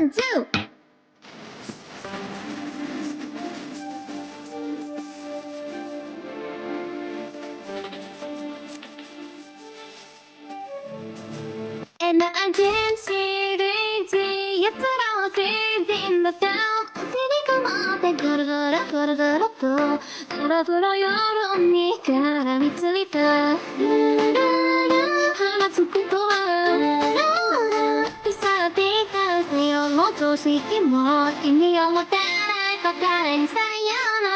1, 2. And I didn't see theやつらは crazy in the town 手に構ってぐるぐるぐるぐるとふらふら夜に絡みついた鼻つくとは腐っていた太陽の常識も意味を持たない答えにさよなら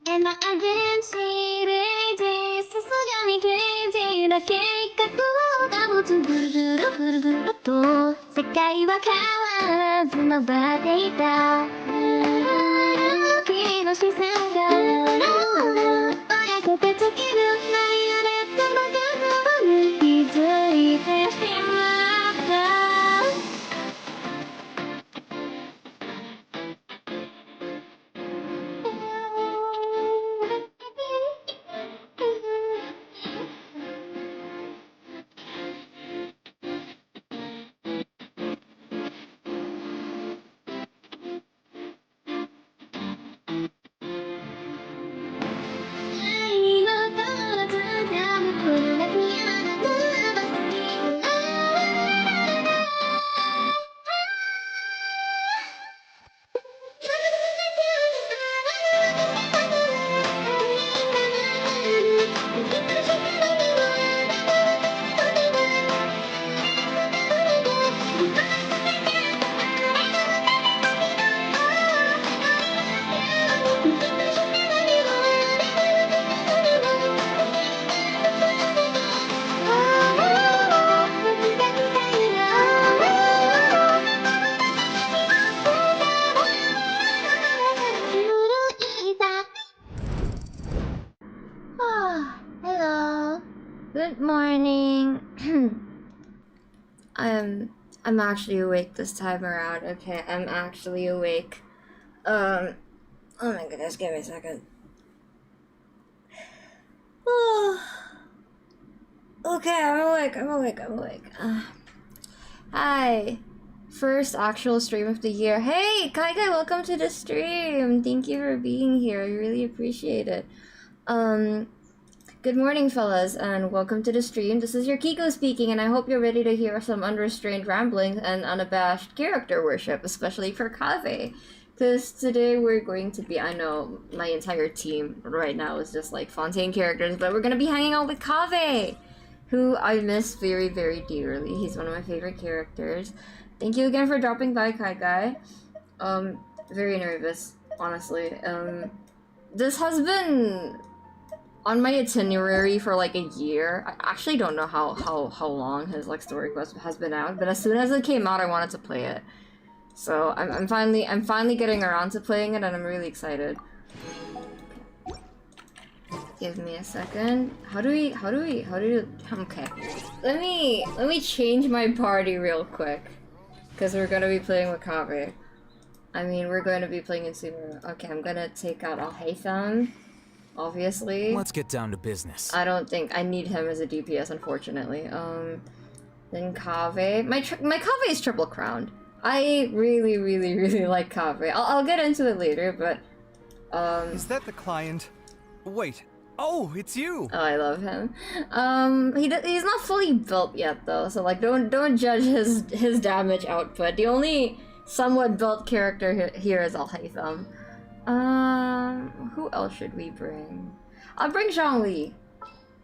And I didn't see lazy さすがに crazy な計画を保つぐるぐるぐるぐると世界は変わらず回っていた君の視線が親子手つきるないあれってばかり気づいてしまったHello. Good morning. I'm actually awake this time around. Okay, I'm actually awake. Oh my goodness, give me a second. Okay, I'm awake. Hi. First actual stream of the year. Hey, Kai, welcome to the stream. Thank you for being here. I really appreciate it. Good morning, fellas, and welcome to the stream. This is your Kiko speaking, and I hope you're ready to hear some unrestrained rambling and unabashed character worship, especially for KAVEH. Because today we're going to be, I know my entire team right now is just like Fontaine characters, but we're going to be hanging out with KAVEH, who I miss very, very dearly. He's one of my favorite characters. Thank you again for dropping by, Kai. Very nervous, honestly. This has been on my itinerary for like a year. I actually don't know how long his like story quest has been out, but as soon as it came out, I wanted to play it. So I'm finally getting around to playing it, and I'm really excited. Give me a second. How do we? Okay. Let me change my party real quick, because we're gonna be playing with KAVEH. I mean, we're going to be playing in Subaru. Okay, I'm gonna take out Al-Haytham. Obviously. Let's get down to business. I don't think I need him as a DPS, unfortunately. Then KAVEH. My KAVEH is triple crowned. I really like KAVEH. I'll get into it later, but Is that the client? Wait. Oh, it's you. Oh, I love him. He's not fully built yet though, so like don't judge his damage output. The only somewhat built character here is Al-Haytham. Who else should we bring? I'll bring Zhongli.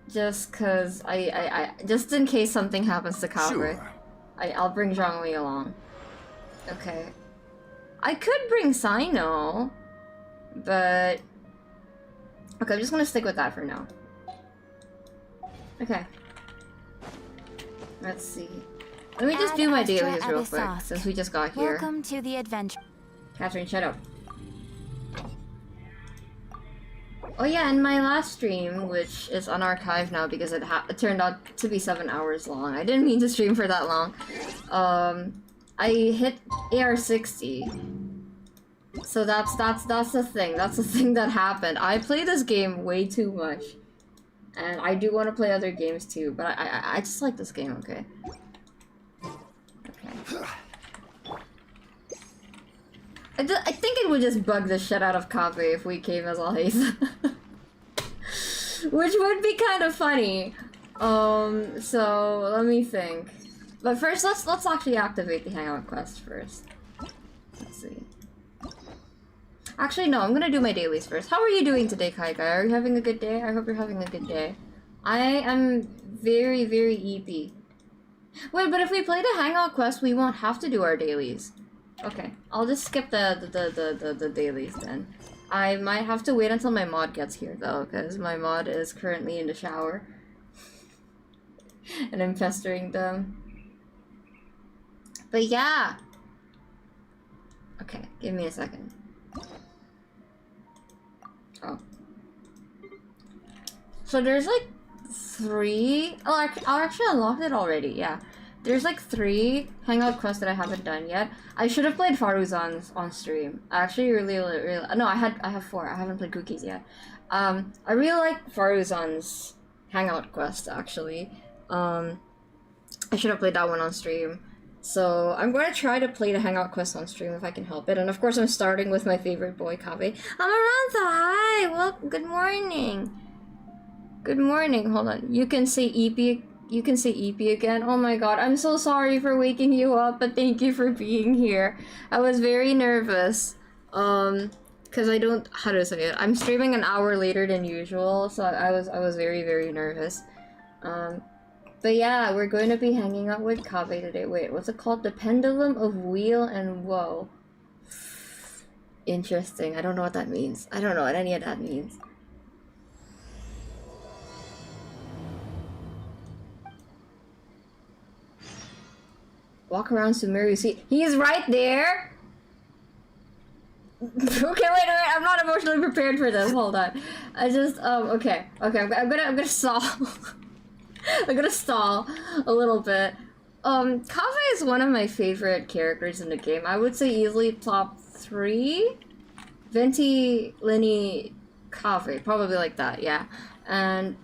Just cause I just in case something happens to KAVEH. Sure. I'll bring Zhongli along. Okay. I could bring Sino, but okay, I'm just gonna stick with that for now. Okay. Let's see. Let me just do my dailies real quick, since we just got here. Welcome to the adventure. Catherine, shut up. Oh yeah, and my last stream, which is unarchived now because it turned out to be 7 hours long. I didn't mean to stream for that long. I hit AR60. So that's the thing. That's the thing that happened. I play this game way too much. And I do want to play other games too, but I just like this game, okay? Okay. I think it would just bug the shit out of KAVEH if we came as Alhaith. Which would be kind of funny. So let me think. But first, let's actually activate the Hangout quest first. Let's see. Actually, no, I'm gonna do my dailies first. How are you doing today, Kai Kai? Are you having a good day? I hope you're having a good day. I am very, very eepy. Wait, but if we play the Hangout quest, we won't have to do our dailies. Okay, I'll just skip the dailies then. I might have to wait until my mod gets here though, because my mod is currently in the shower. And I'm pestering them. But yeah! Okay, give me a second. Oh. So there's like 3... Oh, I actually unlocked it already, yeah. There's like 3 Hangout quests that I haven't done yet. I should have played Faruzan's on stream. I actually really... No, I have 4. I haven't played Cookies yet. I really like Faruzan's Hangout quest, actually. I should have played that one on stream. So I'm going to try to play the Hangout quest on stream if I can help it. And of course I'm starting with my favorite boy, KAVEH. Amarantha, hi! Well, good morning. Good morning. Hold on. You can say EP. You can say EP again. Oh my god, I'm so sorry for waking you up, but thank you for being here. I was very nervous. Cause I don't, how to say it? I'm streaming an hour later than usual, so I was very, very nervous. But yeah, we're going to be hanging out with KAVEH today. Wait, what's it called? The Pendulum of Wheel and Woe. Interesting. I don't know what that means. I don't know what any of that means. Walk around Sumeru. See, he's right there. Okay, wait, I'm not emotionally prepared for this. Hold on. I just okay. I'm gonna stall. I'm gonna stall a little bit. KAVEH is one of my favorite characters in the game. I would say easily top 3. Venti, Lenny, KAVEH, probably like that, yeah. And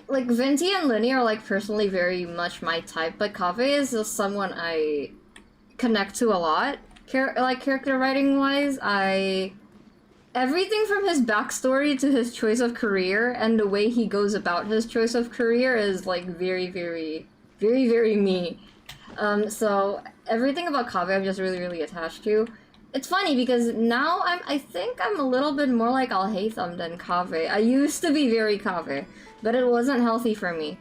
like Venti and Lenny are like personally very much my type, but KAVEH is just someone I connect to a lot. Character writing wise, everything from his backstory to his choice of career and the way he goes about his choice of career is like very, very, very, very me. So everything about KAVEH I'm just really, really attached to. It's funny because now I think I'm a little bit more like Alhaitham than KAVEH. I used to be very KAVEH, but it wasn't healthy for me.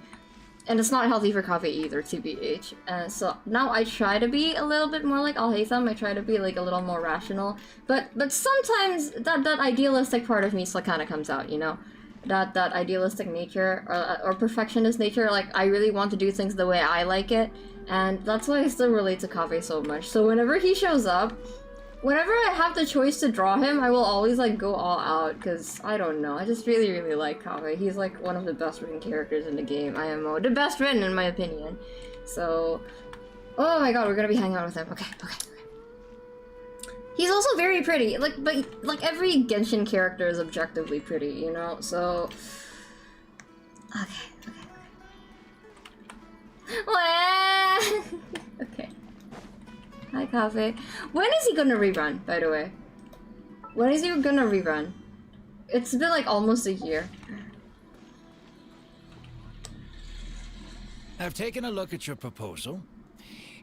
And it's not healthy for KAVEH either, TBH. So now I try to be a little bit more like Alhaitham. I try to be like a little more rational. But sometimes that idealistic part of me still kind of comes out, you know? That idealistic nature or perfectionist nature. Like, I really want to do things the way I like it. And that's why I still relate to KAVEH so much. So whenever he shows up, whenever I have the choice to draw him, I will always like go all out, because I don't know, I just really, really like KAVEH. He's like one of the best written characters in the game, IMO. The best written in my opinion. So, oh my god, we're gonna be hanging out with him. Okay. He's also very pretty, but like every Genshin character is objectively pretty, you know, so... Okay. Okay. Hi, KAVEH. When is he gonna rerun, by the way? When is he gonna rerun? It's been like almost a year. I've taken a look at your proposal.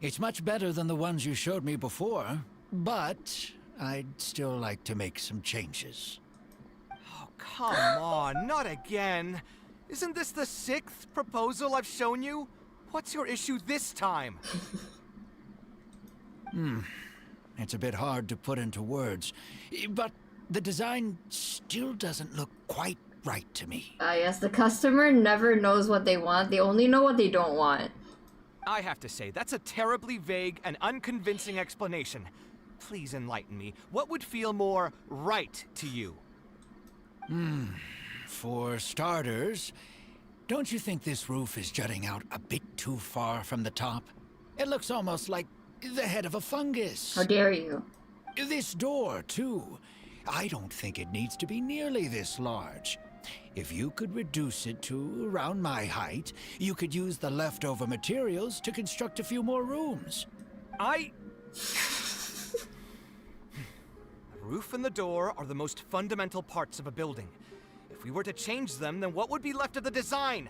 It's much better than the ones you showed me before, but I'd still like to make some changes. Oh, come on, not again. Isn't this the 6th proposal I've shown you? What's your issue this time? It's a bit hard to put into words, but the design still doesn't look quite right to me. Yes, the customer never knows what they want. They only know what they don't want. I have to say, that's a terribly vague and unconvincing explanation. Please enlighten me. What would feel more right to you? For starters, don't you think this roof is jutting out a bit too far from the top? It looks almost like the head of a fungus. How dare you? This door, too. I don't think it needs to be nearly this large. If you could reduce it to around my height, you could use the leftover materials to construct a few more rooms. The roof and the door are the most fundamental parts of a building. If we were to change them, then what would be left of the design?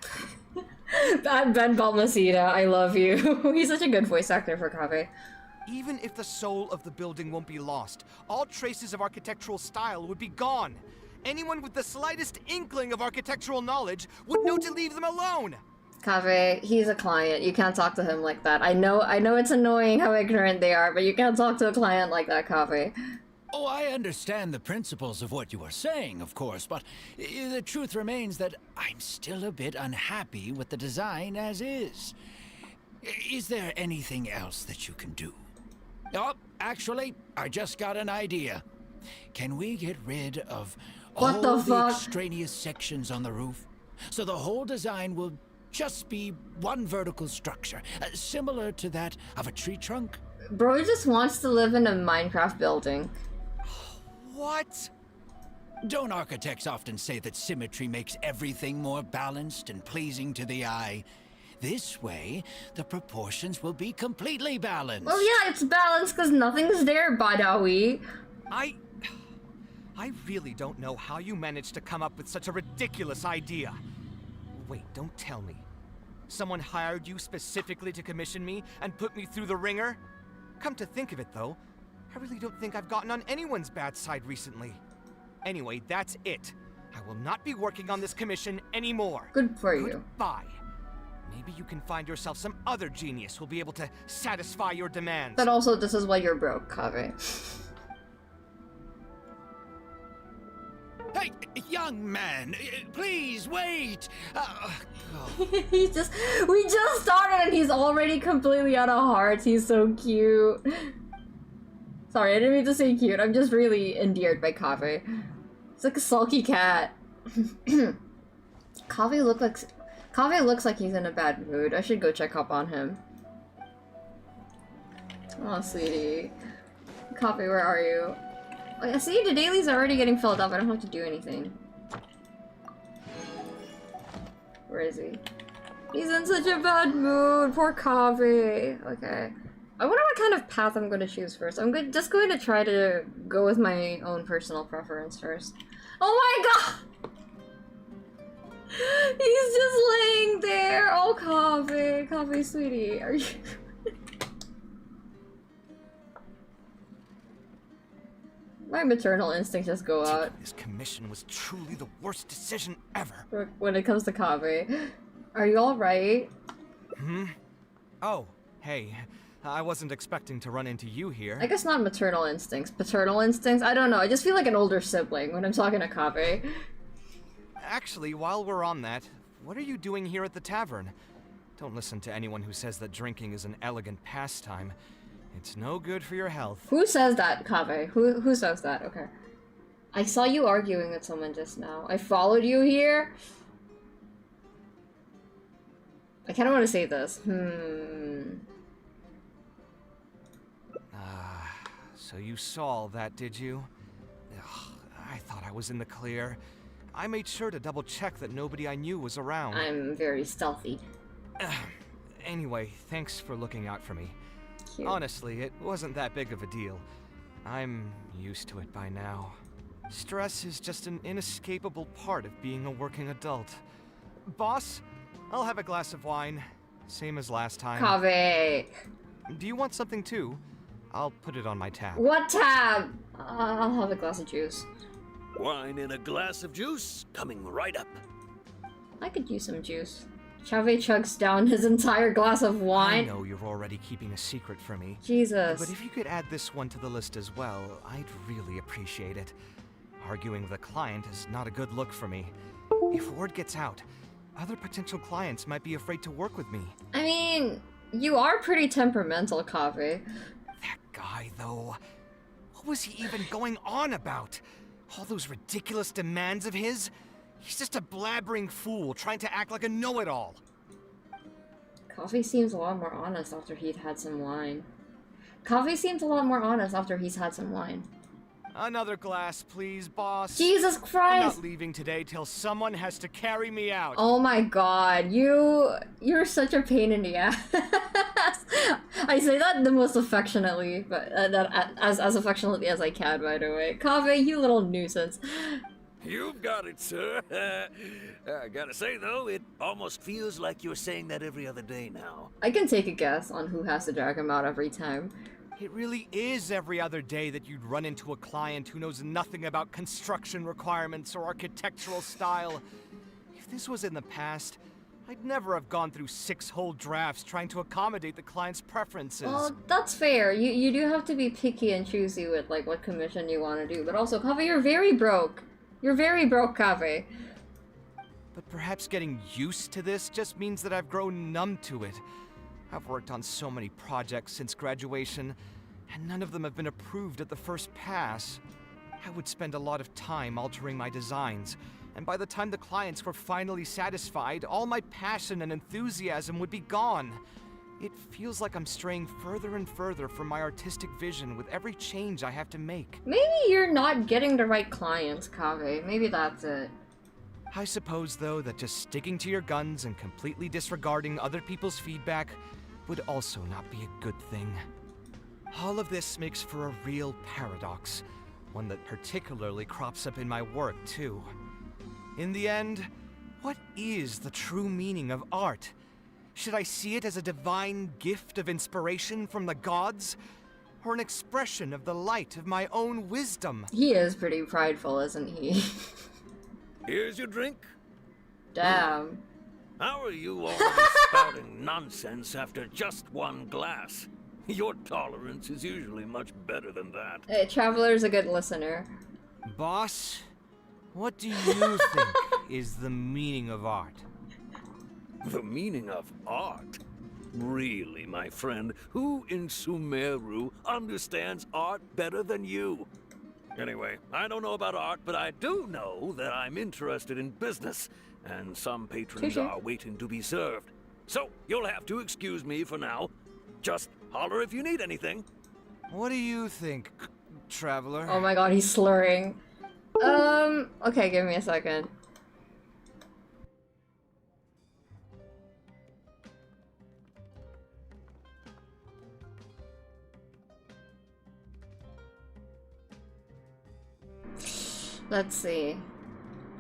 That Ben Balmaceda, I love you. He's such a good voice actor for KAVEH. Even if the soul of the building won't be lost, all traces of architectural style would be gone. Anyone with the slightest inkling of architectural knowledge would know to leave them alone. KAVEH, he's a client. You can't talk to him like that. I know it's annoying how ignorant they are, but you can't talk to a client like that, KAVEH. Oh, I understand the principles of what you are saying, of course, but the truth remains that I'm still a bit unhappy with the design as is. Is there anything else that you can do? Oh, actually, I just got an idea. Can we get rid of all the extraneous sections on the roof? So the whole design will just be one vertical structure, similar to that of a tree trunk? Bro just wants to live in a Minecraft building. What? Don't architects often say that symmetry makes everything more balanced and pleasing to the eye? This way, the proportions will be completely balanced. Well, yeah, it's balanced because nothing's there, Badawi. I really don't know how you managed to come up with such a ridiculous idea. Wait, don't tell me. Someone hired you specifically to commission me and put me through the ringer? Come to think of it, though, I really don't think I've gotten on anyone's bad side recently. Anyway, that's it. I will not be working on this commission anymore. Good for you. Goodbye. Maybe you can find yourself some other genius who'll be able to satisfy your demands. But also, this is why you're broke, KAVEH. Hey, young man, please wait. We just started and he's already completely out of hearts. He's so cute. Sorry, I didn't mean to say cute. I'm just really endeared by KAVEH. It's like a sulky cat. KAVEH looks like he's in a bad mood. I should go check up on him. Oh, sweetie. KAVEH, where are you? Oh, see, the dailies are already getting filled up. I don't have to do anything. Where is he? He's in such a bad mood. Poor KAVEH. Okay. I wonder what kind of path I'm going to choose first. I'm just going to try to go with my own personal preference first. Oh my god! He's just laying there! Oh, KAVEH. KAVEH, sweetie. Are you... My maternal instincts just go out. This commission was truly the worst decision ever. When it comes to KAVEH. Are you alright? Oh, hey. I wasn't expecting to run into you here. I guess not maternal instincts. Paternal instincts? I don't know. I just feel like an older sibling when I'm talking to KAVEH. Actually, while we're on that, what are you doing here at the tavern? Don't listen to anyone who says that drinking is an elegant pastime. It's no good for your health. Who says that, KAVEH? Who says that? Okay. I saw you arguing with someone just now. I followed you here? I kinda want to say this. So you saw all that, did you? Ugh, I thought I was in the clear. I made sure to double check that nobody I knew was around. I'm very stealthy. Anyway, thanks for looking out for me. Cute. Honestly, it wasn't that big of a deal. I'm used to it by now. Stress is just an inescapable part of being a working adult. Boss, I'll have a glass of wine. Same as last time. KAVEH! Do you want something too? I'll put it on my tab. What tab? I'll have a glass of juice. Wine and a glass of juice coming right up. I could use some juice. Chave chugs down his entire glass of I wine. know you're already keeping a secret from me. Jesus. But if you could add this one to the list as well, I'd really appreciate it. Arguing with a client is not a good look for me. If word gets out, other potential clients might be afraid to work with me. I mean, you are pretty temperamental, Kaveh. That guy, though. What was he even going on about? All those ridiculous demands of his? He's just a blabbering fool trying to act like a know-it-all. Kaveh seems a lot more honest after he'd had some wine. Kaveh seems a lot more honest after he's had some wine. Another glass, please, boss. Jesus I'm Christ! not leaving today till someone has to carry me out. Oh my god, you're such a pain in the ass. I say that the most affectionately, but as affectionately as I can, by the way. Kaveh, you little nuisance. You've got it, sir. I gotta say, though, it almost feels like you're saying that every other day now. I can take a guess on who has to drag him out every time. It really is every other day that you'd run into a client who knows nothing about construction requirements or architectural style. If this was in the past, I'd never have gone through 6 whole drafts trying to accommodate the client's preferences. Well, that's fair. You do have to be picky and choosy with like what commission you want to do. But also, Kaveh, you're very broke. You're very broke, Kaveh. But perhaps getting used to this just means that I've grown numb to it. I've worked on so many projects since graduation, and none of them have been approved at the first pass. I would spend a lot of time altering my designs, and by the time the clients were finally satisfied, all my passion and enthusiasm would be gone. It feels like I'm straying further and further from my artistic vision with every change I have to make. Maybe you're not getting the right clients, Kaveh. Maybe that's it. I suppose, though, that just sticking to your guns and completely disregarding other people's feedback would also not be a good thing. All of this makes for a real paradox, one that particularly crops up in my work, too. In the end, what is the true meaning of art? Should I see it as a divine gift of inspiration from the gods? Or an expression of the light of my own wisdom? He is pretty prideful, isn't he? Here's your drink. Damn. How are you already spouting nonsense after just one glass? Your tolerance is usually much better than that. Hey, Traveler's a good listener. Boss, what do you think is the meaning of art? The meaning of art? Really, my friend, who in Sumeru understands art better than you? Anyway, I don't know about art, but I do know that I'm interested in business, and some patrons Touché. are waiting to be served. So, you'll have to excuse me for now. Just holler if you need anything. What do you think, Traveler? Oh my god, he's slurring. Okay, give me a second. Let's see.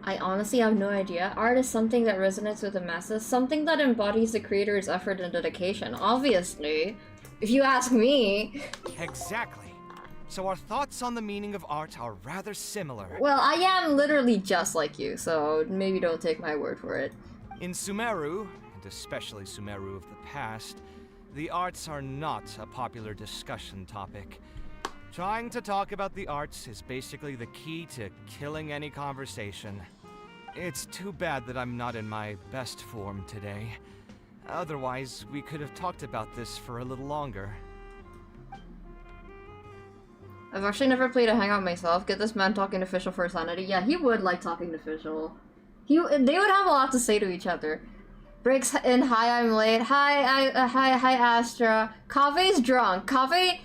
I honestly have no idea. Art is something that resonates with the masses, something that embodies the creator's effort and dedication. Obviously, if you ask me. Exactly. So our thoughts on the meaning of art are rather similar. Well, I am literally just like you, so maybe don't take my word for it. In Sumeru, and especially Sumeru of the past, the arts are not a popular discussion topic. Trying to talk about the arts is basically the key to killing any conversation. It's too bad that I'm not in my best form today. Otherwise, we could have talked about this for a little longer. I've actually never played a Hangout myself. Get this man talking to Fischl for sanity. Yeah, he would like talking to Fischl. They would have a lot to say to each other. Breaks in, hi, I'm late. Hi, Astra. Kaveh's drunk. Kaveh...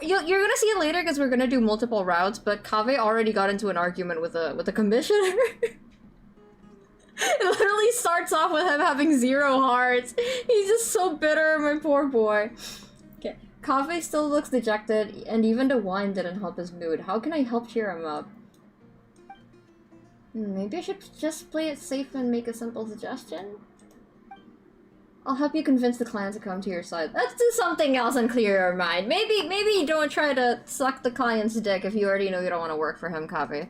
You're gonna see it later because we're gonna do multiple routes, but Kaveh already got into an argument with the commissioner. It literally starts off with him having 0 hearts. He's just so bitter, my poor boy. Okay, Kaveh still looks dejected, and even the wine didn't help his mood. How can I help cheer him up? Maybe I should just play it safe and make a simple suggestion? I'll help you convince the client to come to your side. Let's do something else and clear your mind. Maybe you don't try to suck the client's dick if you already know you don't want to work for him, Kaveh.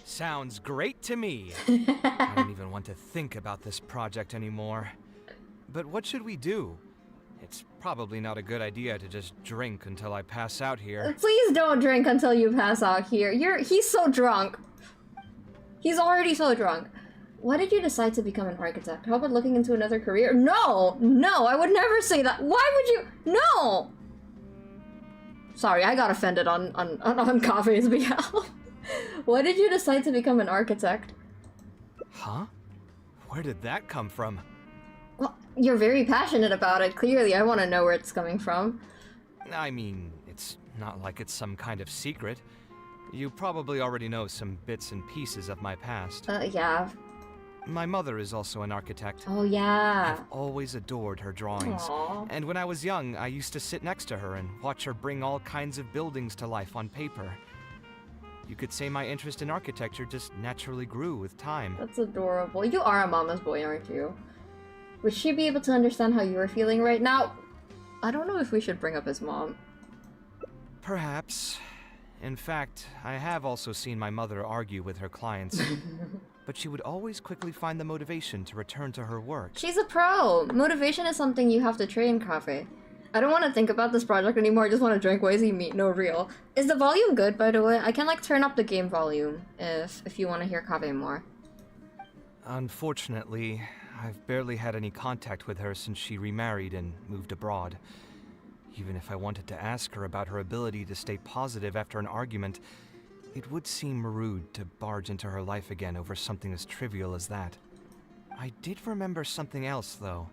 Sounds great to me. I don't even want to think about this project anymore. But what should we do? It's probably not a good idea to just drink until I pass out here. Please don't drink until you pass out here. He's so drunk. He's already so drunk. Why did you decide to become an architect? How about looking into another career? No! No, I would never say that. Why would you? No! Sorry, I got offended on KAVEH's behalf. Why did you decide to become an architect? Huh? Where did that come from? Well, you're very passionate about it, clearly. I want to know where it's coming from. I mean, it's not like it's some kind of secret. You probably already know some bits and pieces of my past. Yeah. My mother is also an architect. Oh, yeah. I've always adored her drawings. Aww. And when I was young, I used to sit next to her and watch her bring all kinds of buildings to life on paper. You could say my interest in architecture just naturally grew with time. That's adorable. You are a mama's boy, aren't you? Would she be able to understand how you're feeling right now? I don't know if we should bring up his mom. Perhaps. In fact, I have also seen my mother argue with her clients. But she would always quickly find the motivation to return to her work. She's a pro! Motivation is something you have to train, KAVEH. I don't want to think about this project anymore, I just want to drink Wazy meat, no real. Is the volume good, by the way? I can, like, turn up the game volume if you want to hear KAVEH more. Unfortunately, I've barely had any contact with her since she remarried and moved abroad. Even if I wanted to ask her about her ability to stay positive after an argument, it would seem rude to barge into her life again over something as trivial as that. I did remember something else, though.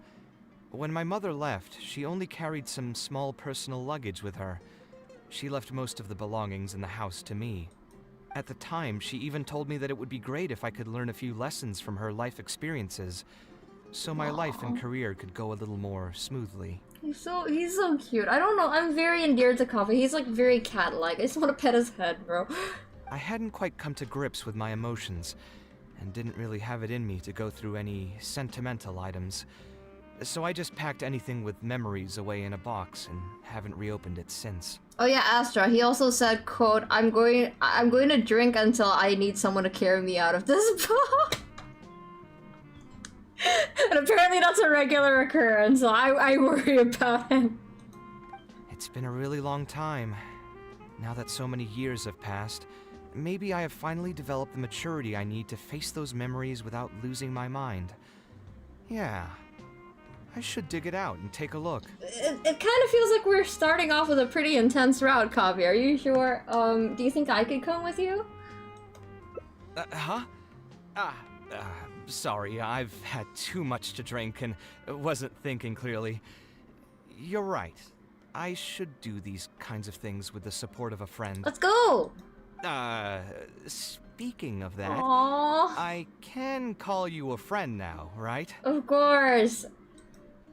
When my mother left, she only carried some small personal luggage with her. She left most of the belongings in the house to me. At the time, she even told me that it would be great if I could learn a few lessons from her life experiences, so my life and career could go a little more smoothly. He's so cute. I don't know, I'm very endeared to KAVEH. He's like very cat-like. I just want to pet his head, bro. I hadn't quite come to grips with my emotions, and didn't really have it in me to go through any sentimental items. So I just packed anything with memories away in a box and haven't reopened it since. Oh yeah, Astra, he also said, quote, I'm going to drink until I need someone to carry me out of this box. And apparently that's a regular occurrence, so I worry about him. It's been a really long time. Now that so many years have passed, maybe I have finally developed the maturity I need to face those memories without losing my mind. Yeah, I should dig it out and take a look. It kind of feels like we're starting off with a pretty intense route, KAVEH. Are you sure? Do you think I could come with you? Sorry, I've had too much to drink and wasn't thinking clearly. You're right. I should do these kinds of things with the support of a friend. Let's go! Speaking of that, Aww. I can call you a friend now, right? Of course.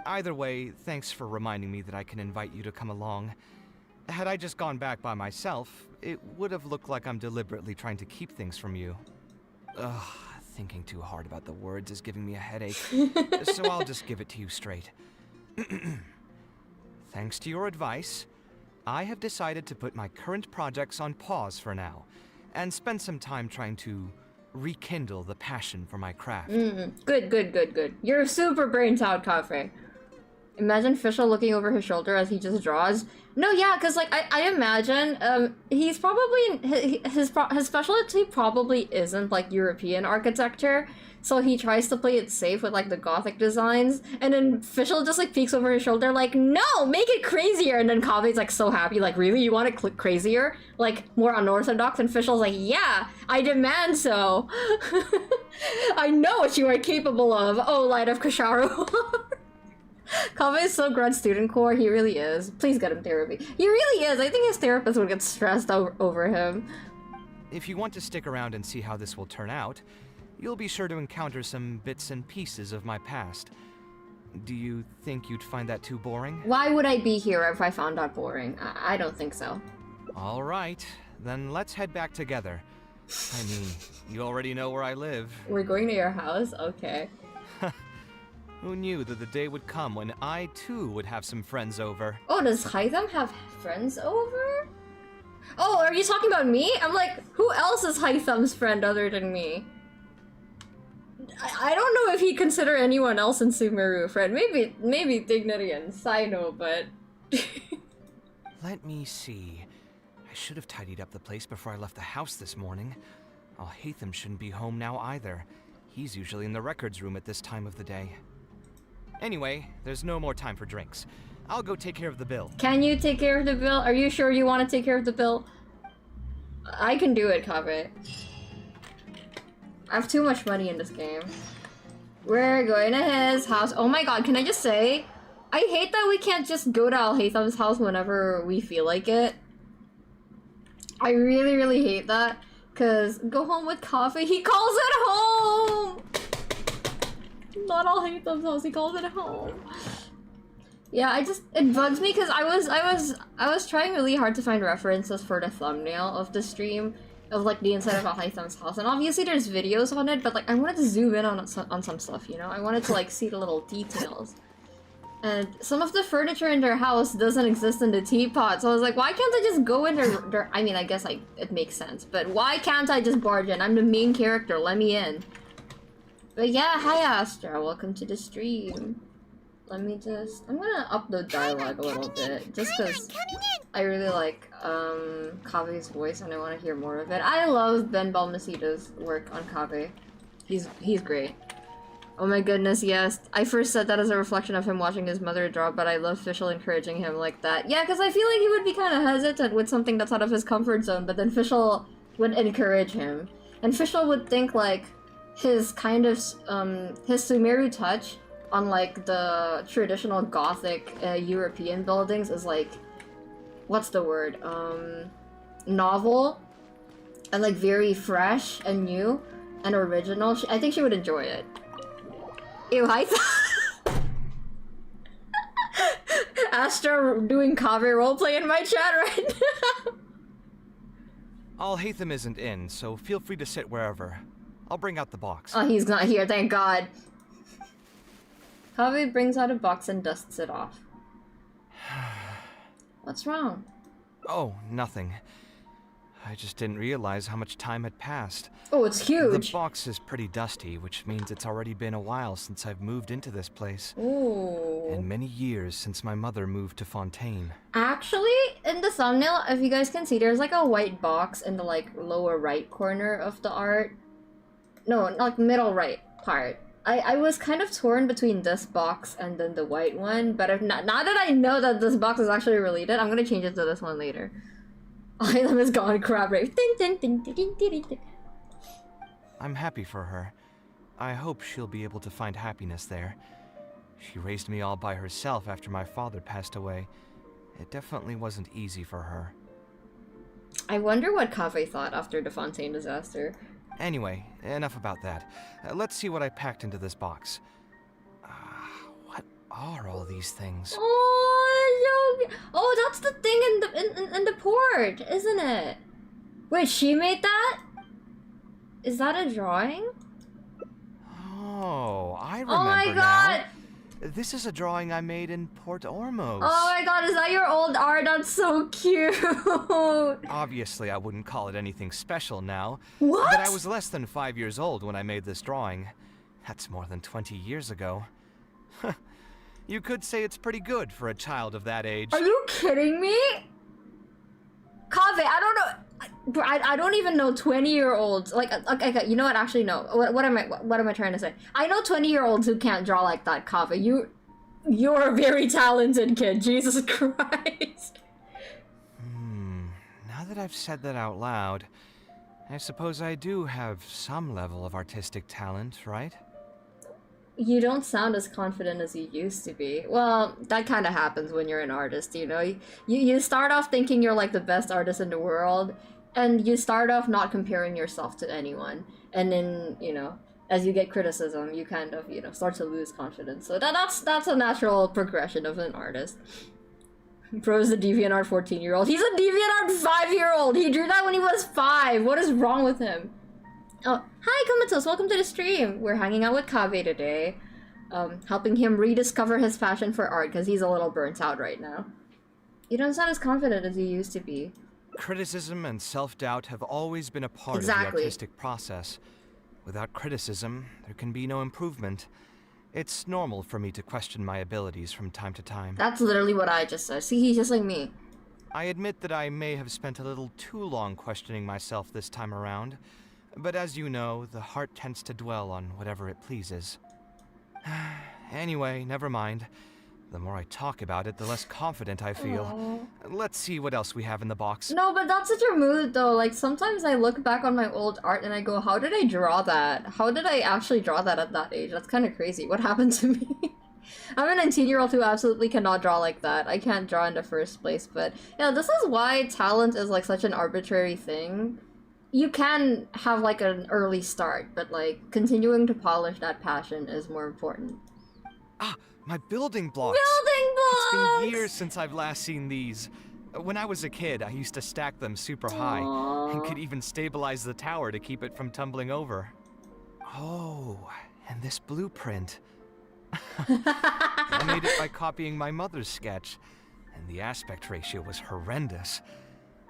Either way, thanks for reminding me that I can invite you to come along. Had I just gone back by myself, it would have looked like I'm deliberately trying to keep things from you. Ugh, thinking too hard about the words is giving me a headache, so I'll just give it to you straight. Thanks to your advice, I have decided to put my current projects on pause for now, and spend some time trying to rekindle the passion for my craft. Good. You're super brains out, KAVEH. Imagine Fischl looking over his shoulder as he just draws. No, yeah, because like I imagine he's probably his specialty probably isn't like European architecture, so he tries to play it safe with like the Gothic designs, and then Fischl just like peeks over his shoulder like, no, make it crazier, and then KAVEH's like so happy, like, really, you want it crazier, like more unorthodox, and Fischl's like, yeah, I demand so. I know what you are capable of. Oh, Light of Kshahrewar. KAVEH is so grad student core, he really is. Please get him therapy. He really is. I think his therapist would get stressed over him. If you want to stick around and see how this will turn out, you'll be sure to encounter some bits and pieces of my past. Do you think you'd find that too boring? Why would I be here if I found that boring? I don't think so. All right, then let's head back together. I mean, you already know where I live. We're going to your house? Okay. Who knew that the day would come when I, too, would have some friends over? Oh, does Hytham have friends over? Oh, are you talking about me? I'm like, who else is Hytham's friend other than me? I don't know if he'd consider anyone else in Sumeru a friend. Maybe Dignity and Sino, but... Let me see. I should have tidied up the place before I left the house this morning. Alhaitham shouldn't be home now either. He's usually in the records room at this time of the day. Anyway, there's no more time for drinks. I'll go take care of the bill. Can you take care of the bill? Are you sure you want to take care of the bill? I can do it, Kaveh. I have too much money in this game. We're going to his house. Oh my god, can I just say? I hate that we can't just go to Alhaitham's house whenever we feel like it. I really, really hate that. Cause go home with Kaveh, he calls it home! Not Alhaitham's house, he calls it home. Yeah, it bugs me because I was trying really hard to find references for the thumbnail of the stream of like the inside of Alhaitham's house, and obviously there's videos on it, but like I wanted to zoom in on some stuff, you know? I wanted to like see the little details. And some of the furniture in their house doesn't exist in the teapot, so I was like, why can't I just go in their I mean, I guess it makes sense, but why can't I just barge in? I'm the main character, let me in. But yeah, hi Astra, welcome to the stream. I'm gonna up the dialogue a little bit, just because I really like Kaveh's voice and I want to hear more of it. I love Ben Balmaceda's work on Kaveh. He's great. Oh my goodness, yes. I first said that as a reflection of him watching his mother draw, but I love Fischl encouraging him like that. Yeah, because I feel like he would be kind of hesitant with something that's out of his comfort zone, but then Fischl would encourage him. And Fischl would think like his kind of, his Sumeru touch on like the traditional Gothic European buildings is like, what's the word? Novel and like very fresh and new and original. I think she would enjoy it. Ew, hi. Astra doing Kaveh roleplay in my chat right now. Alhaitham isn't in, so feel free to sit wherever. I'll bring out the box. Oh, he's not here, thank God. Kaveh brings out a box and dusts it off. What's wrong? Oh, nothing. I just didn't realize how much time had passed. Oh, it's huge. The box is pretty dusty, which means it's already been a while since I've moved into this place. Ooh. And many years since my mother moved to Fontaine. Actually, in the thumbnail, if you guys can see, there's like a white box in the like lower right corner of the art. No, like middle right part. I was kind of torn between this box and then the white one, but now that I know that this box is actually related, I'm gonna change it to this one later. Item is gone, crab rave. I'm happy for her. I hope she'll be able to find happiness there. She raised me all by herself after my father passed away. It definitely wasn't easy for her. I wonder what Kaveh thought after the Fontaine disaster. Anyway, enough about that. Let's see what I packed into this box. What are all these things? Oh, that's the thing in the port, isn't it? Wait, she made that? Is that a drawing? Oh, I remember Oh my god! now. This is a drawing I made in Port Ormos. Oh my god, is that your old art? That's so cute! Obviously, I wouldn't call it anything special now. What? But I was less than 5 years old when I made this drawing. That's more than 20 years ago. You could say it's pretty good for a child of that age. Are you kidding me? Kaveh, I don't know. I don't even know 20-year-olds. Like, okay, you know what? Actually, no. What am I trying to say? I know 20-year-olds who can't draw like that, Kaveh. You're a very talented kid. Jesus Christ. Now that I've said that out loud, I suppose I do have some level of artistic talent, right? You don't sound as confident as you used to be. Well, that kind of happens when you're an artist, you know? You start off thinking you're like the best artist in the world, and you start off not comparing yourself to anyone. And then, you know, as you get criticism, you kind of, you know, start to lose confidence. So that's a natural progression of an artist. Bro's the DeviantArt 14-year-old. He's a DeviantArt 5-year-old! He drew that when he was 5! What is wrong with him? Oh, hi Komatos, welcome to the stream! We're hanging out with Kaveh today, helping him rediscover his passion for art, because he's a little burnt out right now. You don't sound as confident as you used to be. Criticism and self-doubt have always been a part of the Exactly. artistic process. Without criticism, there can be no improvement. It's normal for me to question my abilities from time to time. That's literally what I just said. See, he's just like me. I admit that I may have spent a little too long questioning myself this time around, but as you know, the heart tends to dwell on whatever it pleases. Anyway, never mind. The more I talk about it, the less confident I feel. Aww. Let's see what else we have in the box. No, but that's such a mood though. Like sometimes I look back on my old art and I go, how did I draw that? How did I actually draw that at that age? That's kind of crazy. What happened to me? I'm a 19-year-old who absolutely cannot draw like that. I can't draw in the first place, but yeah, this is why talent is like such an arbitrary thing. You can have like an early start, but like continuing to polish that passion is more important. Ah, my building blocks! Building It's blocks! been years since I've last seen these. When I was a kid, I used to stack them super high, and Aww. could even stabilize the tower to keep it from tumbling over. Oh, and this blueprint. I made it by copying my mother's sketch, and the aspect ratio was horrendous.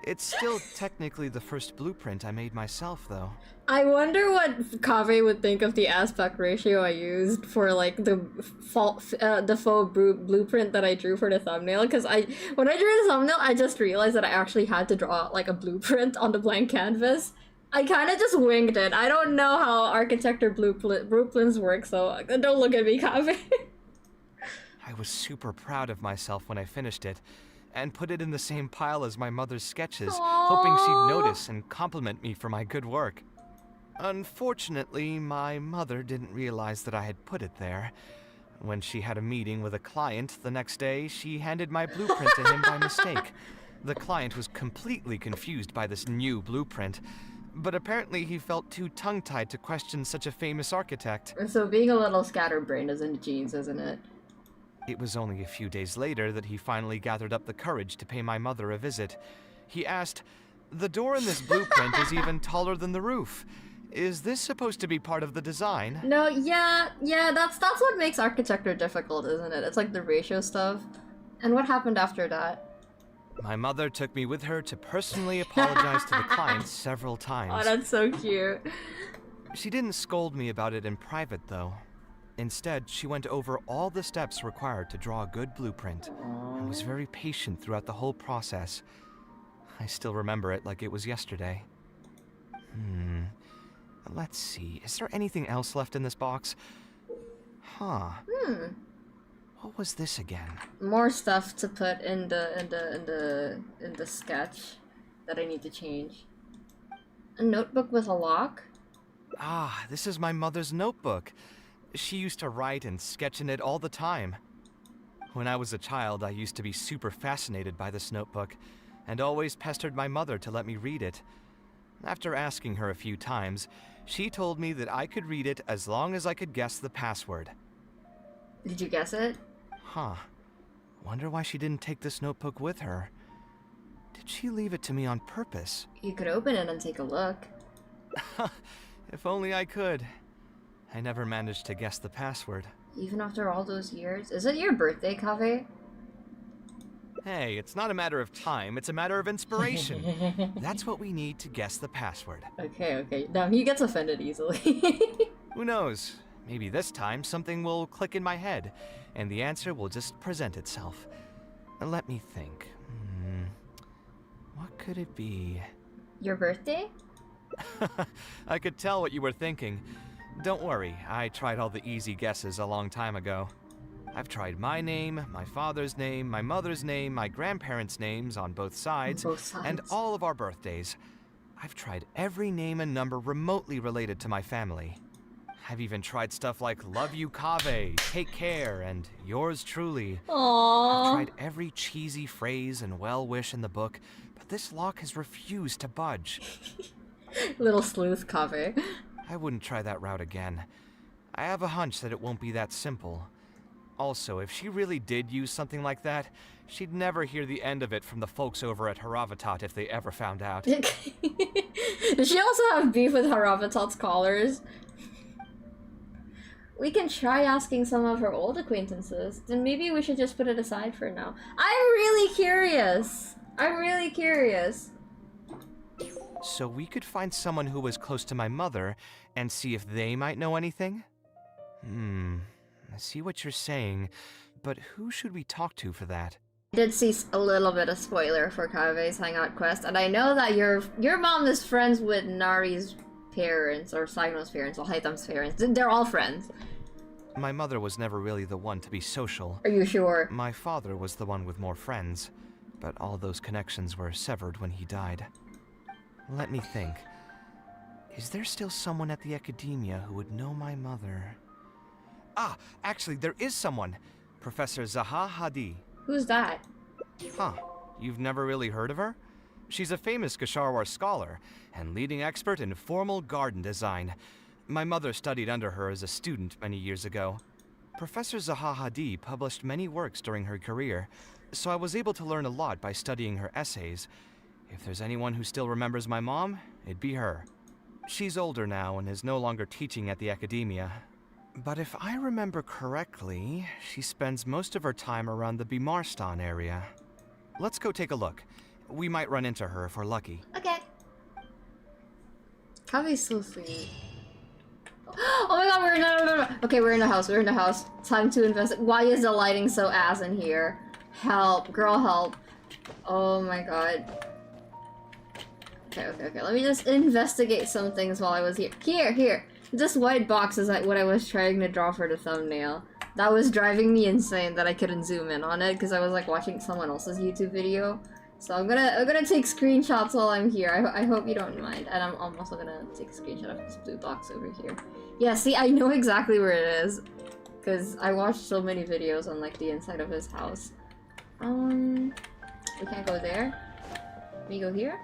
It's still technically the first blueprint I made myself, though. I wonder what Kaveh would think of the aspect ratio I used for like the faux blueprint that I drew for the thumbnail. Because when I drew the thumbnail, I just realized that I actually had to draw like a blueprint on the blank canvas. I kind of just winged it. I don't know how architecture blueprints work, so don't look at me, Kaveh. I was super proud of myself when I finished it, and put it in the same pile as my mother's sketches, hoping she'd notice and compliment me for my good work. Unfortunately, my mother didn't realize that I had put it there. When she had a meeting with a client the next day, she handed my blueprint to him by mistake. The client was completely confused by this new blueprint, but apparently he felt too tongue-tied to question such a famous architect. So being a little scatterbrained is in the genes, isn't it? It was only a few days later that he finally gathered up the courage to pay my mother a visit. He asked, "The door in this blueprint is even taller than the roof. Is this supposed to be part of the design?" No, yeah, that's what makes architecture difficult, isn't it? It's like the ratio stuff. And what happened after that? My mother took me with her to personally apologize to the client several times. Oh, that's so cute. She didn't scold me about it in private, though. Instead, she went over all the steps required to draw a good blueprint, and was very patient throughout the whole process. I still remember it like it was yesterday. Let's see, is there anything else left in this box? Huh. What was this again? More stuff to put in the sketch that I need to change. A notebook with a lock? Ah, this is my mother's notebook. She used to write and sketch in it all the time. When I was a child, I used to be super fascinated by this notebook, and always pestered my mother to let me read it. After asking her a few times, she told me that I could read it as long as I could guess the password. Did you guess it? Huh. Wonder why she didn't take this notebook with her. Did she leave it to me on purpose? You could open it and take a look. If only I could. I never managed to guess the password. Even after all those years? Is it your birthday, Kaveh? Hey, it's not a matter of time, it's a matter of inspiration. That's what we need to guess the password. Okay. Now he gets offended easily. Who knows? Maybe this time something will click in my head, and the answer will just present itself. Let me think. What could it be? Your birthday? I could tell what you were thinking. Don't worry, I tried all the easy guesses a long time ago. I've tried my name, my father's name, my mother's name, my grandparents' names on both sides, and all of our birthdays. I've tried every name and number remotely related to my family. I've even tried stuff like Love You KAVEH, Take Care, and Yours Truly. Aww. I've tried every cheesy phrase and well-wish in the book, but this lock has refused to budge. Little sleuth, Kaveh. I wouldn't try that route again. I have a hunch that it won't be that simple. Also, if she really did use something like that, she'd never hear the end of it from the folks over at Haravatat if they ever found out. Does she also have beef with Haravatat's callers? We can try asking some of her old acquaintances. Then maybe we should just put it aside for now. I'm really curious. So we could find someone who was close to my mother and see if they might know anything? I see what you're saying, but who should we talk to for that? I did see a little bit of spoiler for KAVEH's Hangout quest, and I know that your mom is friends with Nari's parents, or Cyno's parents, or Hytham's parents. They're all friends. My mother was never really the one to be social. Are you sure? My father was the one with more friends, but all those connections were severed when he died. Let me think. Is there still someone at the academia who would know my mother? Ah, actually, there is someone. Professor Zaha Hadi. Who's that? Huh. You've never really heard of her? She's a famous Kshahrewar scholar and leading expert in formal garden design. My mother studied under her as a student many years ago. Professor Zaha Hadi published many works during her career, so I was able to learn a lot by studying her essays. If there's anyone who still remembers my mom, it'd be her. She's older now and is no longer teaching at the academia. But if I remember correctly, she spends most of her time around the Bimarstan area. Let's go take a look. We might run into her if we're lucky. Okay. KAVEH's so sweet. Oh my god, okay, we're in the house, we're in the house. Time to invest. Why is the lighting so ass in here? Help, girl, help. Oh my god. Okay, let me just investigate some things while I was here. Here! This white box is like what I was trying to draw for the thumbnail. That was driving me insane that I couldn't zoom in on it because I was like watching someone else's YouTube video. So I'm gonna take screenshots while I'm here. I hope you don't mind. And I'm also gonna take a screenshot of this blue box over here. Yeah, see, I know exactly where it is. Because I watched so many videos on like the inside of his house. We can't go there. Can we go here?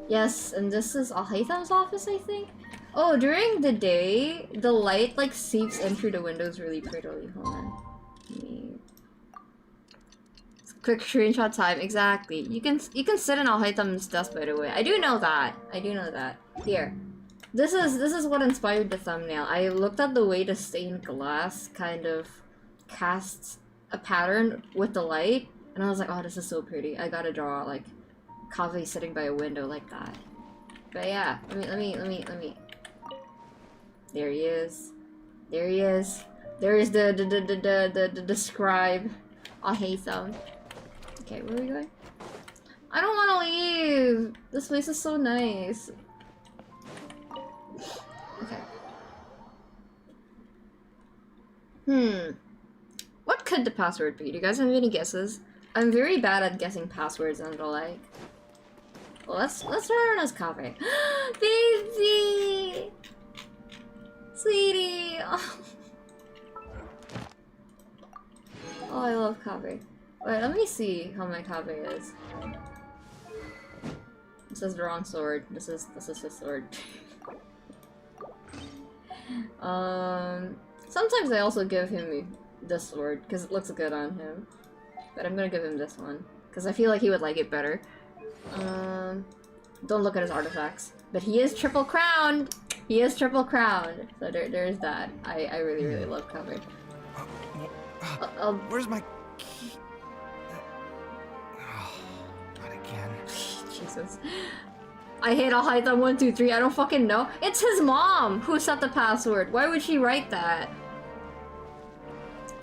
Yes, and this is Al-Haytham's office, I think? Oh, during the day, the light like seeps in through the windows really prettily. Hold on. Quick screenshot time, exactly. You can sit in Al-Haytham's desk, by the way. I do know that. Here. This is what inspired the thumbnail. I looked at the way the stained glass kind of casts a pattern with the light, and I was like, oh, this is so pretty. I gotta draw like KAVEH sitting by a window like that. But yeah, let me. There he is. There he is. There is the scribe. Al-Haytham. Okay, where are we going? I don't want to leave. This place is so nice. Okay. What could the password be? Do you guys have any guesses? I'm very bad at guessing passwords and the like. Well, let's run as KAVEH. Baby! Sweetie! Oh. Oh, I love KAVEH. Wait, let me see how my KAVEH is. This is the wrong sword. This is his sword. Sometimes I also give him this sword because it looks good on him. But I'm gonna give him this one because I feel like he would like it better. Don't look at his artifacts. But he is triple crowned! He is triple crowned! So there's that. I really love KAVEH. Where's my key? Not again. Jesus. I hate Al-Haytham 123. I don't fucking know. It's his mom who set the password. Why would she write that?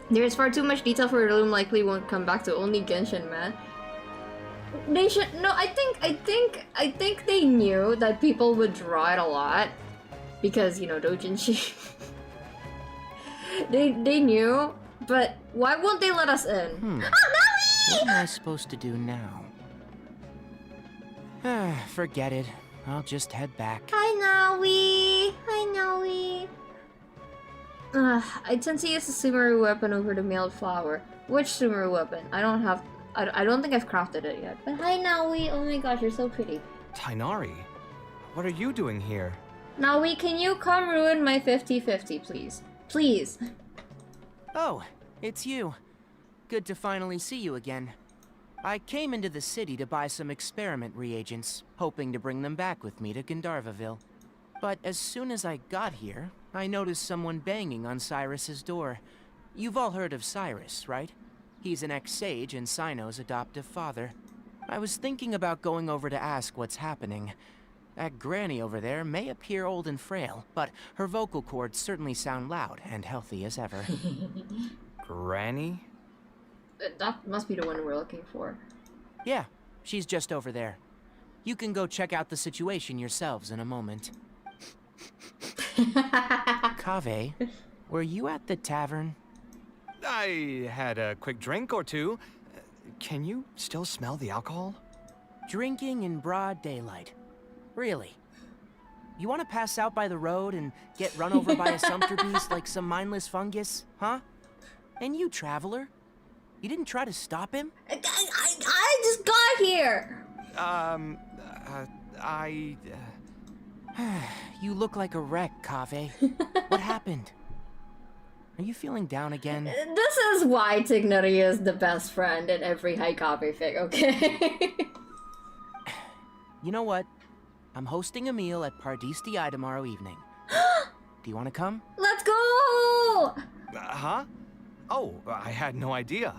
There's far too much detail for a room likely won't come back to only Genshin, man. They should no. I think they knew that people would draw it a lot because you know doujinshi. they knew, but why won't they let us in? Oh, Naui! What am I supposed to do now? Forget it. I'll just head back. Hi, Naui. Hi, Naui. I tend to use the Sumeru weapon over the mailed flower. Which Sumeru weapon? I don't think I've crafted it yet. But hi, Naui. Oh my gosh, you're so pretty. Tighnari, what are you doing here? Naui, can you come ruin my 50-50, please? Please. Oh, it's you. Good to finally see you again. I came into the city to buy some experiment reagents, hoping to bring them back with me to Gandharvaville. But as soon as I got here, I noticed someone banging on Cyrus's door. You've all heard of Cyrus, right? He's an ex-sage and Cyno's adoptive father. I was thinking about going over to ask what's happening. That granny over there may appear old and frail, but her vocal cords certainly sound loud and healthy as ever. Granny? That must be the one we're looking for. Yeah, she's just over there. You can go check out the situation yourselves in a moment. Kaveh, were you at the tavern? I had a quick drink or two. Can you still smell the alcohol? Drinking in broad daylight. Really? You want to pass out by the road and get run over by a sumpter beast like some mindless fungus, huh? And you, traveler? You didn't try to stop him? I just got here! You look like a wreck, Kaveh. What happened? Are you feeling down again? This is why Tigneria is the best friend in every high copy fic, okay? You know what? I'm hosting a meal at Pardistii tomorrow evening. Do you want to come? Let's go! Huh? Oh, I had no idea.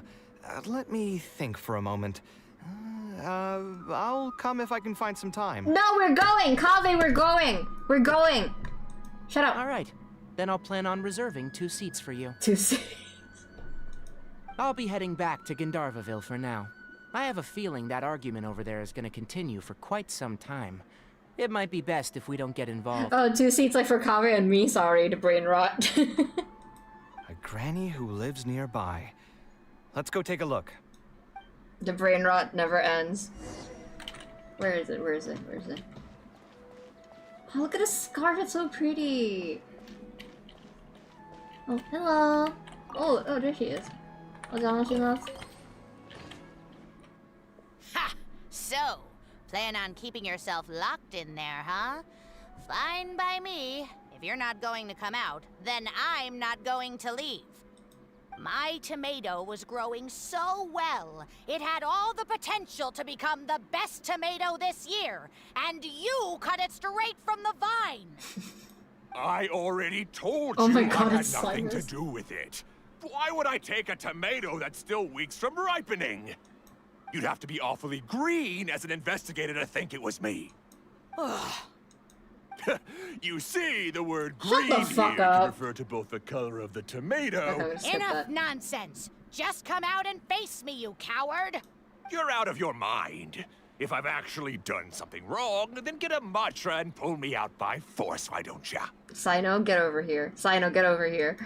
Let me think for a moment. I'll come if I can find some time. No, we're going! Kaveh, we're going! We're going! Shut up. All right. Then I'll plan on reserving 2 seats for you. 2 seats. I'll be heading back to Gandharvaville for now. I have a feeling that argument over there is going to continue for quite some time. It might be best if we don't get involved. Oh, 2 seats like for Kaveh and me, sorry, the brain rot. A granny who lives nearby. Let's go take a look. The brain rot never ends. Where is it? Where is it? Where is it? Oh, look at the scarf, it's so pretty! Oh, hello! Oh, there she is. Oh, is that what she loves? Ha! So, plan on keeping yourself locked in there, huh? Fine by me. If you're not going to come out, then I'm not going to leave. My tomato was growing so well, it had all the potential to become the best tomato this year, and you cut it straight from the vine. I already told Oh you my God, I had it's nothing Silas. to do with it. Why would I take a tomato that's still weeks from ripening? You'd have to be awfully green as an investigator to think it was me. You see, the word Shut green the here fuck can up. refer to both the color of the Okay, tomato. we'll skip Enough that. nonsense. Just come out and face me, you coward. You're out of your mind. If I've actually done something wrong, then get a mantra and pull me out by force, why don't ya? Sino, get over here. Sino, get over here.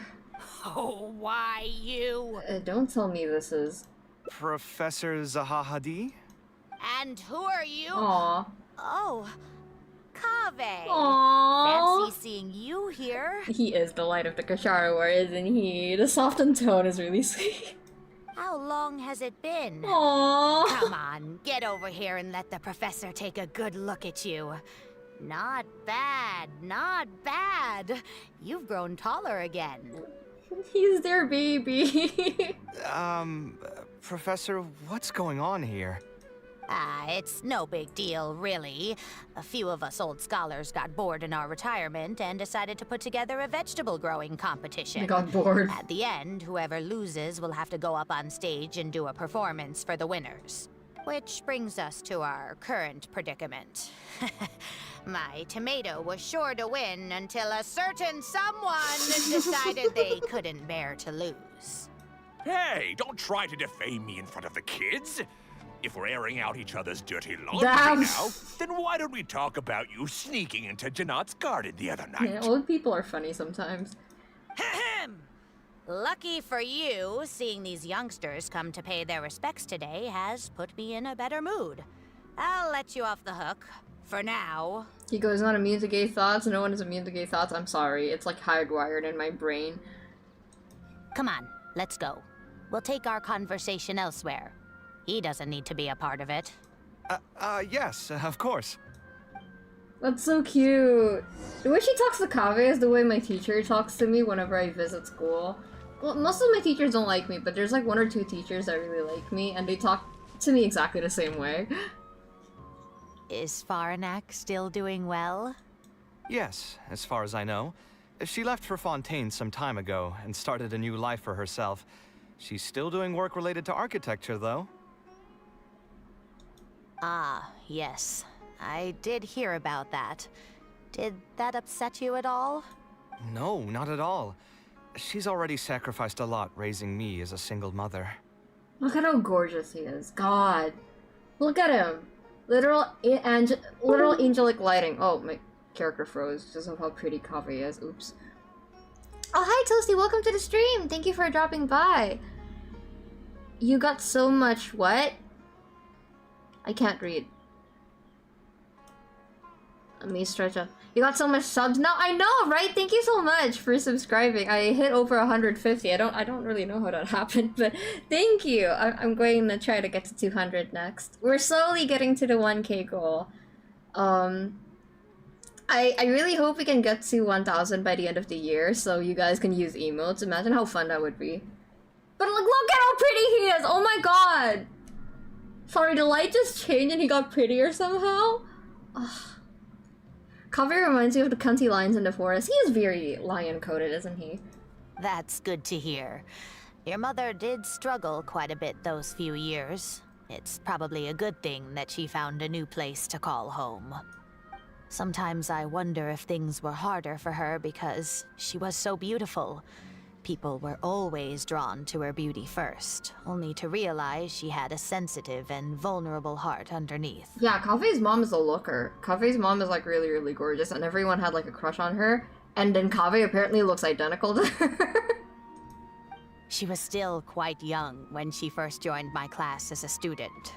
Oh, why you? Don't tell me this is... Professor Zahahadi? And who are you? Aww. Oh, Kaveh. Aww. Fancy seeing you here. He is the Light of the Kshahrewar, isn't he? The softened tone is really sweet. How long has it been? Aww. Come on, get over here and let the professor take a good look at you. Not bad, not bad. You've grown taller again. He's their baby. Professor, what's going on here? It's no big deal, really. A few of us old scholars got bored in our retirement and decided to put together a vegetable growing competition. I got bored. At the end, whoever loses will have to go up on stage and do a performance for the winners. Which brings us to our current predicament. My tomato was sure to win until a certain someone decided they couldn't bear to lose. Hey, don't try to defame me in front of the kids. If we're airing out each other's dirty laundry Damn. now, then why don't we talk about you sneaking into Janat's garden the other night? Yeah, old people are funny sometimes. Ahem. Lucky for you, seeing these youngsters come to pay their respects today has put me in a better mood. I'll let you off the hook. For now. He goes, not immune to gay thoughts. No one is immune to gay thoughts. I'm sorry. It's like hardwired in my brain. Come on, let's go. We'll take our conversation elsewhere. He doesn't need to be a part of it. Yes, of course. That's so cute. The way she talks to Kaveh is the way my teacher talks to me whenever I visit school. Well, most of my teachers don't like me, but there's like 1 or 2 teachers that really like me, and they talk to me exactly the same way. Is Faranak still doing well? Yes, as far as I know. She left for Fontaine some time ago and started a new life for herself. She's still doing work related to architecture, though. Ah, yes. I did hear about that. Did that upset you at all? No, not at all. She's already sacrificed a lot raising me as a single mother. Look at how gorgeous he is. God. Look at him. Literal angelic lighting. Oh, my character froze just of how pretty Kaveh is. Oops. Oh, hi Toasty, welcome to the stream. Thank you for dropping by. You got so much what? I can't read. Let me stretch up. You got so much subs now. I know, right? Thank you so much for subscribing. I hit over 150. I don't really know how that happened, but thank you. I'm going to try to get to 200 next. We're slowly getting to the 1K goal. I really hope we can get to 1,000 by the end of the year, so you guys can use emotes. Imagine how fun that would be. But look at how pretty he is! Oh my god! Sorry, the light just changed and he got prettier somehow? Ugh. Kaveh reminds me of the cunty lions in the forest. He is very lion-coated, isn't he? That's good to hear. Your mother did struggle quite a bit those few years. It's probably a good thing that she found a new place to call home. Sometimes I wonder if things were harder for her because she was so beautiful. People were always drawn to her beauty first, only to realize she had a sensitive and vulnerable heart underneath. Yeah, Kaveh's mom is a looker. Kaveh's mom is like really, really gorgeous, and everyone had like a crush on her. And then Kaveh apparently looks identical to her. She was still quite young when she first joined my class as a student.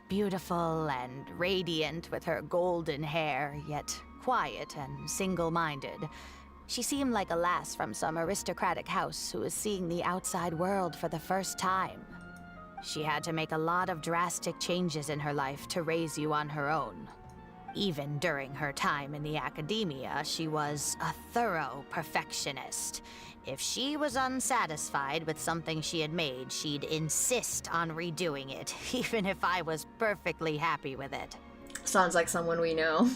Beautiful and radiant with her golden hair, yet quiet and single-minded. She seemed like a lass from some aristocratic house who was seeing the outside world for the first time. She had to make a lot of drastic changes in her life to raise you on her own. Even during her time in the academia, she was a thorough perfectionist. If she was unsatisfied with something she had made, she'd insist on redoing it, even if I was perfectly happy with it. Sounds like someone we know.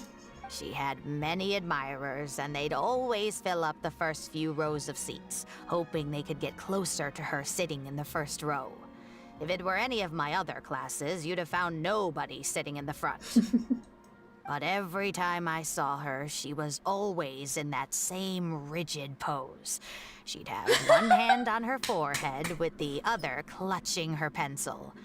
She had many admirers, and they'd always fill up the first few rows of seats, hoping they could get closer to her sitting in the first row. If it were any of my other classes, you'd have found nobody sitting in the front. But every time I saw her, she was always in that same rigid pose. She'd have one hand on her forehead with the other clutching her pencil.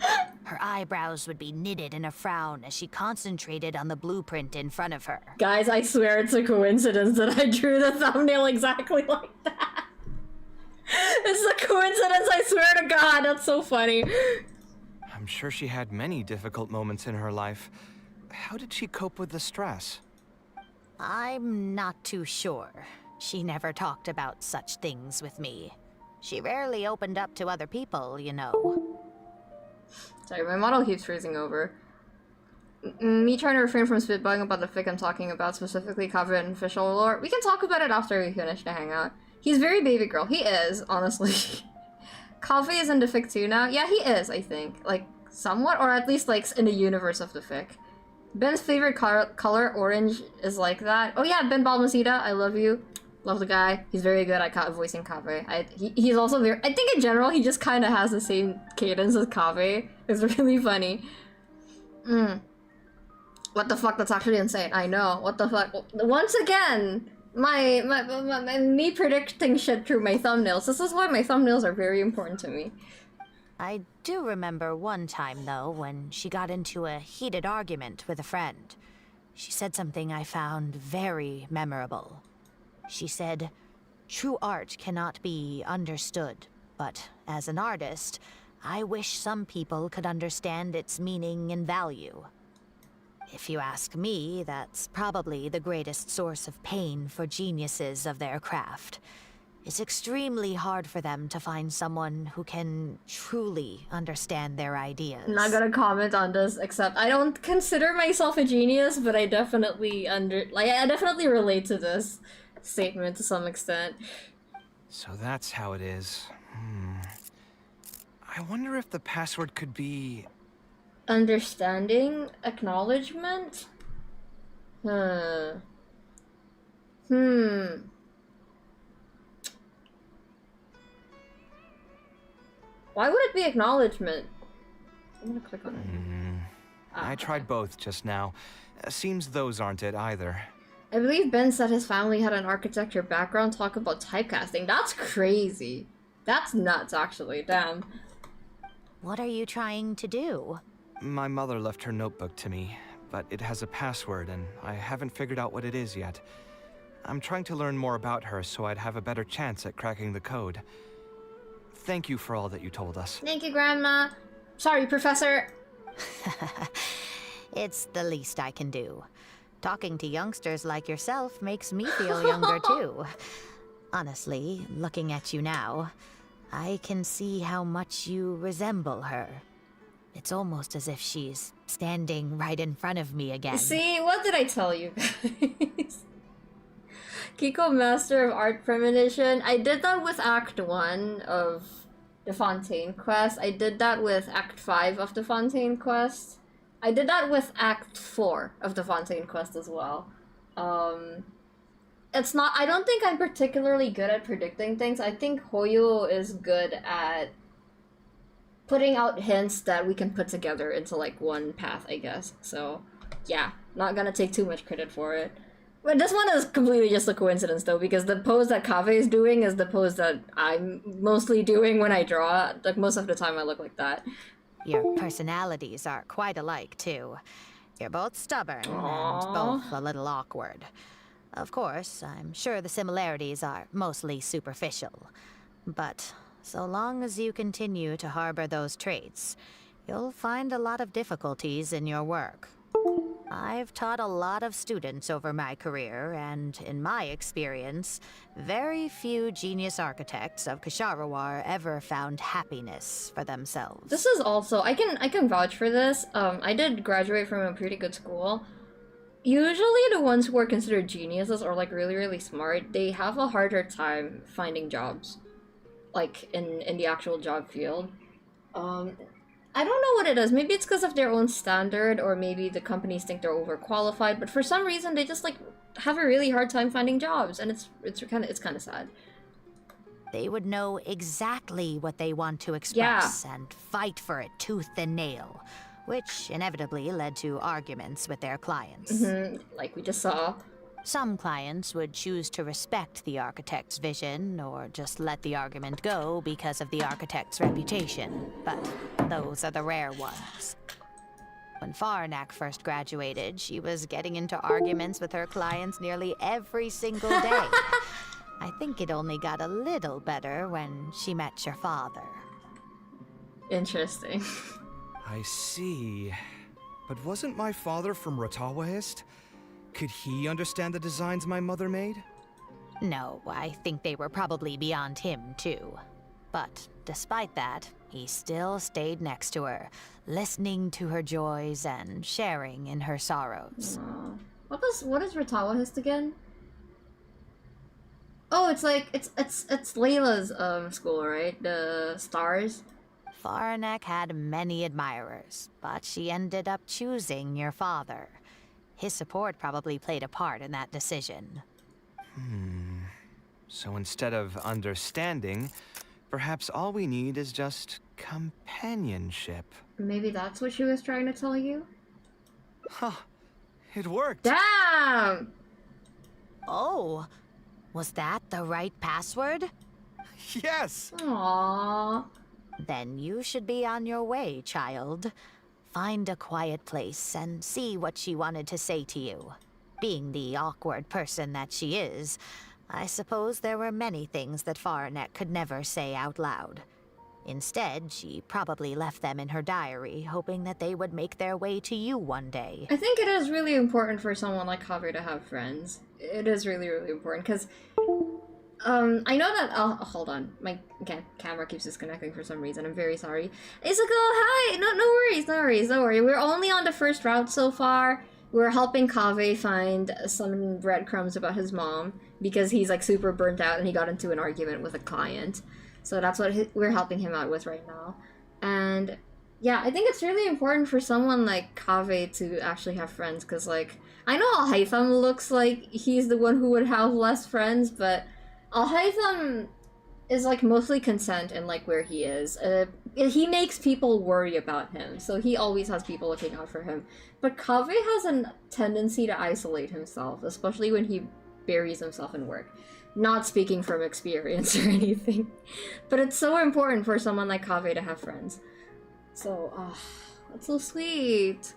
Her eyebrows would be knitted in a frown as she concentrated on the blueprint in front of her. Guys, I swear it's a coincidence that I drew the thumbnail exactly like that. It's a coincidence, I swear to God, that's so funny. I'm sure she had many difficult moments in her life. How did she cope with the stress? I'm not too sure. She never talked about such things with me. She rarely opened up to other people, you know. Sorry, my model keeps freezing over. Me trying to refrain from spitballing about the fic I'm talking about, specifically KAVEH and official lore. We can talk about it after we finish the hangout. He's very baby girl. He is, honestly. KAVEH is in the fic too now? Yeah, he is, I think. Like, somewhat, or at least, like, in the universe of the fic. Ben's favorite color, orange, is like that. Oh yeah, Ben Balmaceda, I love you. Love the guy. He's very good at voicing KAVEH. He's also very... I think in general, he just kind of has the same cadence as KAVEH. It's really funny. What the fuck? That's actually insane. I know. What the fuck? Once again, me predicting shit through my thumbnails. This is why my thumbnails are very important to me. I do remember one time, though, when she got into a heated argument with a friend. She said something I found very memorable. She said, "True art cannot be understood, but as an artist, I wish some people could understand its meaning and value." If you ask me, that's probably the greatest source of pain for geniuses of their craft. It's extremely hard for them to find someone who can truly understand their ideas. I'm not gonna comment on this, except I don't consider myself a genius, but I definitely I definitely relate to this statement to some extent. So that's how it is. I wonder if the password could be... Understanding? Acknowledgement? Why would it be acknowledgement? I'm gonna click on it. I tried okay. both just now. Seems those aren't it either. I believe Ben said his family had an architecture background. Talk about typecasting. That's crazy. That's nuts, actually. Damn. What are you trying to do? My mother left her notebook to me, but it has a password and I haven't figured out what it is yet. I'm trying to learn more about her so I'd have a better chance at cracking the code. Thank you for all that you told us. Thank you, Grandma. Sorry, Professor. It's the least I can do. Talking to youngsters like yourself makes me feel younger too. Honestly, looking at you now, I can see how much you resemble her. It's almost as if she's standing right in front of me again. See, what did I tell you guys? Kiko, Master of Art Premonition. I did that with Act 1 of the Fontaine Quest. I did that with Act 5 of the Fontaine Quest. I did that with Act 4 of the Fontaine Quest as well. It's not... I don't think I'm particularly good at predicting things. I think Hoyo is good at putting out hints that we can put together into, like, one path, I guess. So, yeah. Not gonna take too much credit for it. But this one is completely just a coincidence, though, because the pose that KAVEH is doing is the pose that I'm mostly doing when I draw. Like, most of the time I look like that. Your personalities are quite alike, too. You're both stubborn and both a little awkward. Of course, I'm sure the similarities are mostly superficial. But so long as you continue to harbor those traits, you'll find a lot of difficulties in your work. I've taught a lot of students over my career, and in my experience, very few genius architects of Kshahrewar ever found happiness for themselves. This is also... I can vouch for this. I did graduate from a pretty good school. Usually the ones who are considered geniuses or, like, really, really smart, they have a harder time finding jobs. Like, in the actual job field. I don't know what it is. Maybe it's because of their own standard, or maybe the companies think they're overqualified. But for some reason, they just like have a really hard time finding jobs, and it's kind of sad. They would know exactly what they want to express and fight for it tooth and nail, which inevitably led to arguments with their clients. Like we just saw. Some clients would choose to respect the architect's vision or just let the argument go because of the architect's reputation, but those are the rare ones. When Faranak first graduated, she was getting into arguments with her clients nearly every single day. I think it only got a little better when she met your father. Interesting. I see. But wasn't my father from Ratawahist? Could he understand the designs my mother made? No, I think they were probably beyond him, too. But despite that, he still stayed next to her, listening to her joys and sharing in her sorrows. What is Ratawahist again? Oh, it's like it's Layla's school, right? The stars. Faranak had many admirers, but she ended up choosing your father. His support probably played a part in that decision. So instead of understanding, perhaps all we need is just companionship. Maybe that's what she was trying to tell you? Huh. It worked. Damn! Oh, was that the right password? Yes! Aww. Then you should be on your way, child. Find a quiet place and see what she wanted to say to you. Being the awkward person that she is, I suppose there were many things that Faranek could never say out loud. Instead, she probably left them in her diary, hoping that they would make their way to you one day. I think it is really important for someone like KAVEH to have friends. It is really, really important, because I know that... Oh, hold on. My camera keeps disconnecting for some reason. I'm very sorry. Isako, hi! No worries, no worries, don't worry. We're only on the first route so far. We're helping KAVEH find some breadcrumbs about his mom, because he's, like, super burnt out and he got into an argument with a client. So that's what we're helping him out with right now. And, yeah, I think it's really important for someone like KAVEH to actually have friends, because, like, I know Al-Haytham looks like he's the one who would have less friends, but Al-Haytham is like mostly content in like where he is. He makes people worry about him, so he always has people looking out for him. But Kaveh has a tendency to isolate himself, especially when he buries himself in work. Not speaking from experience or anything, but it's so important for someone like Kaveh to have friends. So, that's so sweet.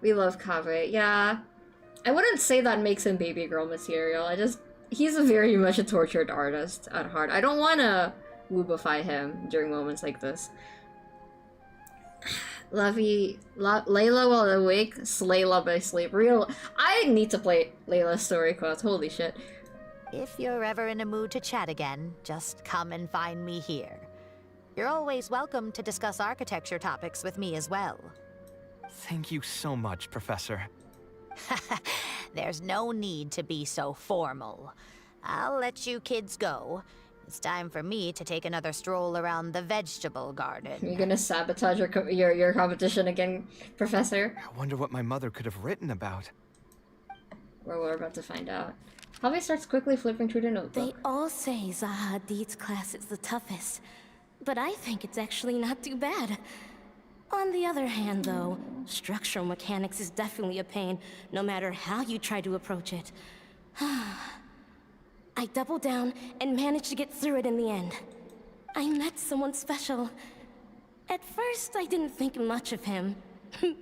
We love Kaveh. Yeah, I wouldn't say that makes him baby girl material. He's a very much a tortured artist at heart. I don't want to woobify him during moments like this. Layla while awake, Slayla by sleep. I need to play Layla's story quotes. Holy shit. If you're ever in a mood to chat again, just come and find me here. You're always welcome to discuss architecture topics with me as well. Thank you so much, Professor. There's no need to be so formal. I'll let you kids go. It's time for me to take another stroll around the vegetable garden. You're gonna sabotage your competition again, Professor? I wonder what my mother could have written about. Well, we're about to find out. Javi starts quickly flipping through the notebook. They all say Zaha Hadid's class is the toughest, but I think it's actually not too bad. On the other hand, though, structural mechanics is definitely a pain, no matter how you try to approach it. I doubled down and managed to get through it in the end. I met someone special. At first, I didn't think much of him,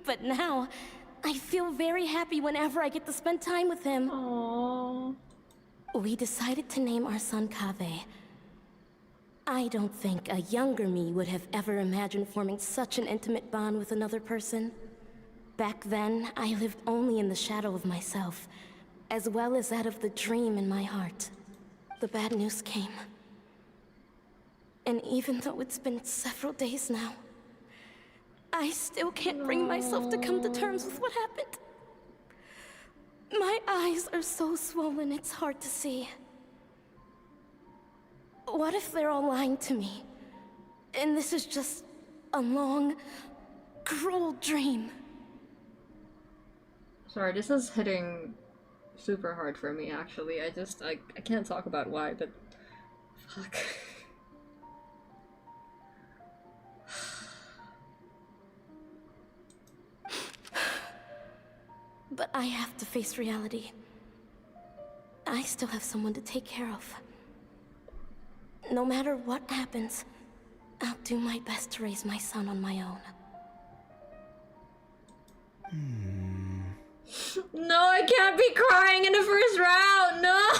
but now, I feel very happy whenever I get to spend time with him. Aww. We decided to name our son KAVEH. I don't think a younger me would have ever imagined forming such an intimate bond with another person. Back then, I lived only in the shadow of myself, as well as that of the dream in my heart. The bad news came. And even though it's been several days now, I still can't bring myself to come to terms with what happened. My eyes are so swollen it's hard to see. What if they're all lying to me? And this is just a long, cruel dream. Sorry, this is hitting super hard for me, actually. I can't talk about why, but fuck. But I have to face reality. I still have someone to take care of. No matter what happens, I'll do my best to raise my son on my own. No, I can't be crying in the first round. No,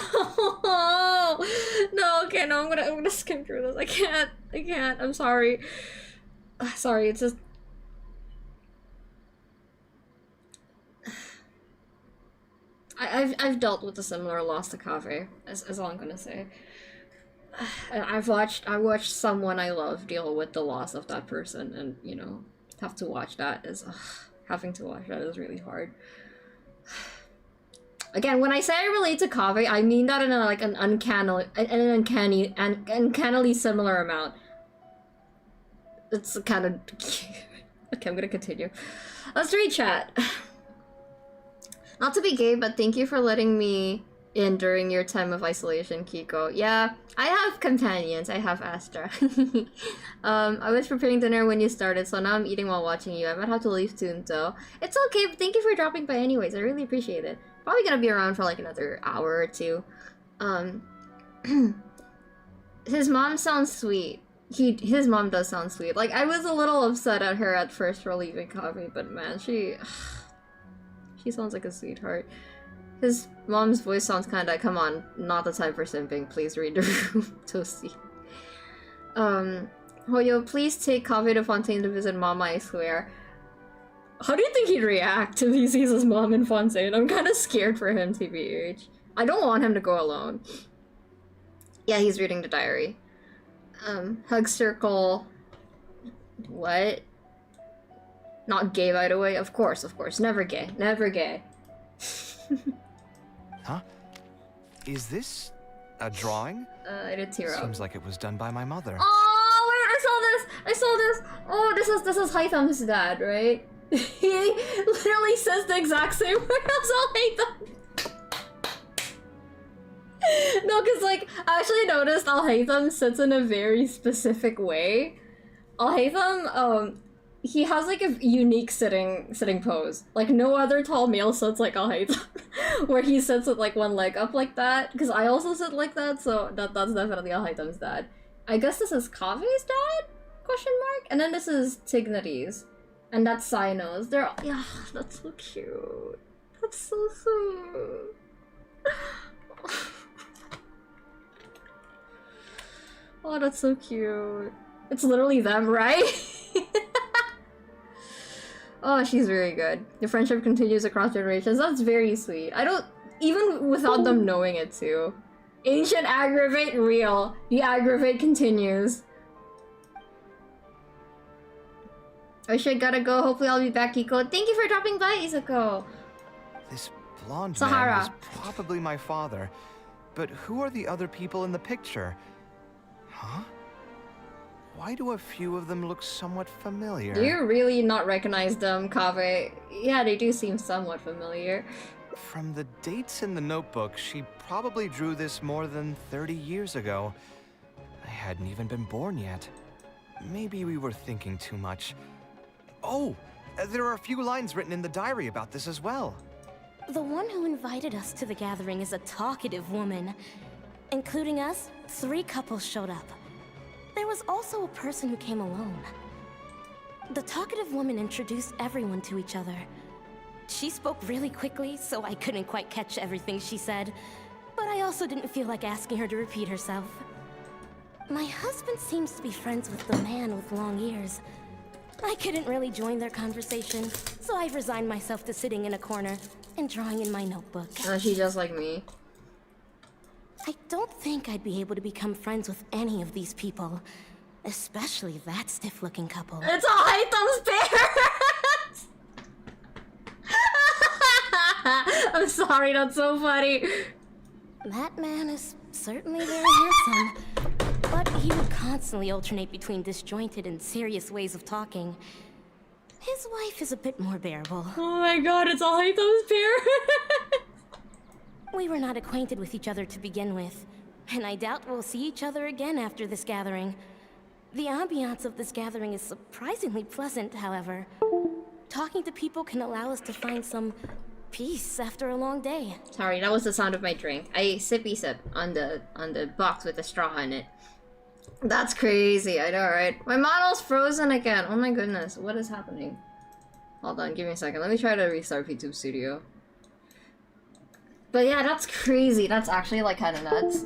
no. Okay, no. I'm gonna skim through this. I can't. I'm sorry. Sorry. It's just. I've dealt with a similar loss to KAVEH. Is all I'm gonna say. I watched someone I love deal with the loss of that person, and you know, have to watch that is having to watch that is really hard. Again, when I say I relate to KAVEH, I mean that in an uncannily similar amount. It's kind of okay. I'm gonna continue. Let's read chat. Not to be gay, but thank you for letting me in during your time of isolation, Kiko. Yeah, I have companions. I have Astra. I was preparing dinner when you started, so now I'm eating while watching you. I might have to leave soon, though. It's okay, but thank you for dropping by anyways. I really appreciate it. Probably gonna be around for like another hour or two. His mom sounds sweet. His mom does sound sweet. Like, I was a little upset at her at first for leaving KAVEH, but man, she sounds like a sweetheart. His mom's voice sounds kinda, come on, not the time for simping, please read the room, Toasty. Hoyo, please take KAVEH to Fontaine to visit Mama, I swear. How do you think he'd react if he sees his mom in Fontaine? I'm kinda scared for him, TBH. I don't want him to go alone. Yeah, he's reading the diary. Hug circle. What? Not gay, by the way. Of course. Never gay. Never gay. Huh? Is this a drawing? I did tear up. Seems like it was done by my mother. Oh, wait, I saw this! Oh, this is Hytham's dad, right? He literally says the exact same word as all Hytham. No, because, like, I actually noticed Al-Haytham sits in a very specific way. Al-Haytham, he has, like, a unique sitting pose. Like, no other tall male sits like Al-Haytham, where he sits with, like, one leg up like that. Because I also sit like that, so that's definitely Al-Haytham's dad. I guess this is Kave's dad? Question mark? And then this is Tigniti's. And that's Sino's. They're, yeah, that's so cute. That's so sweet. Oh, that's so cute. It's literally them, right? Oh, she's very good. The friendship continues across generations. That's very sweet. I don't... Even without them knowing it, too. Ancient aggravate, real. The aggravate continues. I should gotta go. Hopefully I'll be back, Kiko. Thank you for dropping by, Izuko. This blonde Sahara. man was probably my father. But who are the other people in the picture? Huh? Why do a few of them look somewhat familiar? Do you really not recognize them, Kave? Yeah, they do seem somewhat familiar. From the dates in the notebook, she probably drew this more than 30 years ago. I hadn't even been born yet. Maybe we were thinking too much. Oh, there are a few lines written in the diary about this as well. The one who invited us to the gathering is a talkative woman. Including us, 3 couples showed up. There was also a person who came alone. The talkative woman introduced everyone to each other. She spoke really quickly, so I couldn't quite catch everything she said. But I also didn't feel like asking her to repeat herself. My husband seems to be friends with the man with long ears. I couldn't really join their conversation, so I've resigned myself to sitting in a corner and drawing in my notebook. She's just like me. I don't think I'd be able to become friends with any of these people. Especially that stiff-looking couple. It's all Haytham's parents! I'm sorry, that's so funny. That man is certainly very handsome. But he would constantly alternate between disjointed and serious ways of talking. His wife is a bit more bearable. Oh my god, it's all Haytham's parents! We were not acquainted with each other to begin with, and I doubt we'll see each other again after this gathering. The ambiance of this gathering is surprisingly pleasant, however. Talking to people can allow us to find some peace after a long day. Sorry, that was the sound of my drink. I sippy sip on the box with the straw in it. That's crazy, I know, right? My model's frozen again. Oh my goodness, what is happening? Hold on, give me a second. Let me try to restart VTube Studio. But yeah, that's crazy. That's actually like kind of nuts.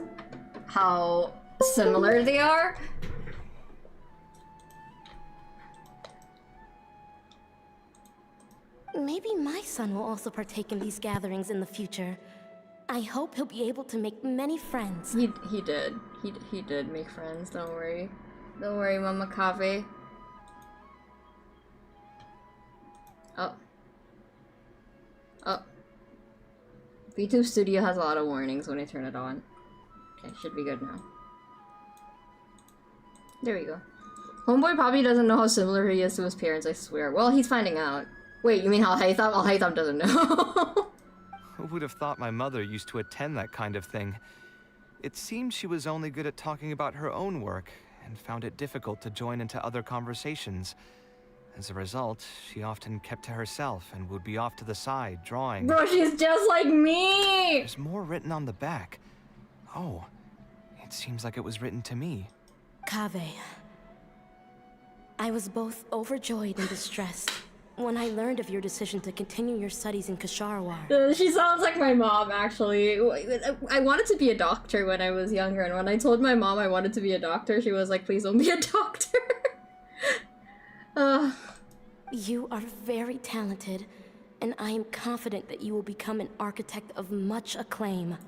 How similar they are. Maybe my son will also partake in these gatherings in the future. I hope he'll be able to make many friends. He did. He did make friends, don't worry. Don't worry, Mama Kave. Oh. Oh. VTube Studio has a lot of warnings when I turn it on. Okay, should be good now. There we go. Homeboy probably doesn't know how similar he is to his parents, I swear. Well, he's finding out. Wait, you mean Al-Haytham? Al-Haytham doesn't know. Who would have thought my mother used to attend that kind of thing? It seemed she was only good at talking about her own work, and found it difficult to join into other conversations. As a result, she often kept to herself and would be off to the side, drawing. Bro, she's just like me! There's more written on the back. Oh, it seems like it was written to me. Kaveh. I was both overjoyed and distressed when I learned of your decision to continue your studies in Kshahrewar. She sounds like my mom, actually. I wanted to be a doctor when I was younger, and when I told my mom I wanted to be a doctor, she was like, please don't be a doctor. You are very talented, and I am confident that you will become an architect of much acclaim.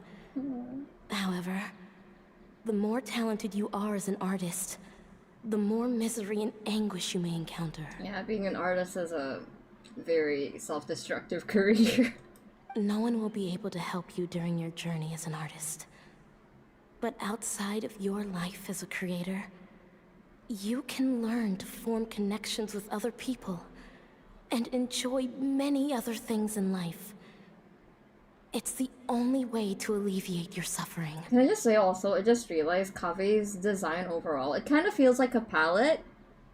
However, the more talented you are as an artist, the more misery and anguish you may encounter. Yeah, being an artist is a very self-destructive career. No one will be able to help you during your journey as an artist. But outside of your life as a creator, you can learn to form connections with other people and enjoy many other things in life. It's the only way to alleviate your suffering. Can I just say also, I just realized Kave's design overall, it kind of feels like a palette.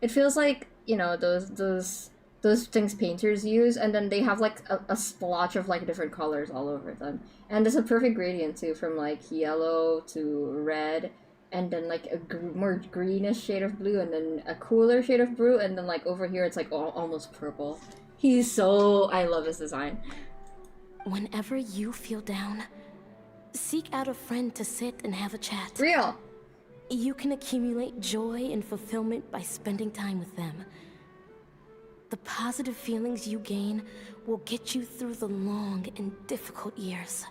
It feels like, you know, those things painters use, and then they have like a splotch of like different colors all over them. And there's a perfect gradient too, from like yellow to red, and then like a more greenish shade of blue, and then a cooler shade of blue, and then like over here it's like almost purple. I love his design. Whenever you feel down, seek out a friend to sit and have a chat. Real! You can accumulate joy and fulfillment by spending time with them. The positive feelings you gain will get you through the long and difficult years.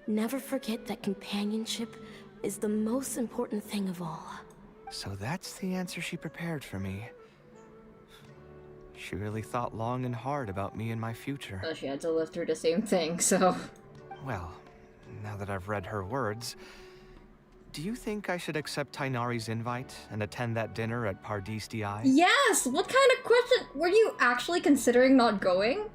Never forget that companionship is the most important thing of all. So that's the answer she prepared for me. She really thought long and hard about me and my future. Oh, she had to live through the same thing, so... Well, now that I've read her words, do you think I should accept Tainari's invite and attend that dinner at Pardis Di? Yes! What kind of question? Were you actually considering not going?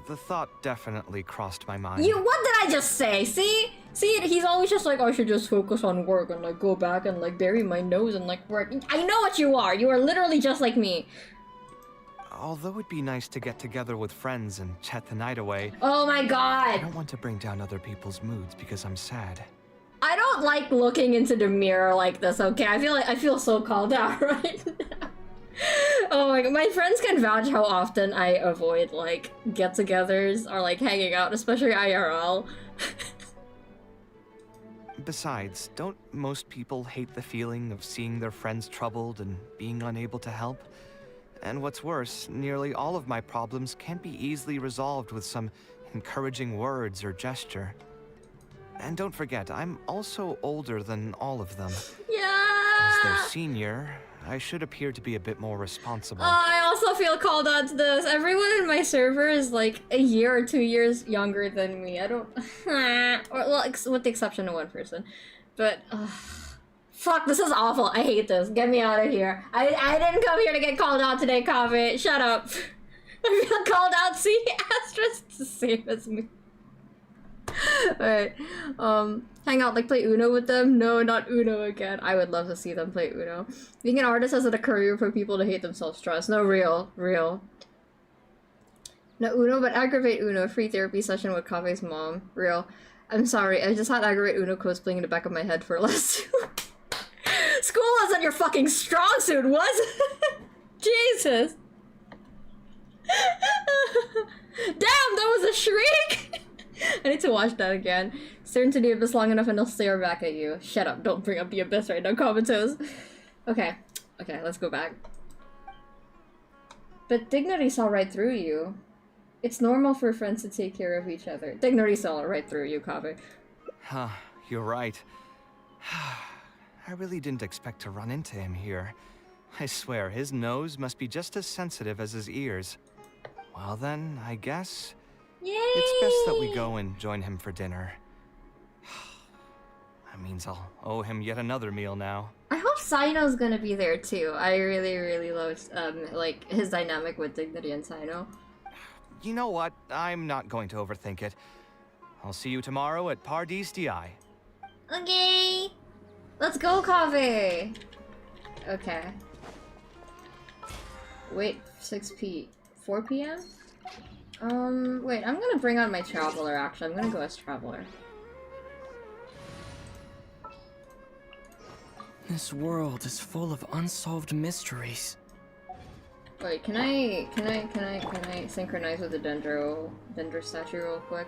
The thought definitely crossed my mind. What did I just say? See, he's always just like, I should just focus on work and like go back and like bury my nose and like work. I know what you are. You are literally just like me. Although it'd be nice to get together with friends and chat the night away. Oh my I god. don't want to bring down other people's moods because I'm sad. I don't like looking into the mirror like this, okay? I feel so called out right now. Oh my god, my friends can vouch how often I avoid like get-togethers or like hanging out, especially IRL. Besides, don't most people hate the feeling of seeing their friends troubled and being unable to help? And what's worse, nearly all of my problems can't be easily resolved with some encouraging words or gesture. And don't forget, I'm also older than all of them. Yeah! As their senior, I should appear to be a bit more responsible. I also feel called out to this. Everyone in my server is like a year or 2 years younger than me. I don't... well, with the exception of one person. But, fuck, this is awful. I hate this. Get me out of here. I didn't come here to get called out today, Kaveh. Shut up. I feel called out. See, Astra's the same as me. Alright, hang out, like play Uno with them? No, not Uno again. I would love to see them play Uno. Being an artist has a career for people to hate themselves, trust. No, real. No Uno, but aggravate Uno. Free therapy session with Kaveh's mom. Real. I'm sorry, I just had aggravate Uno cosplaying in the back of my head for less. School wasn't your fucking strong suit, was it? Jesus. Damn, that was a shriek! I need to watch that again. Stare into the abyss long enough and they'll stare back at you. Shut up, don't bring up the abyss right now, Comatose. Okay, let's go back. But dignity saw right through you. It's normal for friends to take care of each other. Dignity saw right through you, Kaveh. Huh, you're right. I really didn't expect to run into him here. I swear, his nose must be just as sensitive as his ears. Well then, I guess... Yay! It's best that we go and join him for dinner. That means I'll owe him yet another meal now. I hope Sino's gonna be there too. I really love like his dynamic with Dignity and Sino. You know what? I'm not going to overthink it. I'll see you tomorrow at Pardis Di. Okay! Let's go, Kaveh! Okay. Wait, 4 p.m.? Wait, I'm gonna bring on my Traveler, actually. I'm gonna go as Traveler. This world is full of unsolved mysteries. Wait, can I synchronize with the Dendro statue real quick?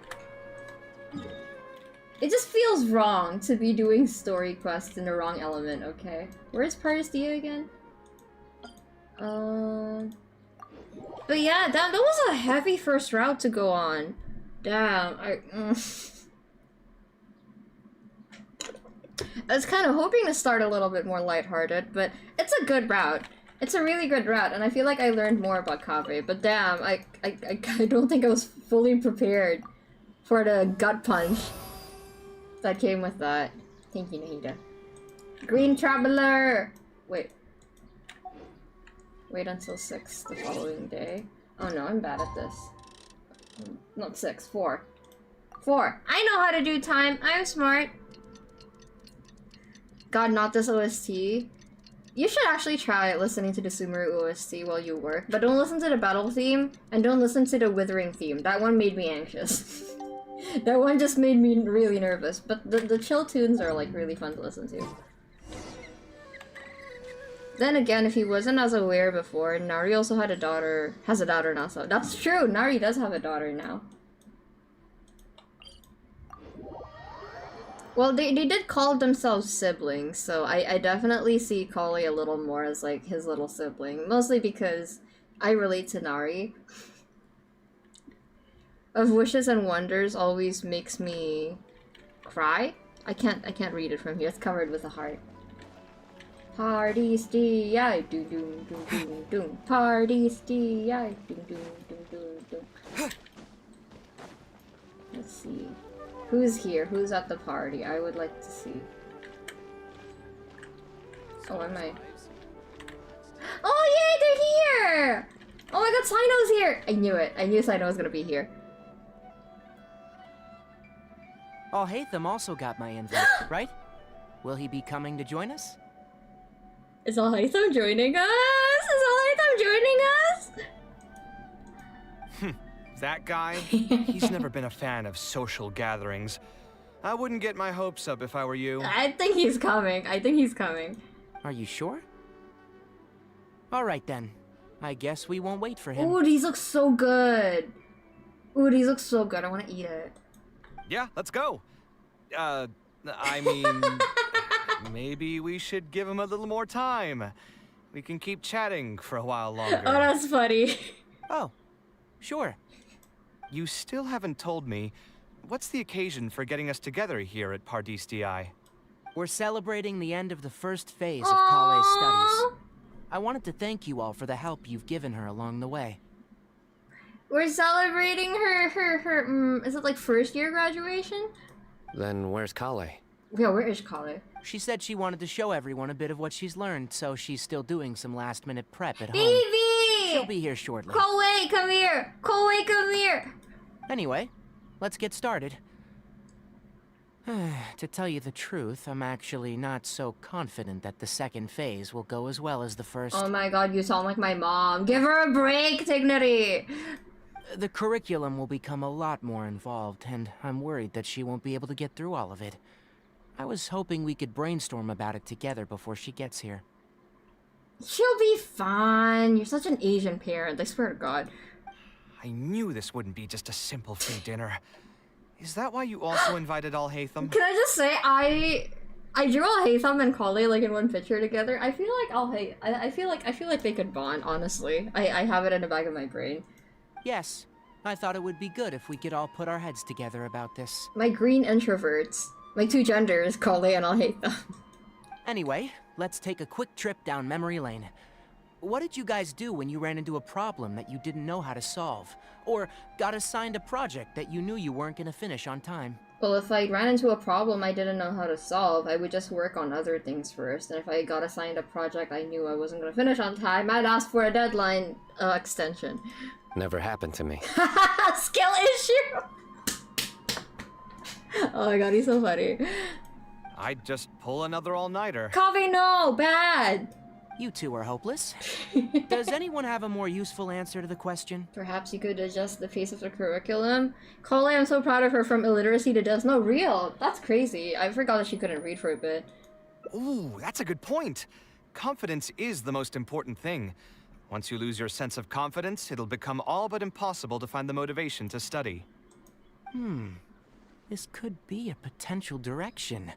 It just feels wrong to be doing story quests in the wrong element, okay? Where's Paris Dia again? But yeah, damn, that was a heavy first route to go on. Damn, I was kind of hoping to start a little bit more lighthearted, but it's a good route. It's a really good route, and I feel like I learned more about Kaveh, but damn, I don't think I was fully prepared for the gut punch that came with that. Thank you, Nahida. Green Traveler! Wait until 6 the following day. Oh no, I'm bad at this. Not 6, 4. 4. I know how to do time. I'm smart. God, not this OST. You should actually try listening to the Sumeru OST while you work, but don't listen to the battle theme, and don't listen to the withering theme. That one made me anxious. That one just made me really nervous, but the chill tunes are like really fun to listen to. Then again, if he wasn't as aware before, Nari also had a daughter, has a daughter now, so that's true, Nari does have a daughter now. Well, they did call themselves siblings, so I definitely see Kali a little more as like his little sibling, mostly because I relate to Nari. Of Wishes and Wonders always makes me cry. I can't read it from here, it's covered with a heart. Parties DI doom doom doom doom doom. Parties DI doom doom doom doom doom. Let's see. Who's here? Who's at the party? I would like to see. Oh, am I? Oh yay, they're here! Oh my god, Sino's here! I knew it. I knew Sino was gonna be here. Alhaitham also got my invite, right? Will he be coming to join us? Is Alhaitham joining us? Is Alhaitham joining us? That guy? He's never been a fan of social gatherings. I wouldn't get my hopes up if I were you. I think he's coming. I think he's coming. Are you sure? Alright then. I guess we won't wait for him. Ooh, these look so good. Ooh, these look so good. I want to eat it. Yeah, let's go. I mean, maybe we should give him a little more time. We can keep chatting for a while longer. Oh, that's funny. Oh, sure. You still haven't told me, what's the occasion for getting us together here at Pardis DI? We're celebrating the end of the first phase of Kale's studies. I wanted to thank you all for the help you've given her along the way. We're celebrating her, is it like first year graduation? Then where's Kale? Yeah, where is Kale? She said she wanted to show everyone a bit of what she's learned, so she's still doing some last-minute prep at home. Baby! She'll be here shortly. Koei, come here! Koei, come here! Anyway, let's get started. To tell you the truth, I'm actually not so confident that the second phase will go as well as the first. Oh my god, you sound like my mom. Give her a break, Dignity! The curriculum will become a lot more involved, and I'm worried that she won't be able to get through all of it. I was hoping we could brainstorm about it together before she gets here. She'll be fine. You're such an Asian parent, I swear to God. I knew this wouldn't be just a simple free dinner. Is that why you also invited Alhaitham? Can I just say, I drew Alhaitham and Kale like in one picture together. I feel like I feel like they could bond, honestly. I have it in the back of my brain. Yes, I thought it would be good if we could all put our heads together about this. My green introverts. My two genders, Kale and Alhaitham. Anyway, let's take a quick trip down memory lane. What did you guys do when you ran into a problem that you didn't know how to solve? Or got assigned a project that you knew you weren't gonna finish on time? Well, if I ran into a problem I didn't know how to solve, I would just work on other things first. And if I got assigned a project I knew I wasn't gonna finish on time, I'd ask for a deadline extension. Never happened to me. Skill issue! Oh my god, he's so funny. I'd just pull another all-nighter. Kaveh, no! Bad! You two are hopeless. Does anyone have a more useful answer to the question? Perhaps you could adjust the pace of the curriculum. Kale, I'm so proud of her from illiteracy to death. No, real. That's crazy. I forgot that she couldn't read for a bit. Ooh, that's a good point. Confidence is the most important thing. Once you lose your sense of confidence, it'll become all but impossible to find the motivation to study. This could be a potential direction.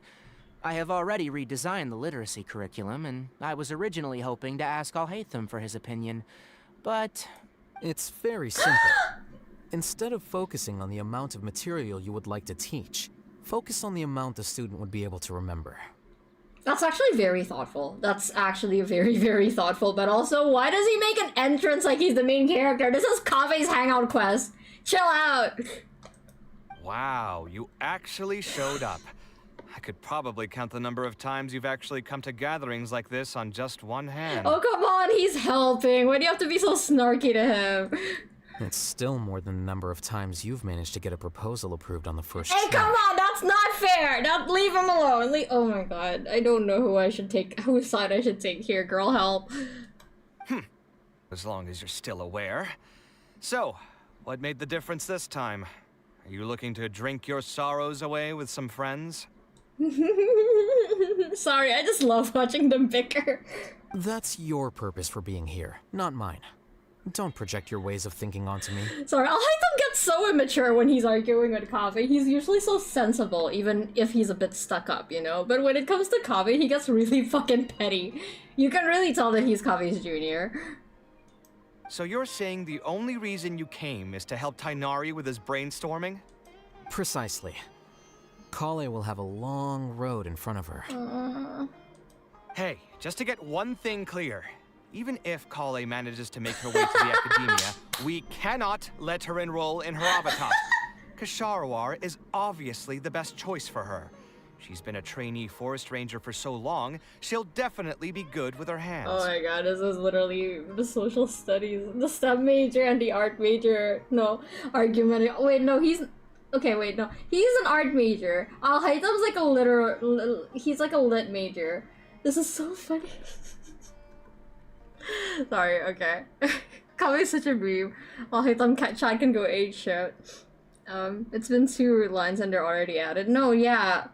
I have already redesigned the literacy curriculum, and I was originally hoping to ask Alhaitham for his opinion, but... It's very simple. Instead of focusing on the amount of material you would like to teach, focus on the amount the student would be able to remember. That's actually very thoughtful. That's actually very, very thoughtful, but also, why does he make an entrance like he's the main character? This is Kaveh's hangout quest. Chill out! Wow, you actually showed up. I could probably count the number of times you've actually come to gatherings like this on just one hand. Oh, come on, he's helping. Why do you have to be so snarky to him? It's still more than the number of times you've managed to get a proposal approved on the first Hey, try. come on, that's not fair! Now leave him alone. Oh my god, I don't know whose side I should take here, girl, help. As long as you're still aware. So, what made the difference this time? Are you looking to drink your sorrows away with some friends? Sorry, I just love watching them bicker. That's your purpose for being here, not mine. Don't project your ways of thinking onto me. Sorry, Alhaitham gets so immature when he's arguing with Kaveh. He's usually so sensible, even if he's a bit stuck up, you know? But when it comes to Kaveh, he gets really fucking petty. You can really tell that he's Kaveh's junior. So you're saying the only reason you came is to help Tainari with his brainstorming? Precisely. Kale will have a long road in front of her. Hey, just to get one thing clear. Even if Kale manages to make her way to the academia, we cannot let her enroll in her avatar. Kshahrewar is obviously the best choice for her. She's been a trainee forest ranger for so long, she'll definitely be good with her hands. Oh my god, this is literally the social studies, the STEM major and the art major, argument. Wait, no, he's an art major. Alhaitham's like he's like a lit major. This is so funny. Sorry, okay. Kave's such a meme. Alhaitam chat can go age shit. It's been 2 lines and they're already added. No, yeah.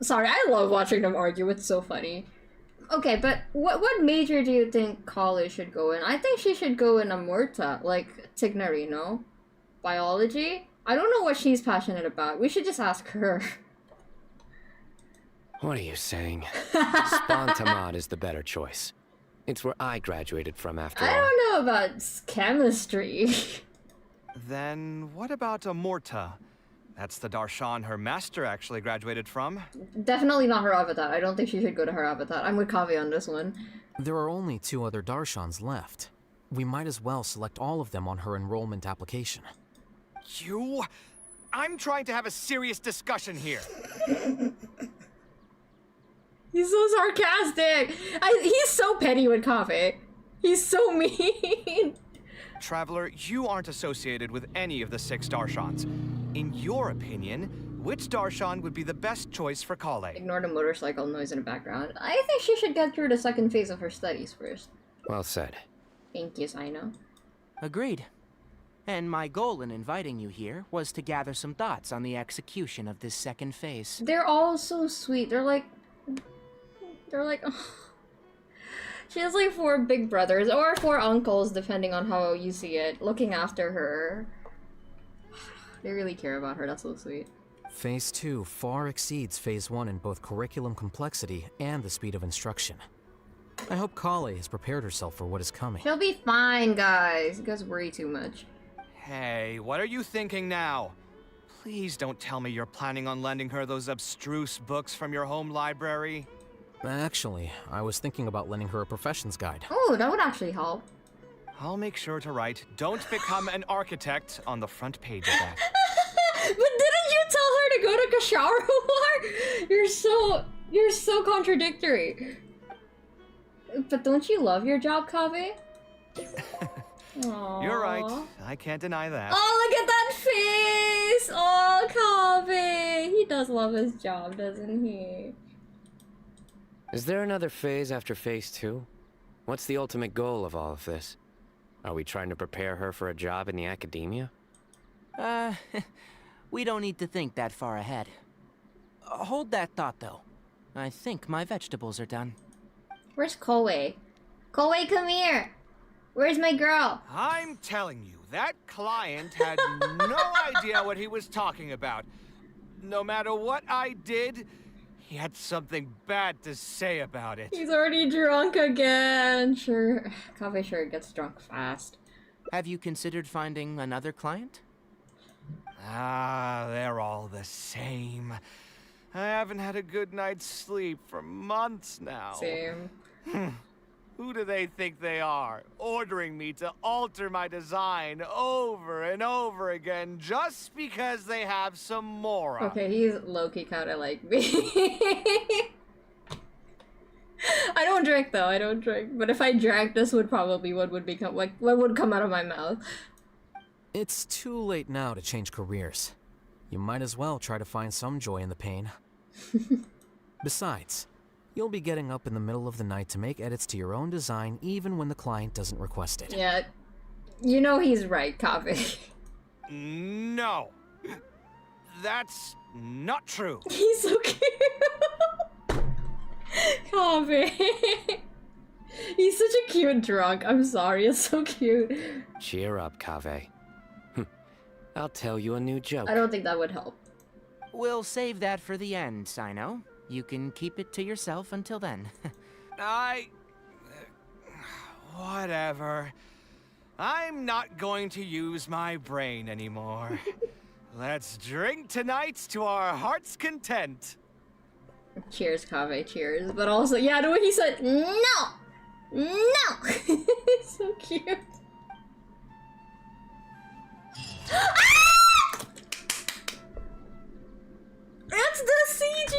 Sorry, I love watching them argue. It's so funny. Okay, but what major do you think Kale should go in? I think she should go in Amurta, like Tignari, no? Biology? I don't know what she's passionate about. We should just ask her. What are you saying? Spontamad is the better choice. It's where I graduated from, after all. I don't know about chemistry. Then what about Amurta? That's the darshan her master actually graduated from. Definitely not her avatar. I don't think she should go to her avatar. I'm with Kaveh on this one. There are only 2 other darshans left. We might as well select all of them on her enrollment application. I'm trying to have a serious discussion here. He's so sarcastic. He's so petty with Kaveh. He's so mean. Traveler, you aren't associated with any of the 6 darshans. In your opinion, which darshan would be the best choice for Kale? Ignore the motorcycle noise in the background. I think she should get through the second phase of her studies first. Well said. Thank you, Sino. Agreed. And my goal in inviting you here was to gather some thoughts on the execution of this second phase. They're all so sweet. They're like, she has like 4 big brothers or 4 uncles, depending on how you see it, looking after her. They really care about her. That's so sweet. Phase 2 far exceeds Phase 1 in both curriculum complexity and the speed of instruction. I hope Kale has prepared herself for what is coming. She'll be fine, guys. You guys worry too much. Hey, what are you thinking now? Please don't tell me you're planning on lending her those abstruse books from your home library. Actually, I was thinking about lending her a professions guide. Oh, that would actually help. I'll make sure to write, "Don't become an architect" on the front page of that. But didn't you tell her to go to Kshahrewar? You're so contradictory. But don't you love your job, Kaveh? You're right. I can't deny that. Oh, look at that face! Oh, Kaveh! He does love his job, doesn't he? Is there another phase after Phase 2? What's the ultimate goal of all of this? Are we trying to prepare her for a job in the academia? We don't need to think that far ahead. Hold that thought, though. I think my vegetables are done. Where's Koei? Koei, come here! Where's my girl? I'm telling you, that client had no idea what he was talking about. No matter what I did, he had something bad to say about it. He's already drunk again. Sure, Kaveh sure gets drunk fast. Have you considered finding another client? They're all the same. I haven't had a good night's sleep for months now. Same. Who do they think they are, ordering me to alter my design over and over again just because they have some moron? Okay, he's low-key kinda like me. I don't drink though, I don't drink. But if I drank, this would probably what would come out of my mouth. It's too late now to change careers. You might as well try to find some joy in the pain. Besides, you'll be getting up in the middle of the night to make edits to your own design even when the client doesn't request it. Yeah, you know he's right, Kaveh. No. That's not true. He's so cute. Kaveh. He's such a cute drunk. I'm sorry, it's so cute. Cheer up, KAVEH. I'll tell you a new joke. I don't think that would help. We'll save that for the end, Sino. You can keep it to yourself until then. Whatever. I'm not going to use my brain anymore. Let's drink tonight to our heart's content. Cheers, Kaveh, cheers. But also, yeah, the way he said, no! No! So cute. Ah! It's the CG!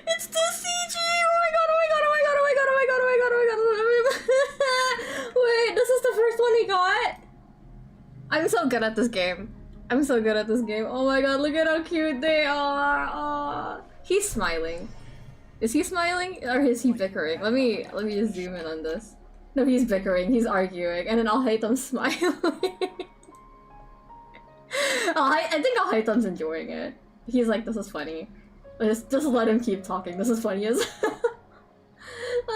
It's the CG! Oh my god, oh my god, oh my god, oh my god, oh my god, oh my god, oh my god. Wait, this is the first one he got? I'm so good at this game. I'm so good at this game. Oh my god, look at how cute they are. Oh. He's smiling. Is he smiling or is he bickering? Let me just zoom in on this. No, he's bickering, he's arguing, and then I'll hate them smiling. I think I'll hate them's enjoying it. He's like, this is funny. Just let him keep talking. This is funny as no,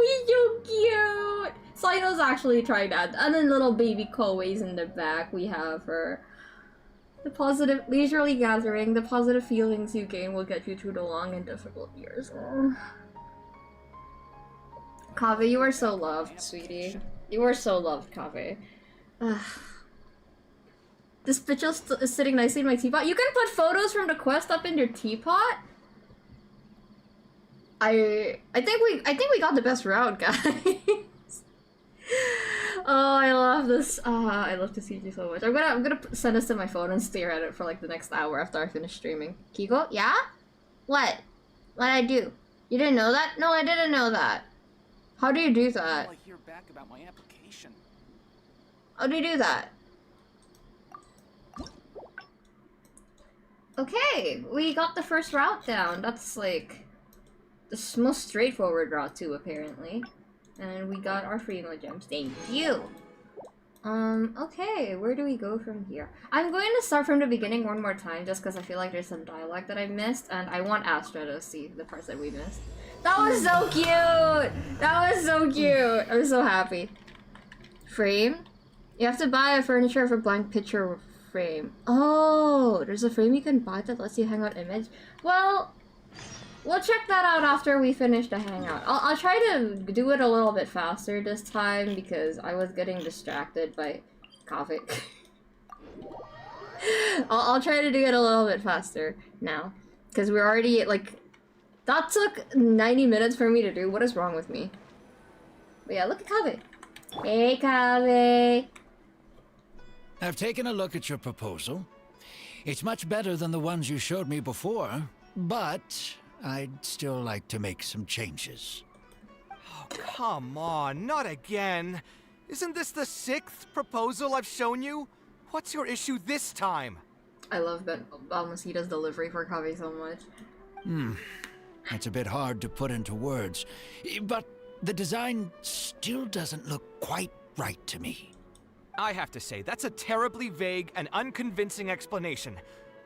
he's so cute. Sino's actually trying that. And then little baby Koei's in the back. We have her. The positive, leisurely gathering, the positive feelings you gain will get you through the long and difficult years. Oh. KAVEH, you are so loved, sweetie. You are so loved, KAVEH. This bitch is sitting nicely in my teapot. You can put photos from the quest up in your teapot? I think we got the best route, guys. Oh, I love this. I love to see you so much. I'm gonna send this to my phone and stare at it for like the next hour after I finish streaming. Kiko? Yeah? What? What'd I do? You didn't know that? No, I didn't know that. How do you do that? I hear back about my application. How do you do that? Okay, we got the first route down. That's like the most straightforward route too, apparently. And we got our free emo gems. Thank you! Okay, where do we go from here? I'm going to start from the beginning one more time just because I feel like there's some dialogue that I missed and I want Astra to see the parts that we missed. That was so cute! That was so cute! I'm so happy. Frame? You have to buy a furniture of a blank picture frame. Oh, there's a frame you can buy that lets you hang out image? Well, we'll check that out after we finish the hangout. I'll try to do it a little bit faster this time because I was getting distracted by KAVEH. I'll try to do it a little bit faster now because we're already like that took 90 minutes for me to do. What is wrong with me? But yeah, look at KAVEH. Hey, KAVEH. I've taken a look at your proposal. It's much better than the ones you showed me before, but I'd still like to make some changes. Oh, come on, not again. Isn't this the 6th proposal I've shown you? What's your issue this time? I love Balmacita's delivery for KAVEH so much. It's a bit hard to put into words, but the design still doesn't look quite right to me. I have to say, that's a terribly vague and unconvincing explanation.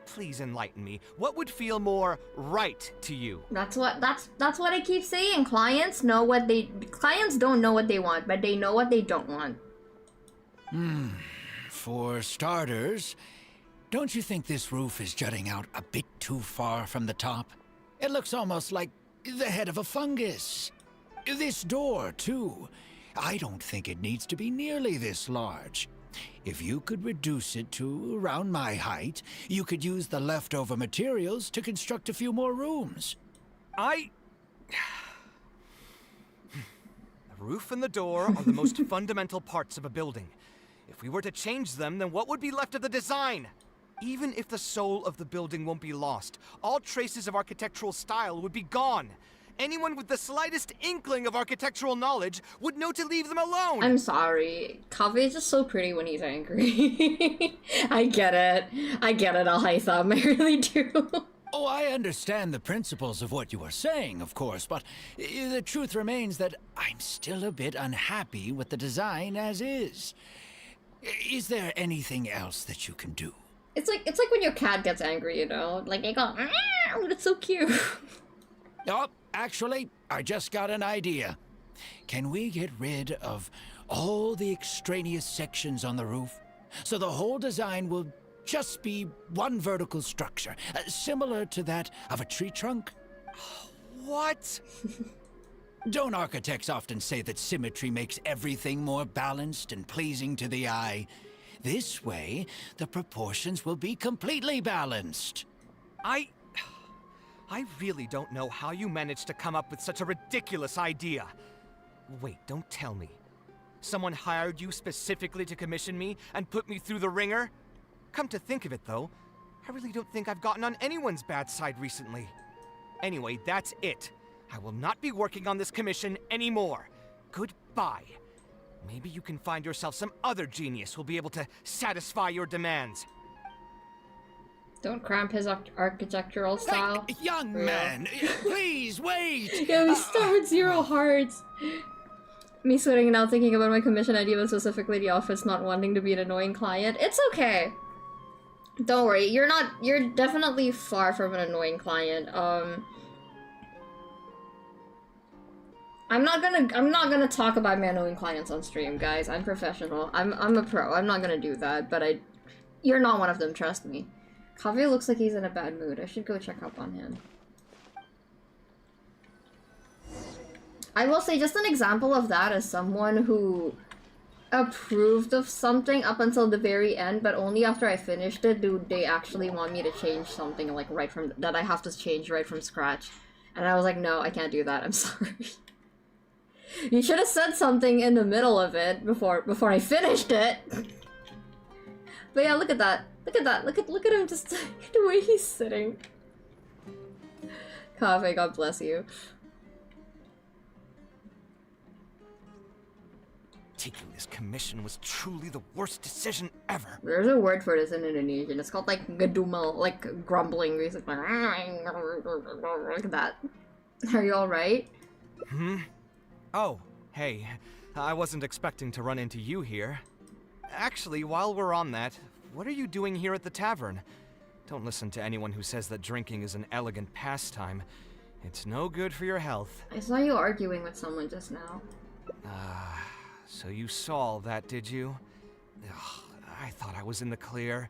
Please enlighten me. What would feel more right to you? That's what I keep saying. Clients don't know what they want, but they know what they don't want. For starters, don't you think this roof is jutting out a bit too far from the top? It looks almost like the head of a fungus. This door, too. I don't think it needs to be nearly this large. If you could reduce it to around my height, you could use the leftover materials to construct a few more rooms. The roof and the door are the most fundamental parts of a building. If we were to change them, then what would be left of the design? Even if the soul of the building won't be lost, all traces of architectural style would be gone. Anyone with the slightest inkling of architectural knowledge would know to leave them alone! I'm sorry. KAVEH is just so pretty when he's angry. I get it. I get it, Al-Haytham. I really do. Oh, I understand the principles of what you are saying, of course, but the truth remains that I'm still a bit unhappy with the design as is. Is there anything else that you can do? It's like when your cat gets angry, you know? Like, you go, "Meow," it's so cute. Oh, actually, I just got an idea. Can we get rid of all the extraneous sections on the roof, so the whole design will just be one vertical structure, similar to that of a tree trunk? What? Don't architects often say that symmetry makes everything more balanced and pleasing to the eye? This way, the proportions will be completely balanced. I really don't know how you managed to come up with such a ridiculous idea. Wait, don't tell me. Someone hired you specifically to commission me and put me through the ringer? Come to think of it, though, I really don't think I've gotten on anyone's bad side recently. Anyway, that's it. I will not be working on this commission anymore. Goodbye. Maybe you can find yourself some other genius who'll be able to satisfy your demands. Don't cramp his architectural style. Hey, young man, please wait! Yeah, we start with 0 hearts. Me sweating now thinking about my commission idea, but specifically the office not wanting to be an annoying client. It's okay. Don't worry, you're definitely far from an annoying client. I'm not gonna talk about my annoying clients on stream, guys. I'm professional. I'm a pro. I'm not gonna do that, but you're not one of them, trust me. KAVEH looks like he's in a bad mood. I should go check up on him. I will say, just an example of that is someone who approved of something up until the very end, but only after I finished it do they actually want me to change something, like, that I have to change right from scratch. And I was like, no, I can't do that. I'm sorry. You should have said something in the middle of it before I finished it. But yeah, look at that. Look at that. Look at him just the way he's sitting. KAVEH, God bless you. Taking this commission was truly the worst decision ever. There's a word for this in Indonesian. It's called like gadumal, like grumbling. Basically, like that. Are you all right? Hmm. Oh, hey. I wasn't expecting to run into you here. Actually, while we're on that, what are you doing here at the tavern? Don't listen to anyone who says that drinking is an elegant pastime. It's no good for your health. I saw you arguing with someone just now. So you saw all that, did you? Ugh, I thought I was in the clear.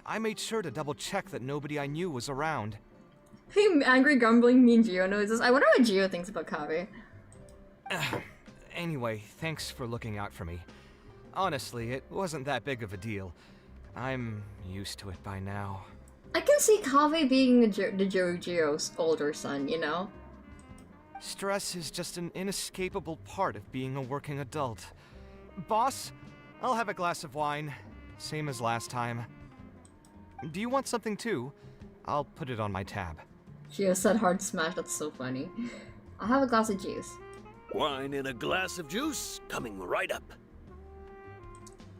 I made sure to double check that nobody I knew was around. Hey, angry grumbling mean Gio knows this. I wonder what Gio thinks about KAVEH. Anyway, thanks for looking out for me. Honestly, it wasn't that big of a deal. I'm used to it by now. I can see KAVEH being the Gio's older son, you know? Stress is just an inescapable part of being a working adult. Boss, I'll have a glass of wine. Same as last time. Do you want something too? I'll put it on my tab. Gio said hard smash, that's so funny. I'll have a glass of juice. Wine in a glass of juice, coming right up.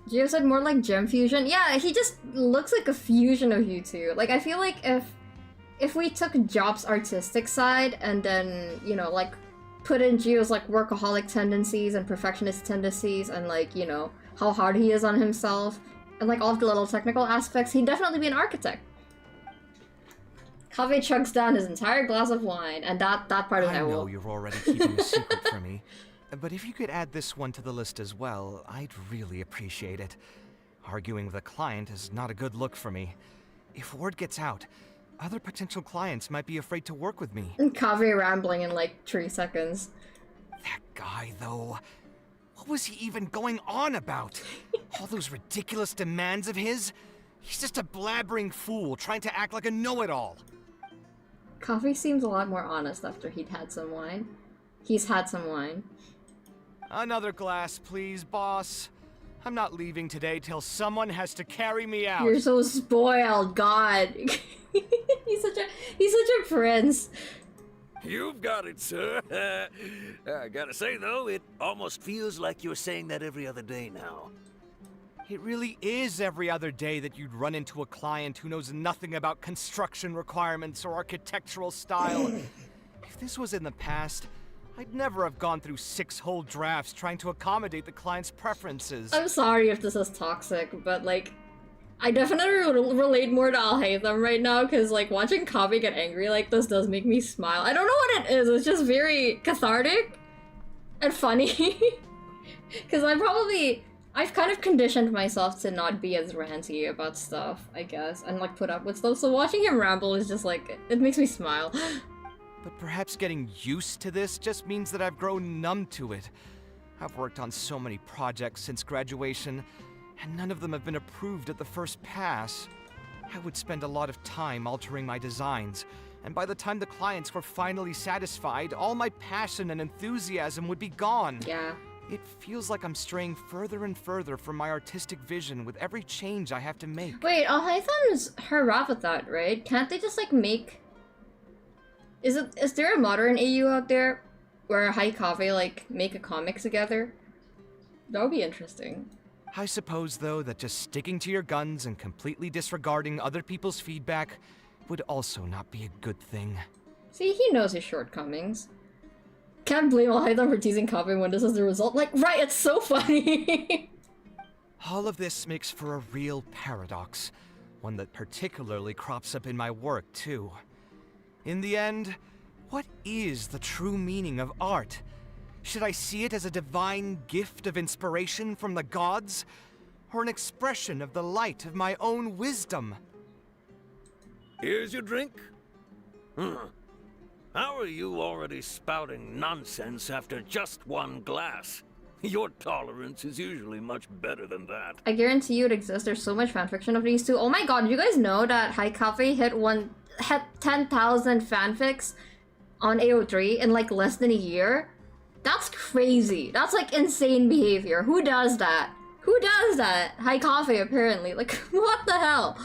Gio said more like gem fusion. Yeah, he just looks like a fusion of you two. Like, I feel like if we took Job's artistic side and then, you know, like, put in Gio's, like, workaholic tendencies and perfectionist tendencies and, like, you know, how hard he is on himself and, like, all of the little technical aspects, he'd definitely be an architect. KAVEH chugs down his entire glass of wine, and that part of it I know you're already keeping a secret from me, but if you could add this one to the list as well, I'd really appreciate it. Arguing with a client is not a good look for me. If word gets out, other potential clients might be afraid to work with me. And KAVEH rambling in like 3 seconds. That guy, though. What was he even going on about? All those ridiculous demands of his? He's just a blabbering fool trying to act like a know-it-all. KAVEH seems a lot more honest after he'd had some wine. He's had some wine. Another glass, please, boss. I'm not leaving today till someone has to carry me out. You're so spoiled, God. He's such a prince. You've got it, sir. I gotta say, though, it almost feels like you're saying that every other day now. It really is every other day that you'd run into a client who knows nothing about construction requirements or architectural style. If this was in the past, I'd never have gone through 6 whole drafts trying to accommodate the client's preferences. I'm sorry if this is toxic, but like, I definitely relate more to Al-Haytham right now, because like watching KAVEH get angry like this does make me smile. I don't know what it is, it's just very cathartic and funny. Because I've kind of conditioned myself to not be as ranty about stuff, I guess, and like put up with stuff, so watching him ramble is just like, it makes me smile. But perhaps getting used to this just means that I've grown numb to it. I've worked on so many projects since graduation, and none of them have been approved at the first pass. I would spend a lot of time altering my designs, and by the time the clients were finally satisfied, all my passion and enthusiasm would be gone. Yeah. It feels like I'm straying further and further from my artistic vision with every change I have to make. Wait, Al-Haytham's her Ravathat, right? Can't they just like make... Is there a modern AU out there where KAVEH like make a comic together? That would be interesting. I suppose, though, that just sticking to your guns and completely disregarding other people's feedback would also not be a good thing. See, he knows his shortcomings. Can't blame Al-Haytham for teasing KAVEH when this is the result. Like, right, it's so funny! All of this makes for a real paradox, one that particularly crops up in my work, too. In the end, what is the true meaning of art? Should I see it as a divine gift of inspiration from the gods, or an expression of the light of my own wisdom? Here's your drink. How are you already spouting nonsense after just one glass? Your tolerance is usually much better than that. I guarantee you it exists. There's so much fanfiction of these two. Oh my god, you guys know that KAVEH hit 10,000 fanfics on AO3 in like less than a year? That's crazy. That's like insane behavior. Who does that? Who does that? KAVEH apparently. Like, what the hell?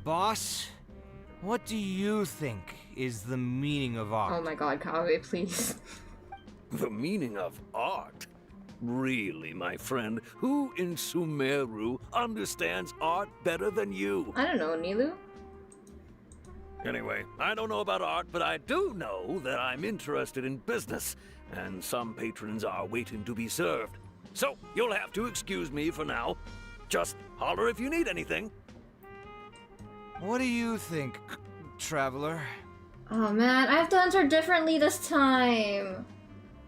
Boss, what do you think is the meaning of art? Oh my god, KAVEH, please. The meaning of art? Really, my friend, who in Sumeru understands art better than you? I don't know, Nilu? Anyway, I don't know about art, but I do know that I'm interested in business, and some patrons are waiting to be served. So, you'll have to excuse me for now. Just holler if you need anything. What do you think, traveler? Oh man, I have to answer differently this time.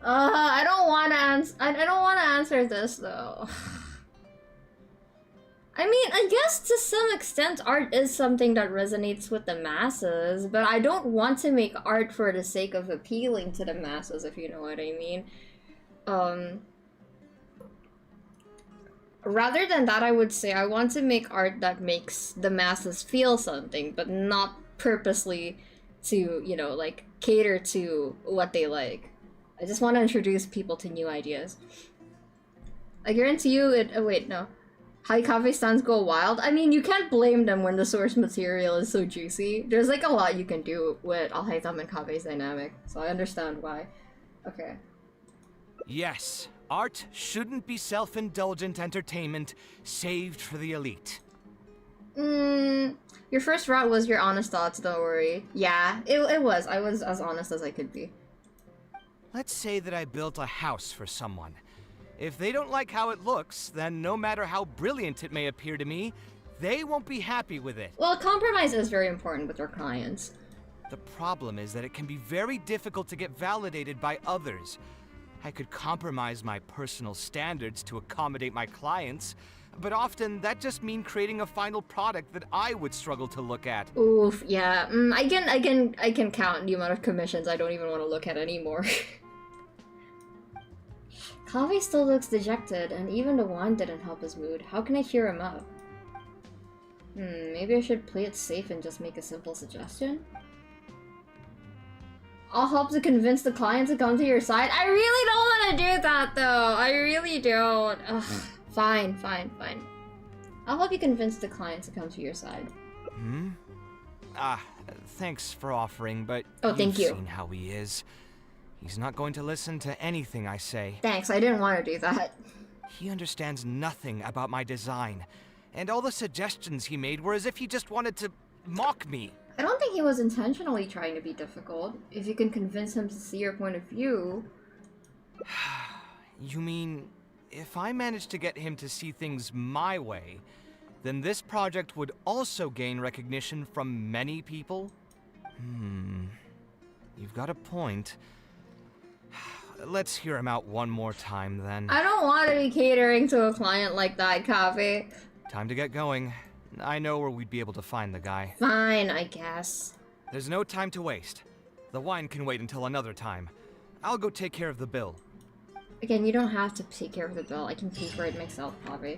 I don't want to answer. I don't want to answer this though. I mean, I guess to some extent art is something that resonates with the masses, but I don't want to make art for the sake of appealing to the masses, if you know what I mean. Rather than that, I would say I want to make art that makes the masses feel something, but not purposely to, you know, like, cater to what they like. I just want to introduce people to new ideas. I guarantee you it- oh wait, no. KAVEH stands go wild? I mean, you can't blame them when the source material is so juicy. There's like a lot you can do with Al-Haytham and KAVEH's dynamic, so I understand why. Okay. Yes, art shouldn't be self-indulgent entertainment saved for the elite. Your first route was your honest thoughts, don't worry. Yeah, it was. I was as honest as I could be. Let's say that I built a house for someone. If they don't like how it looks, then no matter how brilliant it may appear to me, they won't be happy with it. Well, compromise is very important with your clients. The problem is that it can be very difficult to get validated by others. I could compromise my personal standards to accommodate my clients, but often that just means creating a final product that I would struggle to look at. Oof, yeah. I can count the amount of commissions I don't even want to look at anymore. KAVEH still looks dejected, and even the wine didn't help his mood. How can I cheer him up? Maybe I should play it safe and just make a simple suggestion? I'll help to convince the client to come to your side. I really don't want to do that, though. I really don't. Ugh. Fine. I'll help you convince the client to come to your side. Thanks for offering, but Oh, thank you. you've seen how he is. He's not going to listen to anything I say. Thanks, I didn't want to do that. He understands nothing about my design, and all the suggestions he made were as if he just wanted to mock me. I don't think he was intentionally trying to be difficult. If you can convince him to see your point of view. You mean, if I managed to get him to see things my way, then this project would also gain recognition from many people? You've got a point. Let's hear him out one more time, then. I don't want to be catering to a client like that, Kaveh. Time to get going. I know where we'd be able to find the guy. Fine, I guess. There's no time to waste. The wine can wait until another time. I'll go take care of the bill. Again, you don't have to take care of the bill. I can pay for it myself, Kaveh.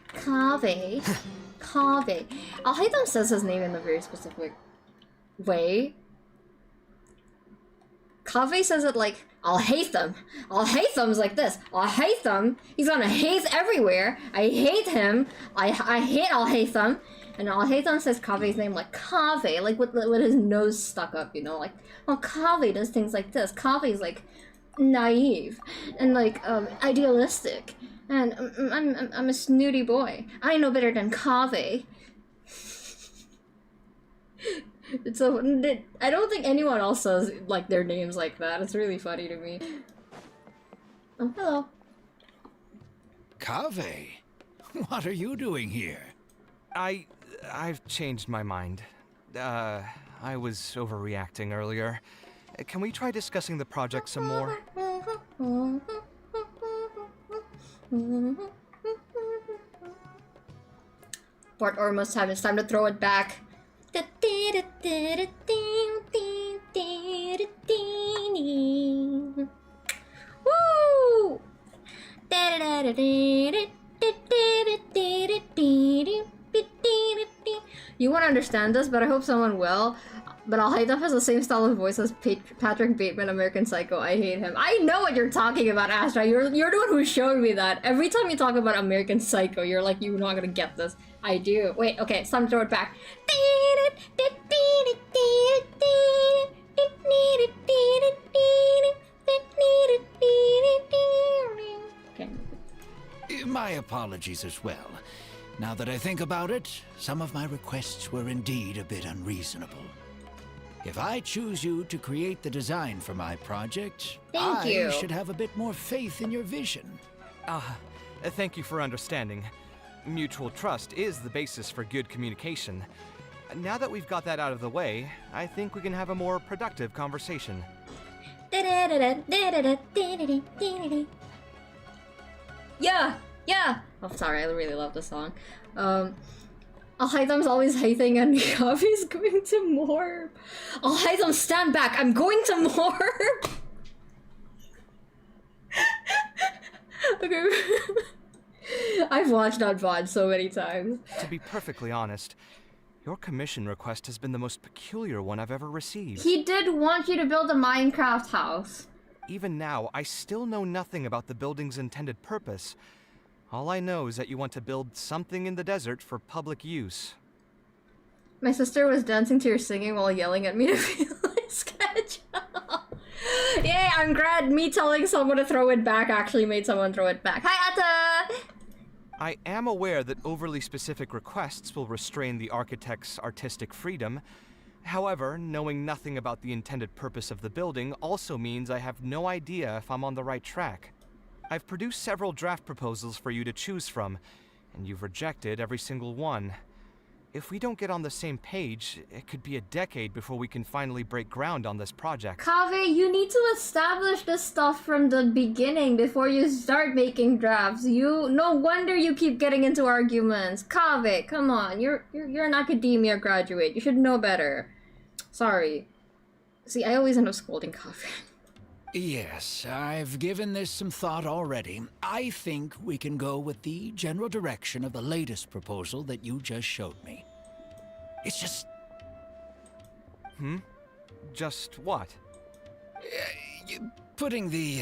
Kaveh. Kaveh. Al-Haytham says his name in a very specific way. Kaveh says it like, Al-Haytham. Al-Haytham's like this. Al-Haytham, he's gonna hate everywhere. I hate him. I hate Al-Haytham. And Al-Haytham says Kaveh's name like Kaveh, like with his nose stuck up, you know, like, well, Kaveh does things like this. Kaveh's like naive and like idealistic. And I'm a snooty boy. I know better than Kaveh. So I don't think anyone else says like their names like that. It's really funny to me. Oh, hello. Kaveh, what are you doing here? I've changed my mind. I was overreacting earlier. Can we try discussing the project some more? Port Ormuz time. It's time to throw it back. Woo! You won't understand this, but I hope someone will. But Al-Haytham has the same style of voice as Patrick Bateman, American Psycho. I hate him. I know what you're talking about, Astra. You're the one who showed me that. Every time you talk about American Psycho, you're like, you're not gonna get this. I do. Wait, okay, it's time to throw it back. Okay. My apologies as well. Now that I think about it, some of my requests were indeed a bit unreasonable. If I choose you to create the design for my project, I should have a bit more faith in your vision. Thank you for understanding. Mutual trust is the basis for good communication. Now that we've got that out of the way, I think we can have a more productive conversation. Yeah! Yeah! Oh, sorry, I really love the song. Al-Haytham's always hating and Kaveh's going to Morb. Al-Haytham, stand back! I'm going to Morb! Okay. I've watched that VOD so many times. To be perfectly honest, your commission request has been the most peculiar one I've ever received. He did want you to build a Minecraft house. Even now, I still know nothing about the building's intended purpose. All I know is that you want to build something in the desert for public use. My sister was dancing to your singing while yelling at me to feel my schedule. Yay, I'm glad me telling someone to throw it back actually made someone throw it back. Hi, Atta! I am aware that overly specific requests will restrain the architect's artistic freedom. However, knowing nothing about the intended purpose of the building also means I have no idea if I'm on the right track. I've produced several draft proposals for you to choose from, and you've rejected every single one. If we don't get on the same page, it could be a decade before we can finally break ground on this project. Kaveh, you need to establish this stuff from the beginning before you start making drafts. No wonder you keep getting into arguments. Kaveh, come on, you're an academia graduate. You should know better. Sorry. See, I always end up scolding Kaveh. Yes, I've given this some thought already. I think we can go with the general direction of the latest proposal that you just showed me. It's just... Just what? Putting the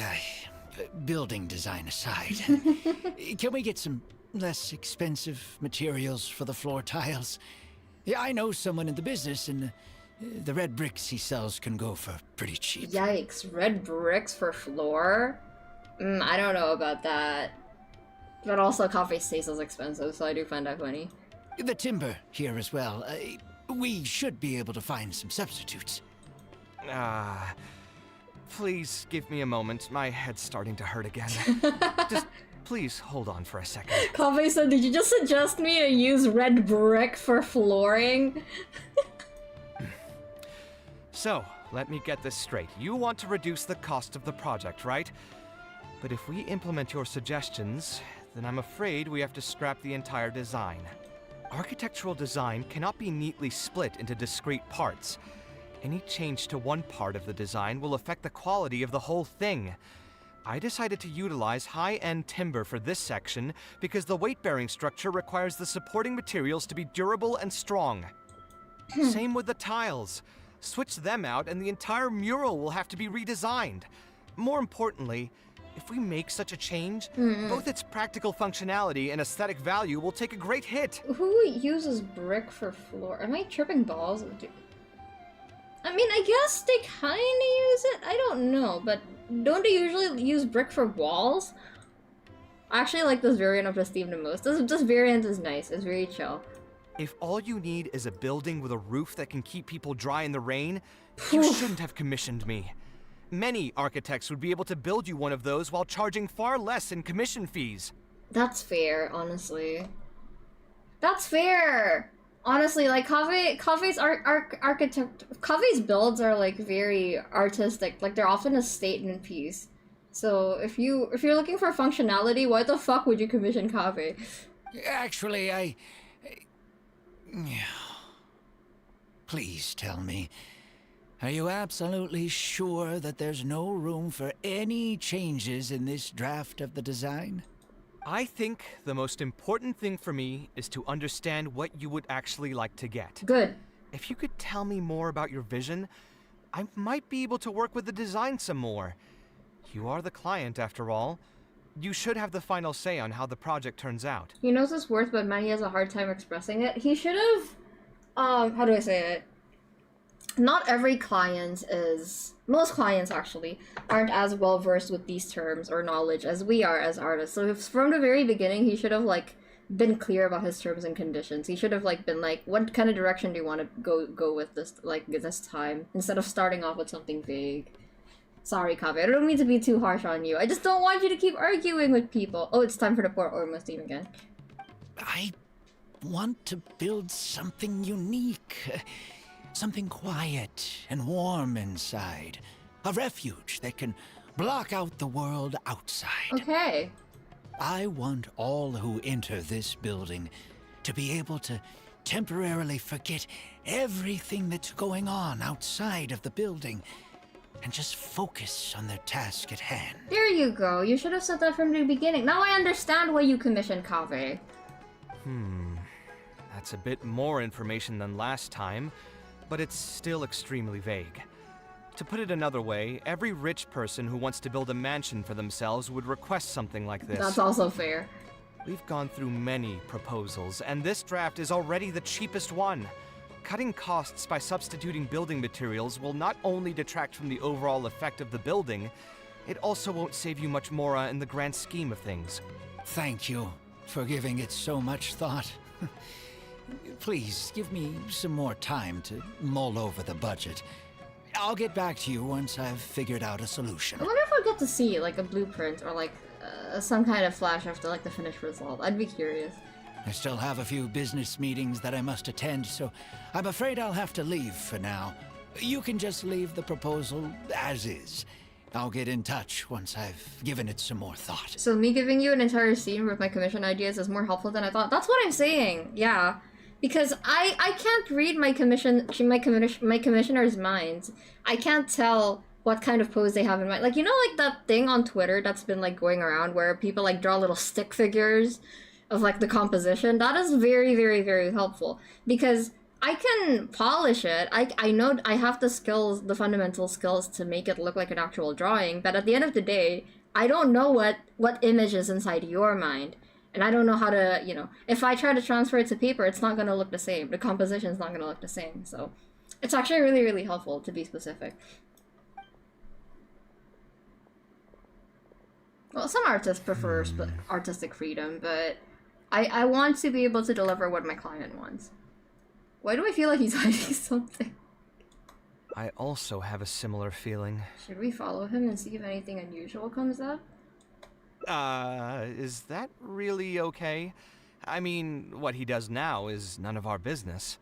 building design aside, can we get some less expensive materials for the floor tiles? Yeah, I know someone in the business, and the red bricks he sells can go for pretty cheap. Yikes, red bricks for floor? I don't know about that. But also coffee stays is expensive, so I do find that funny. The timber here as well. We should be able to find some substitutes. Please give me a moment. My head's starting to hurt again. Just please hold on for a second. Coffee said, did you just suggest me to use red brick for flooring? So, let me get this straight. You want to reduce the cost of the project, right? But if we implement your suggestions, then I'm afraid we have to scrap the entire design. Architectural design cannot be neatly split into discrete parts. Any change to one part of the design will affect the quality of the whole thing. I decided to utilize high-end timber for this section because the weight-bearing structure requires the supporting materials to be durable and strong. Same with the tiles. Switch them out and the entire mural will have to be redesigned. More importantly, if we make such a change, both its practical functionality and aesthetic value will take a great hit. Who uses brick for floor? Am I tripping balls? I mean, I guess they kinda use it? I don't know, but don't they usually use brick for walls? I actually like this variant of the Steam the most. This variant is nice, it's very chill. If all you need is a building with a roof that can keep people dry in the rain, you shouldn't have commissioned me. Many architects would be able to build you one of those while charging far less in commission fees. That's fair, honestly. That's fair! Honestly, like, Kave's Kave's builds are, like, very artistic. Like, they're often a statement piece. So, if you're looking for functionality, why the fuck would you commission Kave? Actually, please tell me, are you absolutely sure that there's no room for any changes in this draft of the design? I think the most important thing for me is to understand what you would actually like to get. Good. If you could tell me more about your vision, I might be able to work with the design some more. You are the client, after all. You should have the final say on how the project turns out. He knows his worth, but man, he has a hard time expressing it. He should have, how do I say it? Not every client is, most clients actually, aren't as well versed with these terms or knowledge as we are as artists. So if from the very beginning, he should have, like, been clear about his terms and conditions. He should have, like, been like, what kind of direction do you want to go with this, like, this time, instead of starting off with something vague. Sorry, Kave, I don't mean to be too harsh on you. I just don't want you to keep arguing with people. Oh, it's time for the poor Ormus team again. I want to build something unique. Something quiet and warm inside. A refuge that can block out the world outside. Okay. I want all who enter this building to be able to temporarily forget everything that's going on outside of the building and just focus on their task at hand. There you go. You should have said that from the beginning. Now I understand why you commissioned Kave. That's a bit more information than last time, but it's still extremely vague. To put it another way, every rich person who wants to build a mansion for themselves would request something like this. That's also fair. We've gone through many proposals, and this draft is already the cheapest one. Cutting costs by substituting building materials will not only detract from the overall effect of the building, it also won't save you much more in the grand scheme of things. Thank you for giving it so much thought. Please, give me some more time to mull over the budget. I'll get back to you once I've figured out a solution. I wonder if I'll get to see, like, a blueprint or, like, some kind of flash after, like, the finished result. I'd be curious. I still have a few business meetings that I must attend, so I'm afraid I'll have to leave for now. You can just leave the proposal as is. I'll get in touch once I've given it some more thought. So me giving you an entire scene with my commission ideas is more helpful than I thought. That's what I'm saying. Yeah. Because I can't read my commissioner's minds. I can't tell what kind of pose they have in mind. Like, you know, like that thing on Twitter that's been, like, going around where people, like, draw little stick figures of, like, the composition? That is very, very, very helpful. Because I can polish it. I know I have the skills, the fundamental skills to make it look like an actual drawing, but at the end of the day, I don't know what image is inside your mind. And I don't know how to, you know, if I try to transfer it to paper, it's not going to look the same. The composition is not going to look the same. So it's actually really, really helpful to be specific. Well, some artists prefer artistic freedom, but I want to be able to deliver what my client wants. Why do I feel like he's hiding something? I also have a similar feeling. Should we follow him and see if anything unusual comes up? Is that really okay? I mean, what he does now is none of our business.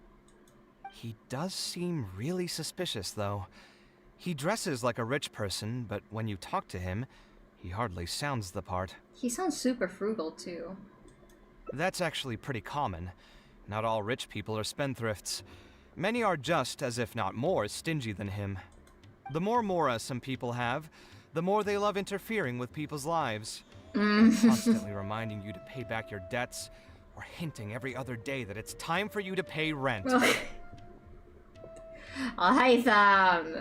He does seem really suspicious, though. He dresses like a rich person, but when you talk to him, he hardly sounds the part. He sounds super frugal, too. That's actually pretty common. Not all rich people are spendthrifts. Many are just, as if not more, stingy than him. The more mora some people have, the more they love interfering with people's lives. Constantly reminding you to pay back your debts, or hinting every other day that it's time for you to pay rent. I'll hate them.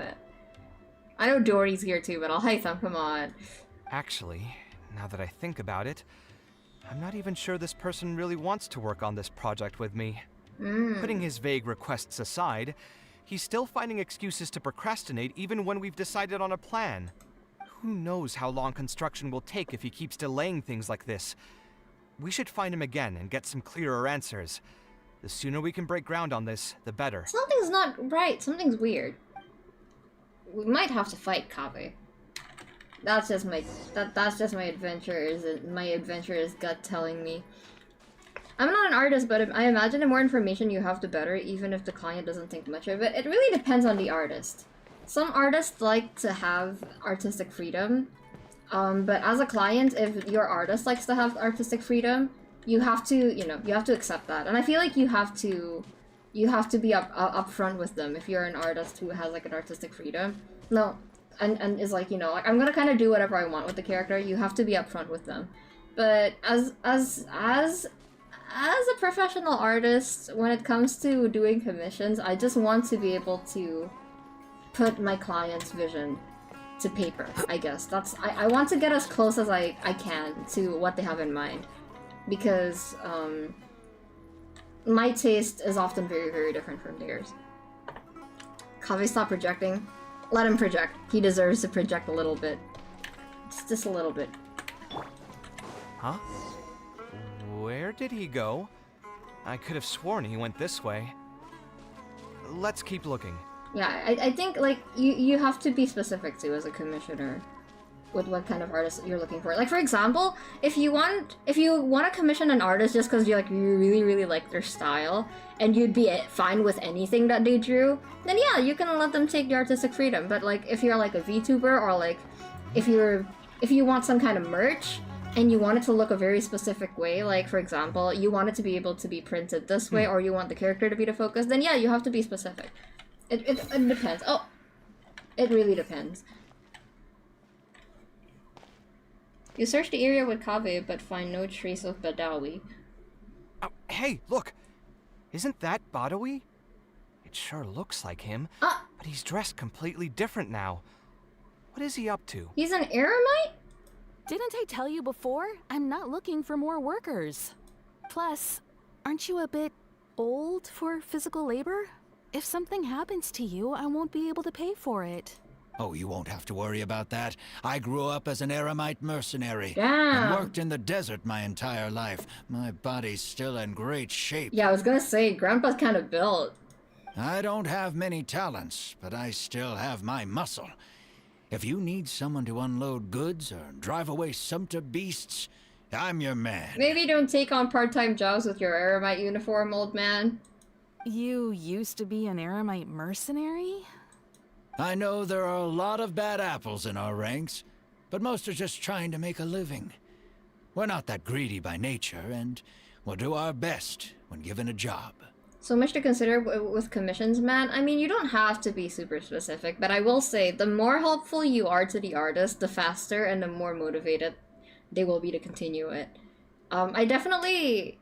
I know Dory's here too, but I'll hate them, come on. Actually, now that I think about it, I'm not even sure this person really wants to work on this project with me. Putting his vague requests aside, he's still finding excuses to procrastinate even when we've decided on a plan. Who knows how long construction will take if he keeps delaying things like this? We should find him again and get some clearer answers. The sooner we can break ground on this, the better. Something's not right. Something's weird. We might have to fight KAVEH. That's just my adventurer's gut telling me. I'm not an artist, but I imagine the more information you have, the better, even if the client doesn't think much of it. It really depends on the artist. Some artists like to have artistic freedom, but as a client, if your artist likes to have artistic freedom, you have to, you have to accept that. And I feel like you have to be upfront with them if you're an artist who has like an artistic freedom. No, and is like, like I'm gonna kind of do whatever I want with the character. You have to be upfront with them. But as a professional artist, when it comes to doing commissions, I just want to be able to put my client's vision to paper, I guess. I want to get as close as I can to what they have in mind. Because my taste is often very, very different from theirs. KAVEH, stop projecting. Let him project. He deserves to project a little bit. Just a little bit. Huh? Where did he go? I could have sworn he went this way. Let's keep looking. Yeah, I think, like, you have to be specific, too, as a commissioner with what kind of artist you're looking for. Like, for example, if you want to commission an artist just because you really, really like their style, and you'd be fine with anything that they drew, then yeah, you can let them take the artistic freedom. But, like, if you're, like, a VTuber, or, like, if you want some kind of merch, and you want it to look a very specific way, like, for example, you want it to be able to be printed this way, or you want the character to be the focus, then yeah, you have to be specific. It depends. Oh, it really depends. You search the area with KAVEH, but find no trace of Badawi. Oh, hey, look! Isn't that Badawi? It sure looks like him, but he's dressed completely different now. What is he up to? He's an eremite? Didn't I tell you before? I'm not looking for more workers. Plus, aren't you a bit old for physical labor? If something happens to you, I won't be able to pay for it. Oh, you won't have to worry about that. I grew up as an eremite mercenary. Damn. And worked in the desert my entire life. My body's still in great shape. Yeah, I was gonna say, Grandpa's kind of built. I don't have many talents, but I still have my muscle. If you need someone to unload goods or drive away sumpter beasts, I'm your man. Maybe don't take on part-time jobs with your eremite uniform, old man. You used to be an eremite mercenary? I know there are a lot of bad apples in our ranks, but most are just trying to make a living. We're not that greedy by nature, and we'll do our best when given a job. So much to consider with commissions, man. I mean, you don't have to be super specific, but I will say, the more helpful you are to the artist, the faster and the more motivated they will be to continue it. I definitely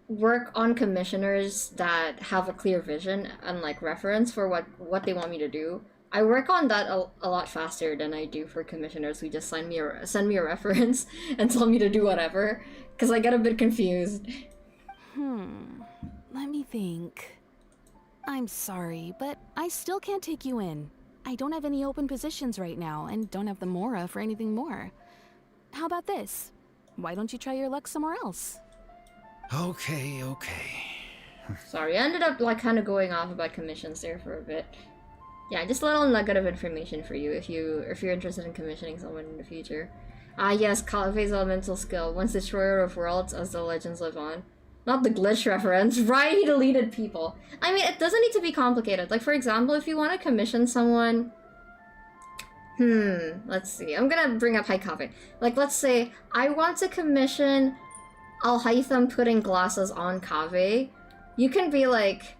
work on commissioners that have a clear vision and, like, reference for what they want me to do. I work on that a lot faster than I do for commissioners who just send me a reference and tell me to do whatever, because I get a bit confused. Let me think. I'm sorry, but I still can't take you in. I don't have any open positions right now, and don't have the Mora for anything more. How about this? Why don't you try your luck somewhere else? Okay. Sorry, I ended up like kind of going off about commissions there for a bit. Yeah, just a little nugget of information for you if you're interested in commissioning someone in the future. Yes, KAVEH's elemental skill. Once destroyer of worlds as the legends live on. Not the glitch reference, right? He deleted people. I mean, it doesn't need to be complicated. Like, for example, if you want to commission someone... let's see. I'm gonna bring up KAVEH. Like, let's say, I want to commission Al-Haytham putting glasses on KAVEH. You can be, like,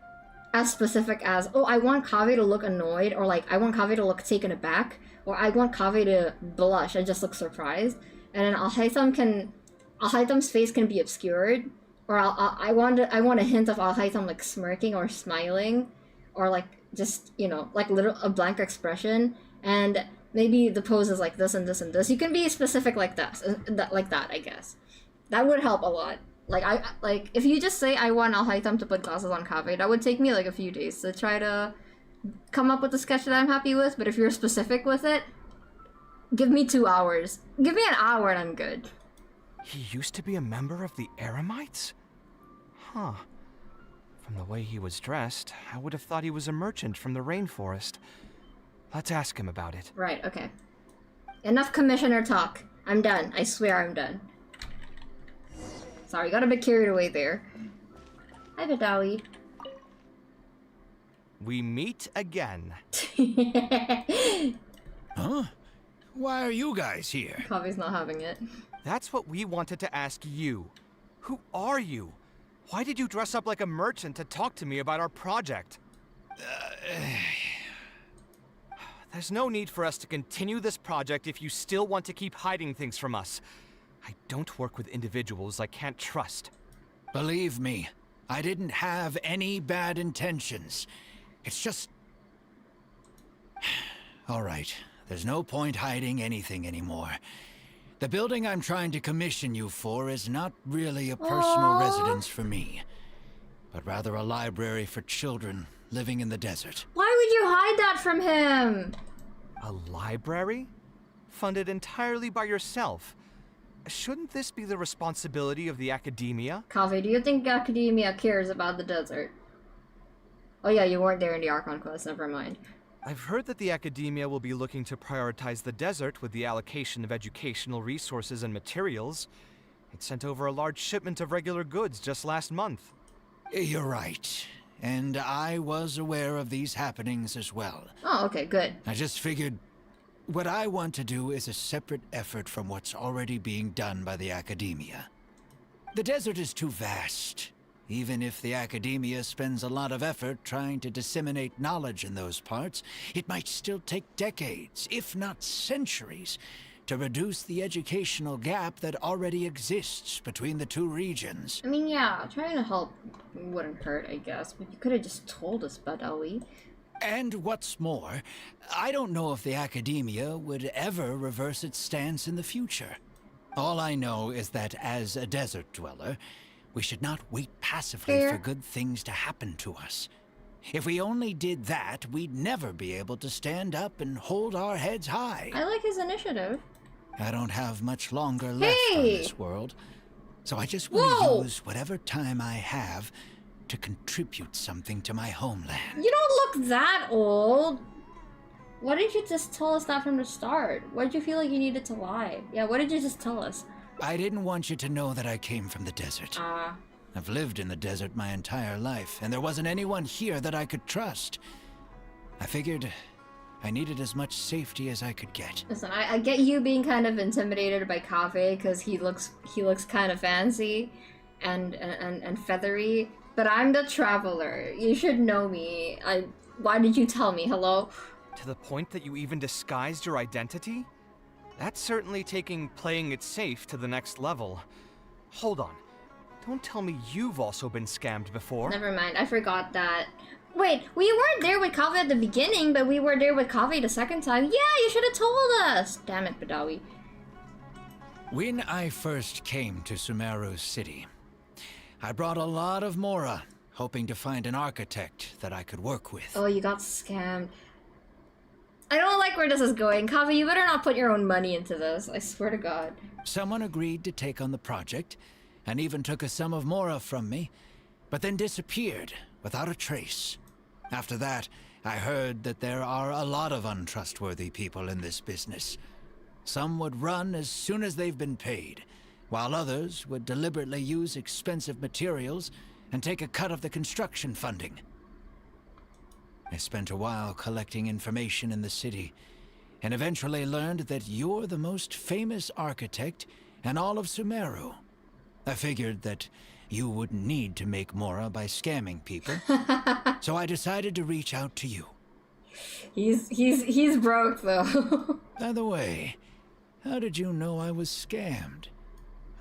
as specific as, oh, I want KAVEH to look annoyed, or, like, I want KAVEH to look taken aback, or I want KAVEH to blush and just look surprised. And then Al-Haytham's face can be obscured. Or I want a hint of Al-Haytham like smirking or smiling, or like just, you know, like a blank expression, and maybe the pose is like this and this and this. You can be specific like that, I guess. That would help a lot. Like if you just say I want Al-Haytham to put glasses on KAVEH, that would take me like a few days to try to come up with a sketch that I'm happy with. But if you're specific with it, give me 2 hours. Give me an hour and I'm good. He used to be a member of the Eremites? Huh. From the way he was dressed, I would have thought he was a merchant from the rainforest. Let's ask him about it. Right, okay. Enough commissioner talk. I'm done. I swear I'm done. Sorry, got a bit carried away there. Hi, Badawi. We meet again. Huh? Why are you guys here? KAVEH's not having it. That's what we wanted to ask you. Who are you? Why did you dress up like a merchant to talk to me about our project? There's no need for us to continue this project if you still want to keep hiding things from us. I don't work with individuals I can't trust. Believe me, I didn't have any bad intentions. It's just... All right, there's no point hiding anything anymore. The building I'm trying to commission you for is not really a personal residence for me, but rather a library for children living in the desert. Why would you hide that from him? A library? Funded entirely by yourself? Shouldn't this be the responsibility of the academia? KAVEH, do you think academia cares about the desert? Oh yeah, you weren't there in the Archon quest, never mind. I've heard that the academia will be looking to prioritize the desert with the allocation of educational resources and materials. It sent over a large shipment of regular goods just last month. You're right. And I was aware of these happenings as well. Oh, okay, good. I just figured what I want to do is a separate effort from what's already being done by the academia. The desert is too vast. Even if the academia spends a lot of effort trying to disseminate knowledge in those parts, it might still take decades, if not centuries, to reduce the educational gap that already exists between the two regions. I mean, yeah, trying to help wouldn't hurt, I guess, but you could have just told us, Badawi. And what's more, I don't know if the academia would ever reverse its stance in the future. All I know is that as a desert dweller, we should not wait passively for good things to happen to us. If we only did that, we'd never be able to stand up and hold our heads high. I like his initiative. I don't have much longer left on this world, so I just want to use whatever time I have to contribute something to my homeland. You don't look that old. Why didn't you just tell us that from the start? Why did you feel like you needed to lie? Yeah, why did you just tell us? I didn't want you to know that I came from the desert. I've lived in the desert my entire life, and there wasn't anyone here that I could trust. I figured I needed as much safety as I could get. Listen, I get you being kind of intimidated by KAVEH because he looks kind of fancy and feathery, but I'm the traveler. You should know me. Why did you tell me? Hello? To the point that you even disguised your identity? That's certainly taking playing it safe to the next level. Hold on. Don't tell me you've also been scammed before. Never mind, I forgot that Wait, we weren't there with Kaveh at the beginning, but we were there with Kaveh the second time. Yeah, you should have told us! Damn it, Badawi. When I first came to Sumeru's city, I brought a lot of Mora, hoping to find an architect that I could work with. Oh, you got scammed. I don't like where this is going. Kaveh, you better not put your own money into this. I swear to God. Someone agreed to take on the project, and even took a sum of Mora from me, but then disappeared without a trace. After that, I heard that there are a lot of untrustworthy people in this business. Some would run as soon as they've been paid, while others would deliberately use expensive materials and take a cut of the construction funding. I spent a while collecting information in the city, and eventually learned that you're the most famous architect in all of Sumeru. I figured that you wouldn't need to make Mora by scamming people, so I decided to reach out to you. He's broke though. By the way, how did you know I was scammed?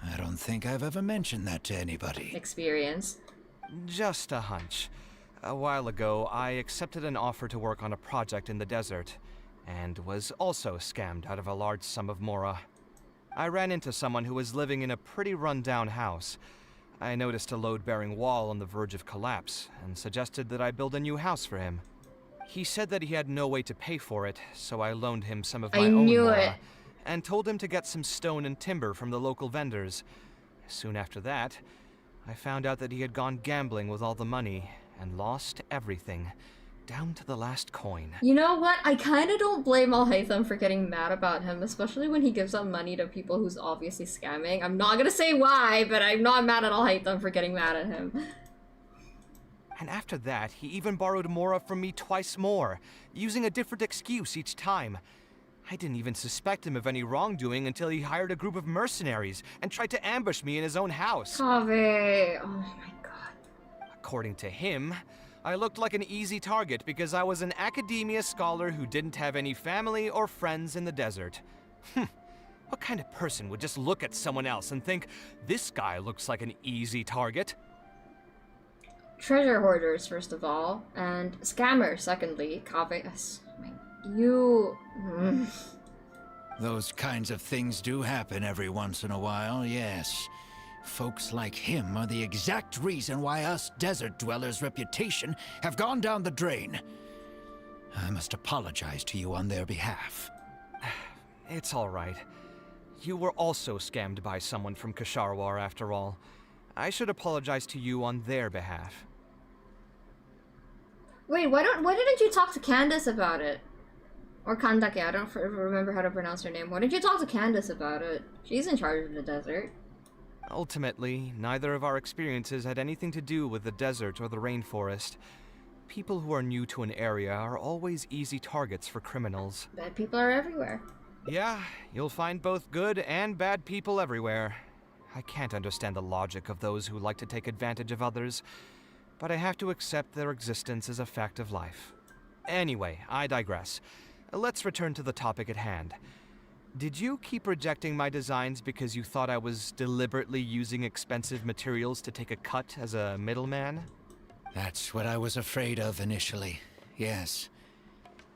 I don't think I've ever mentioned that to anybody. Experience. Just a hunch. A while ago, I accepted an offer to work on a project in the desert, and was also scammed out of a large sum of Mora. I ran into someone who was living in a pretty run-down house. I noticed a load-bearing wall on the verge of collapse, and suggested that I build a new house for him. He said that he had no way to pay for it, so I loaned him some of my own Mora, and told him to get some stone and timber from the local vendors. Soon after that, I found out that he had gone gambling with all the money, and lost everything, down to the last coin. You know what? I kind of don't blame Al-Haytham for getting mad about him, especially when he gives out money to people who's obviously scamming. I'm not gonna say why, but I'm not mad at Al-Haytham for getting mad at him. And after that, he even borrowed Mora from me twice more, using a different excuse each time. I didn't even suspect him of any wrongdoing until he hired a group of mercenaries and tried to ambush me in his own house. Kaveh, oh my god. According to him, I looked like an easy target because I was an academia scholar who didn't have any family or friends in the desert. What kind of person would just look at someone else and think, this guy looks like an easy target? Treasure hoarders, first of all, and scammers, secondly. Kaveh, you... Those kinds of things do happen every once in a while, yes. Folks like him are the exact reason why us desert dwellers' reputation have gone down the drain. I must apologize to you on their behalf. It's all right. You were also scammed by someone from Kshahrewar, after all. I should apologize to you on their behalf. Wait, why didn't you talk to Candace about it? Or Kandake, I don't remember how to pronounce her name. Why didn't you talk to Candace about it? She's in charge of the desert. Ultimately, neither of our experiences had anything to do with the desert or the rainforest. People who are new to an area are always easy targets for criminals. Bad people are everywhere. Yeah, you'll find both good and bad people everywhere. I can't understand the logic of those who like to take advantage of others, but I have to accept their existence as a fact of life. Anyway, I digress. Let's return to the topic at hand. Did you keep rejecting my designs because you thought I was deliberately using expensive materials to take a cut as a middleman? That's what I was afraid of initially, yes.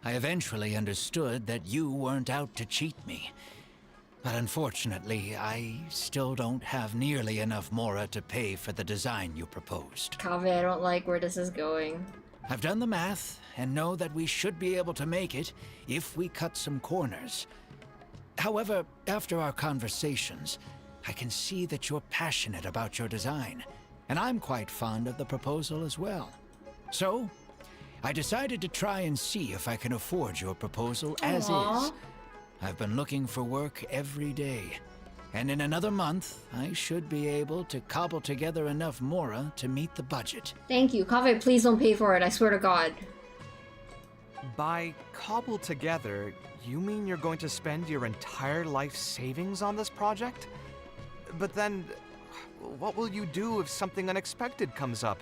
I eventually understood that you weren't out to cheat me. But unfortunately, I still don't have nearly enough Mora to pay for the design you proposed. Kaveh, I don't like where this is going. I've done the math, and know that we should be able to make it if we cut some corners. However, after our conversations, I can see that you're passionate about your design, and I'm quite fond of the proposal as well. So, I decided to try and see if I can afford your proposal as is. I've been looking for work every day, and in another month, I should be able to cobble together enough Mora to meet the budget. Thank you. Kaveh, please don't pay for it, I swear to God. By cobble together, you mean you're going to spend your entire life savings on this project? But then, what will you do if something unexpected comes up,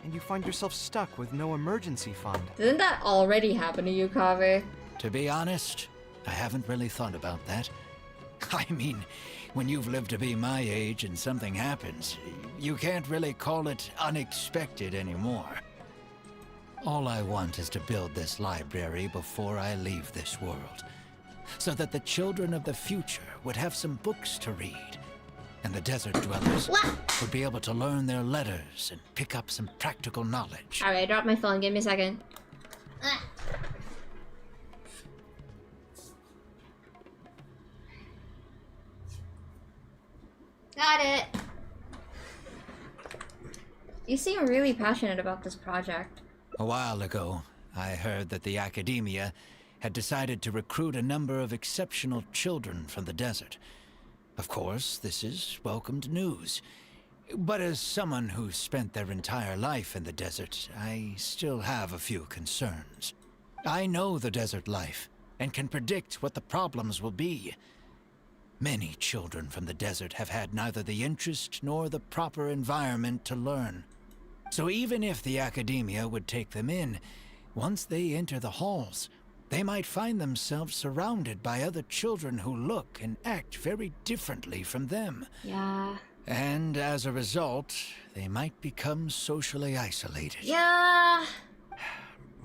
and you find yourself stuck with no emergency fund? Didn't that already happen to you, Kaveh? To be honest, I haven't really thought about that. I mean, when you've lived to be my age and something happens, you can't really call it unexpected anymore. All I want is to build this library before I leave this world, so that the children of the future would have some books to read, and the desert dwellers would be able to learn their letters and pick up some practical knowledge. Alright, I dropped my phone. Give me a second. Got it. You seem really passionate about this project. A while ago, I heard that the academia had decided to recruit a number of exceptional children from the desert. Of course, this is welcomed news. But as someone who spent their entire life in the desert, I still have a few concerns. I know the desert life, and can predict what the problems will be. Many children from the desert have had neither the interest nor the proper environment to learn. So even if the academia would take them in, once they enter the halls, they might find themselves surrounded by other children who look and act very differently from them. Yeah. And as a result, they might become socially isolated. Yeah.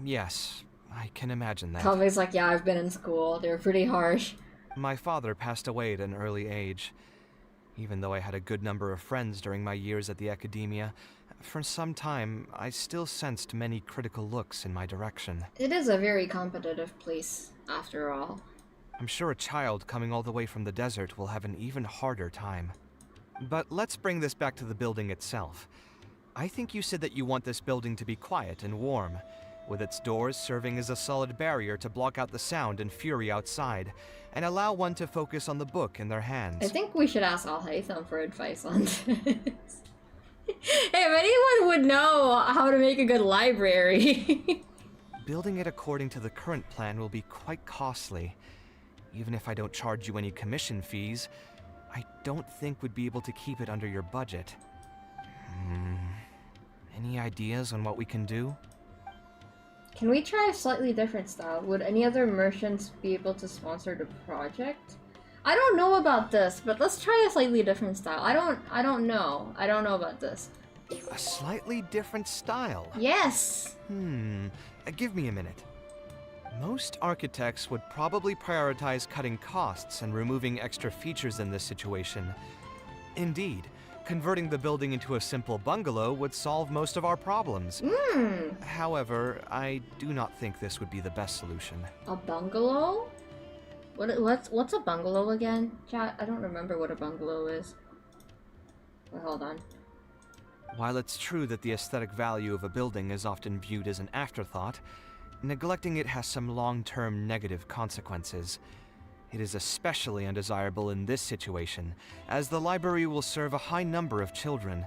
Yes, I can imagine that. Kave's like, yeah, I've been in school. They were pretty harsh. My father passed away at an early age. Even though I had a good number of friends during my years at the academia, for some time, I still sensed many critical looks in my direction. It is a very competitive place, after all. I'm sure a child coming all the way from the desert will have an even harder time. But let's bring this back to the building itself. I think you said that you want this building to be quiet and warm, with its doors serving as a solid barrier to block out the sound and fury outside, and allow one to focus on the book in their hands. I think we should ask Al-Haytham for advice on this. Hey, if anyone would know how to make a good library. Building it according to the current plan will be quite costly. Even if I don't charge you any commission fees, I don't think we'd be able to keep it under your budget. Any ideas on what we can do? Can we try a slightly different style? Would any other merchants be able to sponsor the project? I don't know about this, but let's try a slightly different style. I don't know. I don't know about this. A slightly different style? Yes! Give me a minute. Most architects would probably prioritize cutting costs and removing extra features in this situation. Indeed, converting the building into a simple bungalow would solve most of our problems. However, I do not think this would be the best solution. A bungalow? What's a bungalow again? Chat, I don't remember what a bungalow is. Wait, hold on. While it's true that the aesthetic value of a building is often viewed as an afterthought, neglecting it has some long-term negative consequences. It is especially undesirable in this situation, as the library will serve a high number of children,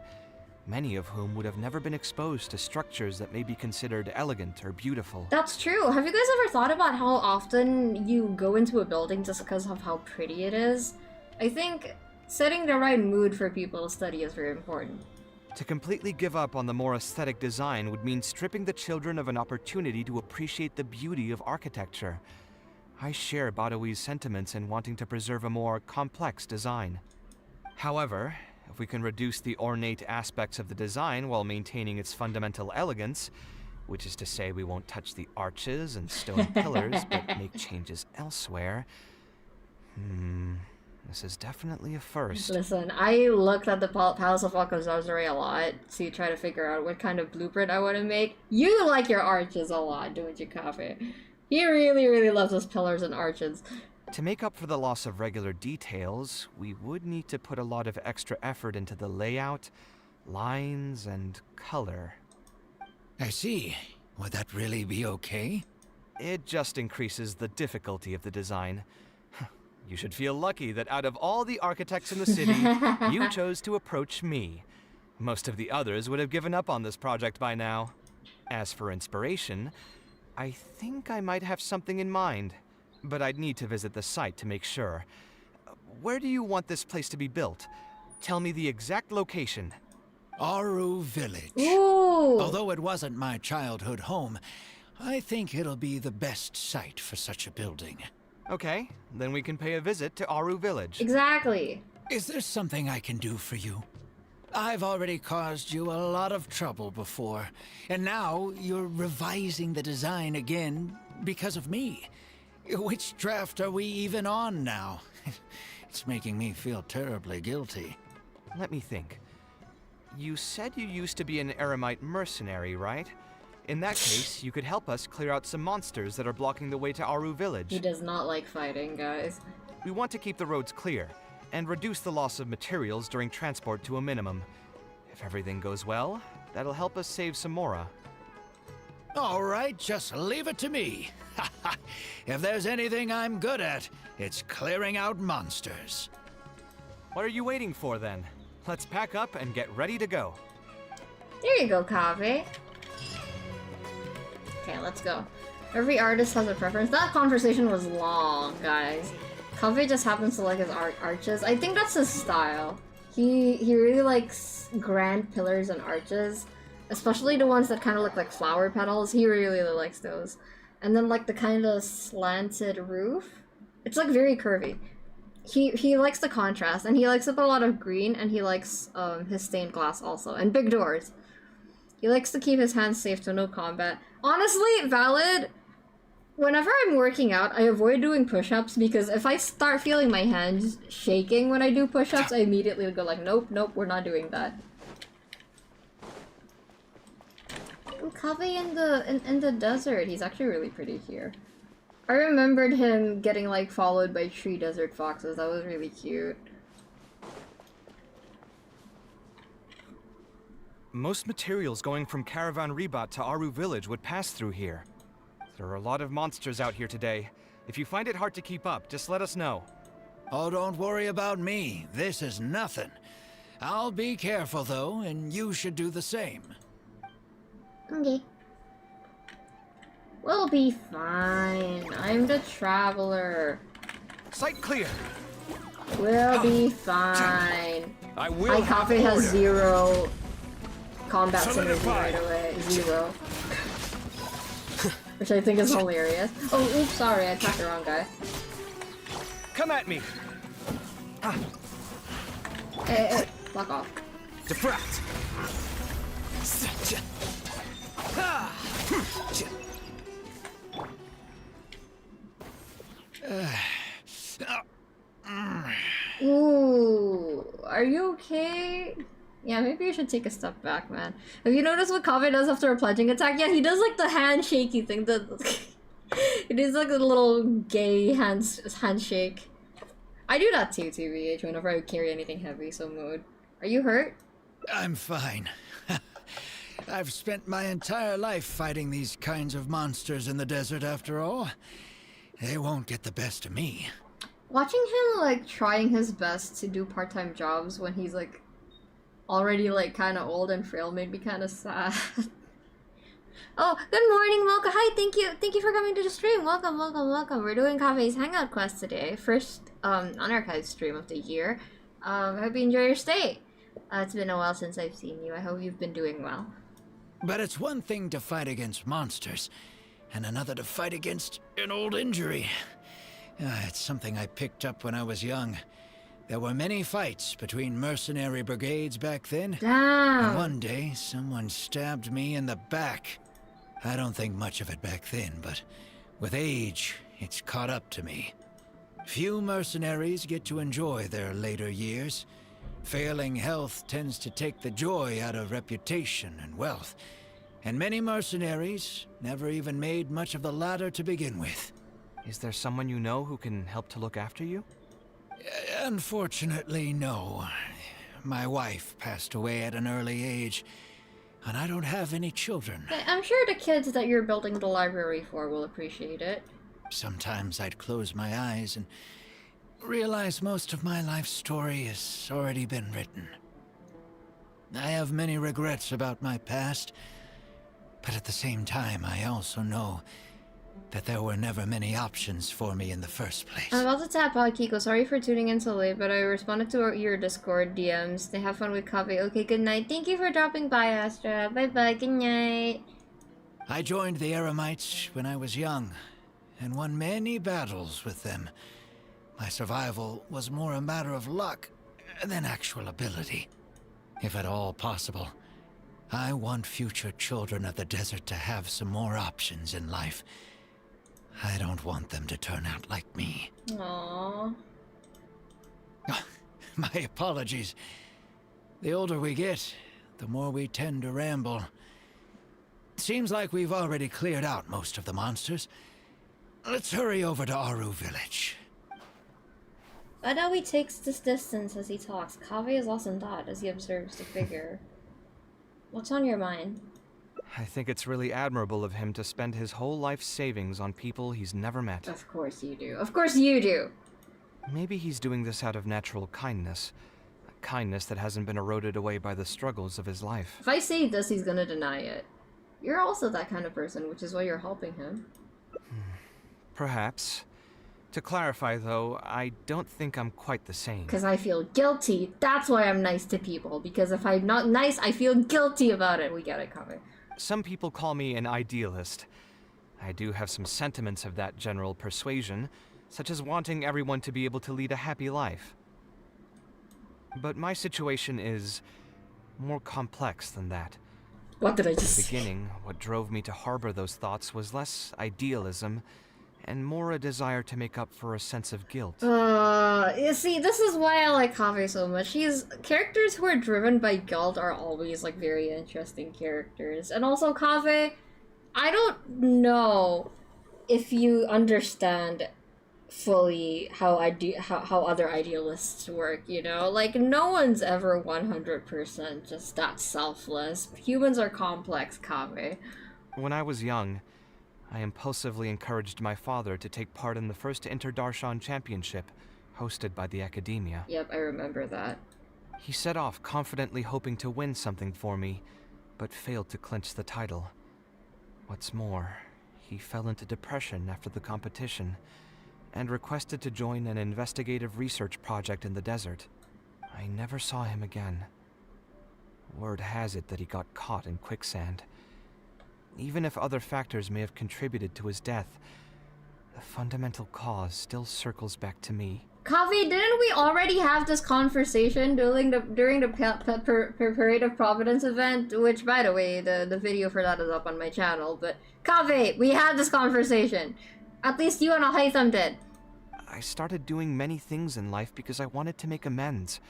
many of whom would have never been exposed to structures that may be considered elegant or beautiful. That's true. Have you guys ever thought about how often you go into a building just because of how pretty it is? I think setting the right mood for people to study is very important. To completely give up on the more aesthetic design would mean stripping the children of an opportunity to appreciate the beauty of architecture. I share Badawi's sentiments in wanting to preserve a more complex design. However, if we can reduce the ornate aspects of the design while maintaining its fundamental elegance, which is to say we won't touch the arches and stone pillars, but make changes elsewhere, this is definitely a first. Listen, I looked at the Palace of Alcazar a lot to try to figure out what kind of blueprint I want to make. You like your arches a lot, don't you, Kaveh? He really, really loves his pillars and arches. To make up for the loss of regular details, we would need to put a lot of extra effort into the layout, lines, and color. I see. Would that really be okay? It just increases the difficulty of the design. You should feel lucky that out of all the architects in the city, you chose to approach me. Most of the others would have given up on this project by now. As for inspiration, I think I might have something in mind, but I'd need to visit the site to make sure. Where do you want this place to be built? Tell me the exact location. Aru Village. Ooh. Although it wasn't my childhood home, I think it'll be the best site for such a building. Okay, then we can pay a visit to Aru Village. Exactly. Is there something I can do for you? I've already caused you a lot of trouble before, and now you're revising the design again because of me. Which draft are we even on now? It's making me feel terribly guilty. Let me think. You said you used to be an Eremite mercenary, right? In that case, you could help us clear out some monsters that are blocking the way to Aru village. He does not like fighting, guys. We want to keep the roads clear, and reduce the loss of materials during transport to a minimum. If everything goes well, that'll help us save Samora. All right, just leave it to me. If there's anything I'm good at, it's clearing out monsters. What are you waiting for then? Let's pack up and get ready to go. There you go, Kaveh. Okay, let's go. Every artist has a preference. That conversation was long, guys. Kaveh just happens to like his arches. I think that's his style. He really likes grand pillars and arches, especially the ones that kind of look like flower petals. He really likes those. And then like the kind of slanted roof. It's like very curvy. He likes the contrast, and he likes to put a lot of green, and he likes his stained glass also, and big doors. He likes to keep his hands safe so no combat. Honestly, valid. Whenever I'm working out, I avoid doing push-ups because if I start feeling my hands shaking when I do push-ups, I immediately go like, nope, we're not doing that. Ooh, Kaveh in the desert. He's actually really pretty here. I remembered him getting like followed by 3 desert foxes. That was really cute. Most materials going from Caravan Ribat to Aru village would pass through here. There are a lot of monsters out here today. If you find it hard to keep up, just let us know. Oh, don't worry about me. This is nothing. I'll be careful though, and you should do the same. Okay. We'll be fine. I'm the traveler. Sight clear. We'll be fine. I will. Kaveh has 0 combat synergy right away. 0. Which I think is hilarious. Oh, oops, sorry, I attacked the wrong guy. Come at me. Hey, fuck off. Defract. Ooh, are you okay? Yeah, maybe you should take a step back, man. Have you noticed what Kaveh does after a plunging attack? Yeah, he does like the handshaky thing. It is like a little gay handshake. I do that too, TBH, whenever I carry anything heavy, so mood. Are you hurt? I'm fine. I've spent my entire life fighting these kinds of monsters in the desert after all. They won't get the best of me. Watching him, like, trying his best to do part-time jobs when he's, like, already, like, kind of old and frail made me kind of sad. Oh, good morning, welcome. Hi, thank you for coming to the stream. Welcome. We're doing Kaveh's Hangout quest today. First, unarchived stream of the year. I hope you enjoy your stay. It's been a while since I've seen you. I hope you've been doing well. But it's one thing to fight against monsters, and another to fight against an old injury. It's something I picked up when I was young. There were many fights between mercenary brigades back then. Damn. And one day, someone stabbed me in the back. I don't think much of it back then, but with age, it's caught up to me. Few mercenaries get to enjoy their later years. Failing health tends to take the joy out of reputation and wealth. And many mercenaries never even made much of the latter to begin with. Is there someone you know who can help to look after you? Unfortunately, no. My wife passed away at an early age, and I don't have any children. I'm sure the kids that you're building the library for will appreciate it. Sometimes I'd close my eyes and realize most of my life story has already been written. I have many regrets about my past, but at the same time, I also know that there were never many options for me in the first place. I'm about to tap out, Kiko. Sorry for tuning in so late, but I responded to your Discord DMs. They have fun with Kaveh. Okay, good night. Thank you for dropping by, Astra. Bye-bye. Good night. I joined the Eremites when I was young, and won many battles with them. My survival was more a matter of luck than actual ability. if at all possible. I want future children of the desert to have some more options in life. I don't want them to turn out like me. Aww. My apologies. The older we get, the more we tend to ramble. Seems like we've already cleared out most of the monsters. Let's hurry over to Aru village. I know he takes this distance as he talks. Kaveh is lost in thought as he observes the figure. What's on your mind? I think it's really admirable of him to spend his whole life savings on people he's never met. Of course you do. Of course you do! Maybe he's doing this out of natural kindness. A kindness that hasn't been eroded away by the struggles of his life. If I say this, he's gonna deny it. You're also that kind of person, which is why you're helping him. Perhaps. To clarify, though, I don't think I'm quite the same. Because I feel guilty. That's why I'm nice to people. Because if I'm not nice, I feel guilty about it. We get it, Kaveh. Some people call me an idealist. I do have some sentiments of that general persuasion, such as wanting everyone to be able to lead a happy life. But my situation is more complex than that. What did I just say? In the beginning, what drove me to harbor those thoughts was less idealism and more a desire to make up for a sense of guilt. You see, this is why I like Kaveh so much. Characters who are driven by guilt are always, like, very interesting characters. And also, Kaveh, I don't know if you understand fully how other idealists work, you know? Like, no one's ever 100% just that selfless. Humans are complex, Kaveh. When I was young, I impulsively encouraged my father to take part in the first Inter-Darshan Championship, hosted by the Academia. Yep, I remember that. He set off confidently hoping to win something for me, but failed to clinch the title. What's more, he fell into depression after the competition, and requested to join an investigative research project in the desert. I never saw him again. Word has it that he got caught in quicksand. Even if other factors may have contributed to his death, the fundamental cause still circles back to me. Kaveh, didn't we already have this conversation during the Parade of Providence event? Which, by the way, the video for that is up on my channel. But Kaveh, we had this conversation. At least you and Al-Haytham did. I started doing many things in life because I wanted to make amends.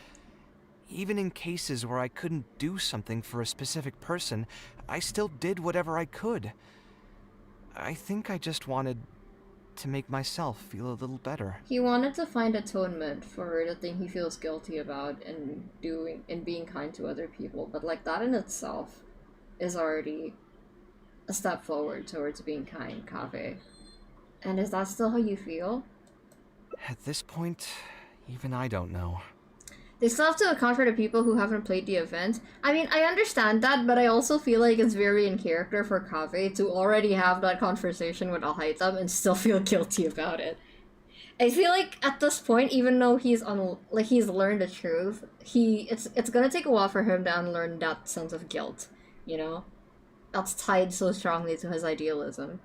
Even in cases where I couldn't do something for a specific person, I still did whatever I could. I think I just wanted to make myself feel a little better. He wanted to find atonement for the thing he feels guilty about and being kind to other people, but like that in itself is already a step forward towards being kind, Kaveh. And is that still how you feel? At this point, even I don't know. They still have to account for the people who haven't played the event. I mean, I understand that, but I also feel like it's very in character for Kaveh to already have that conversation with Al-Haytham and still feel guilty about it. I feel like at this point, even though he's learned the truth, it's gonna take a while for him to unlearn that sense of guilt, you know? That's tied so strongly to his idealism.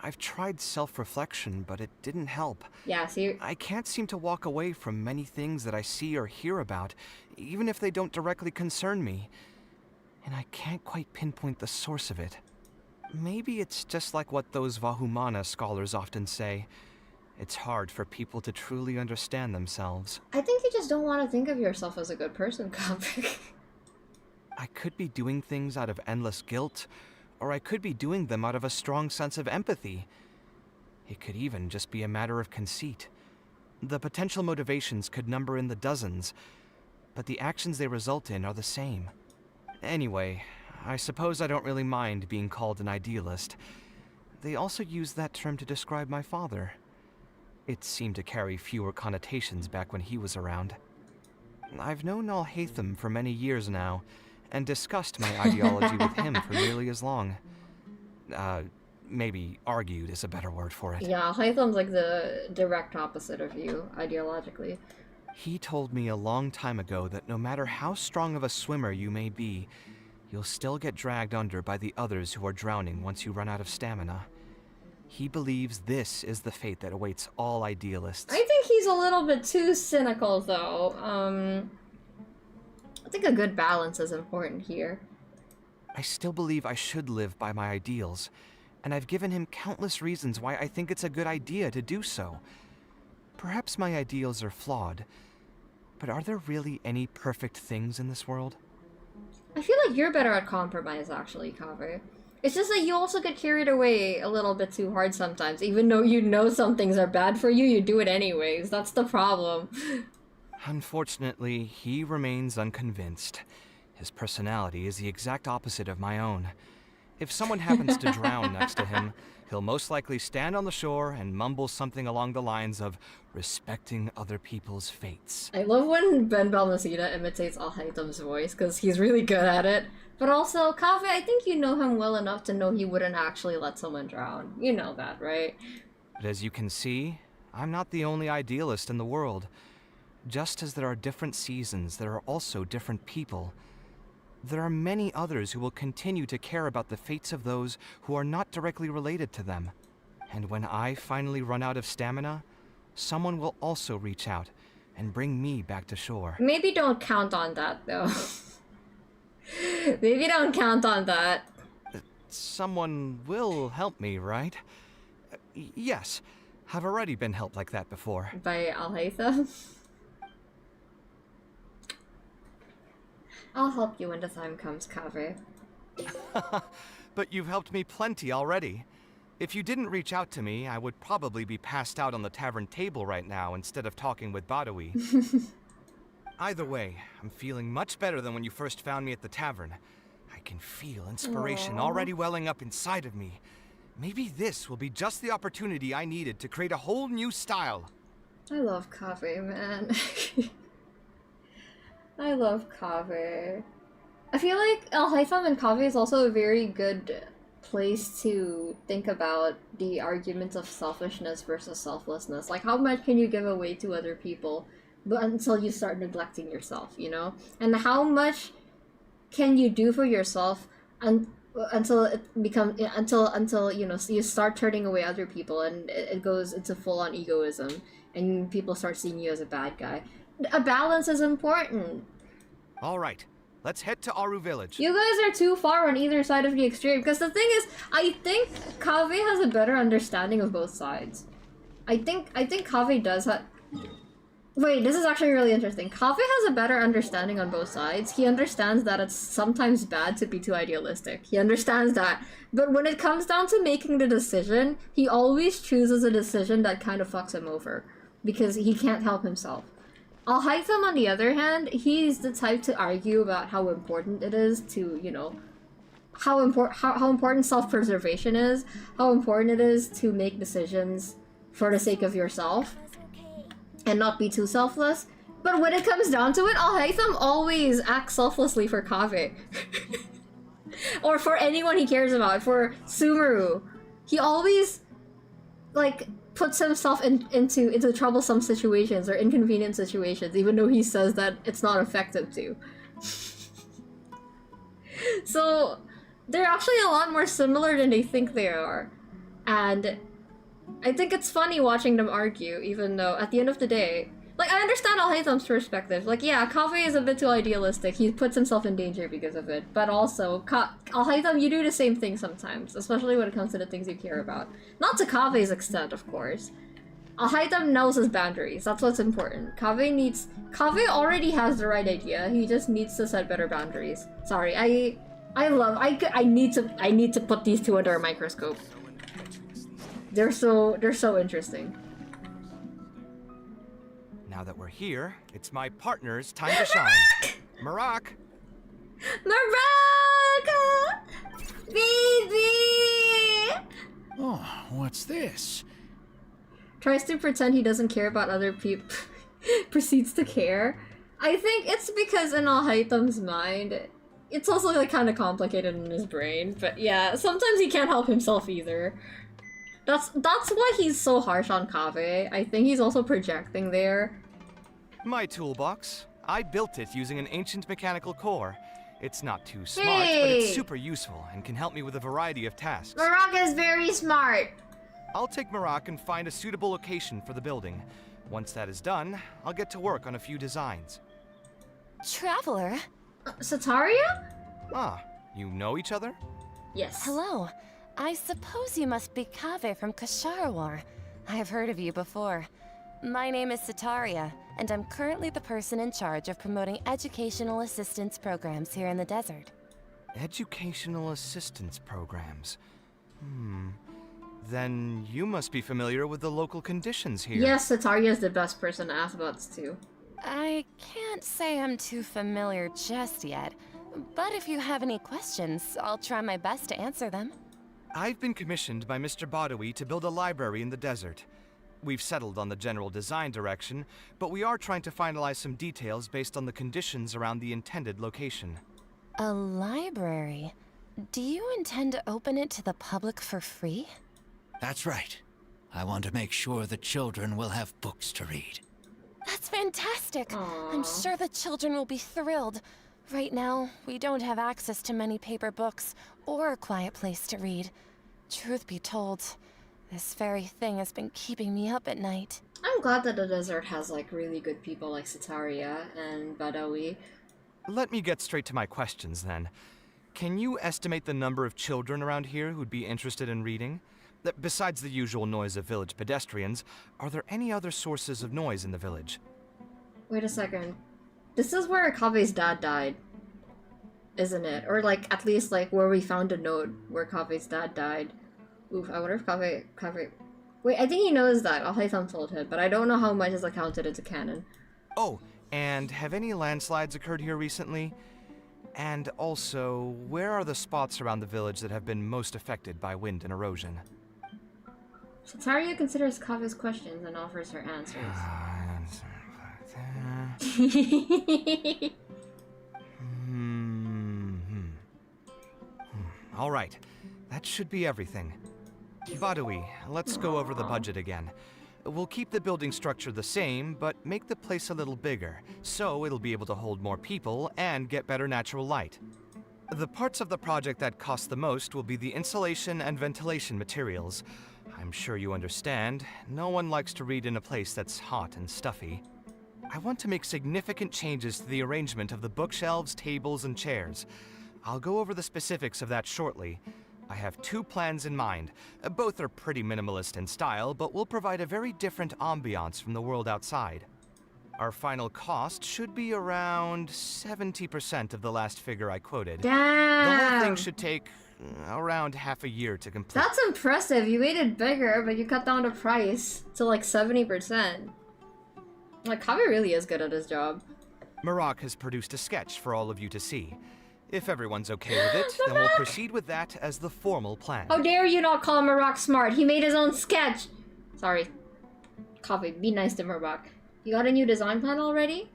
I've tried self-reflection, but it didn't help. Yeah, see? I can't seem to walk away from many things that I see or hear about, even if they don't directly concern me. And I can't quite pinpoint the source of it. Maybe it's just like what those Vahumana scholars often say. It's hard for people to truly understand themselves. I think you just don't want to think of yourself as a good person, Kaveh. I could be doing things out of endless guilt, or I could be doing them out of a strong sense of empathy. It could even just be a matter of conceit. The potential motivations could number in the dozens, but the actions they result in are the same. Anyway, I suppose I don't really mind being called an idealist. They also used that term to describe my father. It seemed to carry fewer connotations back when he was around. I've known Al-Haytham for many years now, and discussed my ideology with him for nearly as long. Maybe argued is a better word for it. Yeah, Haytham's like the direct opposite of you, ideologically. He told me a long time ago that no matter how strong of a swimmer you may be, you'll still get dragged under by the others who are drowning once you run out of stamina. He believes this is the fate that awaits all idealists. I think he's a little bit too cynical, though. think a good balance is important here. I still believe I should live by my ideals, and I've given him countless reasons why I think it's a good idea to do so. Perhaps my ideals are flawed, but are there really any perfect things in this world? I feel like you're better at compromise, actually, Kaveh. It's just that you also get carried away a little bit too hard sometimes. Even though you know some things are bad for you, you do it anyways. That's the problem. Unfortunately, he remains unconvinced. His personality is the exact opposite of my own. If someone happens to drown next to him, he'll most likely stand on the shore and mumble something along the lines of respecting other people's fates. I love when Ben Balmaceda imitates Al-Haytham's voice, because he's really good at it. But also, Kaveh, I think you know him well enough to know he wouldn't actually let someone drown. You know that, right? But as you can see, I'm not the only idealist in the world. Just as there are different seasons, there are also different people. There are many others who will continue to care about the fates of those who are not directly related to them. And when I finally run out of stamina, someone will also reach out and bring me back to shore. Maybe don't count on that, though. Maybe don't count on that. Someone will help me, right? Yes, I've already been helped like that before. By Al-Haytham? I'll help you when the time comes, Kaveh. But you've helped me plenty already. If you didn't reach out to me, I would probably be passed out on the tavern table right now instead of talking with Badawi. Either way, I'm feeling much better than when you first found me at the tavern. I can feel inspiration already welling up inside of me. Maybe this will be just the opportunity I needed to create a whole new style. I love Kaveh, man. I love Kaveh. I feel like Al-Haytham and Kaveh is also a very good place to think about the arguments of selfishness versus selflessness. Like, how much can you give away to other people but until you start neglecting yourself, you know? And how much can you do for yourself until it becomes until you know, you start turning away other people and it goes into full-on egoism and people start seeing you as a bad guy. A balance is important. All right, let's head to Aru Village. You guys are too far on either side of the extreme, because the thing is, I think Kaveh has a better understanding of both sides. I think Kaveh does have... Wait, this is actually really interesting. Kaveh has a better understanding on both sides. He understands that it's sometimes bad to be too idealistic. He understands that. But when it comes down to making the decision, he always chooses a decision that kind of fucks him over, because he can't help himself. Al-Haytham, on the other hand, he's the type to argue about how important it is to, you know, how important self-preservation is, how important it is to make decisions for the sake of yourself, and not be too selfless. But when it comes down to it, Al-Haytham always acts selflessly for Kaveh. Or for anyone he cares about, for Sumeru. He always, like, puts himself into troublesome situations or inconvenient situations, even though he says that it's not effective to. So they're actually a lot more similar than they think they are. And I think it's funny watching them argue, even though at the end of the day, like, I understand Al-Haytham's perspective. Like, yeah, Kaveh is a bit too idealistic. He puts himself in danger because of it. But also, Al-Haytham, you do the same thing sometimes, especially when it comes to the things you care about. Not to Kaveh's extent, of course. Al-Haytham knows his boundaries. That's what's important. Kaveh already has the right idea. He just needs to set better boundaries. Sorry, I need to put these two under a microscope. They're so interesting. Now that we're here, it's my partner's time to shine. Marak! Marak! Baby! Oh, what's this? Tries to pretend he doesn't care about other people. Proceeds to care. I think it's because in Al-Haytham's mind, it's also like kind of complicated in his brain. But yeah, sometimes he can't help himself either. That's why he's so harsh on Kaveh. I think he's also projecting there. My toolbox. I built it using an ancient mechanical core. It's not too smart, but it's super useful and can help me with a variety of tasks. Marak is very smart. I'll take Marak and find a suitable location for the building. Once that is done, I'll get to work on a few designs. Traveler, Sataria? Ah, you know each other? Yes. Hello. I suppose you must be KAVEH from Kshahrewar. I've heard of you before. My name is Sataria, and I'm currently the person in charge of promoting educational assistance programs here in the desert. Educational assistance programs. Then you must be familiar with the local conditions here. Yes, Sataria is the best person to ask about this too. I can't say I'm too familiar just yet, but if you have any questions, I'll try my best to answer them. I've been commissioned by Mr. Badawi to build a library in the desert. We've settled on the general design direction, but we are trying to finalize some details based on the conditions around the intended location. A library? Do you intend to open it to the public for free? That's right. I want to make sure the children will have books to read. That's fantastic! Aww. I'm sure the children will be thrilled. Right now, we don't have access to many paper books or a quiet place to read. Truth be told, this very thing has been keeping me up at night. I'm glad that the desert has like really good people like Sataria and Badawi. Let me get straight to my questions then. Can you estimate the number of children around here who'd be interested in reading? Besides the usual noise of village pedestrians, are there any other sources of noise in the village? Wait a second. This is where KAVEH's dad died, isn't it? Or like at least like where we found a note where KAVEH's dad died. Oof, I wonder if KAVEH... Wait, I think he knows that. Alhaitham told him, but I don't know how much is accounted into canon. Oh, and have any landslides occurred here recently? And also, where are the spots around the village that have been most affected by wind and erosion? Sataria considers KAVEH's questions and offers her answers. All right, that should be everything. Badawi, let's go over the budget again. We'll keep the building structure the same, but make the place a little bigger, so it'll be able to hold more people and get better natural light. The parts of the project that cost the most will be the insulation and ventilation materials. I'm sure you understand, no one likes to read in a place that's hot and stuffy. I want to make significant changes to the arrangement of the bookshelves, tables, and chairs. I'll go over the specifics of that shortly. I have two plans in mind. Both are pretty minimalist in style, but will provide a very different ambiance from the world outside. Our final cost should be around 70% of the last figure I quoted. Damn! The whole thing should take around half a year to complete. That's impressive. You made it bigger, but you cut down the price to like 70%. Like, KAVEH really is good at his job. Marak has produced a sketch for all of you to see. If everyone's okay with it, then we'll proceed with that as the formal plan. How dare you not call Marak smart? He made his own sketch! Sorry. KAVEH, be nice to Marak. You got a new design plan already?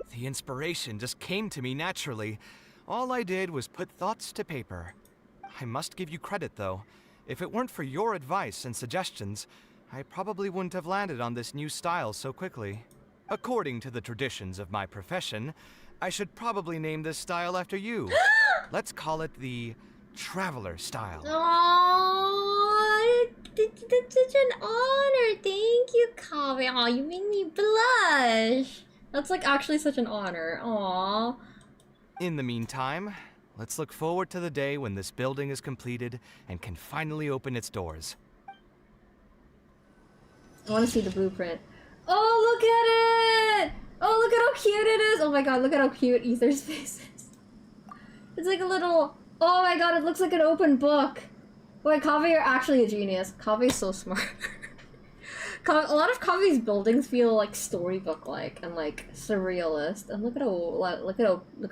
The inspiration just came to me naturally. All I did was put thoughts to paper. I must give you credit, though. If it weren't for your advice and suggestions, I probably wouldn't have landed on this new style so quickly. According to the traditions of my profession, I should probably name this style after you. Let's call it the Traveler style. Oh, that's such an honor. Thank you, KAVEH. Aw, you made me blush. That's like actually such an honor. Aww. In the meantime, let's look forward to the day when this building is completed and can finally open its doors. I want to see the blueprint. Oh, look at it! Oh, look at how cute it is! Oh my god, look at how cute Ether's face is. It's like a little... Oh my god, it looks like an open book. Wait, KAVEH, you're actually a genius. KAVEH's so smart. A lot of KAVEH's buildings feel like storybook-like and like surrealist. And look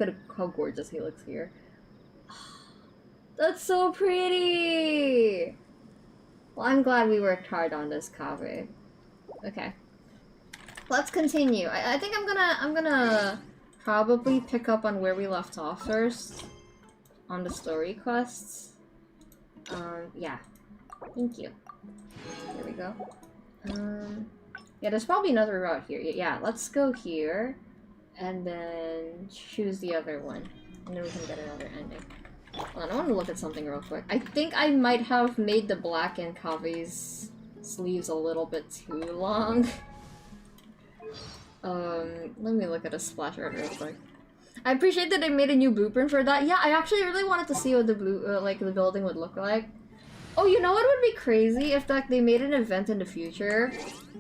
at how gorgeous he looks here. That's so pretty! Well, I'm glad we worked hard on this, KAVEH. Okay. Let's continue. I think I'm gonna probably pick up on where we left off first. On the story quests. Yeah. Thank you. There we go. Yeah, there's probably another route here. Yeah, let's go here. And then choose the other one. And then we can get another ending. Hold on, I want to look at something real quick. I think I might have made the black in KAVEH's sleeves a little bit too long. Let me look at a splash art real quick. I appreciate that they made a new blueprint for that. Yeah, I actually really wanted to see what the the building would look like. Oh, you know what would be crazy if like they made an event in the future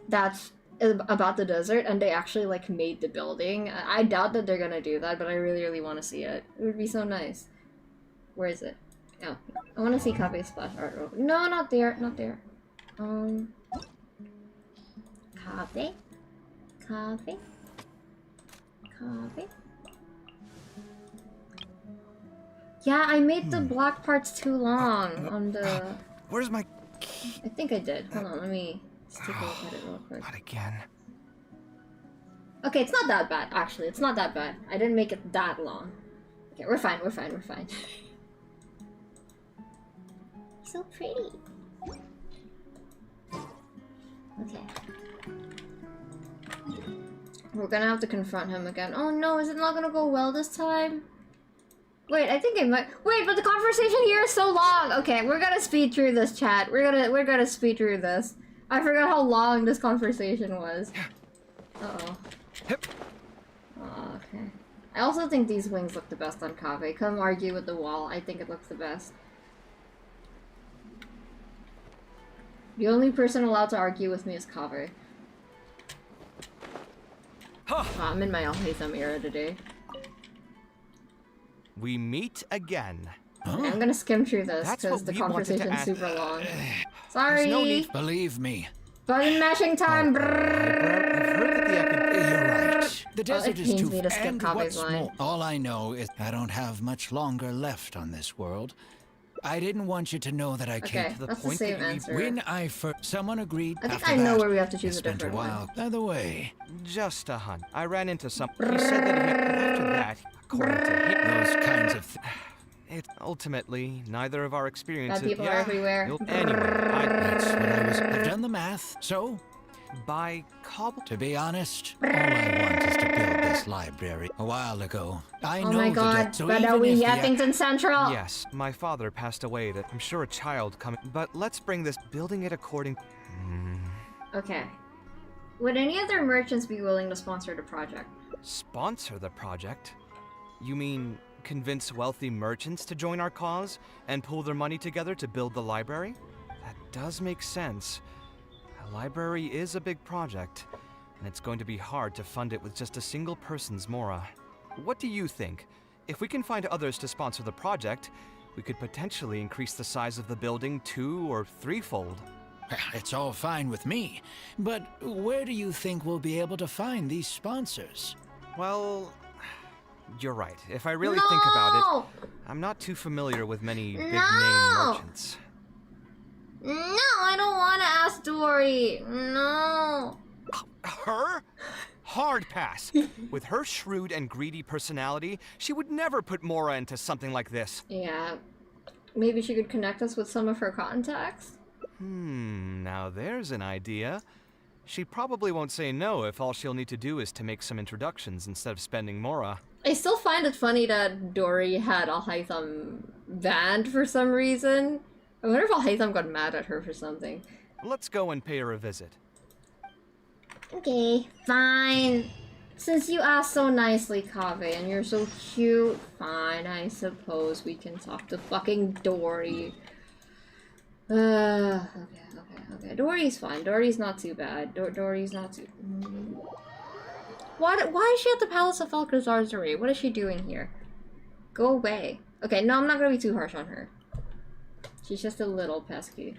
that's about the desert and they actually like made the building. I doubt that they're gonna do that, but I really want to see it. It would be so nice. Where is it? Oh, I want to see Kave's splash art. No, not there, not there. Kave? Kave? Kave? Yeah, I made the black parts too long on the... Where's my key? I think I did. Hold on, let me take a look at it real quick. Not again. Okay, it's not that bad, actually. It's not that bad. I didn't make it that long. Okay, we're fine, we're fine, we're fine. So pretty. Okay. We're gonna have to confront him again. Oh no, is it not gonna go well this time? Wait, I think it might. Wait, but the conversation here is so long. Okay, we're gonna speed through this, chat. We're gonna speed through this. I forgot how long this conversation was. Uh-oh. Oh, okay. I also think these wings look the best on Kave. Come argue with the wall. I think it looks the best. The only person allowed to argue with me is Kave. Huh. Wow, I'm in my Al-Haytham era today. We meet again. Okay, I'm gonna skim through this because the conversation's super long. Sorry! No need. Believe me. Button mashing time! You're right. The desert is too... me to skip And Kave's what's line. more, all I know is I don't have much longer left on this world. I didn't want you to know that I came Okay, to the that's the point same that answer. when I first... Someone agreed. I think After I know that, where we have to choose a spent different while. one. By the way, Just a hunt. I ran into some. He said that after that, according to him, those kinds of... it ultimately neither of our experiences. Bad people are everywhere. Anyway, That's what I was... I've done the math, so... by cobble. To be honest, all I want is to build this library. A while ago, I Oh know my the god, debt, so but are even we if the Yappington Central? Yes, my father passed away. That I'm sure a child coming. But let's bring this building it according. Okay. Would any other merchants be willing to sponsor the project? Sponsor the project? You mean convince wealthy merchants to join our cause and pool their money together to build the library? That does make sense. A library is a big project, and it's going to be hard to fund it with just a single person's mora. What do you think? If we can find others to sponsor the project, we could potentially increase the size of the building 2- or 3-fold. It's all fine with me, but where do you think we'll be able to find these sponsors? Well, you're right. If I really think about it, I'm not too familiar with many big-name merchants. No, I don't want to ask Dory. No. Her? Hard pass. With her shrewd and greedy personality, she would never put Mora into something like this. Yeah. Maybe she could connect us with some of her contacts? Now there's an idea. She probably won't say no if all she'll need to do is to make some introductions instead of spending Mora. I still find it funny that Dory had Al-Haytham banned for some reason. I wonder if Al-Haytham got mad at her for something. Let's go and pay her a visit. Okay, fine. Since you asked so nicely, Kave, and you're so cute, fine, I suppose we can talk to fucking Dory. Okay. Dory's fine. Dory's not too bad. Dory's not too... Why is she at the Palace of Alcazar's? What is she doing here? Go away. Okay, no, I'm not gonna be too harsh on her. She's just a little pesky.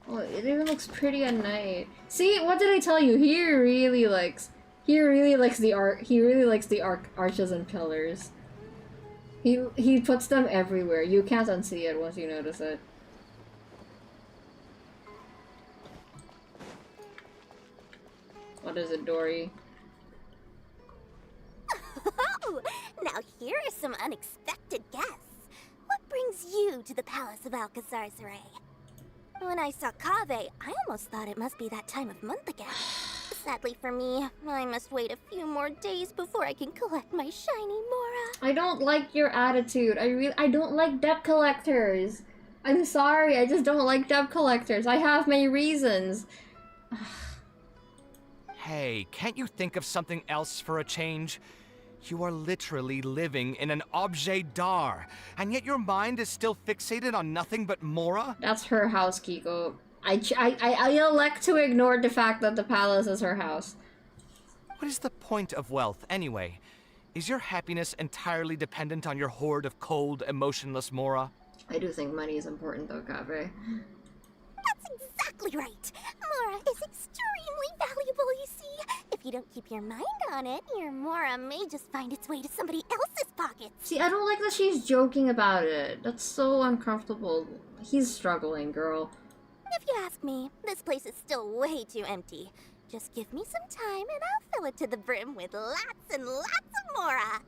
Oh, it even looks pretty at night. See, what did I tell you? He really likes the art. He really likes the arches and pillars. He puts them everywhere. You can't unsee it once you notice it. What is it, Dory? Oh, now here are some unexpected guests. What brings you to the Palace of Alcazar's Ray? When I saw Kave, I almost thought it must be that time of month again. Sadly for me, I must wait a few more days before I can collect my shiny Mora. I don't like your attitude. I don't like debt collectors. I'm sorry, I just don't like debt collectors. I have my reasons. Hey, can't you think of something else for a change? You are literally living in an objet d'art, and yet your mind is still fixated on nothing but Mora? That's her house, Kiko. I elect to ignore the fact that the palace is her house. What is the point of wealth, anyway? Is your happiness entirely dependent on your hoard of cold, emotionless Mora? I do think money is important, though, Kaveh. That's exactly right. Mora is extremely valuable, you see. If you don't keep your mind on it, your Mora may just find its way to somebody else's pockets. See, I don't like that she's joking about it. That's so uncomfortable. He's struggling, girl. If you ask me, this place is still way too empty. Just give me some time and I'll fill it to the brim with lots and lots of Mora.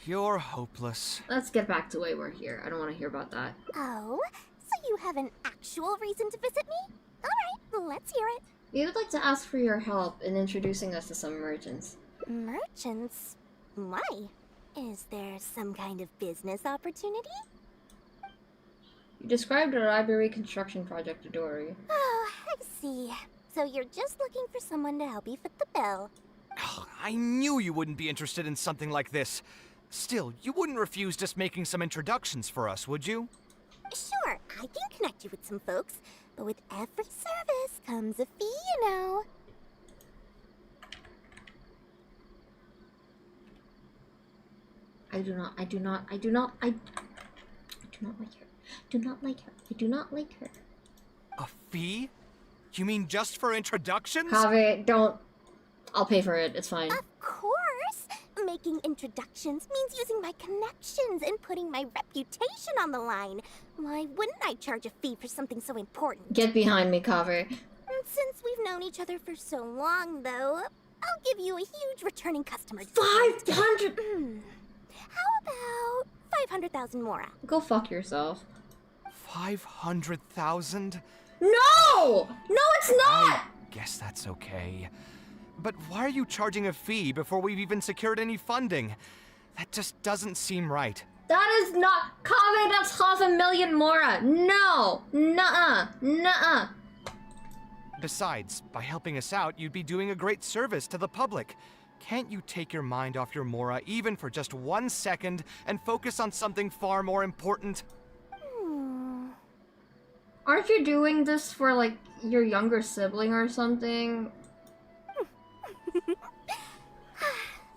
You're hopeless. Let's get back to why we're here. I don't want to hear about that. Oh, so you have an actual reason to visit me? Alright, let's hear it. We would like to ask for your help in introducing us to some merchants. Merchants? Why? Is there some kind of business opportunity? You described a library construction project to Dory. Oh, I see. So you're just looking for someone to help you fit the bill. I knew you wouldn't be interested in something like this. Still, you wouldn't refuse just making some introductions for us, would you? Sure, I can connect you with some folks, but with every service comes a fee, you know. I do not like her. I do not like her. A fee? You mean just for introductions? Kaveh, don't. I'll pay for it. It's fine. Of course! Making introductions means using my connections and putting my reputation on the line. Why wouldn't I charge a fee for something so important? Get behind me, Kaveh. Since we've known each other for so long, though, I'll give you a huge returning customer. 500! How about 500,000 Mora? Go fuck yourself. 500,000? No! No, it's not! I guess that's okay. But why are you charging a fee before we've even secured any funding? That just doesn't seem right. That is not... Kaveh, that's 500,000 Mora. No! Nuh-uh. Nuh-uh. Besides, by helping us out, you'd be doing a great service to the public. Can't you take your mind off your Mora even for just 1 second and focus on something far more important? Aren't you doing this for, like, your younger sibling or something?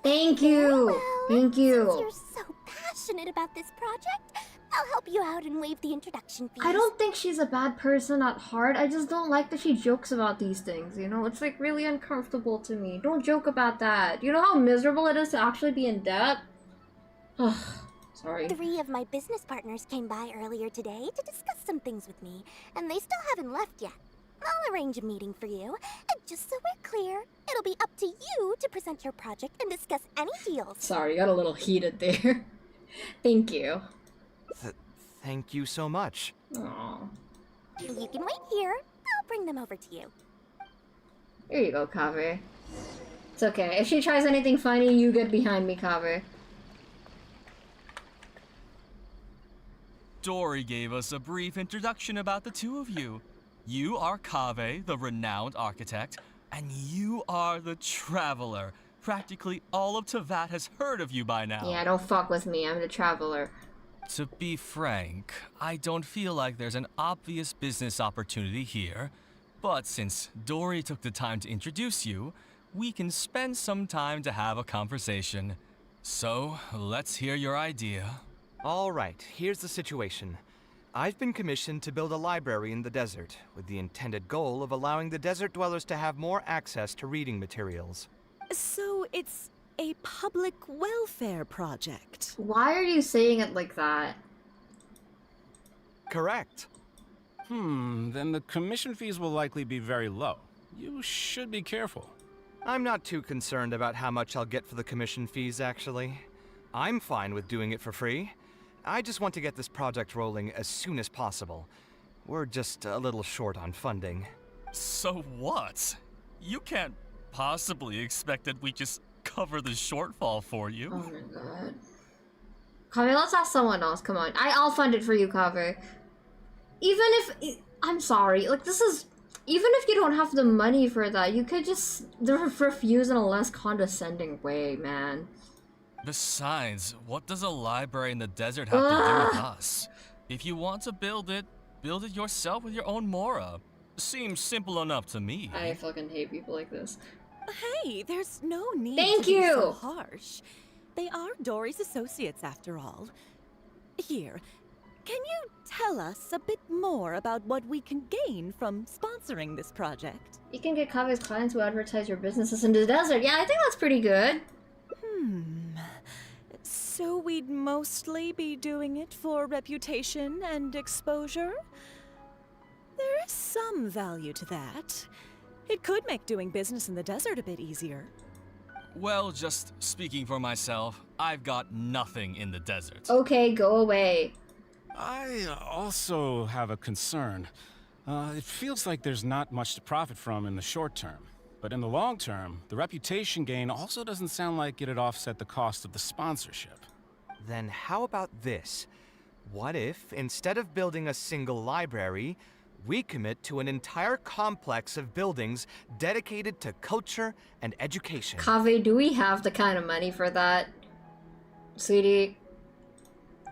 Thank you! Well, Thank you! Since you're so passionate about this project, I'll help you out and waive the introduction fees. I don't think she's a bad person at heart. I just don't like that she jokes about these things, you know? It's, like, really uncomfortable to me. Don't joke about that. You know how miserable it is to actually be in debt? Ugh. Sorry. 3 of my business partners came by earlier today to discuss some things with me, and they still haven't left yet. I'll arrange a meeting for you, and just so we're clear, it'll be up to you to present your project and discuss any deals. Sorry, got a little heated there. Thank you. Thank you so much. Aww. You can wait here. I'll bring them over to you. Here you go, Kaveh. It's okay. If she tries anything funny, you get behind me, Kaveh. Dory gave us a brief introduction about the two of you. You are KAVEH, the renowned architect, and you are the traveler. Practically all of Teyvat has heard of you by now. Yeah, don't fuck with me. I'm the traveler. To be frank, I don't feel like there's an obvious business opportunity here. But since Dory took the time to introduce you, we can spend some time to have a conversation. So, let's hear your idea. All right, here's the situation. I've been commissioned to build a library in the desert, with the intended goal of allowing the desert dwellers to have more access to reading materials. So it's a public welfare project. Why are you saying it like that? Correct. Then the commission fees will likely be very low. You should be careful. I'm not too concerned about how much I'll get for the commission fees, actually. I'm fine with doing it for free. I just want to get this project rolling as soon as possible. We're just a little short on funding. So what? You can't possibly expect that we just cover the shortfall for you. Oh my god. Kaveh, let's ask someone else. Come on. I'll fund it for you, Kaveh. Even if... I'm sorry. Like, this is... even if you don't have the money for that, you could just refuse in a less condescending way, man. Besides, what does a library in the desert have to do with us? If you want to build it yourself with your own Mora. Seems simple enough to me. I fucking hate people like this. Hey, there's no need Thank to be so you! harsh. They are Dory's associates after all. Here, can you tell us a bit more about what we can gain from sponsoring this project? You can get KAVEH's clients who advertise your businesses in the desert. Yeah, I think that's pretty good. So we'd mostly be doing it for reputation and exposure? There is some value to that. It could make doing business in the desert a bit easier. Well, just speaking for myself, I've got nothing in the desert. Okay, go away. I also have a concern. It feels like there's not much to profit from in the short term. But in the long term, the reputation gain also doesn't sound like it'd offset the cost of the sponsorship. Then how about this? What if, instead of building a single library, we commit to an entire complex of buildings dedicated to culture and education? KAVEH, do we have the kind of money for that? Sweetie?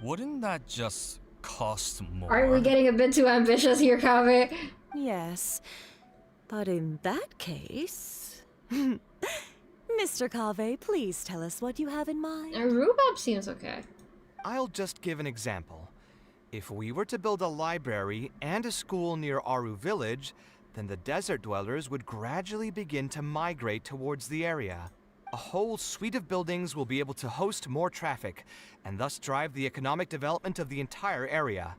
Wouldn't that just cost more? Are we getting a bit too ambitious here, KAVEH? Yes, but in that case... Mr. KAVEH, please tell us what you have in mind. Rhubarb seems okay. I'll just give an example. If we were to build a library and a school near Aru Village, then the desert dwellers would gradually begin to migrate towards the area. A whole suite of buildings will be able to host more traffic, and thus drive the economic development of the entire area.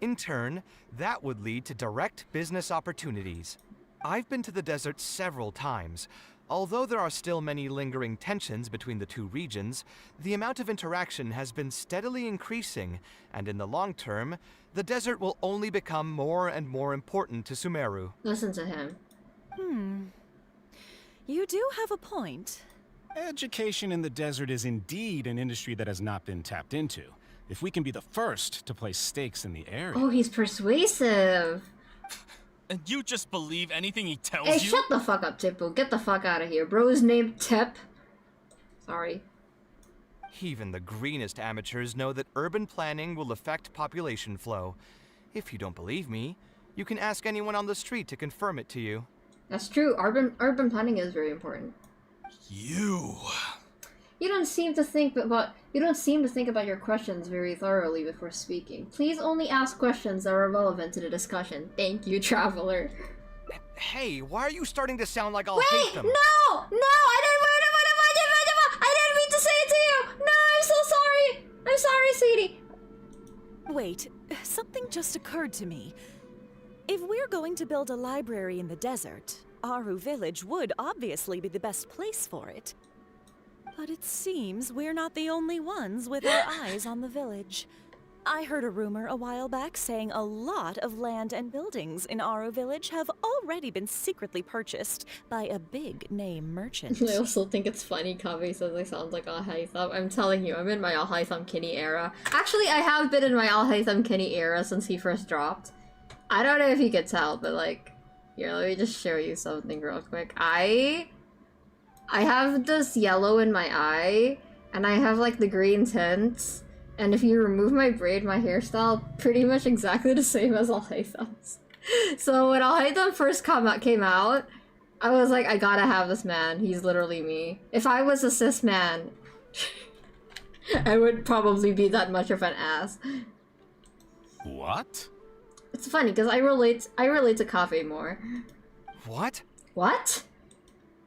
In turn, that would lead to direct business opportunities. I've been to the desert several times. Although there are still many lingering tensions between the two regions, the amount of interaction has been steadily increasing, and in the long term, the desert will only become more and more important to Sumeru. Listen to him. You do have a point. Education in the desert is indeed an industry that has not been tapped into. If we can be the first to place stakes in the area... Oh, he's persuasive. And you just believe anything he tells Hey, you? shut the fuck up, Tippo. Get the fuck out of here. Bro's named Tip. Sorry. Even the greenest amateurs know that urban planning will affect population flow. If you don't believe me, you can ask anyone on the street to confirm it to you. That's true. Urban planning is very important. You don't seem to think about your questions very thoroughly before speaking. Please only ask questions that are relevant to the discussion. Thank you, traveler. Hey, why are you starting to sound like I'll Wait, hate them? No! I didn't mean to say it to you! No, I'm so sorry! I'm sorry, sweetie! Wait, something just occurred to me. If we're going to build a library in the desert, Aru Village would obviously be the best place for it. But it seems we're not the only ones with our eyes on the village. I heard a rumor a while back saying a lot of land and buildings in Aru Village have already been secretly purchased by a big-name merchant. I also think it's funny KAVEH says I sound like Al-Haytham. I'm telling you, I'm in my Al-Haytham Kinney era. Actually, I have been in my Al-Haytham Kinney era since he first dropped. I don't know if you could tell, but like... Here, let me just show you something real quick. I have this yellow in my eye, and I have like the green tints. And if you remove my braid, my hairstyle pretty much exactly the same as Al-Haytham's. So when Al-Haytham first came out, I was like, I gotta have this man. He's literally me. If I was a cis man, I would probably be that much of an ass. What? It's funny because I relate to KAVEH more. What? What?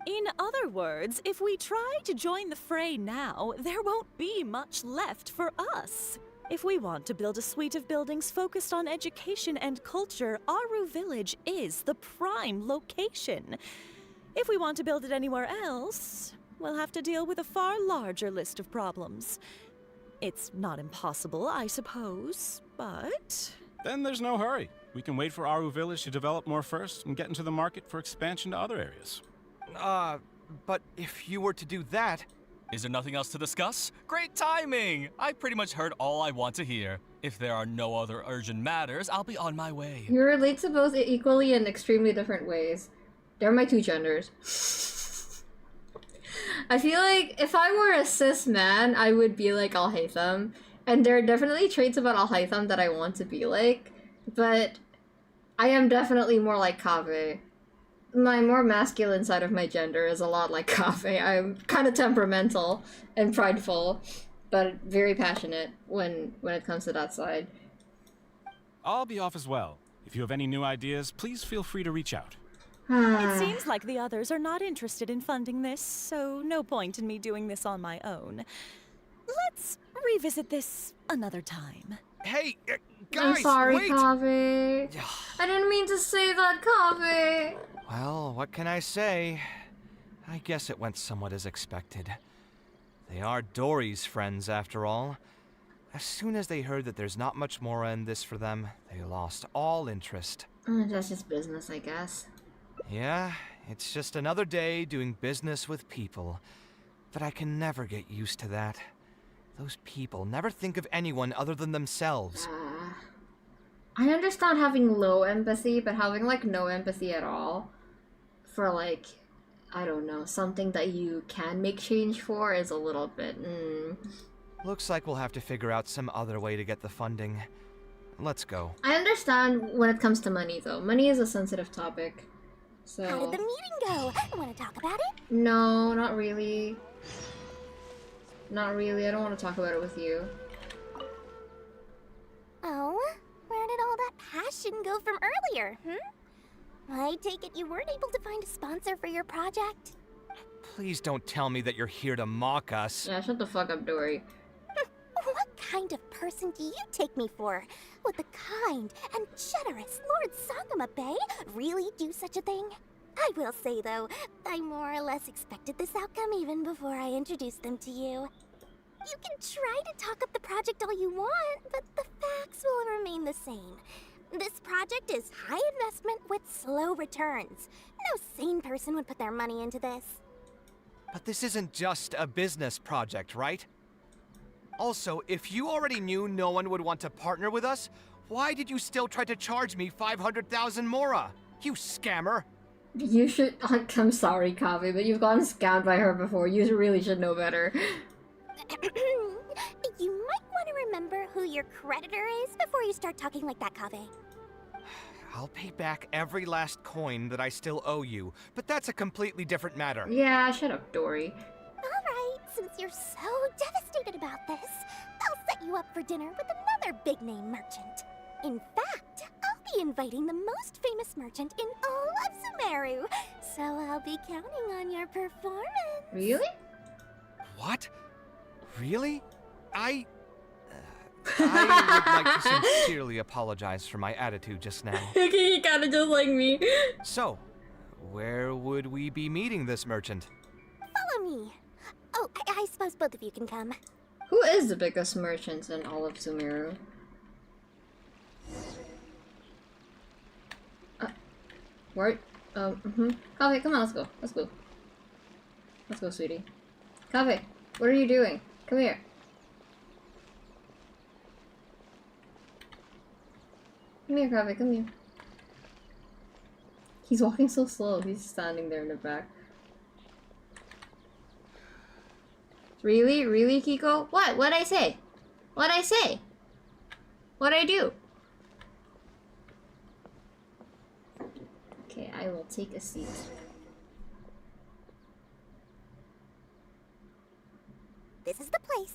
In other words, if we try to join the fray now, there won't be much left for us. If we want to build a suite of buildings focused on education and culture, Aru Village is the prime location. If we want to build it anywhere else, we'll have to deal with a far larger list of problems. It's not impossible, I suppose, but... Then there's no hurry. We can wait for Aru Village to develop more first and get into the market for expansion to other areas. But if you were to do that, Is there nothing else to discuss? Great timing! I pretty much heard all I want to hear. If there are no other urgent matters, I'll be on my way. You relate to both equally in extremely different ways. They're my two genders. I feel like if I were a cis man, I would be like Al-Haytham. And there are definitely traits about Al-Haytham that I want to be like. But I am definitely more like KAVEH. My more masculine side of my gender is a lot like KAVEH. I'm kind of temperamental and prideful, but very passionate when it comes to that side. I'll be off as well. If you have any new ideas, please feel free to reach out. It seems like the others are not interested in funding this, so no point in me doing this on my own. Let's revisit this another time. Hey, guys, I'm sorry, wait! KAVEH. I didn't mean to say that, KAVEH. Well, what can I say? I guess it went somewhat as expected. They are Dory's friends, after all. As soon as they heard that there's not much more in this for them, they lost all interest. That's just business, I guess. Yeah, it's just another day doing business with people. But I can never get used to that. Those people never think of anyone other than themselves. I understand having low empathy, but having, like, no empathy at all for, like, I don't know, something that you can make change for is a little bit, Looks like we'll have to figure out some other way to get the funding. Let's go. I understand when it comes to money, though. Money is a sensitive topic, so... How did the meeting go? Want to talk about it? No, not really. Not really, I don't want to talk about it with you. Oh? Where did all that passion go from earlier, I take it you weren't able to find a sponsor for your project? Please don't tell me that you're here to mock us. Yeah, shut the fuck up, Dory. What kind of person do you take me for? Would the kind and generous Lord Sangama Bay really do such a thing? I will say, though, I more or less expected this outcome even before I introduced them to you. You can try to talk up the project all you want, but the facts will remain the same. This project is high investment with slow returns. No sane person would put their money into this. But this isn't just a business project, right? Also, if you already knew no one would want to partner with us, why did you still try to charge me 500,000 mora? You scammer! You should... I'm sorry, KAVEH, but you've gotten scammed by her before. You really should know better. You might want to remember who your creditor is before you start talking like that, KAVEH. I'll pay back every last coin that I still owe you, but that's a completely different matter. Yeah, shut up, Dory. Alright, since you're so devastated about this, I'll set you up for dinner with another big-name merchant. In fact, I'll be inviting the most famous merchant in all of Sumeru, so I'll be counting on your performance. Really? What? Really? I would like to sincerely apologize for my attitude just now. He kinda just like me. So, where would we be meeting this merchant? Follow me. Oh, I suppose both of you can come. Who is the biggest merchant in all of Sumeru? Where? KAVEH, come on, let's go. Let's go. Let's go, sweetie. KAVEH, what are you doing? Come here. Come here, KAVEH, come here. He's walking so slow, he's standing there in the back. Really? Really, Kiko? What? What'd I say? What'd I say? What'd I do? Okay, I will take a seat. This is the place.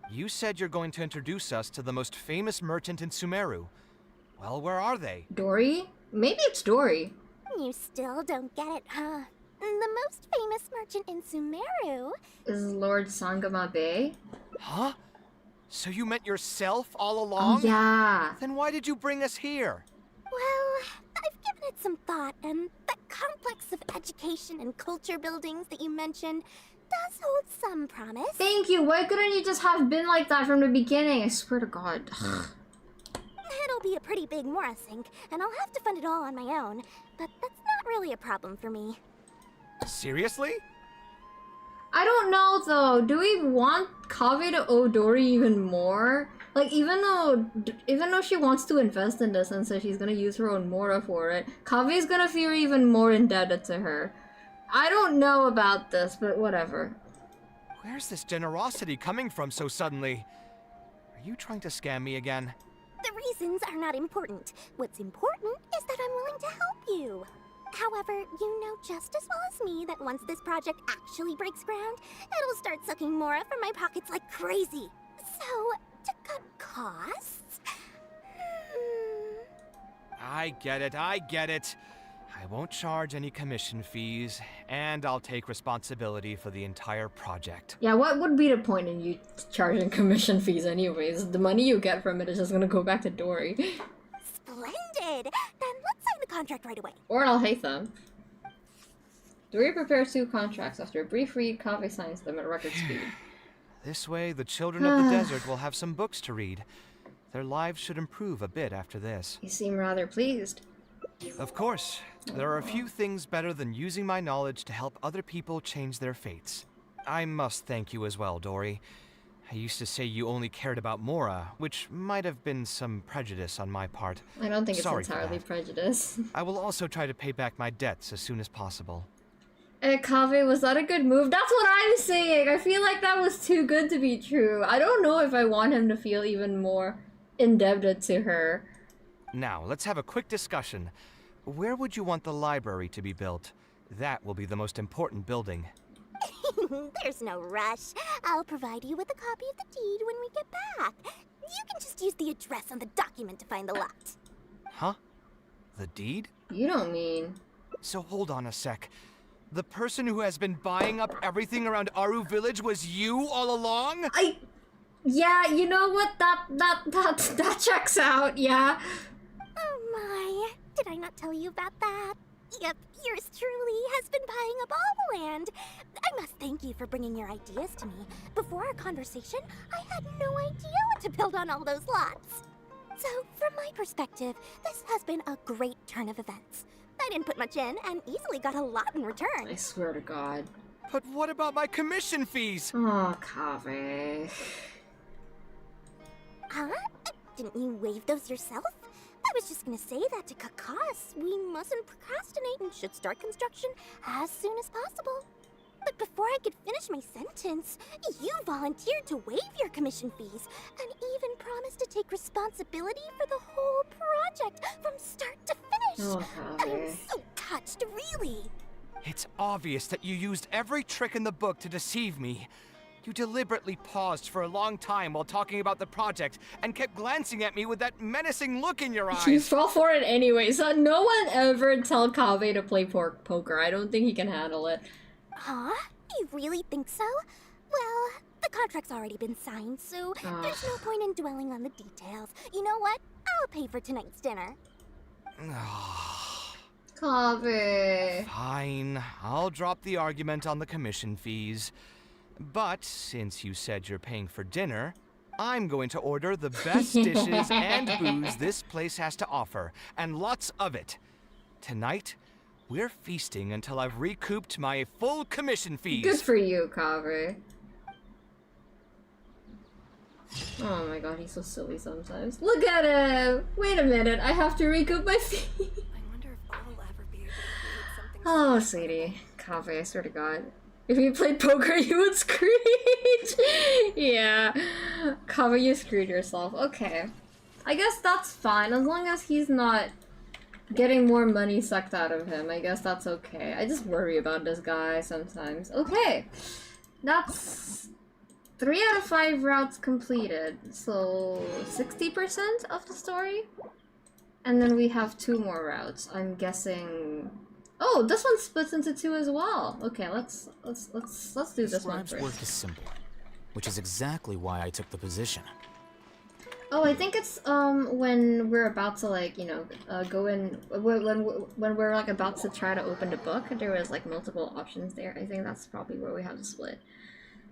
You said you're going to introduce us to the most famous merchant in Sumeru. Well, where are they? Dory? Maybe it's Dory. You still don't get it, huh? The most famous merchant in Sumeru is Lord Sangama Bay. Huh? So you meant yourself all along? Oh, yeah. Then why did you bring us here? Well, I've given it some thought, and the complex of education and culture buildings that you mentioned does hold some promise. Thank you. Why couldn't you just have been like that from the beginning? I swear to God. It'll be a pretty big Mora sink, and I'll have to fund it all on my own, but that's not really a problem for me. Seriously? I don't know though. Do we want Kaveh to owe Dory even more? Like, even though she wants to invest in this and says she's gonna use her own Mora for it, Kaveh's gonna feel even more indebted to her. I don't know about this, but whatever. Where's this generosity coming from so suddenly? Are you trying to scam me again? The reasons are not important. What's important is that I'm willing to help you. However, you know just as well as me that once this project actually breaks ground, it'll start sucking Mora from my pockets like crazy. So, to cut costs... I get it, I get it. I won't charge any commission fees, and I'll take responsibility for the entire project. Yeah, what would be the point in you charging commission fees anyways? The money you get from it is just gonna go back to Dory. Splendid! Then let's sign the contract right away. Or I'll hate them. Dory prepares 2 contracts. After a brief read, Kaveh signs them at record speed. This way, the children of the desert will have some books to read. Their lives should improve a bit after this. You seem rather pleased. Of course. There are a few things better than using my knowledge to help other people change their fates. I must thank you as well, Dory. I used to say you only cared about Mora, which might have been some prejudice on my part. I don't think Sorry it's entirely prejudice. I will also try to pay back my debts as soon as possible. Kaveh, was that a good move? That's what I'm saying! I feel like that was too good to be true. I don't know if I want him to feel even more indebted to her. Now, let's have a quick discussion. Where would you want the library to be built? That will be the most important building. There's no rush. I'll provide you with a copy of the deed when we get back. You can just use the address on the document to find the lot. Huh? The deed? You don't mean... So hold on a sec. The person who has been buying up everything around Aru Village was you all along? Yeah, you know what? That checks out, yeah. Oh my, did I not tell you about that? Yep, yours truly has been buying up all the land. I must thank you for bringing your ideas to me. Before our conversation, I had no idea what to build on all those lots. So, from my perspective, this has been a great turn of events. I didn't put much in and easily got a lot in return. I swear to God. But what about my commission fees? Oh, Kaveh. Huh? Didn't you waive those yourself? I was just gonna say that to cut costs. We mustn't procrastinate and should start construction as soon as possible. But before I could finish my sentence, you volunteered to waive your commission fees and even promised to take responsibility for the whole project from start to finish. Oh, I'm so touched, really. It's obvious that you used every trick in the book to deceive me. You deliberately paused for a long time while talking about the project and kept glancing at me with that menacing look in your eyes. You fell for it anyway, so no one ever tell Kaveh to play poker. I don't think he can handle it. Huh? You really think so? Well, the contract's already been signed, so there's no point in dwelling on the details. You know what? I'll pay for tonight's dinner. Kaveh. Fine. I'll drop the argument on the commission fees. But since you said you're paying for dinner, I'm going to order the best dishes and booze this place has to offer, and lots of it. Tonight, we're feasting until I've recouped my full commission fees. Good for you, Kaveh. Oh my god, he's so silly sometimes. Look at him! Wait a minute, I have to recoup my fee. I wonder if I'll ever be able to create something. Oh, sweetie. Kaveh, I swear to God. If you played poker, you would screech! Yeah. Kaveh, you screwed yourself. Okay. I guess that's fine, as long as he's not getting more money sucked out of him. I guess that's okay. I just worry about this guy sometimes. Okay. That's 3 out of 5 routes completed. So 60% of the story? And then we have 2 more routes. I'm guessing... Oh, this one splits into 2 as well. Okay, let's do this one Scribe's work first. is simple, which is exactly why I took the position. Oh, I think it's when we're about to, like, you know, go in when we're like about to try to open the book. There was like multiple options there. I think that's probably where we have to split.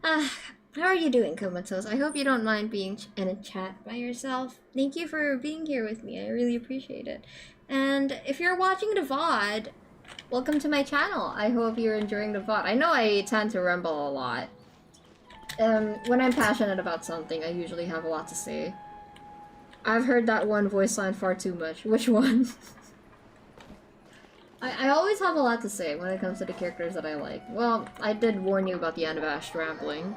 How are you doing, Comatose? I hope you don't mind being in a chat by yourself. Thank you for being here with me. I really appreciate it. And if you're watching the VOD, welcome to my channel. I hope you're enjoying the VOD. I know I tend to ramble a lot. When I'm passionate about something, I usually have a lot to say. I've heard that one voice line far too much. Which one? I always have a lot to say when it comes to the characters that I like. Well, I did warn you about the unabashed rambling.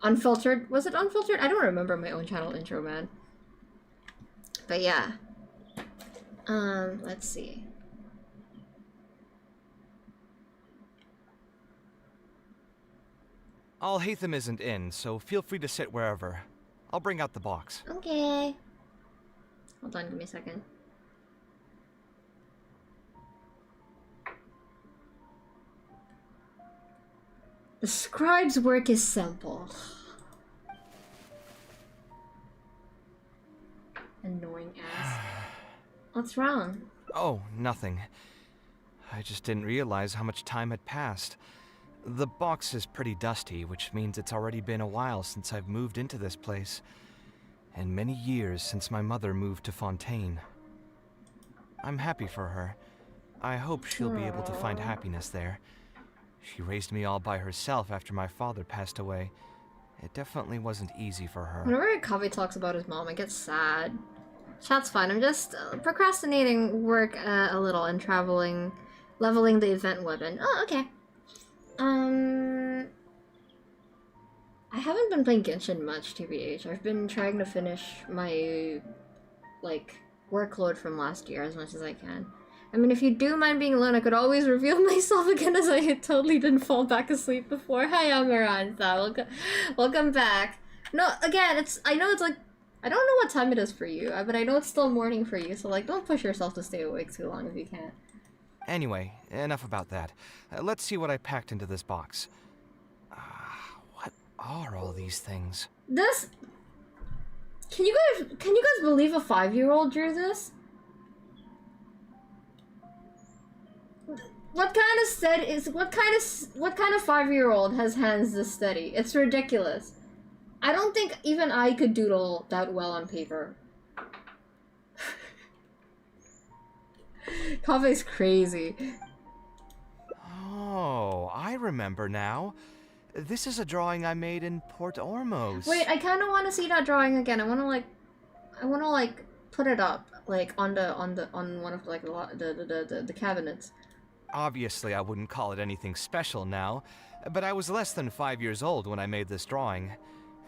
Unfiltered? Was it unfiltered? I don't remember my own channel intro, man. But yeah. Let's see. Alhaitham isn't in, so feel free to sit wherever. I'll bring out the box. Okay. Hold on, give me a second. The scribe's work is simple. Annoying ass. What's wrong? Oh, nothing. I just didn't realize how much time had passed. The box is pretty dusty, which means it's already been a while since I've moved into this place. And many years since my mother moved to Fontaine. I'm happy for her. I hope she'll be able to find happiness there. She raised me all by herself after my father passed away. It definitely wasn't easy for her. Whenever KAVEH talks about his mom, I get sad. Chat's fine. I'm just procrastinating work a little and traveling, leveling the event weapon. Oh, okay. I haven't been playing Genshin much, TBH. I've been trying to finish my, like, workload from last year as much as I can. I mean, if you do mind being alone, I could always reveal myself again as I totally didn't fall back asleep before. Hi, Amarantha. Welcome back. No, again, I know it's like, I don't know what time it is for you, but I know it's still morning for you, so like, don't push yourself to stay awake too long if you can't. Anyway, enough about that. Let's see what I packed into this box. What are all these things? This... Can you guys believe a 5-year-old drew this? What kind of 5-year-old has hands this steady? It's ridiculous. I don't think even I could doodle that well on paper. KAVEH's crazy. Oh, I remember now. This is a drawing I made in Port Ormos. Wait, I kind of want to see that drawing again. I want to like put it up like on one of like the cabinets. Obviously, I wouldn't call it anything special now, but I was less than 5 years old when I made this drawing.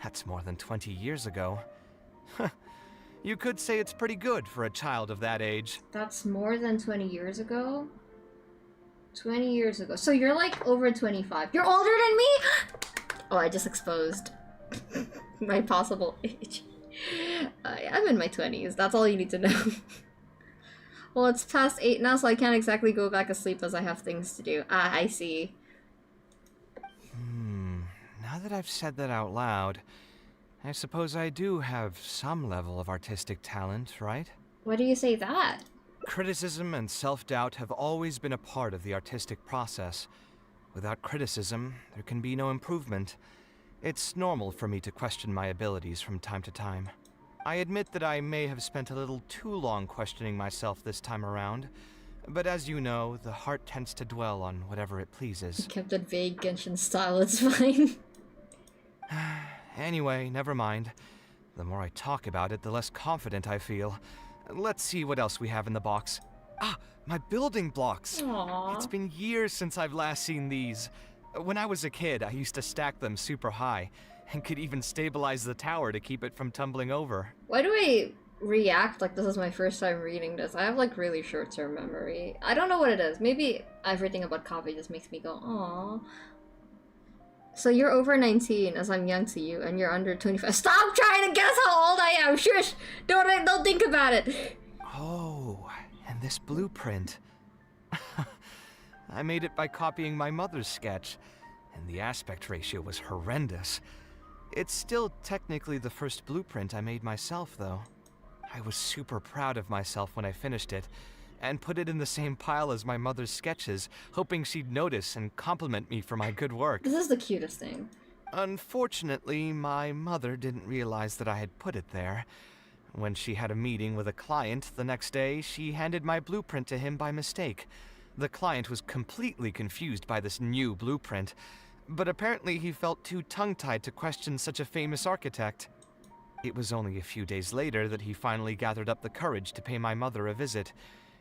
That's more than 20 years ago. You could say it's pretty good for a child of that age. That's more than 20 years ago? 20 years ago. So you're like over 25. You're older than me? Oh, I just exposed my possible age. I'm in my 20s. That's all you need to know. Well, it's past 8 now, so I can't exactly go back asleep as I have things to do. Ah, I see. Now that I've said that out loud, I suppose I do have some level of artistic talent, right? Why do you say that? Criticism and self-doubt have always been a part of the artistic process. Without criticism, there can be no improvement. It's normal for me to question my abilities from time to time. I admit that I may have spent a little too long questioning myself this time around, but as you know, the heart tends to dwell on whatever it pleases. You kept it vague Genshin style, it's fine. Anyway, never mind. The more I talk about it, the less confident I feel. Let's see what else we have in the box. Ah, my building blocks! Aww. It's been years since I've last seen these. When I was a kid, I used to stack them super high, and could even stabilize the tower to keep it from tumbling over. Why do I react like this is my first time reading this? I have like really short-term memory. I don't know what it is. Maybe everything about KAVEH just makes me go, aww. So you're over 19 as I'm young to you, and you're under 25. Stop trying to guess how old I am! Shush! Don't think about it! Oh, and this blueprint. I made it by copying my mother's sketch, and the aspect ratio was horrendous. It's still technically the first blueprint I made myself, though. I was super proud of myself when I finished it, and put it in the same pile as my mother's sketches, hoping she'd notice and compliment me for my good work. This is the cutest thing. Unfortunately, my mother didn't realize that I had put it there. When she had a meeting with a client the next day, she handed my blueprint to him by mistake. The client was completely confused by this new blueprint, but apparently he felt too tongue-tied to question such a famous architect. It was only a few days later that he finally gathered up the courage to pay my mother a visit.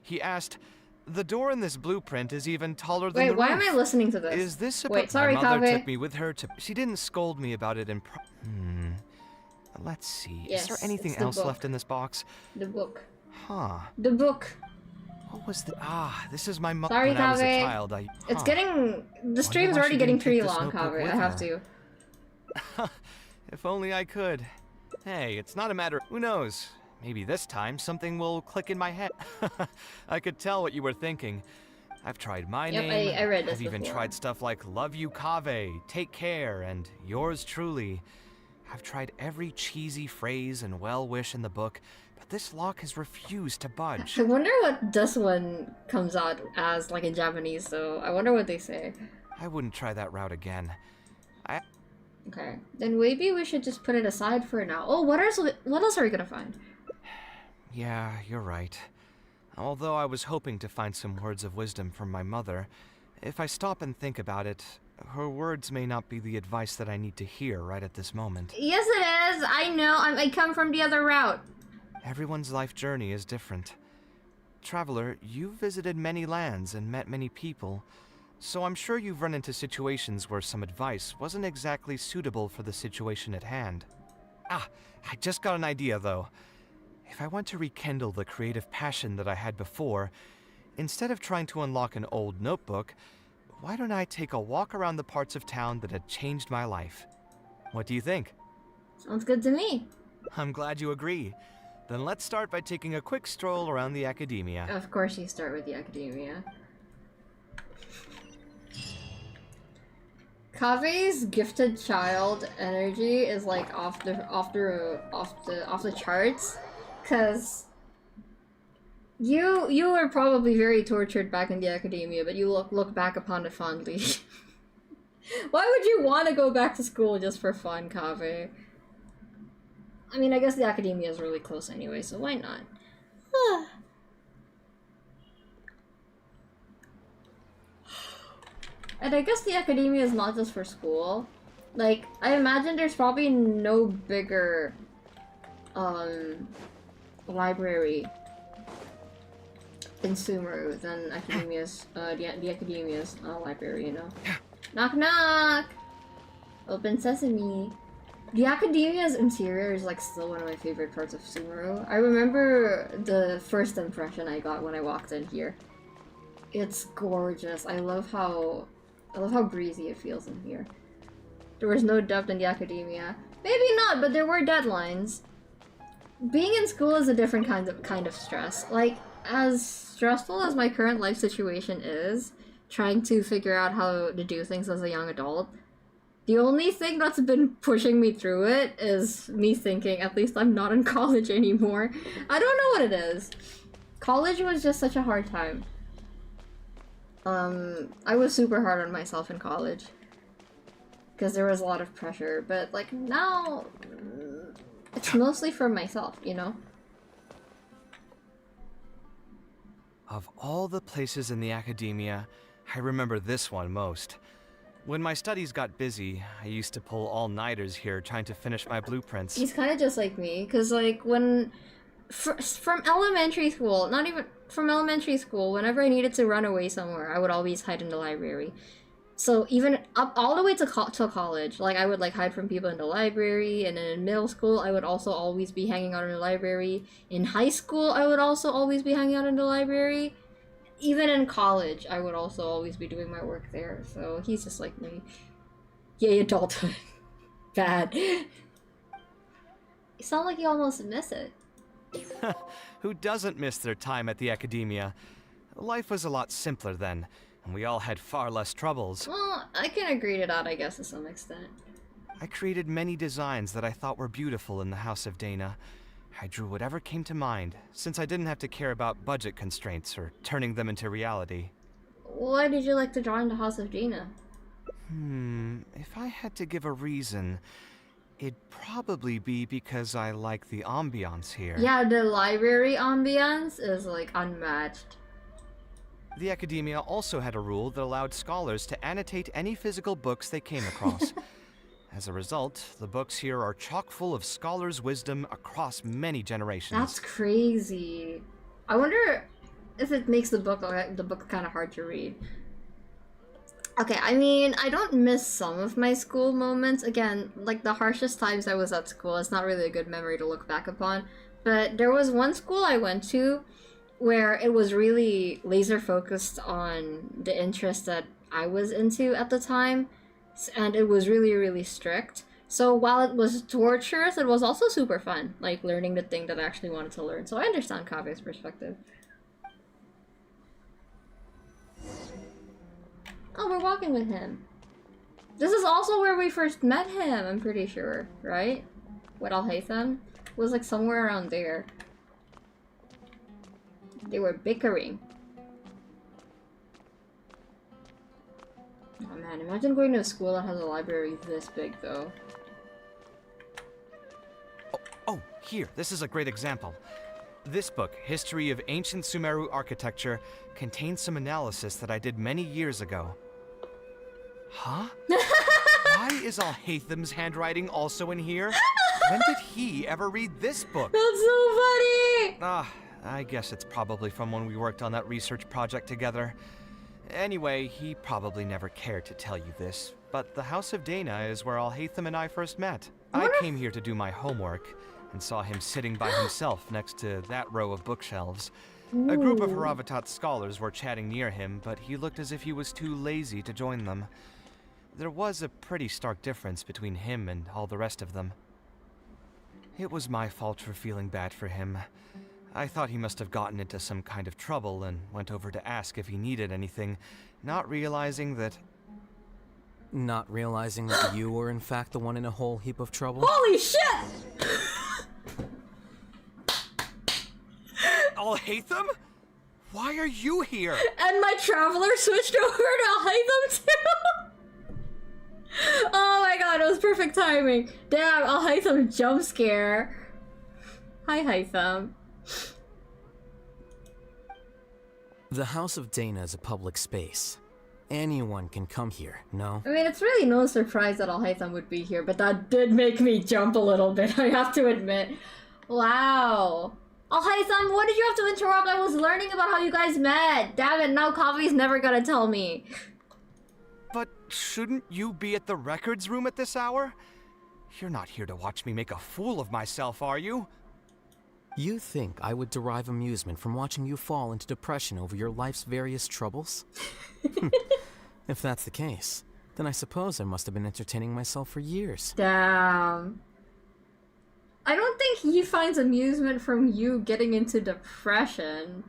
He asked, "The door in this blueprint is even taller than the roof. Wait, why am I listening to this? Is this a Wait, sorry, My mother KAVEH. took me with her to... She didn't scold me about it in Let's see. Yes, is there it's anything the else book. left in this box? The book. Huh. The book. What was the... this is my mother Sorry, when I was a KAVEH. child. It's Huh. getting... The Wonder stream's why already she getting didn't pretty take this long, notebook KAVEH. with I have her. to. If only I could. Hey, it's not a matter... Who knows? Maybe this time something will click in my head. I could tell what you were thinking. I've tried my Yep, name. I read this I've even before. tried stuff like Love You KAVEH, Take Care, and Yours Truly. I've tried every cheesy phrase and well-wish in the book, but this lock has refused to budge. I wonder what this one comes out as, like, in Japanese, so I wonder what they say. I wouldn't try that route again. Okay, then maybe we should just put it aside for now. Oh, what else are we gonna find? Yeah, you're right. Although I was hoping to find some words of wisdom from my mother, if I stop and think about it, her words may not be the advice that I need to hear right at this moment. Yes, it is! I know, I come from the other route. Everyone's life journey is different. Traveler, you've visited many lands and met many people, so I'm sure you've run into situations where some advice wasn't exactly suitable for the situation at hand. I just got an idea though. If I want to rekindle the creative passion that I had before, instead of trying to unlock an old notebook, why don't I take a walk around the parts of town that had changed my life? What do you think? Sounds good to me. I'm glad you agree. Then let's start by taking a quick stroll around the academia. Of course you start with the academia. KAVEH's gifted child energy is like off the charts, cause you were probably very tortured back in the academia, but you look back upon it fondly. Why would you want to go back to school just for fun, KAVEH? I mean, I guess the academia is really close anyway, so why not? And I guess the academia is not just for school. Like, I imagine there's probably no bigger, library in Sumeru than academia's, the academia's, library, you know? Knock knock! Open sesame. The academia's interior is, like, still one of my favorite parts of Sumeru. I remember the first impression I got when I walked in here. It's gorgeous. I love how breezy it feels in here. There was no depth in the academia. Maybe not, but there were deadlines. Being in school is a different kind of stress. Like, as stressful as my current life situation is, trying to figure out how to do things as a young adult, the only thing that's been pushing me through it is me thinking, at least I'm not in college anymore. I don't know what it is. College was just such a hard time. I was super hard on myself in college. Because there was a lot of pressure, but like now, it's mostly for myself, you know? Of all the places in the academia, I remember this one most. When my studies got busy, I used to pull all-nighters here trying to finish my blueprints. He's kind of just like me, because like when... from elementary school, not even... From elementary school, whenever I needed to run away somewhere, I would always hide in the library. So even up all the way to college, like I would like hide from people in the library, and then in middle school, I would also always be hanging out in the library. In high school, I would also always be hanging out in the library. Even in college, I would also always be doing my work there. So he's just like me. Yay, adulthood. Bad. You sound like you almost miss it. Who doesn't miss their time at the academia? Life was a lot simpler then, and we all had far less troubles. Well, I can agree to that, I guess, to some extent. I created many designs that I thought were beautiful in the House of Dana. I drew whatever came to mind, since I didn't have to care about budget constraints or turning them into reality. Why did you like to draw in the House of Dana? If I had to give a reason, it'd probably be because I like the ambiance here. Yeah, the library ambiance is like unmatched. The academia also had a rule that allowed scholars to annotate any physical books they came across. As a result, the books here are chock full of scholars' wisdom across many generations. That's crazy. I wonder if it makes the book kind of hard to read. Okay, I mean, I don't miss some of my school moments. Again, like the harshest times I was at school, it's not really a good memory to look back upon. But there was one school I went to where it was really laser focused on the interest that I was into at the time. And it was really, really strict. So while it was torturous, it was also super fun. Like learning the thing that I actually wanted to learn. So I understand Kave's perspective. Oh, we're walking with him. This is also where we first met him, I'm pretty sure, right? With Al-Haytham? It was like somewhere around there. They were bickering. Oh man, imagine going to a school that has a library this big though. Oh, here, this is a great example. This book, History of Ancient Sumeru Architecture, contains some analysis that I did many years ago. Huh? Why is Al-Haytham's handwriting also in here? When did he ever read this book? That's so funny! I guess it's probably from when we worked on that research project together. Anyway, he probably never cared to tell you this, but the House of Dana is where Al-Haytham and I first met. I came here to do my homework, and saw him sitting by himself next to that row of bookshelves. Ooh. A group of Haravatat scholars were chatting near him, but he looked as if he was too lazy to join them. There was a pretty stark difference between him and all the rest of them. It was my fault for feeling bad for him. I thought he must have gotten into some kind of trouble and went over to ask if he needed anything, not realizing that... Not realizing that you were in fact the one in a whole heap of trouble? Holy shit! Al-Haytham? Why are you here? And my traveler switched over to Al-Haytham too! Oh my god, it was perfect timing. Damn, Al-Haytham jump scare. Hi, Haytham. The House of Dana is a public space. Anyone can come here, no? I mean, it's really no surprise that Al-Haytham would be here, but that did make me jump a little bit, I have to admit. Wow. Al-Haytham, what did you have to interrupt? I was learning about how you guys met. Damn it, now Kave's never gonna tell me. But shouldn't you be at the records room at this hour? You're not here to watch me make a fool of myself, are you? You think I would derive amusement from watching you fall into depression over your life's various troubles? If that's the case, then I suppose I must have been entertaining myself for years. Damn. I don't think he finds amusement from you getting into depression.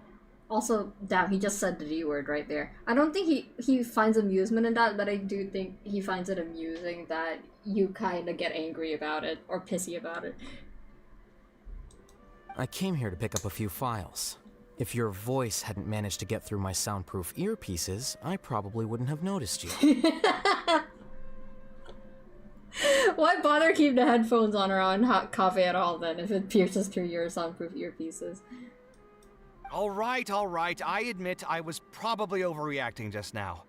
Also, damn, he just said the D word right there. I don't think he finds amusement in that, but I do think he finds it amusing that you kind of get angry about it, or pissy about it. I came here to pick up a few files. If your voice hadn't managed to get through my soundproof earpieces, I probably wouldn't have noticed you. Why bother keep the headphones on or on Kave at all then, if it pierces through your soundproof earpieces? All right, I admit I was probably overreacting just now.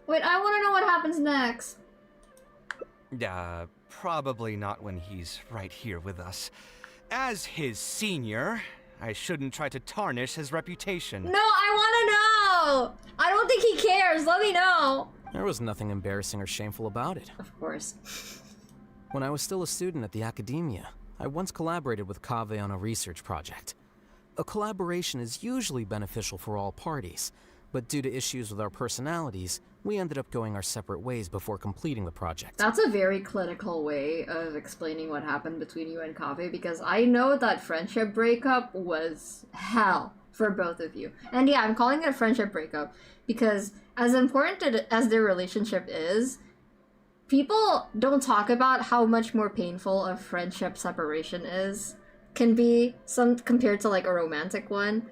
Wait, I want to know what happens next. Probably not when he's right here with us. As his senior, I shouldn't try to tarnish his reputation. No, I want to know! I don't think he cares, let me know! There was nothing embarrassing or shameful about it. Of course. When I was still a student at the academia, I once collaborated with KAVEH on a research project. A collaboration is usually beneficial for all parties, but due to issues with our personalities, we ended up going our separate ways before completing the project. That's a very clinical way of explaining what happened between you and KAVEH, because I know that friendship breakup was hell for both of you. And yeah, I'm calling it a friendship breakup because as important as their relationship is, people don't talk about how much more painful a friendship separation can be compared to like a romantic one.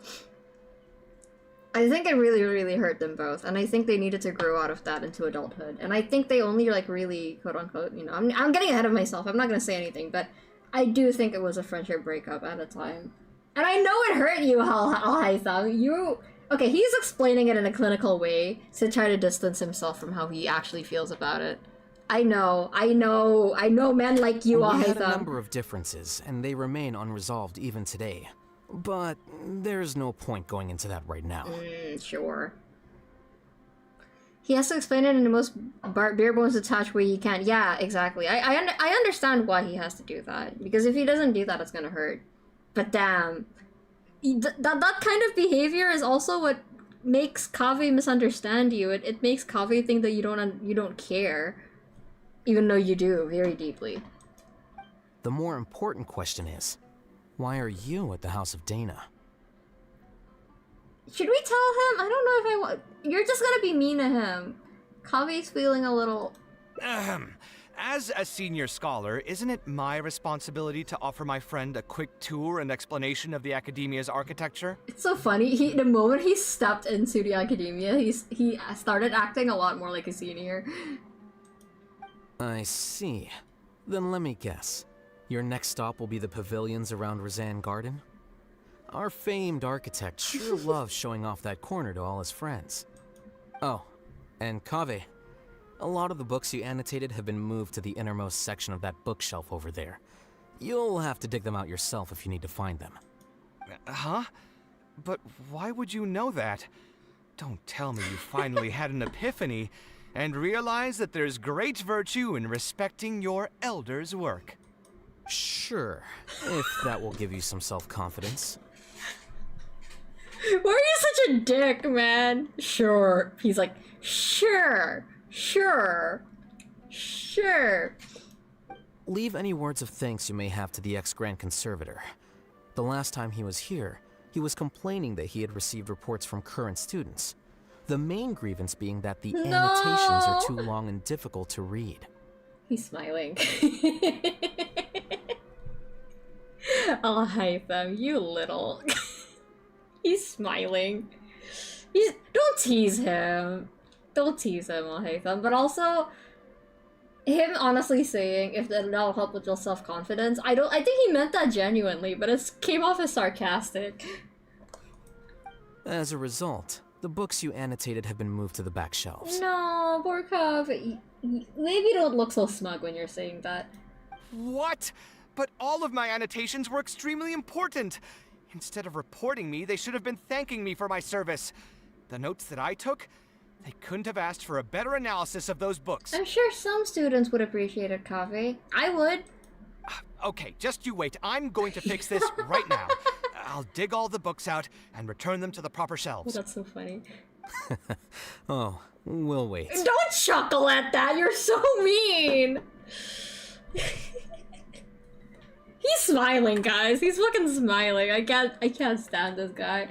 I think it really, really hurt them both, and I think they needed to grow out of that into adulthood. And I think they only like really, quote unquote, you know, I'm getting ahead of myself. I'm not gonna say anything, but I do think it was a friendship breakup at a time. And I know it hurt you, Al-Haytham. Okay, he's explaining it in a clinical way to try to distance himself from how he actually feels about it. I know men like you, We had a Ahaytham. number of differences, and they remain unresolved even today. But there's no point going into that right now. Sure. He has to explain it in the most bare bones detached way he can. Yeah, exactly. I understand why he has to do that. Because if he doesn't do that, it's gonna hurt. But damn. That kind of behavior is also what makes KAVEH misunderstand you. It makes KAVEH think that you don't care. Even though you do, very deeply. The more important question is, why are you at the House of Dana? Should we tell him? I don't know if I want... You're just gonna be mean to him. KAVEH's feeling a little... As a senior scholar, isn't it my responsibility to offer my friend a quick tour and explanation of the Academia's architecture? It's so funny. The moment he stepped into the Academia, he started acting a lot more like a senior. I see. Then let me guess. Your next stop will be the pavilions around Razan Garden? Our famed architect sure loves showing off that corner to all his friends. Oh, and KAVEH. A lot of the books you annotated have been moved to the innermost section of that bookshelf over there. You'll have to dig them out yourself if you need to find them. Huh? But why would you know that? Don't tell me you finally had an epiphany and realized that there's great virtue in respecting your elders' work. Sure, if that will give you some self-confidence. Why are you such a dick, man? Sure. He's like, sure. Leave any words of thanks you may have to the ex-Grand Conservator. The last time he was here, he was complaining that he had received reports from current students. The main grievance being that the annotations are too long and difficult to read. He's smiling. I'll hype them, you little. He's smiling. Don't tease him. Don't tease him, I'll hate them. But also, him honestly saying if that'll help with your self-confidence, I think he meant that genuinely, but it came off as sarcastic. As a result, the books you annotated have been moved to the back shelves. No, poor KAVEH. Maybe don't look so smug when you're saying that. What? But all of my annotations were extremely important. Instead of reporting me, they should have been thanking me for my service. The notes that I took, they couldn't have asked for a better analysis of those books. I'm sure some students would appreciate it, KAVEH. I would. Okay, just you wait. I'm going to fix this right now. I'll dig all the books out and return them to the proper shelves. Oh, that's so funny. Oh, we'll wait. Don't chuckle at that. You're so mean. He's smiling, guys. He's fucking smiling. I can't stand this guy.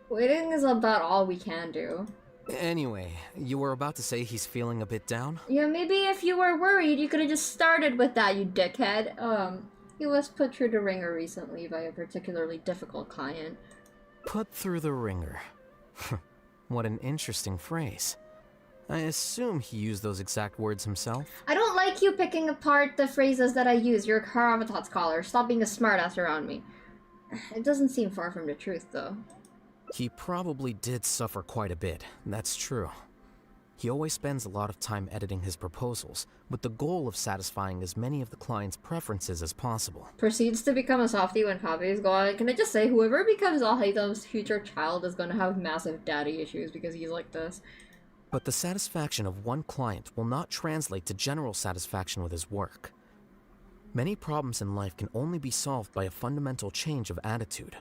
Waiting is about all we can do. Anyway, you were about to say he's feeling a bit down? Yeah, maybe if you were worried, you could have just started with that, you dickhead. He was put through the ringer recently by a particularly difficult client. Put through the ringer. What an interesting phrase. I assume he used those exact words himself? I don't like you picking apart the phrases that I use. You're a Karavatot scholar. Stop being a smartass around me. It doesn't seem far from the truth, though. He probably did suffer quite a bit, that's true. He always spends a lot of time editing his proposals, with the goal of satisfying as many of the client's preferences as possible. Proceeds to become a softie when KAVEH is gone. Can I just say, whoever becomes Alhaitam's future child is gonna have massive daddy issues because he's like this. But the satisfaction of one client will not translate to general satisfaction with his work. Many problems in life can only be solved by a fundamental change of attitude.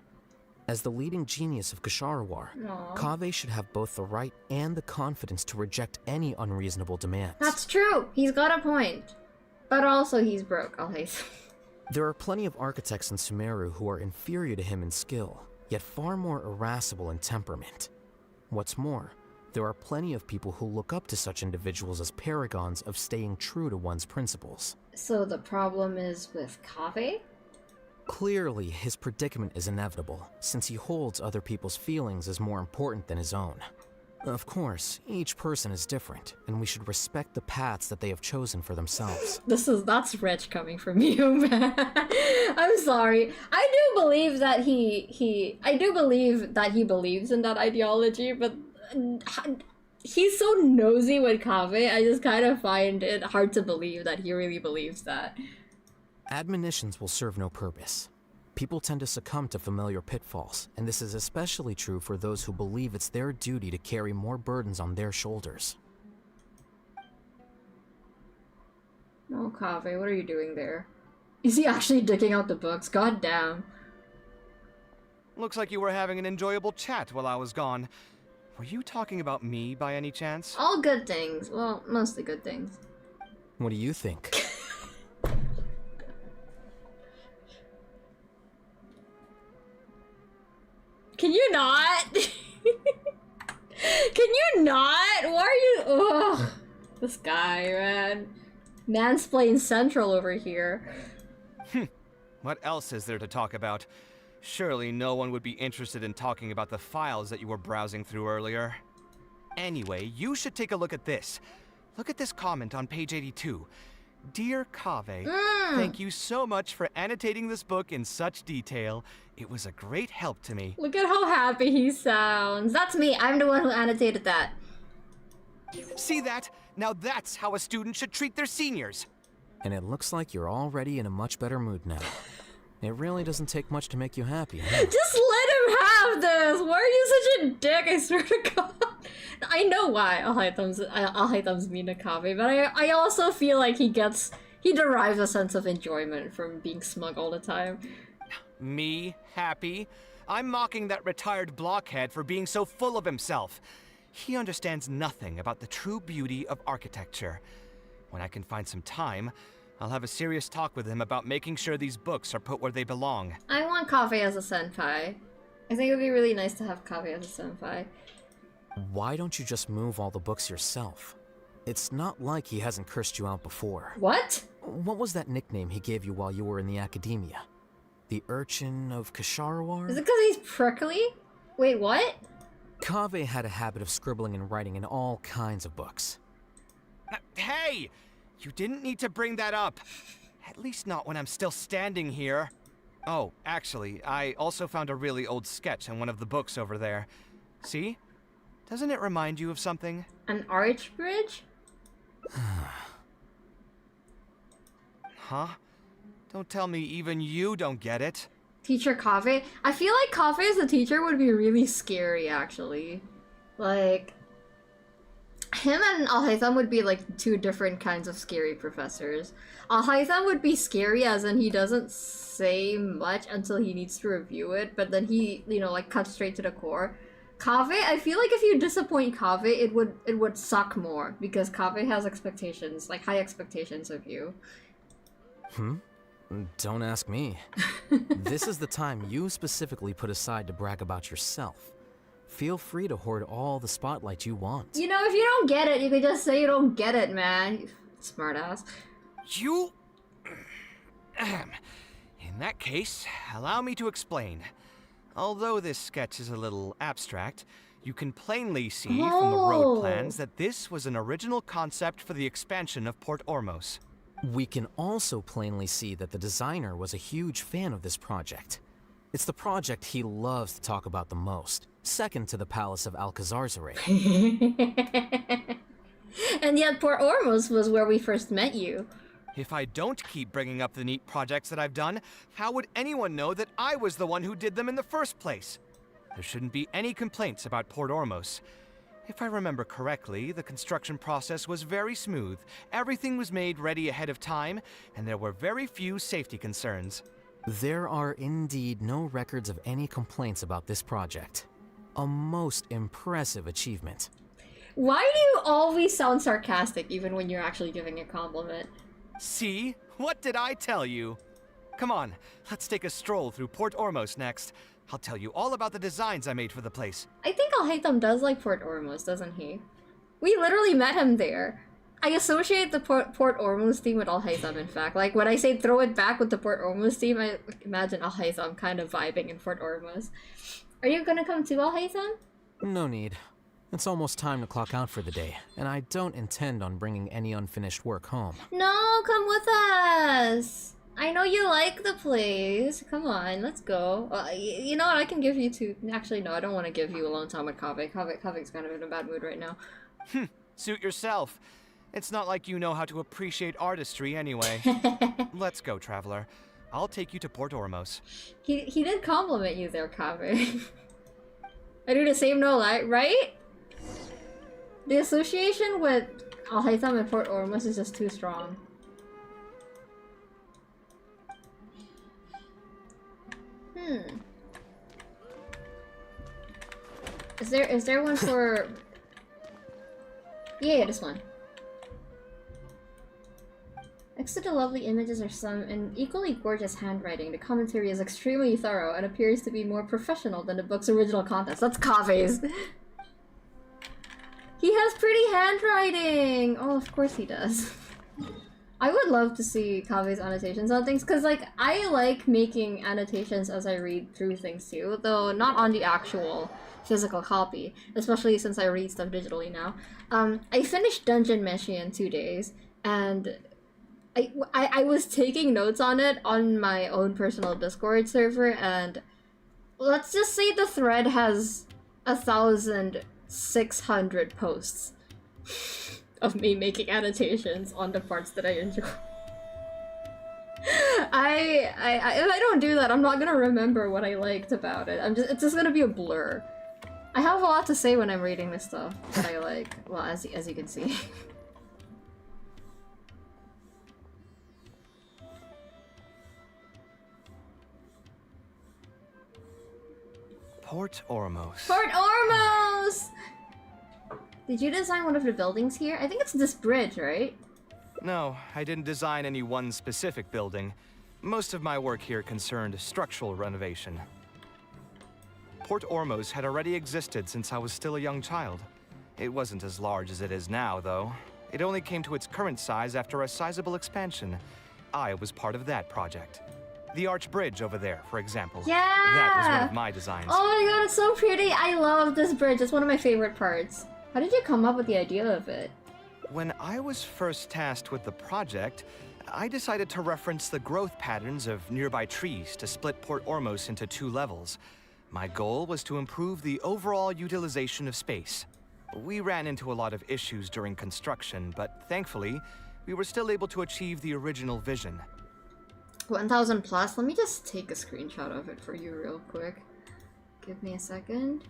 As the leading genius of Kshahrewar, KAVEH should have both the right and the confidence to reject any unreasonable demands. That's true. He's got a point. But also he's broke, Alhaitam. There are plenty of architects in Sumeru who are inferior to him in skill, yet far more irascible in temperament. What's more, there are plenty of people who look up to such individuals as paragons of staying true to one's principles. So the problem is with KAVEH? Clearly, his predicament is inevitable, since he holds other people's feelings as more important than his own. Of course, each person is different, and we should respect the paths that they have chosen for themselves. That's rich coming from you, man. I'm sorry. I do believe that he believes in that ideology, but he's so nosy with Kaveh. I just kind of find it hard to believe that he really believes that. Admonitions will serve no purpose. People tend to succumb to familiar pitfalls, and this is especially true for those who believe it's their duty to carry more burdens on their shoulders. Oh, Kaveh, what are you doing there? Is he actually digging out the books? God damn. Looks like you were having an enjoyable chat while I was gone. Were you talking about me by any chance? All good things. Well, mostly good things. What do you think? Can you not? Can you not? Why are you? Ugh. This guy, man. Mansplain Central over here. What else is there to talk about? Surely no one would be interested in talking about the files that you were browsing through earlier. Anyway, you should take a look at this. Look at this comment on page 82. Dear Kaveh, thank you so much for annotating this book in such detail. It was a great help to me. Look at how happy he sounds. That's me. I'm the one who annotated that. See that? Now that's how a student should treat their seniors. And it looks like you're already in a much better mood now. It really doesn't take much to make you happy, huh? Just let him have this! Why are you such a dick, I swear to God? I know why Alhaitam's mean to Kaveh, but I also feel like he derives a sense of enjoyment from being smug all the time. Me? Happy? I'm mocking that retired blockhead for being so full of himself. He understands nothing about the true beauty of architecture. When I can find some time, I'll have a serious talk with him about making sure these books are put where they belong. I want Kaveh as a senpai. I think it would be really nice to have Kaveh as a senpai. Why don't you just move all the books yourself? It's not like he hasn't cursed you out before. What? What was that nickname he gave you while you were in the academia? The Urchin of Kshahrewar? Is it because he's prickly? Wait, what? Kaveh had a habit of scribbling and writing in all kinds of books. Hey! You didn't need to bring that up. At least not when I'm still standing here. Oh, actually, I also found a really old sketch in one of the books over there. See? Doesn't it remind you of something? An arch bridge? Huh? Don't tell me even you don't get it. Teacher Kaveh? I feel like Kaveh as a teacher would be really scary, actually. Like, him and Alhaitham would be like two different kinds of scary professors. Alhaitham would be scary as in he doesn't say much until he needs to review it, but then he, like cuts straight to the core. Kaveh, I feel like if you disappoint Kaveh, it would suck more because Kaveh has expectations, like high expectations of you. Don't ask me. This is the time you specifically put aside to brag about yourself. Feel free to hoard all the spotlight you want. If you don't get it, you can just say you don't get it, man. Smartass. You... In that case, allow me to explain. Although this sketch is a little abstract, you can plainly see from the road plans that this was an original concept for the expansion of Port Ormos. We can also plainly see that the designer was a huge fan of this project. It's the project he loves to talk about the most, second to the Palace of Alcazarzaray. And yet Port Ormos was where we first met you. If I don't keep bringing up the neat projects that I've done, how would anyone know that I was the one who did them in the first place? There shouldn't be any complaints about Port Ormos. If I remember correctly, the construction process was very smooth, everything was made ready ahead of time, and there were very few safety concerns. There are indeed no records of any complaints about this project. A most impressive achievement. Why do you always sound sarcastic even when you're actually giving a compliment? See? What did I tell you? Come on, let's take a stroll through Port Ormos next. I'll tell you all about the designs I made for the place. I think Alhaitham does like Port Ormos, doesn't he? We literally met him there. I associate the Port Ormos theme with Alhaitham, in fact. Like, when I say throw it back with the Port Ormos theme, I imagine Alhaitham kind of vibing in Port Ormos. Are you gonna come to Alhaitham? No need. It's almost time to clock out for the day, and I don't intend on bringing any unfinished work home. No, come with us! I know you like the place. Come on, let's go. You know what, I can give you two. Actually, no, I don't want to give you alone time with Kaveh. Kaveh's kind of in a bad mood right now. Suit yourself. It's not like you know how to appreciate artistry anyway. Let's go, traveler. I'll take you to Port Ormos. He did compliment you there, Kaveh. I do the same, no lie, right? The association with Al Haytham and Port Ormos is just too strong. Is there one for... Yeah, this one. Next to the lovely images are some in equally gorgeous handwriting. The commentary is extremely thorough and appears to be more professional than the book's original contents. That's Kaveh's. He has pretty handwriting! Oh, of course he does. I would love to see Kaveh's annotations on things, because, like, I like making annotations as I read through things too, though not on the actual physical copy, especially since I read stuff digitally now. I finished Dungeon Meshi in 2 days, and I was taking notes on it on my own personal Discord server, and let's just say the thread has 1,600 posts of me making annotations on the parts that I enjoy. If I don't do that, I'm not gonna remember what I liked about it. It's just gonna be a blur. I have a lot to say when I'm reading this stuff that I like. Well, as you can see. Port Ormos. Port Ormos! Did you design one of the buildings here? I think it's this bridge, right? No, I didn't design any one specific building. Most of my work here concerned structural renovation. Port Ormos had already existed since I was still a young child. It wasn't as large as it is now, though. It only came to its current size after a sizable expansion. I was part of that project. The arch bridge over there, for example. Yeah! That was one of my designs. Oh my god, it's so pretty! I love this bridge. It's one of my favorite parts. How did you come up with the idea of it? When I was first tasked with the project, I decided to reference the growth patterns of nearby trees to split Port Ormos into 2 levels. My goal was to improve the overall utilization of space. We ran into a lot of issues during construction, but thankfully, we were still able to achieve the original vision. 1,000 plus? Let me just take a screenshot of it for you real quick. Give me a second.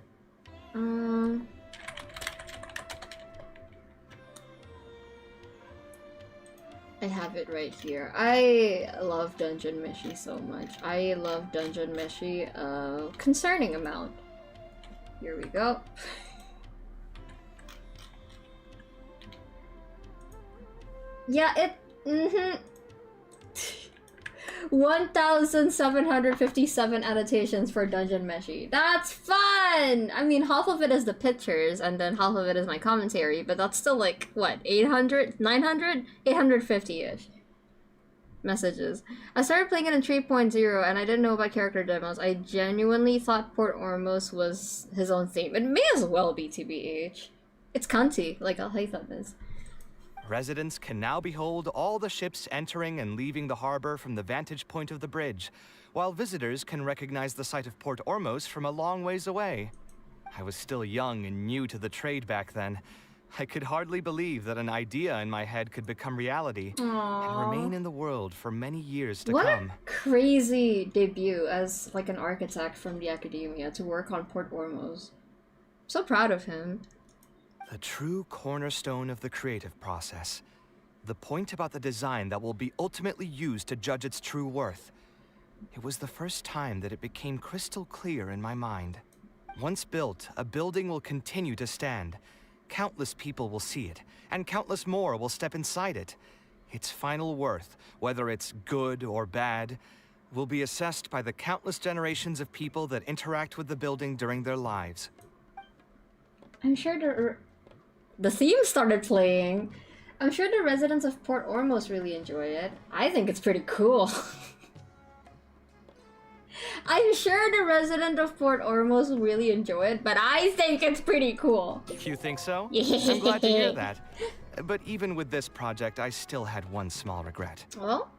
I have it right here. I love Dungeon Meshi so much. I love Dungeon Meshi a concerning amount. Here we go. Yeah, 1,757 annotations for Dungeon Meshi. That's fun! I mean, half of it is the pictures, and then half of it is my commentary, but that's still like, what, 800? 900? 850-ish messages. I started playing it in 3.0, and I didn't know about character demos. I genuinely thought Port Ormos was his own theme. It may as well be, TBH. It's cunty, like Al Haytham is. Residents can now behold all the ships entering and leaving the harbor from the vantage point of the bridge, while visitors can recognize the site of Port Ormos from a long ways away. I was still young and new to the trade back then. I could hardly believe that an idea in my head could become reality and remain in the world for many years to come. What a crazy debut as like an architect from the academia to work on Port Ormos. So proud of him. The true cornerstone of the creative process. The point about the design that will be ultimately used to judge its true worth. It was the first time that it became crystal clear in my mind. Once built, a building will continue to stand. Countless people will see it, and countless more will step inside it. Its final worth, whether it's good or bad, will be assessed by the countless generations of people that interact with the building during their lives. I'm sure the theme started playing. I'm sure the residents of Port Ormos really enjoy it. I think it's pretty cool. I'm sure the resident of Port Ormos will really enjoy it, but I think it's pretty cool. You think so? I'm glad to hear that. But even with this project, I still had one small regret. Well?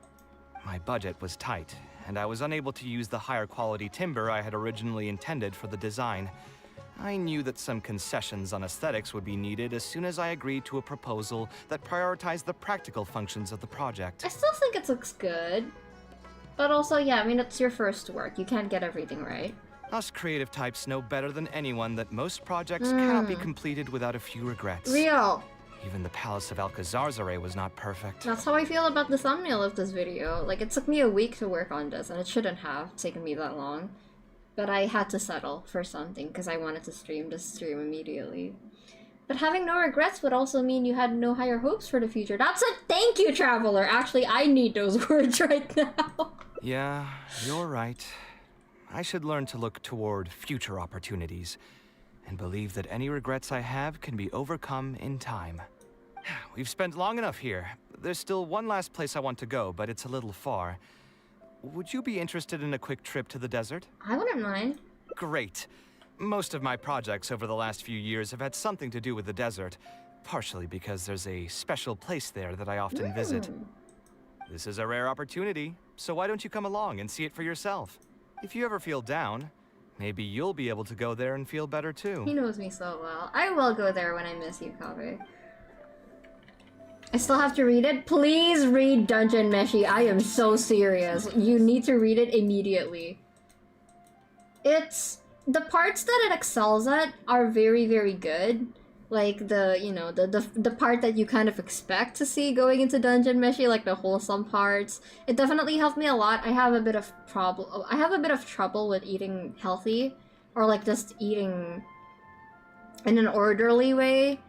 My budget was tight, and I was unable to use the higher quality timber I had originally intended for the design. I knew that some concessions on aesthetics would be needed as soon as I agreed to a proposal that prioritized the practical functions of the project. I still think it looks good. But also, yeah, I mean, it's your first work. You can't get everything right. Us creative types know better than anyone that most projects cannot be completed without a few regrets. Real. Even the Palace of Alcazarzare was not perfect. That's how I feel about the thumbnail of this video. Like, it took me a week to work on this, and it shouldn't have taken me that long. But I had to settle for something, because I wanted to stream this stream immediately. But having no regrets would also mean you had no higher hopes for the future. That's a thank you, Traveler! Actually, I need those words right now. Yeah, you're right. I should learn to look toward future opportunities, and believe that any regrets I have can be overcome in time. We've spent long enough here. There's still one last place I want to go, but it's a little far. Would you be interested in a quick trip to the desert? I wouldn't mind. Great. Most of my projects over the last few years have had something to do with the desert, partially because there's a special place there that I often visit. This is a rare opportunity, so why don't you come along and see it for yourself? If you ever feel down, maybe you'll be able to go there and feel better too. He knows me so well. I will go there when I miss you, KAVEH. I still have to read it. Please read Dungeon Meshi. I am so serious. You need to read it immediately. It's... the parts that it excels at are very, very good. Like the, you know, the part that you kind of expect to see going into Dungeon Meshi, like the wholesome parts. It definitely helped me a lot. I have a bit of trouble with eating healthy, or like just eating in an orderly way,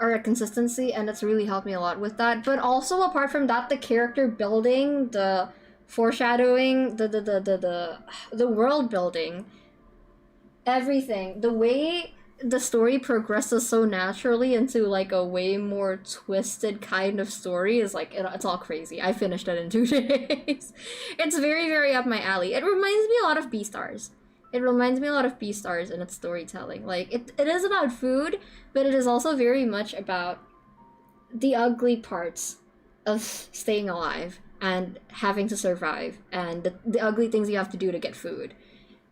or a consistency, and it's really helped me a lot with that. But also apart from that, the character building, the foreshadowing, the world building, everything, the way the story progresses so naturally into like a way more twisted kind of story is like, it's all crazy. I finished it in 2 days. It's very, very up my alley. It reminds me a lot of Beastars. It reminds me a lot of Beastars in its storytelling. Like, it is about food, but it is also very much about the ugly parts of staying alive and having to survive, and the ugly things you have to do to get food.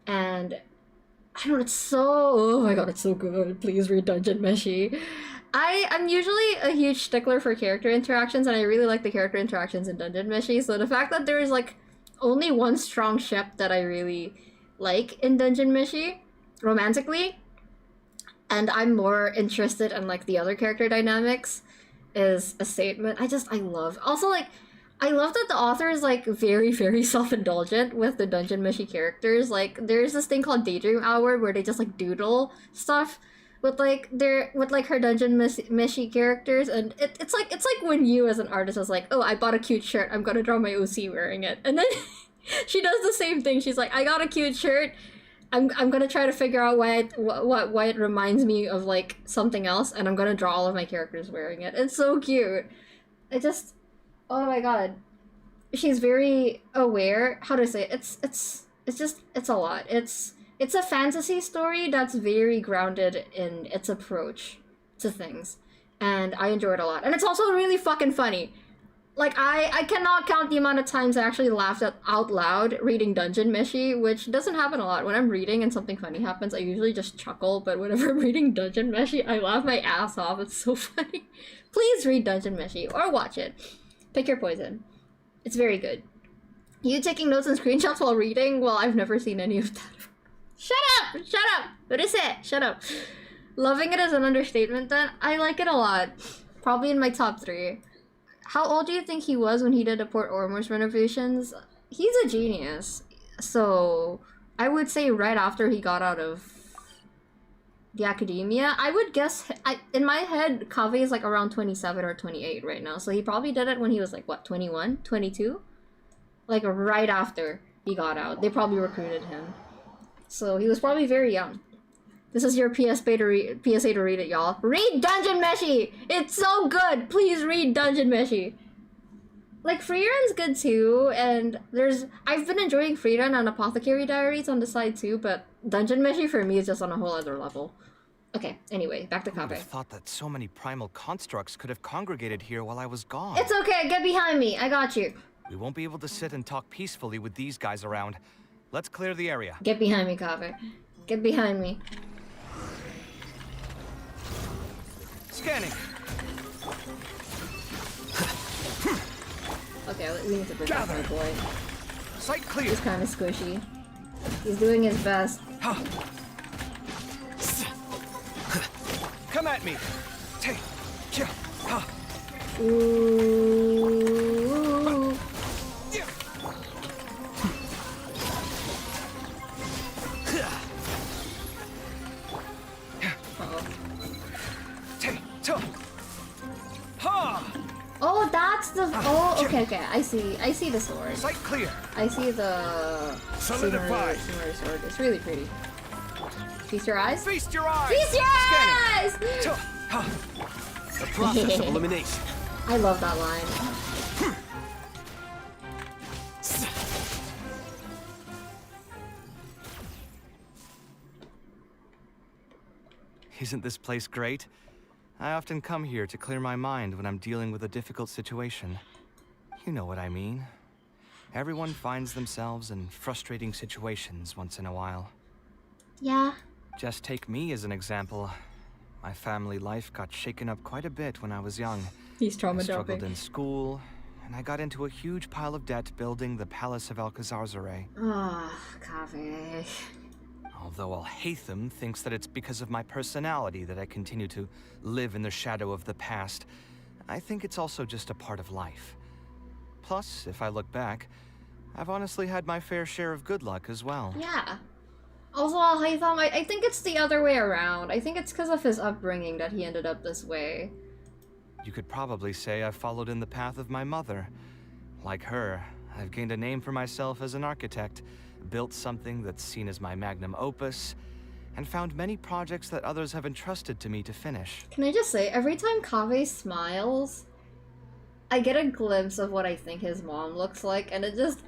And I don't know, it's so... oh my god, it's so good. Please read Dungeon Meshi. I'm usually a huge stickler for character interactions, and I really like the character interactions in Dungeon Meshi, so the fact that there is, like, only one strong ship that I really like in Dungeon Meshi, romantically, and I'm more interested in, like, the other character dynamics, is a statement. I love... also, like, I love that the author is, like, very, very self-indulgent with the Dungeon Meshi characters. Like, there's this thing called Daydream Hour where they just, like, doodle stuff with, like, her Dungeon Meshi characters, and it's like when you, as an artist, is like, oh, I bought a cute shirt, I'm gonna draw my OC wearing it. And then she does the same thing. She's like, I got a cute shirt, I'm gonna try to figure out why it reminds me of, like, something else, and I'm gonna draw all of my characters wearing it. It's so cute. Oh my god. She's very aware. How do I say it? It's a lot. It's a fantasy story that's very grounded in its approach to things. And I enjoy it a lot. And it's also really fucking funny. Like, I cannot count the amount of times I actually laughed out loud reading Dungeon Meshi, which doesn't happen a lot. When I'm reading and something funny happens, I usually just chuckle, but whenever I'm reading Dungeon Meshi, I laugh my ass off. It's so funny. Please read Dungeon Meshi, or watch it. Pick your poison. It's very good. You taking notes and screenshots while reading? Well, I've never seen any of that. Shut up! Shut up! What is it? Shut up. Loving it is an understatement then. I like it a lot. Probably in my top 3. How old do you think he was when he did the Port Ormos renovations? He's a genius. So, I would say right after he got out of the academia. I would guess, in my head, KAVEH is like around 27 or 28 right now. So he probably did it when he was like, what, 21? 22? Like right after he got out. They probably recruited him. So he was probably very young. This is your PSA to read it, y'all. Read Dungeon Meshi! It's so good! Please read Dungeon Meshi! like Freerun's good too, and I've been enjoying Freerun and Apothecary Diaries on the side too, but Dungeon Meshi for me is just on a whole other level. Okay, anyway, back to I would KAVEH. have thought that so many primal constructs could have congregated here while I was gone. It's okay, get behind me, I got you. We won't be able to sit and talk peacefully with these guys around. Let's clear the area. Get behind me, KAVEH. Get behind me. Scanning. Okay, we need to protect my boy. Sight clear. He's kind of squishy. He's doing his best. Come at me. Ooh. Oh, that's the. Oh, okay. I see the sword. Sight clear. I see the. Solidified. Sword. It's really pretty. Feast your eyes. Feast your eyes. Feast your eyes. The process of elimination. I love that line. Isn't this place great? I often come here to clear my mind when I'm dealing with a difficult situation. You know what I mean. Everyone finds themselves in frustrating situations once in a while. Yeah. Just take me as an example. My family life got shaken up quite a bit when I was young. He's trauma I struggled dumping. in school, and I got into a huge pile of debt building the Palace of Alcazarzaray. Ah, KAVEH. Although Alhaitham thinks that it's because of my personality that I continue to live in the shadow of the past, I think it's also just a part of life. Plus, if I look back, I've honestly had my fair share of good luck as well. Yeah. Also, Alhaitham, I think it's the other way around. I think it's because of his upbringing that he ended up this way. You could probably say I've followed in the path of my mother. Like her, I've gained a name for myself as an architect, built something that's seen as my magnum opus, and found many projects that others have entrusted to me to finish. Can I just say, every time KAVEH smiles, I get a glimpse of what I think his mom looks like, and it just,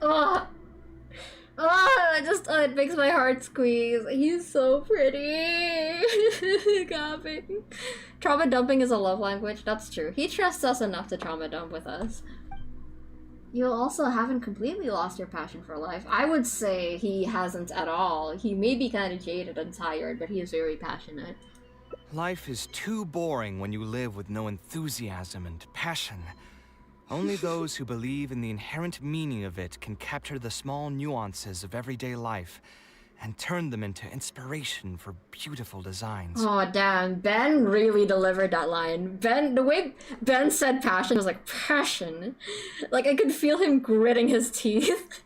it makes my heart squeeze. He's so pretty. KAVEH. Trauma dumping is a love language, that's true. He trusts us enough to trauma dump with us. You also haven't completely lost your passion for life. I would say he hasn't at all. He may be kind of jaded and tired, but he is very passionate. Life is too boring when you live with no enthusiasm and passion. Only those who believe in the inherent meaning of it can capture the small nuances of everyday life and turn them into inspiration for beautiful designs. Oh damn, Ben really delivered that line. The way Ben said passion was like, passion. Like I could feel him gritting his teeth.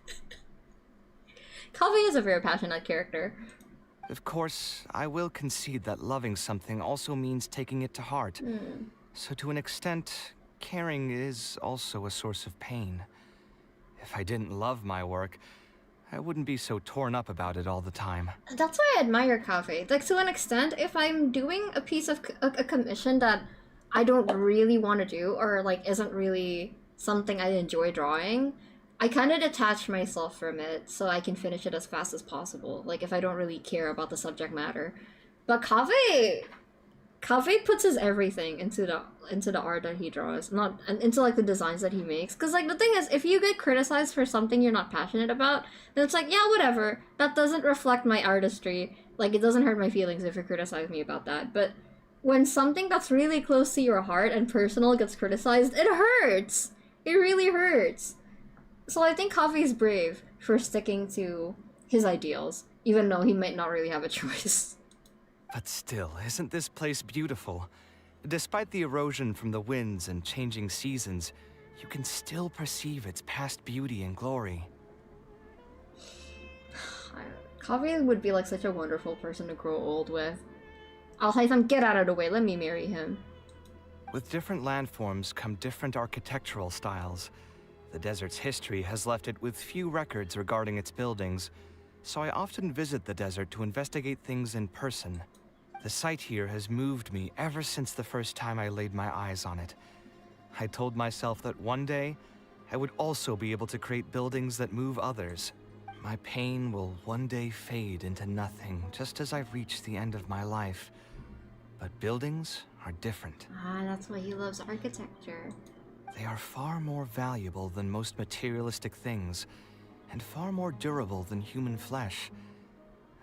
KAVEH is a very passionate character. Of course, I will concede that loving something also means taking it to heart. So to an extent, caring is also a source of pain. If I didn't love my work, I wouldn't be so torn up about it all the time. That's why I admire KAVEH. Like, to an extent, if I'm doing a piece of a commission that I don't really want to do, or, like, isn't really something I enjoy drawing, I kind of detach myself from it so I can finish it as fast as possible. Like, if I don't really care about the subject matter. But KAVEH puts his everything into the art that he draws, not into like the designs that he makes. Cause like the thing is, if you get criticized for something you're not passionate about, then it's like, yeah, whatever. That doesn't reflect my artistry. Like it doesn't hurt my feelings if you criticize me about that. But when something that's really close to your heart and personal gets criticized, it hurts. It really hurts. So I think KAVEH is brave for sticking to his ideals, even though he might not really have a choice. But still, isn't this place beautiful? Despite the erosion from the winds and changing seasons, you can still perceive its past beauty and glory. KAVEH would be like such a wonderful person to grow old with. Alhaitham, get out of the way, let me marry him. With different landforms come different architectural styles. The desert's history has left it with few records regarding its buildings, so I often visit the desert to investigate things in person. The sight here has moved me ever since the first time I laid my eyes on it. I told myself that one day, I would also be able to create buildings that move others. My pain will one day fade into nothing, just as I reach the end of my life. But buildings are different. Ah, that's why he loves architecture. They are far more valuable than most materialistic things, and far more durable than human flesh.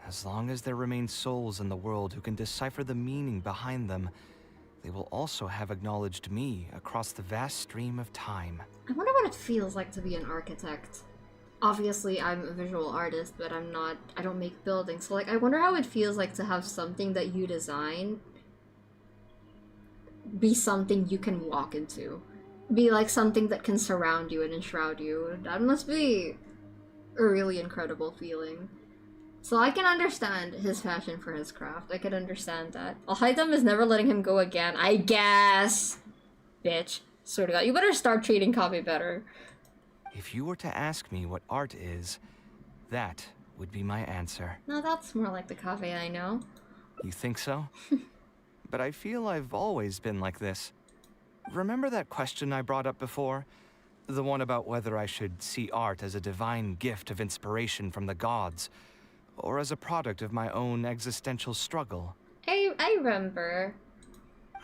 As long as there remain souls in the world who can decipher the meaning behind them, they will also have acknowledged me across the vast stream of time. I wonder what it feels like to be an architect. Obviously, I'm a visual artist, but I don't make buildings. So, like, I wonder how it feels like to have something that you design be something you can walk into. Be like something that can surround you and enshroud you. That must be a really incredible feeling. So I can understand his passion for his craft. I can understand that. Al-Haitham is never letting him go again, I guess. Bitch. Swear to God. You better start treating Kaveh better. If you were to ask me what art is, that would be my answer. No, that's more like the Kaveh I know. You think so? But I feel I've always been like this. Remember that question I brought up before? The one about whether I should see art as a divine gift of inspiration from the gods, or as a product of my own existential struggle. I remember.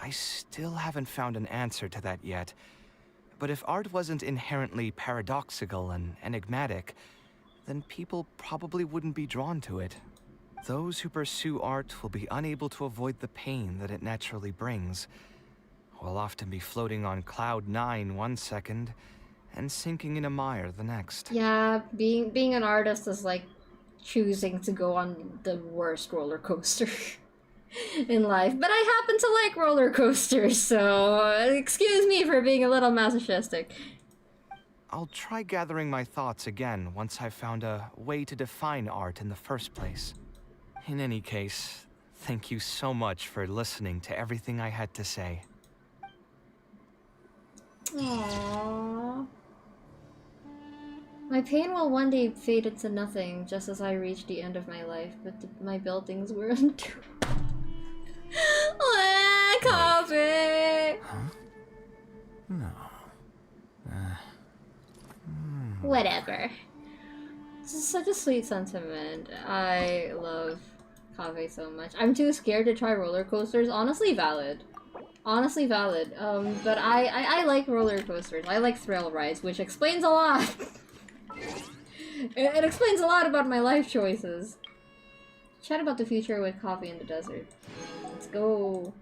I still haven't found an answer to that yet. But if art wasn't inherently paradoxical and enigmatic, then people probably wouldn't be drawn to it. Those who pursue art will be unable to avoid the pain that it naturally brings. Will often be floating on cloud 9 one second, and sinking in a mire the next. Yeah, being an artist is like choosing to go on the worst roller coaster in life. But I happen to like roller coasters, so excuse me for being a little masochistic. I'll try gathering my thoughts again once I've found a way to define art in the first place. In any case, thank you so much for listening to everything I had to say. Aww. My pain will one day fade into nothing, just as I reach the end of my life, but my buildings were undoomed. Kaveh! Huh? No. Whatever. This is such a sweet sentiment. I love Kaveh so much. I'm too scared to try roller coasters. Honestly valid. Honestly valid. But I like roller coasters. I like thrill rides, which explains a lot. It explains a lot about my life choices. Chat about the future with Kaveh in the desert. Let's go.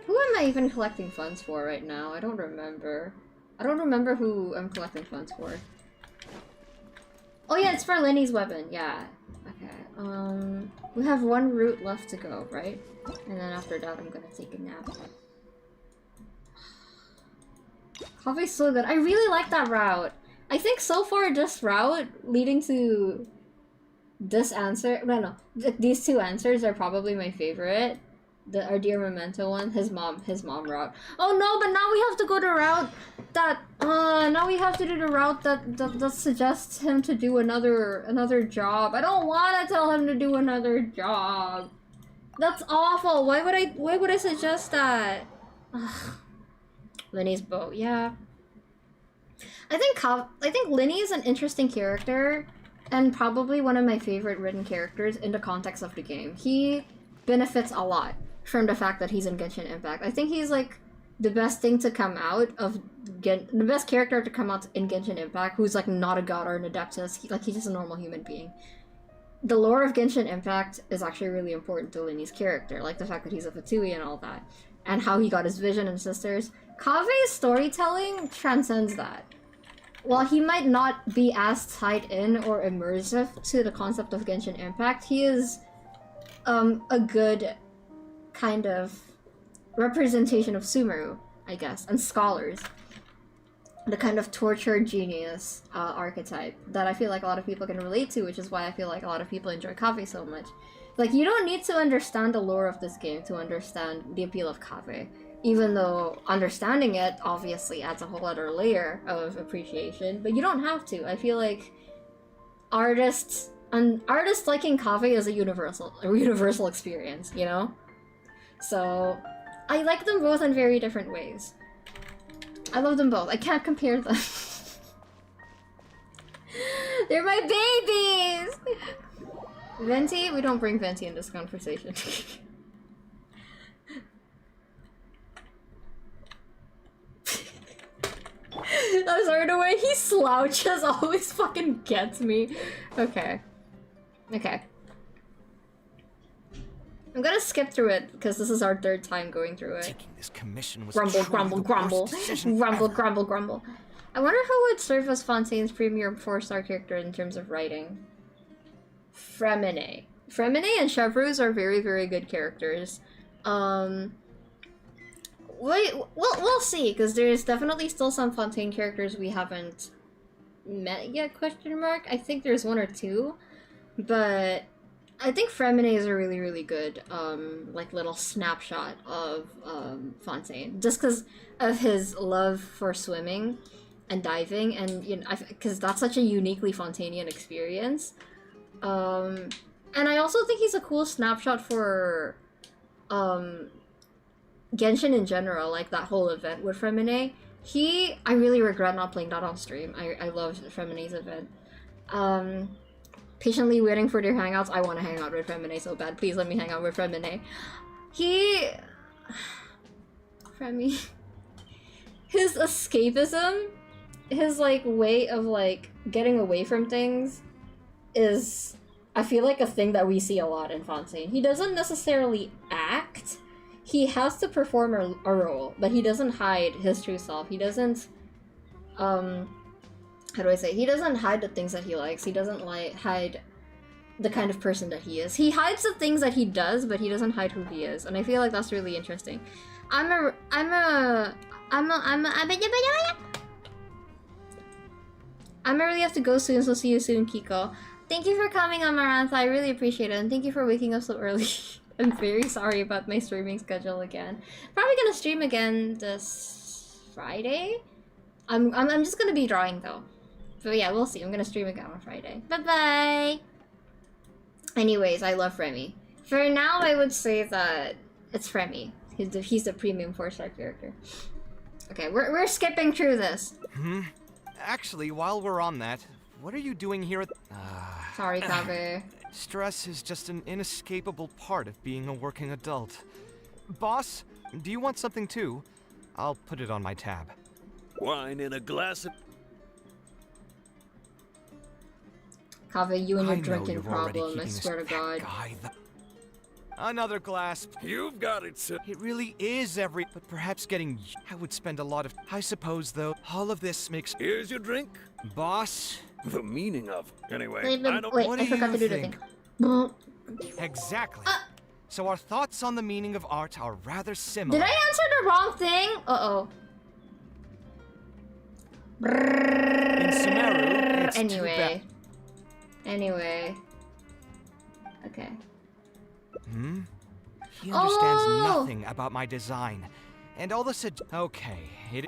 Who am I even collecting funds for right now? I don't remember. I don't remember who I'm collecting funds for. Oh yeah, it's for Lenny's weapon. Yeah. Okay. We have one route left to go, right? And then after that, I'm gonna take a nap. Kaveh's so good. I really like that route. I think so far this route leading to this answer, these two answers are probably my favorite. The Our Dear Memento one, his mom route. Oh no, but now we have to go the route that now we have to do the route that suggests him to do another job. I don't want to tell him to do another job. That's awful. Why would I suggest that? Ugh. Lenny's boat, yeah. I think Lenny is an interesting character and probably one of my favorite written characters in the context of the game. He benefits a lot from the fact that he's in Genshin Impact. I think he's like the best thing to come out of the best character to come out in Genshin Impact who's like not a god or an adeptus. He's just a normal human being. The lore of Genshin Impact is actually really important to Lenny's character, like the fact that he's a Fatui and all that, and how he got his vision and sisters. Kaveh's storytelling transcends that. While he might not be as tied in or immersive to the concept of Genshin Impact, he is a good kind of representation of Sumeru, I guess, and scholars. The kind of tortured genius archetype that I feel like a lot of people can relate to, which is why I feel like a lot of people enjoy Kaveh so much. Like, you don't need to understand the lore of this game to understand the appeal of Kaveh. Even though understanding it obviously adds a whole other layer of appreciation, but you don't have to. I feel like artists liking Kaveh is a universal experience, you know? So I like them both in very different ways. I love them both. I can't compare them. They're my babies! Venti? We don't bring Venti in this conversation. I'm sorry, the way he slouches always fucking gets me. Okay. Okay. I'm gonna skip through it because this is our third time going through it. Taking this commission was Grumble, truly grumble, the grumble. worst decision Grumble, ever. grumble, grumble. I wonder who would serve as Fontaine's premier 4-star character in terms of writing. Fremine. Fremine and Chevruz are very, very good characters. We'll see, because there's definitely still some Fontaine characters we haven't met yet, question mark. I think there's one or two, but I think Fremine is a really, really good, like, little snapshot of, Fontaine. Just because of his love for swimming and diving, and, you know, because that's such a uniquely Fontainian experience. And I also think he's a cool snapshot for, Genshin in general, like that whole event with Fremine. I really regret not playing that on stream. I loved Fremine's event. Patiently waiting for their hangouts. I want to hang out with Fremine so bad. Please let me hang out with Fremine. Fremi. His escapism, his, like, way of, like, getting away from things is, I feel like, a thing that we see a lot in Fontaine. He doesn't necessarily act. He has to perform a role, but he doesn't hide his true self. He doesn't, how do I say? He doesn't hide the things that he likes. He doesn't, like, hide the kind of person that he is. He hides the things that he does, but he doesn't hide who he is. And I feel like that's really interesting. I really have to go soon, so see you soon, Kiko. Thank you for coming, Amarantha. I really appreciate it, and thank you for waking up so early. I'm very sorry about my streaming schedule again. Probably gonna stream again this Friday. I'm just gonna be drawing though. But yeah, we'll see. I'm gonna stream again on Friday. Bye bye. Anyways, I love Remy. For now, I would say that it's Remy. He's the premium 4-star character. Okay, we're skipping through this. Actually, while we're on that, what are you doing here at... Sorry, Kaveh. Stress is just an inescapable part of being a working adult. Boss, do you want something too? I'll put it on my tab. Wine in a glass of... Kaveh, you and your I know drinking you're already problem, I keeping swear to this God. guy Another glass. You've got it, sir. It really is but perhaps getting... I would spend a lot of... I suppose, though, all of this makes... Here's your drink. Boss? The meaning of... Anyway, Wait, I don't... I forgot to do the thing. Exactly. So our thoughts on the meaning of art are rather similar. Did I answer the wrong thing? Uh-oh. In Sumeru, it's Anyway. Okay. He understands nothing about my design. And all the okay,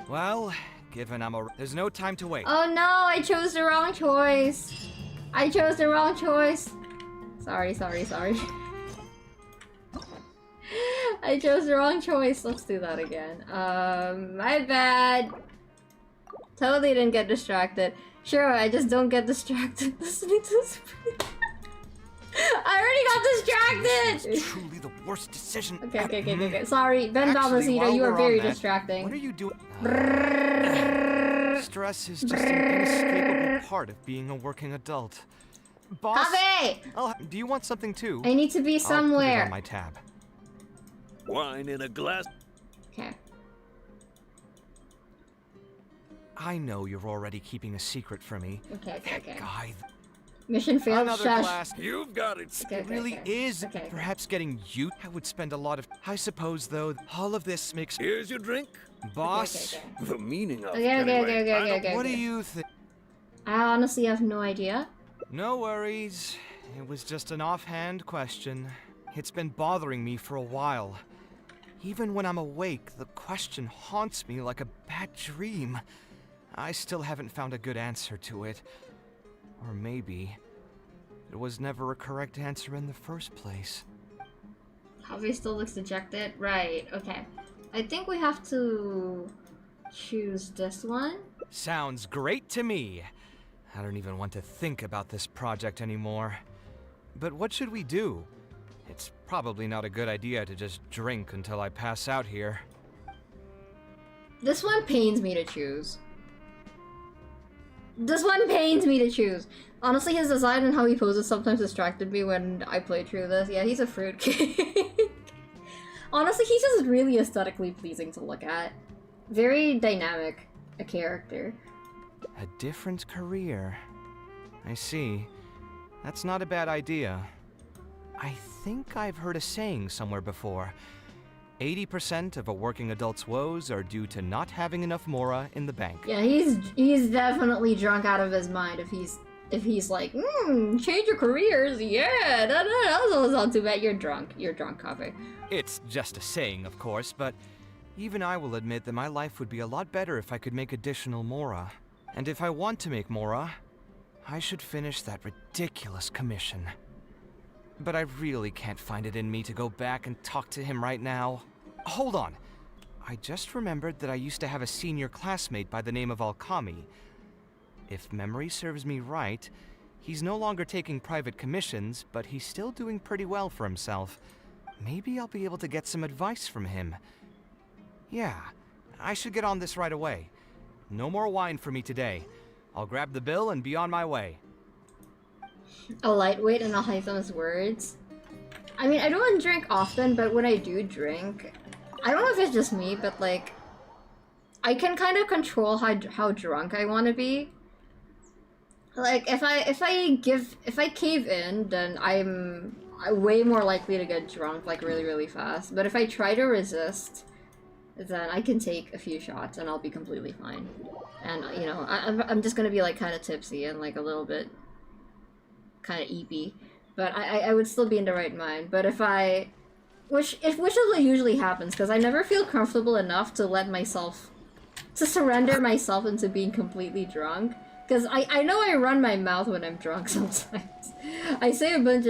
well, given there's no time to wait. Oh no, I chose the wrong choice. Sorry. I chose the wrong choice. Let's do that again. My bad. Totally didn't get distracted. Sure, I just don't get distracted listening to this. I already got distracted! It's truly the worst decision. Okay. Sorry, Ben Actually, Balmacito, while you are we're very on that, distracting. What are you doing? Stress is just an inescapable part of being a working adult. Boss, KAVEH! Do you want something too? I need to be I'll put it somewhere. on my tab. Wine in a glass. Okay. I know you're already keeping a secret from me. Okay. Guy. Mission failed. Another Shush. glass. You've got it. It really is. Perhaps getting you. I would spend a lot of. I suppose though, all of this makes. Here's your drink. Boss. The meaning of... Okay. What do you think? I honestly have no idea. No worries. It was just an offhand question. It's been bothering me for a while. Even when I'm awake, the question haunts me like a bad dream. I still haven't found a good answer to it. Or maybe it was never a correct answer in the first place. KAVEH still looks dejected. Right, okay. I think we have to Choose this one. Sounds great to me. I don't even want to think about this project anymore. But what should we do? It's probably not a good idea to just drink until I pass out here. This one pains me to choose. This one pains me to choose. Honestly, his design and how he poses sometimes distracted me when I played through this. Yeah, he's a fruitcake. Honestly, he's just really aesthetically pleasing to look at. Very dynamic a character. A different career. I see. That's not a bad idea. I think I've heard a saying somewhere before. 80% of a working adult's woes are due to not having enough mora in the bank. Yeah, he's definitely drunk out of his mind if he's like, change your careers, yeah, that doesn't sound too bad. You're drunk, KAVEH. It's just a saying, of course, but even I will admit that my life would be a lot better if I could make additional mora. And if I want to make mora, I should finish that ridiculous commission. But I really can't find it in me to go back and talk to him right now. Hold on. I just remembered that I used to have a senior classmate by the name of Alkami. If memory serves me right, he's no longer taking private commissions, but he's still doing pretty well for himself. Maybe I'll be able to get some advice from him. Yeah, I should get on this right away. No more wine for me today. I'll grab the bill and be on my way. A lightweight in Alhaitham's words. I mean, I don't drink often, but when I do drink, I don't know if it's just me, but like, I can kind of control how drunk I want to be. Like, if I cave in, then I'm way more likely to get drunk, like, really, really fast. But if I try to resist, then I can take a few shots and I'll be completely fine. And, you know, I'm just gonna be, like, kind of tipsy and, like, a little bit kind of eepy. But I would still be in the right mind. But which is what usually happens, because I never feel comfortable enough to surrender myself into being completely drunk. Because I know I run my mouth when I'm drunk sometimes. I say a bunch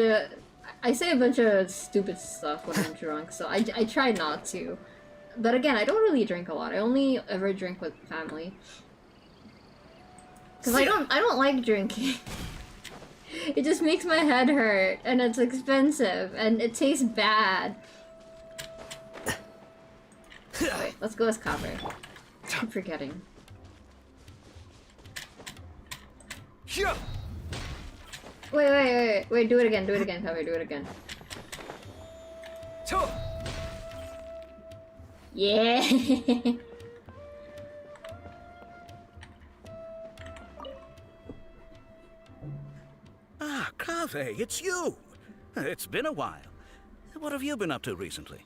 of stupid stuff when I'm drunk, so I try not to. But again, I don't really drink a lot. I only ever drink with family. Because I don't like drinking. It just makes my head hurt, and it's expensive, and it tastes bad. Wait, let's go as KAVEH. Keep forgetting. Wait, do it again, KAVEH, do it again. Yeah! Ah, KAVEH, it's you! It's been a while. What have you been up to recently?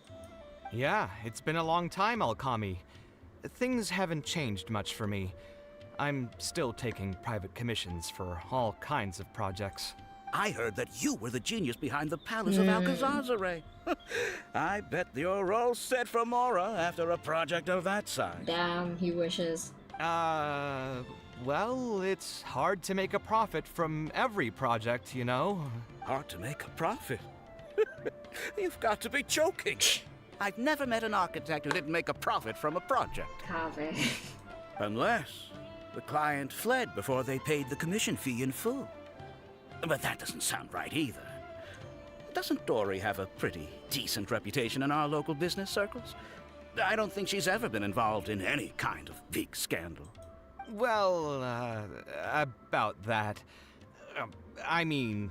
Yeah, it's been a long time, Alkami. Things haven't changed much for me. I'm still taking private commissions for all kinds of projects. I heard that you were the genius behind the Palace of Kshahrewar. I bet you're all set for Mora after a project of that size. Damn, he wishes. Well, it's hard to make a profit from every project, you know? Hard to make a profit? You've got to be joking. I've never met an architect who didn't make a profit from a project. KAVEH. Unless the client fled before they paid the commission fee in full. But that doesn't sound right either. Doesn't Dory have a pretty decent reputation in our local business circles? I don't think she's ever been involved in any kind of big scandal. Well, about that. I mean,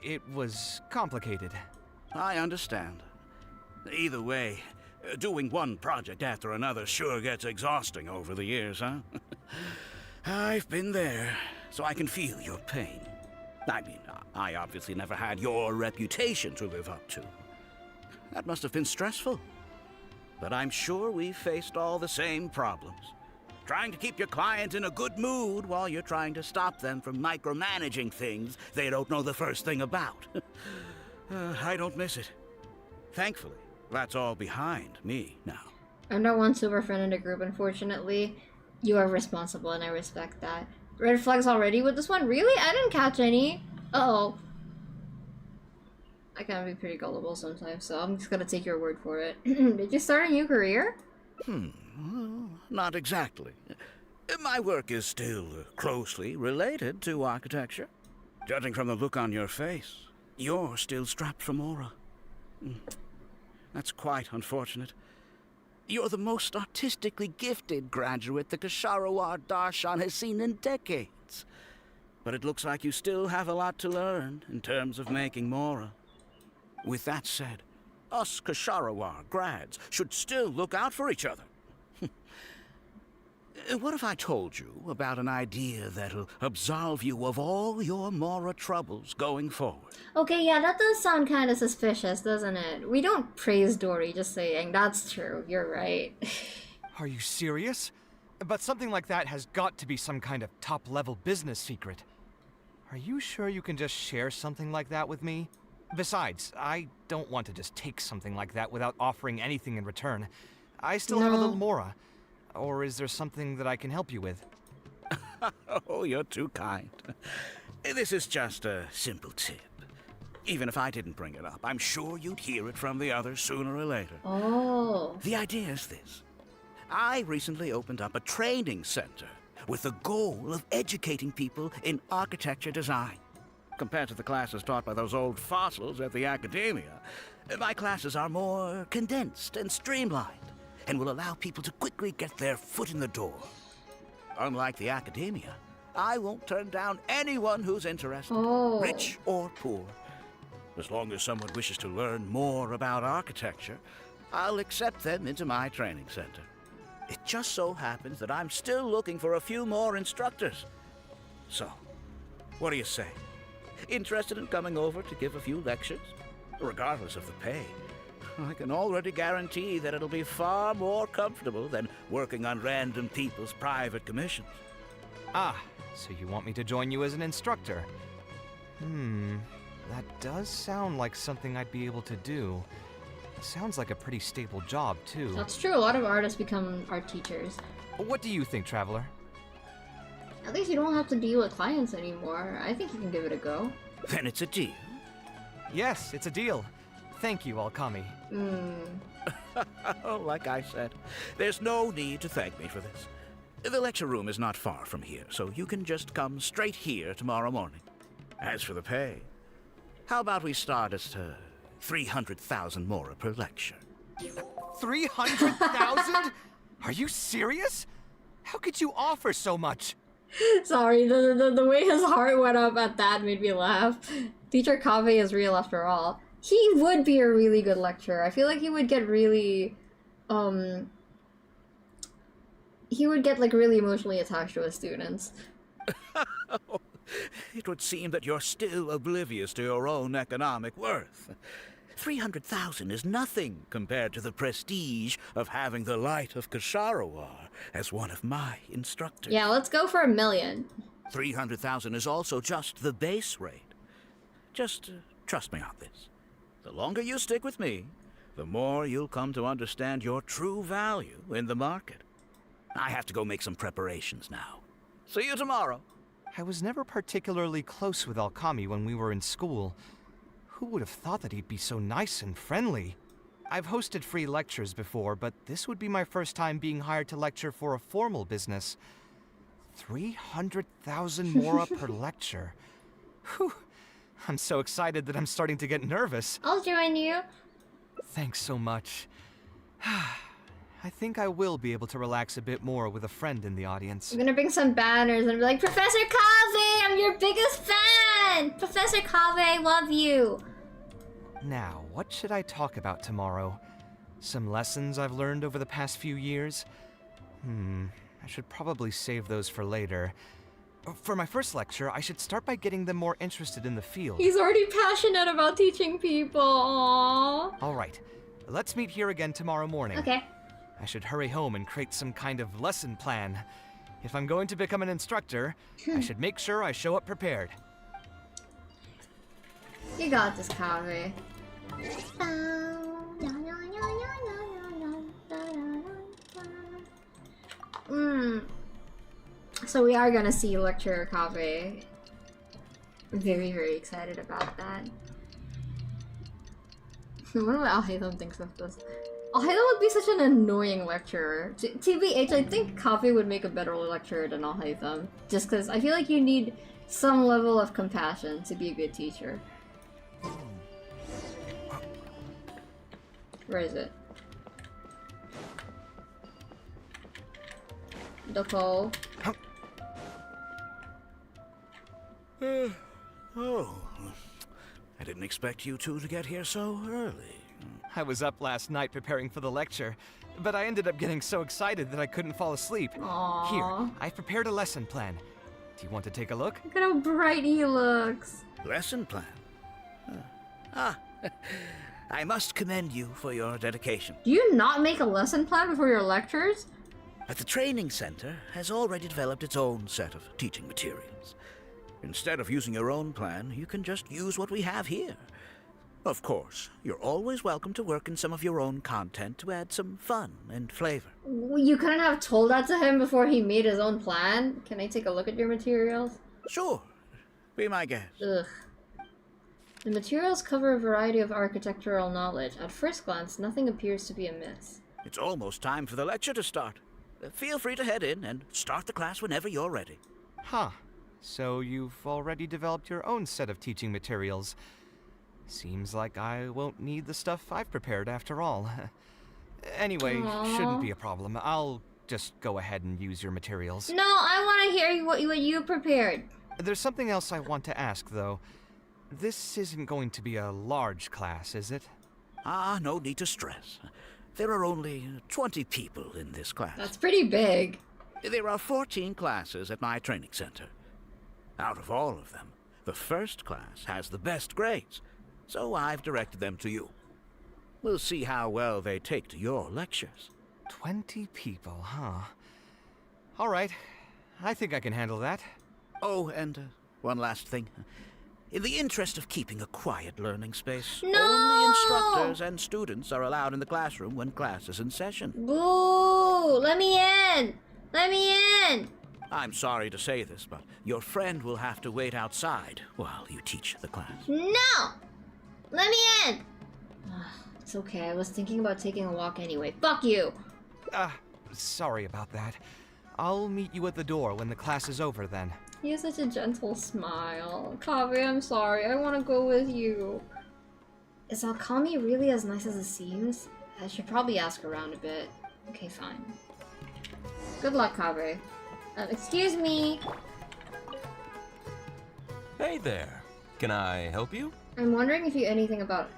it was complicated. I understand. Either way, doing one project after another sure gets exhausting over the years, huh? I've been there, so I can feel your pain. I mean, I obviously never had your reputation to live up to. That must have been stressful. But I'm sure we've faced all the same problems. Trying to keep your client in a good mood while you're trying to stop them from micromanaging things they don't know the first thing about. I don't miss it. Thankfully, that's all behind me now. I'm not one super friend in the group, unfortunately. You are responsible, and I respect that. Red flags already with this one? Really? I didn't catch any. Uh-oh. I can be pretty gullible sometimes, so I'm just gonna take your word for it. Did you start a new career? Not exactly. My work is still closely related to architecture. Judging from the look on your face, you're still strapped for Mora. That's quite unfortunate. You're the most artistically gifted graduate the Kshahrewar Darshan has seen in decades. But it looks like you still have a lot to learn in terms of making Mora. With that said, us Kshahrewar grads should still look out for each other. What if I told you about an idea that'll absolve you of all your Mora troubles going forward? Okay, yeah, that does sound kind of suspicious, doesn't it? We don't praise Dory, just saying. That's true, you're right. Are you serious? But something like that has got to be some kind of top-level business secret. Are you sure you can just share something like that with me? Besides, I don't want to just take something like that without offering anything in return. I still have a little Mora. Or is there something that I can help you with? Oh, you're too kind. This is just a simple tip. Even if I didn't bring it up, I'm sure you'd hear it from the others sooner or later. Oh. The idea is this. I recently opened up a training center with the goal of educating people in architecture design. Compared to the classes taught by those old fossils at the academia, my classes are more condensed and streamlined, and will allow people to quickly get their foot in the door. Unlike the academia, I won't turn down anyone who's interested, rich or poor. As long as someone wishes to learn more about architecture, I'll accept them into my training center. It just so happens that I'm still looking for a few more instructors. So, what do you say? Interested in coming over to give a few lectures? Regardless of the pay, I can already guarantee that it'll be far more comfortable than working on random people's private commissions. Ah, so you want me to join you as an instructor? That does sound like something I'd be able to do. It sounds like a pretty stable job, too. That's true, a lot of artists become art teachers. What do you think, Traveler? At least you don't have to deal with clients anymore. I think you can give it a go. Then it's a deal. Yes, it's a deal. Thank you, Alkami. Like I said, there's no need to thank me for this. The lecture room is not far from here, so you can just come straight here tomorrow morning. As for the pay, how about we start at 300,000 Mora per lecture? 300,000? Are you serious? How could you offer so much? Sorry, the way his heart went up at that made me laugh. Teacher KAVEH is real after all. He would be a really good lecturer. I feel like he would get really, he would get like really emotionally attached to his students. It would seem that you're still oblivious to your own economic worth. 300,000 is nothing compared to the prestige of having the Light of Kshahrewar as one of my instructors. Yeah, let's go for 1 million. 300,000 is also just the base rate. Just trust me on this. The longer you stick with me, the more you'll come to understand your true value in the market. I have to go make some preparations now. See you tomorrow. I was never particularly close with Alkami when we were in school. Who would have thought that he'd be so nice and friendly? I've hosted free lectures before, but this would be my first time being hired to lecture for a formal business. 300,000 Mora per lecture. Whew. I'm so excited that I'm starting to get nervous. I'll join you. Thanks so much. I think I will be able to relax a bit more with a friend in the audience. I'm gonna bring some banners and be like, Professor KAVEH, I'm your biggest fan! Professor KAVEH, I love you! Now, what should I talk about tomorrow? Some lessons I've learned over the past few years? I should probably save those for later. For my first lecture, I should start by getting them more interested in the field. He's already passionate about teaching people, aww. Alright, let's meet here again tomorrow morning. Okay. I should hurry home and create some kind of lesson plan. If I'm going to become an instructor, I should make sure I show up prepared. You got this, KAVEH. So we are gonna see Lecturer KAVEH. Very, very excited about that. I wonder what Al-Haytham thinks of this. Alhaitham would be such an annoying lecturer. TBH, I think Kaveh would make a better lecturer than Alhaitham. Just because I feel like you need some level of compassion to be a good teacher. Where is it? Doko. Oh, I didn't expect you two to get here so early. I was up last night preparing for the lecture, but I ended up getting so excited that I couldn't fall asleep. Aww. Here, I've prepared a lesson plan. Do you want to take a look? Look at how bright he looks. Lesson plan? I must commend you for your dedication. Do you not make a lesson plan before your lectures? But the training center has already developed its own set of teaching materials. Instead of using your own plan, you can just use what we have here. Of course, you're always welcome to work in some of your own content to add some fun and flavor. You couldn't have told that to him before he made his own plan? Can I take a look at your materials? Sure. Be my guest. Ugh. The materials cover a variety of architectural knowledge. At first glance, nothing appears to be amiss. It's almost time for the lecture to start. Feel free to head in and start the class whenever you're ready. Huh. So you've already developed your own set of teaching materials. Seems like I won't need the stuff I've prepared after all. Anyway, shouldn't be a problem. I'll just go ahead and use your materials. No, I want to hear what you prepared. There's something else I want to ask, though. This isn't going to be a large class, is it? No need to stress. There are only 20 people in this class. That's pretty big. There are 14 classes at my training center. Out of all of them, the first class has the best grades, so I've directed them to you. We'll see how well they take to your lectures. 20 people, huh? All right. I think I can handle that. Oh, and one last thing. In the interest of keeping a quiet learning space, No! only instructors and students are allowed in the classroom when class is in session. Boo! Let me in! Let me in! I'm sorry to say this, but your friend will have to wait outside while you teach the class. No! Let me in! It's okay, I was thinking about taking a walk anyway. Fuck you! Sorry about that. I'll meet you at the door when the class is over then. He has such a gentle smile. Kaveh, I'm sorry. I want to go with you. Is Alkami really as nice as it seems? I should probably ask around a bit. Okay, fine. Good luck, Kaveh. Excuse me. Hey there. Can I help you? I'm wondering if you know anything about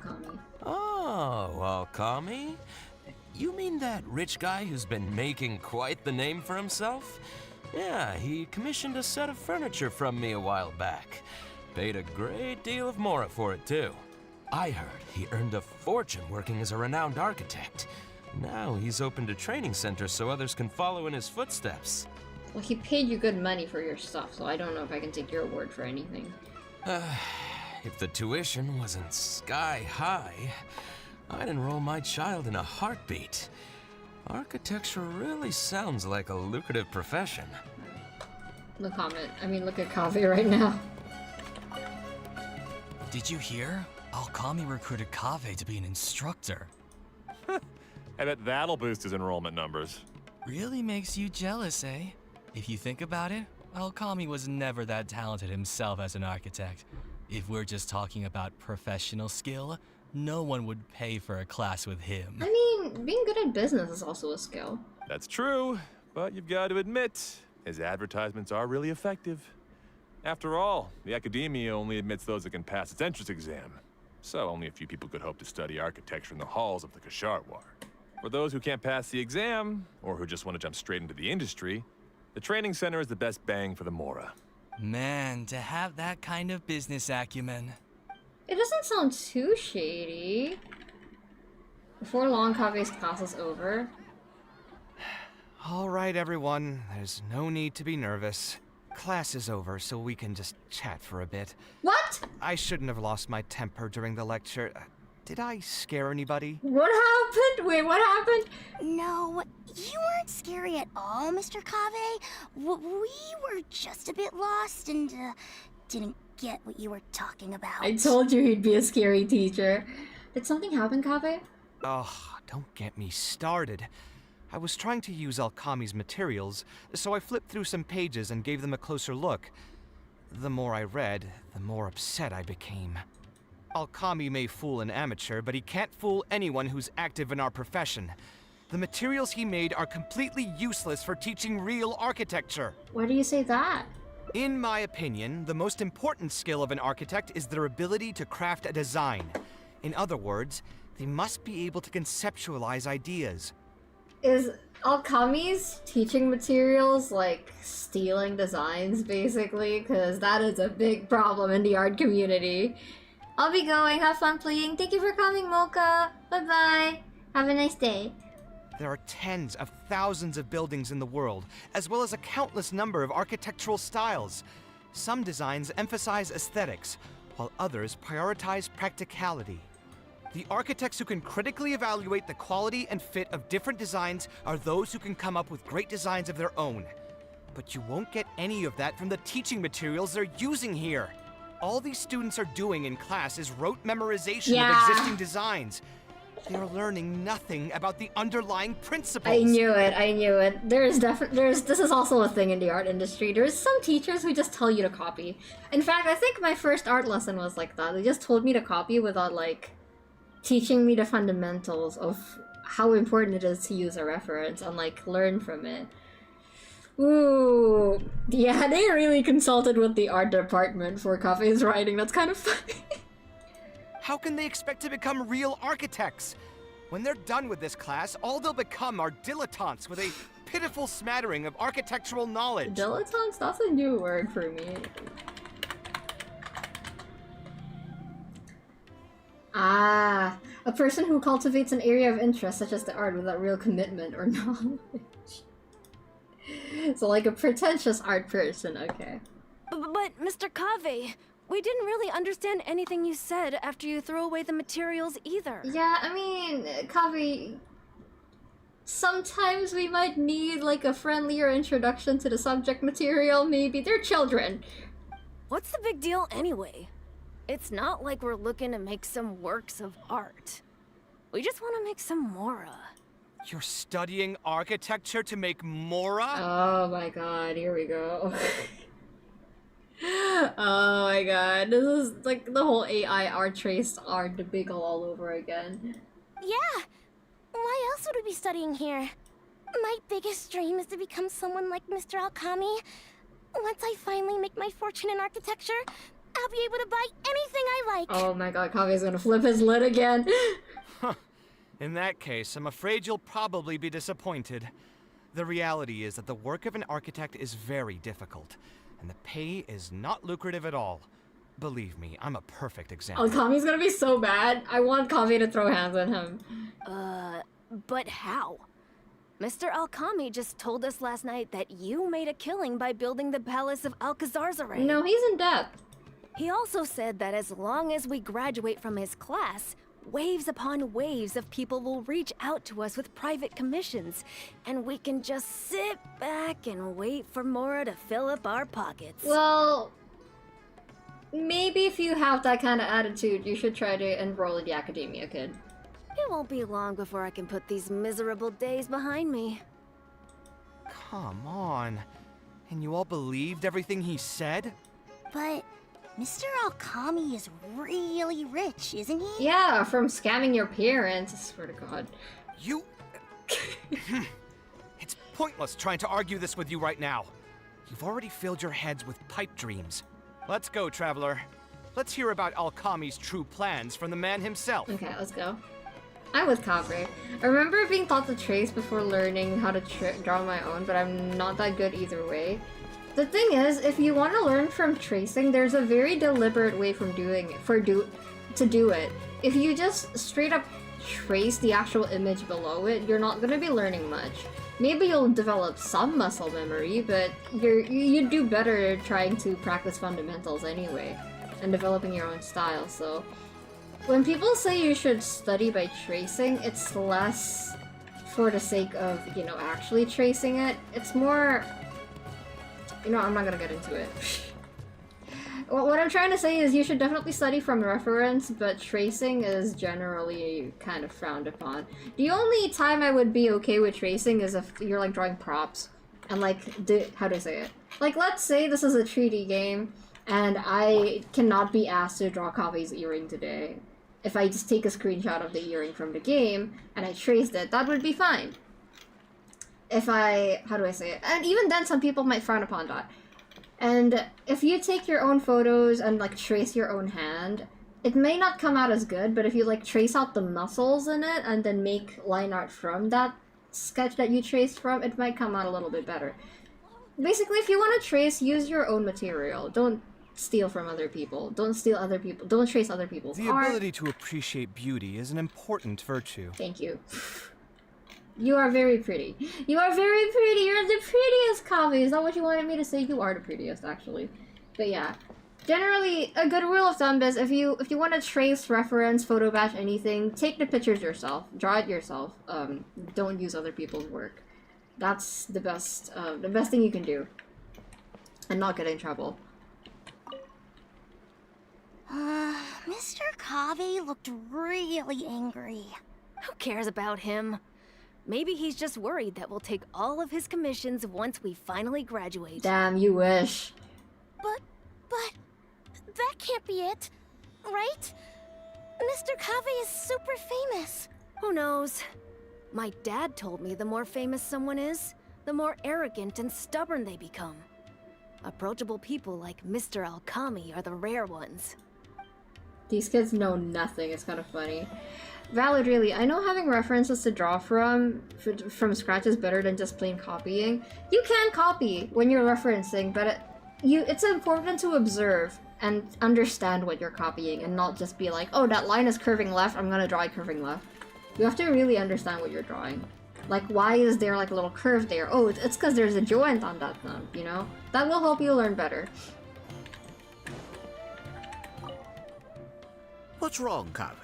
Alkami. Oh, Alkami? You mean that rich guy who's been making quite the name for himself? Yeah, he commissioned a set of furniture from me a while back. Paid a great deal of mora for it, too. I heard he earned a fortune working as a renowned architect. Now he's opened a training center so others can follow in his footsteps. Well, he paid you good money for your stuff, so I don't know if I can take your word for anything. If the tuition wasn't sky high, I'd enroll my child in a heartbeat. Architecture really sounds like a lucrative profession. Look at Kaveh right now. Did you hear? Alkami recruited Kaveh to be an instructor. I bet that'll boost his enrollment numbers. Really makes you jealous, eh? If you think about it, Alkami was never that talented himself as an architect. If we're just talking about professional skill, no one would pay for a class with him. I mean, being good at business is also a skill. That's true, but you've got to admit, his advertisements are really effective. After all, the academia only admits those that can pass its entrance exam. So only a few people could hope to study architecture in the halls of the Kshahrewar. For those who can't pass the exam, or who just want to jump straight into the industry, the training center is the best bang for the mora. Man, to have that kind of business acumen. It doesn't sound too shady. Before long, Kaveh's class is over. All right, everyone. There's no need to be nervous. Class is over, so we can just chat for a bit. What? I shouldn't have lost my temper during the lecture. Did I scare anybody? What happened? Wait, what happened? No, you weren't scary at all, Mr. Kaveh. We were just a bit lost and didn't get what you were talking about. I told you he'd be a scary teacher. Did something happen, Kaveh? Oh, don't get me started. I was trying to use Alkami's materials, so I flipped through some pages and gave them a closer look. The more I read, the more upset I became. Alkami may fool an amateur, but he can't fool anyone who's active in our profession. The materials he made are completely useless for teaching real architecture. Why do you say that? In my opinion, the most important skill of an architect is their ability to craft a design. In other words, they must be able to conceptualize ideas. Is Alkami's teaching materials like stealing designs, basically? Because that is a big problem in the art community. I'll be going. Have fun playing. Thank you for coming, Mocha. Bye-bye. Have a nice day. There are tens of thousands of buildings in the world, as well as a countless number of architectural styles. Some designs emphasize aesthetics, while others prioritize practicality. The architects who can critically evaluate the quality and fit of different designs are those who can come up with great designs of their own. But you won't get any of that from the teaching materials they're using here. All these students are doing in class is rote memorization of existing designs. They're learning nothing about the underlying principles. I knew it. This is also a thing in the art industry. There's some teachers who just tell you to copy. In fact, I think my first art lesson was like that. They just told me to copy without like teaching me the fundamentals of how important it is to use a reference and like learn from it. Ooh, yeah, they really consulted with the art department for KAVEH's writing. That's kind of funny. How can they expect to become real architects? When they're done with this class, all they'll become are dilettantes with a pitiful smattering of architectural knowledge. Dilettantes? That's a new word for me. Ah, a person who cultivates an area of interest such as the art without real commitment or knowledge. So like a pretentious art person, okay. But Mr. KAVEH, we didn't really understand anything you said after you threw away the materials either. Yeah, I mean, KAVEH, sometimes we might need like a friendlier introduction to the subject material, maybe. They're children. What's the big deal anyway? It's not like we're looking to make some works of art. We just want to make some Mora. You're studying architecture to make Mora? Oh my god, here we go. Oh my god, this is like the whole AI art trace art debacle all over again. Yeah! Why else would we be studying here? My biggest dream is to become someone like Mr. Alkami. Once I finally make my fortune in architecture, I'll be able to buy anything I like. Oh my god, KAVEH's gonna flip his lid again. In that case, I'm afraid you'll probably be disappointed. The reality is that the work of an architect is very difficult, and the pay is not lucrative at all. Believe me, I'm a perfect example. Alkami's gonna be so bad. I want KAVEH to throw hands on him. But how? Mr. Alkami just told us last night that you made a killing by building the Palace of Alcazarzaray. No, he's in debt. He also said that as long as we graduate from his class, waves upon waves of people will reach out to us with private commissions, and we can just sit back and wait for Mora to fill up our pockets. Well, maybe if you have that kind of attitude, you should try to enroll in the academia, kid. It won't be long before I can put these miserable days behind me. Come on. And you all believed everything he said? But Mr. Alkami is really rich, isn't he? Yeah, from scamming your parents, I swear to god. You... It's pointless trying to argue this with you right now. You've already filled your heads with pipe dreams. Let's go, traveler. Let's hear about Alkami's true plans from the man himself. Okay, let's go. I'm with KAVEH. I remember being taught to trace before learning how to draw my own, but I'm not that good either way. The thing is, if you want to learn from tracing, there's a very deliberate way from doing it, to do it. If you just straight up trace the actual image below it, you're not going to be learning much. Maybe you'll develop some muscle memory, but you do better trying to practice fundamentals anyway, and developing your own style, so... When people say you should study by tracing, it's less for the sake of, you know, actually tracing it. It's more... You know, I'm not gonna get into it. What I'm trying to say is you should definitely study from reference, but tracing is generally kind of frowned upon. The only time I would be okay with tracing is if you're like drawing props. And like, how do I say it? Like, let's say this is a 3D game, and I cannot be asked to draw Kave's earring today. If I just take a screenshot of the earring from the game, and I traced it, that would be fine. If I, how do I say it? And even then, some people might frown upon that. And if you take your own photos and like trace your own hand, it may not come out as good, but if you like trace out the muscles in it and then make line art from that sketch that you traced from, it might come out a little bit better. Basically, if you want to trace, use your own material. Don't steal from other people. Don't steal other people. Don't trace other people's art. The ability to appreciate beauty is an important virtue. Thank you. You are very pretty. You are very pretty. You're the prettiest, Kaveh. Is that what you wanted me to say? You are the prettiest, actually. But yeah. Generally, a good rule of thumb is if you want to trace, reference, photo batch anything, take the pictures yourself. Draw it yourself. Don't use other people's work. That's the best thing you can do. And not get in trouble. Mr. Kaveh looked really angry. Who cares about him? Maybe he's just worried that we'll take all of his commissions once we finally graduate. Damn, you wish. But that can't be it, right? Mr. Kaveh is super famous. Who knows? My dad told me the more famous someone is, the more arrogant and stubborn they become. Approachable people like Mr. Alkami are the rare ones. These kids know nothing. It's kind of funny. Valid, really. I know having references to draw from scratch is better than just plain copying. You can copy when you're referencing, but it's important to observe and understand what you're copying and not just be like, oh, that line is curving left, I'm gonna draw it curving left. You have to really understand what you're drawing. Like, why is there like a little curve there? Oh, it's because there's a joint on that thumb, you know? That will help you learn better. What's wrong, Kaveh?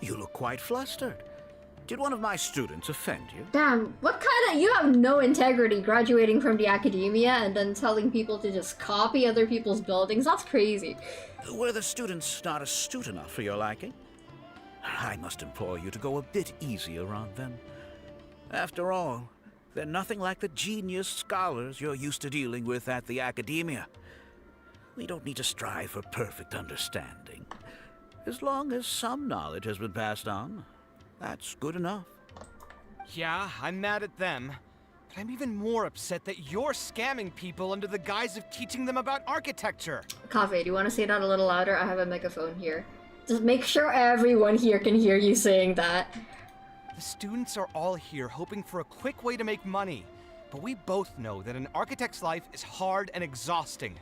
You look quite flustered. Did one of my students offend you? Damn, what kind of— you have no integrity graduating from the academia and then telling people to just copy other people's buildings. That's crazy. Were the students not astute enough for your liking? I must implore you to go a bit easier on them. After all, they're nothing like the genius scholars you're used to dealing with at the academia. We don't need to strive for perfect understanding. As long as some knowledge has been passed on, that's good enough. Yeah, I'm mad at them. But I'm even more upset that you're scamming people under the guise of teaching them about architecture. Kaveh, do you want to say that a little louder? I have a megaphone here. Just make sure everyone here can hear you saying that. The students are all here hoping for a quick way to make money. But we both know that an architect's life is hard and exhausting.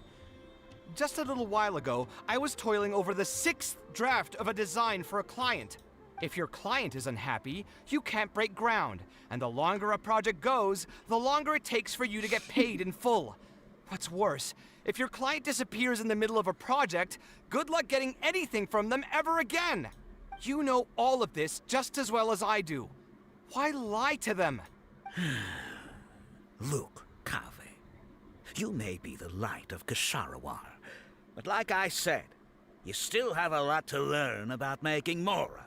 Just a little while ago, I was toiling over the 6th draft of a design for a client. If your client is unhappy, you can't break ground. And the longer a project goes, the longer it takes for you to get paid in full. What's worse, if your client disappears in the middle of a project, good luck getting anything from them ever again. You know all of this just as well as I do. Why lie to them? Look, Kaveh, you may be the Light of Kshahrewar, but like I said, you still have a lot to learn about making Mora.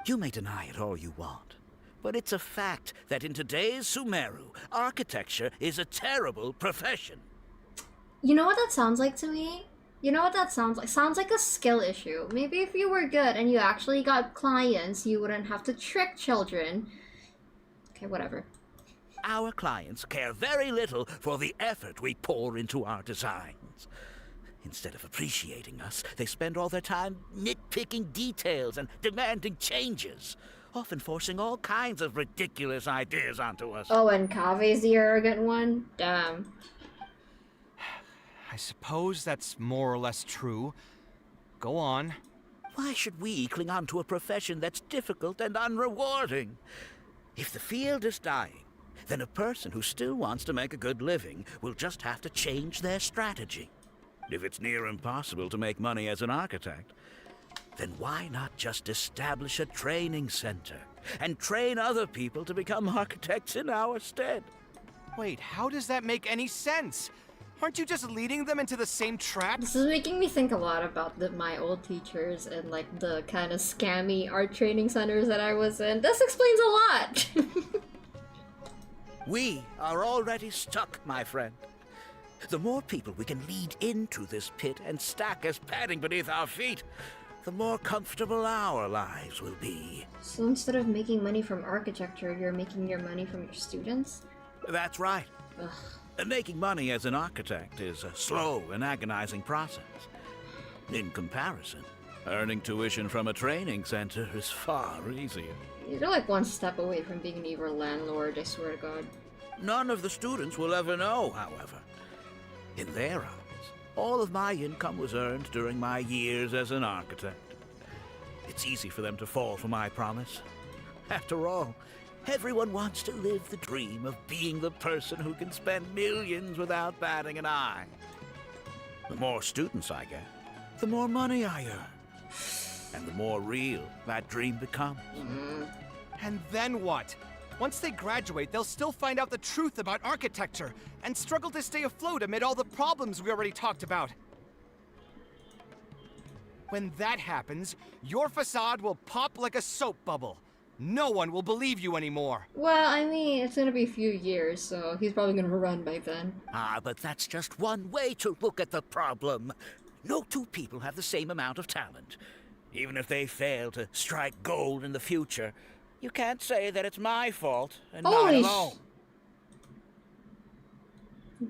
You may deny it all you want, but it's a fact that in today's Sumeru, architecture is a terrible profession. You know what that sounds like to me? You know what that sounds like? Sounds like a skill issue. Maybe if you were good and you actually got clients, you wouldn't have to trick children. Okay, whatever. Our clients care very little for the effort we pour into our designs. Instead of appreciating us, they spend all their time nitpicking details and demanding changes, often forcing all kinds of ridiculous ideas onto us. Oh, and Kaveh's the arrogant one? Damn. I suppose that's more or less true. Go on. Why should we cling on to a profession that's difficult and unrewarding? If the field is dying, then a person who still wants to make a good living will just have to change their strategy. If it's near impossible to make money as an architect, then why not just establish a training center and train other people to become architects in our stead? Wait, how does that make any sense? Aren't you just leading them into the same trap? This is making me think a lot about my old teachers and like the kind of scammy art training centers that I was in. This explains a lot! We are already stuck, my friend. The more people we can lead into this pit and stack as padding beneath our feet, the more comfortable our lives will be. So instead of making money from architecture, you're making your money from your students? That's right. Ugh. Making money as an architect is a slow and agonizing process. In comparison, earning tuition from a training center is far easier. You're like one step away from being an evil landlord, I swear to God. None of the students will ever know, however. In their eyes, all of my income was earned during my years as an architect. It's easy for them to fall for my promise. After all, everyone wants to live the dream of being the person who can spend millions without batting an eye. The more students I get, the more money I earn. And the more real that dream becomes. And then what? Once they graduate, they'll still find out the truth about architecture and struggle to stay afloat amid all the problems we already talked about. When that happens, your facade will pop like a soap bubble. No one will believe you anymore. Well, I mean, it's gonna be a few years, so he's probably gonna run by then. But that's just one way to look at the problem. No two people have the same amount of talent. Even if they fail to strike gold in the future, you can't say that it's my fault and not alone.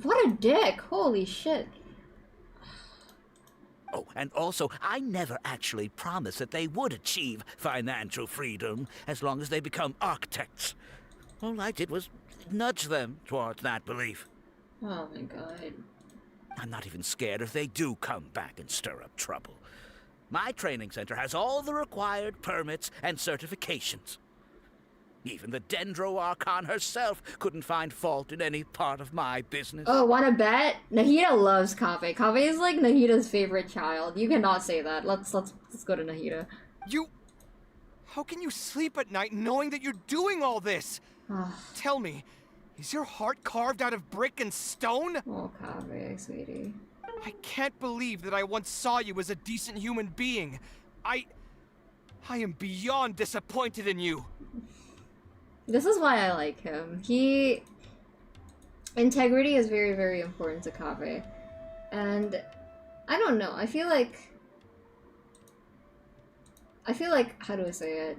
What a dick! Holy shit. Oh, and also, I never actually promised that they would achieve financial freedom as long as they become architects. All I did was nudge them towards that belief. Oh my god. I'm not even scared if they do come back and stir up trouble. My training center has all the required permits and certifications. Even the Dendro Archon herself couldn't find fault in any part of my business. Oh, wanna bet? Nahida loves Kaveh. Kaveh is like Nahida's favorite child. You cannot say that. Let's go to Nahida. How can you sleep at night knowing that you're doing all this? Tell me, is your heart carved out of brick and stone? Oh, Kaveh, sweetie. I can't believe that I once saw you as a decent human being. I am beyond disappointed in you. This is why I like him. Integrity is very, very important to Kaveh. And I don't know, I feel like, how do I say it?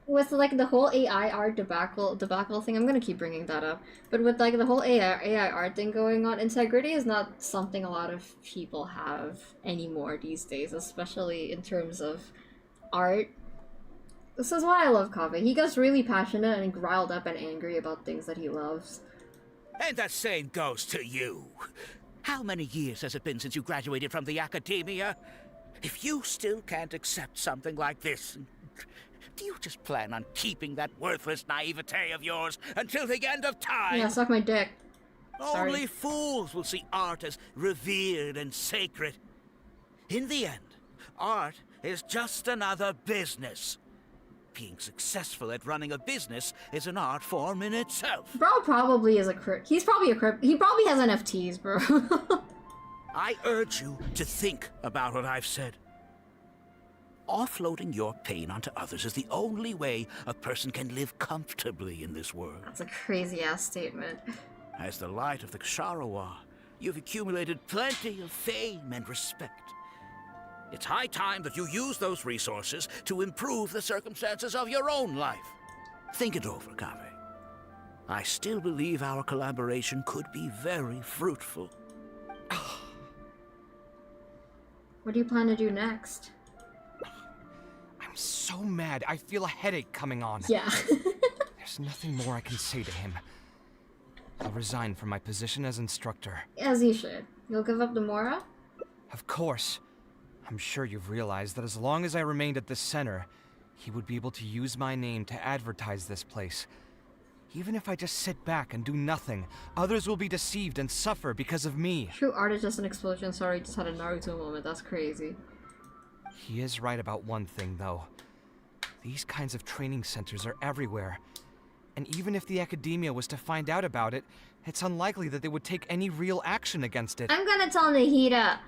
With like the whole AI art debacle thing, I'm gonna keep bringing that up. But with like the whole AI art thing going on, integrity is not something a lot of people have anymore these days, especially in terms of art. This is why I love Kaveh. He gets really passionate and riled up and angry about things that he loves. And the same goes to you. How many years has it been since you graduated from the academia? If you still can't accept something like this, do you just plan on keeping that worthless naivete of yours until the end of time? Yeah, suck my dick. Sorry. Only fools will see art as revered and sacred. In the end, art is just another business. Being successful at running a business is an art form in itself. Bro probably is he's probably he probably has NFTs, bro. I urge you to think about what I've said. Offloading your pain onto others is the only way a person can live comfortably in this world. That's a crazy-ass statement. As the Light of the Kshahrewar, you've accumulated plenty of fame and respect. It's high time that you use those resources to improve the circumstances of your own life. Think it over, Kaveh. I still believe our collaboration could be very fruitful. What do you plan to do next? I'm so mad, I feel a headache coming on. Yeah. There's nothing more I can say to him. I'll resign from my position as instructor. As you should. You'll give up the Mora? Of course. I'm sure you've realized that as long as I remained at this center, he would be able to use my name to advertise this place. Even if I just sit back and do nothing, others will be deceived and suffer because of me. True art is just an explosion. Sorry, just had a Naruto moment. That's crazy. He is right about one thing, though. These kinds of training centers are everywhere. And even if the Academia was to find out about it, it's unlikely that they would take any real action against it. I'm gonna tell Nahida.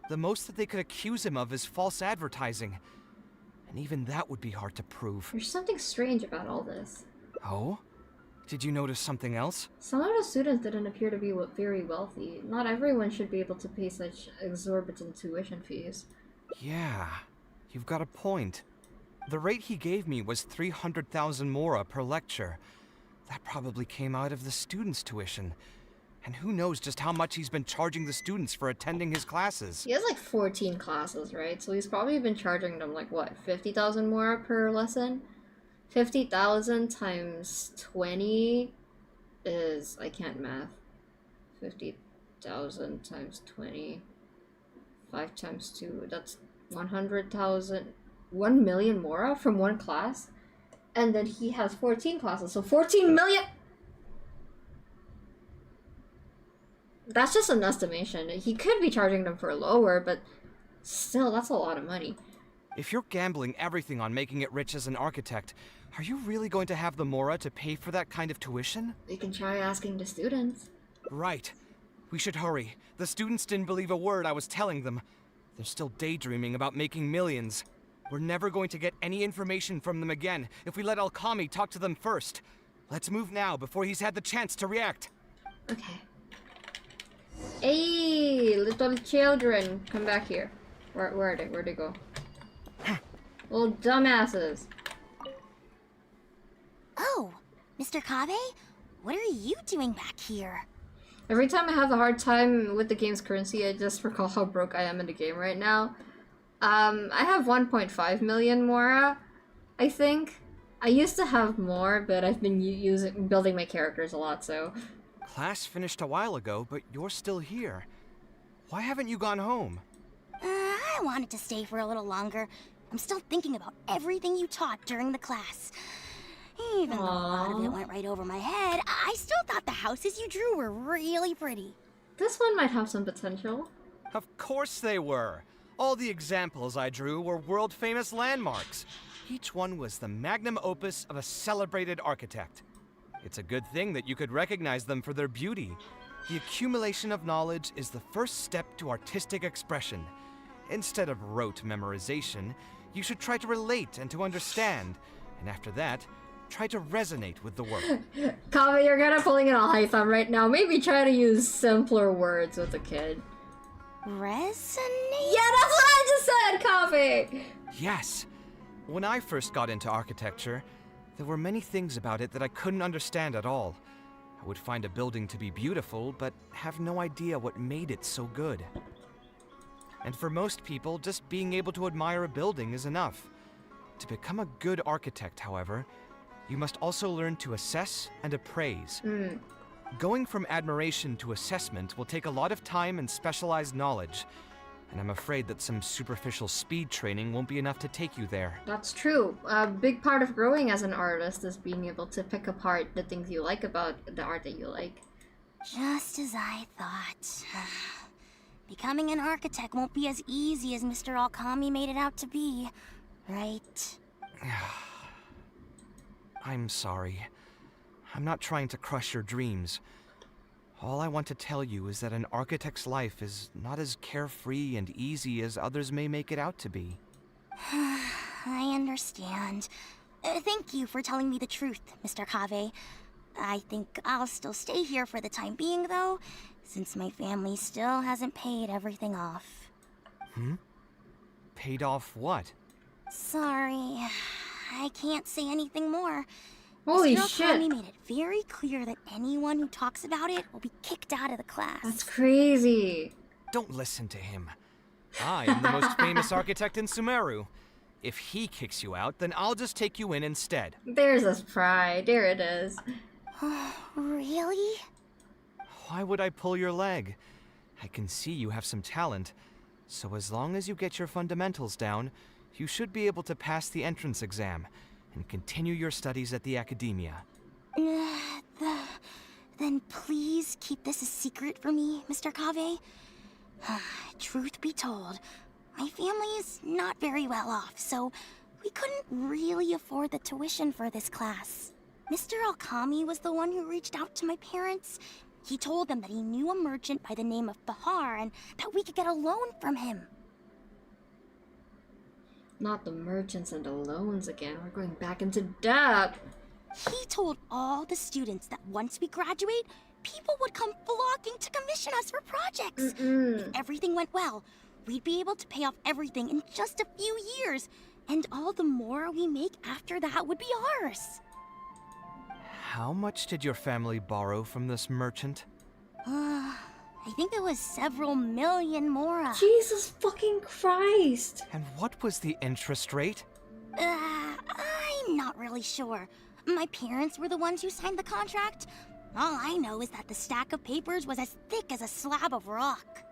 The most that they could accuse him of is false advertising. And even that would be hard to prove. There's something strange about all this. Oh? Did you notice something else? Some of the students didn't appear to be very wealthy. Not everyone should be able to pay such exorbitant tuition fees. Yeah, you've got a point. The rate he gave me was 300,000 mora per lecture. That probably came out of the students' tuition. And who knows just how much he's been charging the students for attending his classes. He has like 14 classes, right? So he's probably been charging them like, what, 50,000 more per lesson? 50,000 times 20 is, I can't math. 50,000 times 20. 5 times 2, that's 100,000. 1 million mora from one class? And then he has 14 classes, so 14 million! That's just an estimation. He could be charging them for lower, but still, that's a lot of money. If you're gambling everything on making it rich as an architect, are you really going to have the mora to pay for that kind of tuition? We can try asking the students. Right. We should hurry. The students didn't believe a word I was telling them. They're still daydreaming about making millions. We're never going to get any information from them again if we let Alkami talk to them first. Let's move now before he's had the chance to react. Okay. Hey, little children, come back here. Where are they? Where'd they go? Little dumbasses. Oh, Mr. Kaveh? What are you doing back here? Every time I have a hard time with the game's currency, I just recall how broke I am in the game right now. I have 1.5 million mora, I think. I used to have more, but I've been building my characters a lot, so... Class finished a while ago, but you're still here. Why haven't you gone home? I wanted to stay for a little longer. I'm still thinking about everything you taught during the class. Even though a lot of it went right over my head, I still thought the houses you drew were really pretty. This one might have some potential. Of course they were. All the examples I drew were world-famous landmarks. Each one was the magnum opus of a celebrated architect. It's a good thing that you could recognize them for their beauty. The accumulation of knowledge is the first step to artistic expression. Instead of rote memorization, you should try to relate and to understand. And after that, try to resonate with the work. Kaveh, you're kind of pulling it all Hytham right now. Maybe try to use simpler words with a kid. Resonate? Yeah, that's what I just said, Kaveh! Yes. When I first got into architecture, there were many things about it that I couldn't understand at all. I would find a building to be beautiful, but have no idea what made it so good. And for most people, just being able to admire a building is enough. To become a good architect, however, you must also learn to assess and appraise. Going from admiration to assessment will take a lot of time and specialized knowledge, and I'm afraid that some superficial speed training won't be enough to take you there. That's true. A big part of growing as an artist is being able to pick apart the things you like about the art that you like. Just as I thought. Becoming an architect won't be as easy as Mr. Alkami made it out to be, right? I'm sorry. I'm not trying to crush your dreams. All I want to tell you is that an architect's life is not as carefree and easy as others may make it out to be. I understand. Thank you for telling me the truth, Mr. Kaveh. I think I'll still stay here for the time being, though, since my family still hasn't paid everything off. Paid off what? Sorry, I can't say anything more. Holy Mr. shit. Alkami made it very clear that anyone who talks about it will be kicked out of the class. That's crazy. Don't listen to him. I am the most famous architect in Sumeru. If he kicks you out, then I'll just take you in instead. There's his pride. There it is. Really? Why would I pull your leg? I can see you have some talent. So as long as you get your fundamentals down, you should be able to pass the entrance exam and continue your studies at the Academia. Then please keep this a secret for me, Mr. Kaveh. Truth be told, my family is not very well off, so we couldn't really afford the tuition for this class. Mr. Alkami was the one who reached out to my parents. He told them that he knew a merchant by the name of Bahar and that we could get a loan from him. Not the merchants and the loans again. We're going back into debt. He told all the students that once we graduate, people would come flocking to commission us for projects. If everything went well, we'd be able to pay off everything in just a few years, and all the more we make after that would be ours. How much did your family borrow from this merchant? I think it was several million more. Jesus fucking Christ! And what was the interest rate? I'm not really sure. My parents were the ones who signed the contract. All I know is that the stack of papers was as thick as a slab of rock.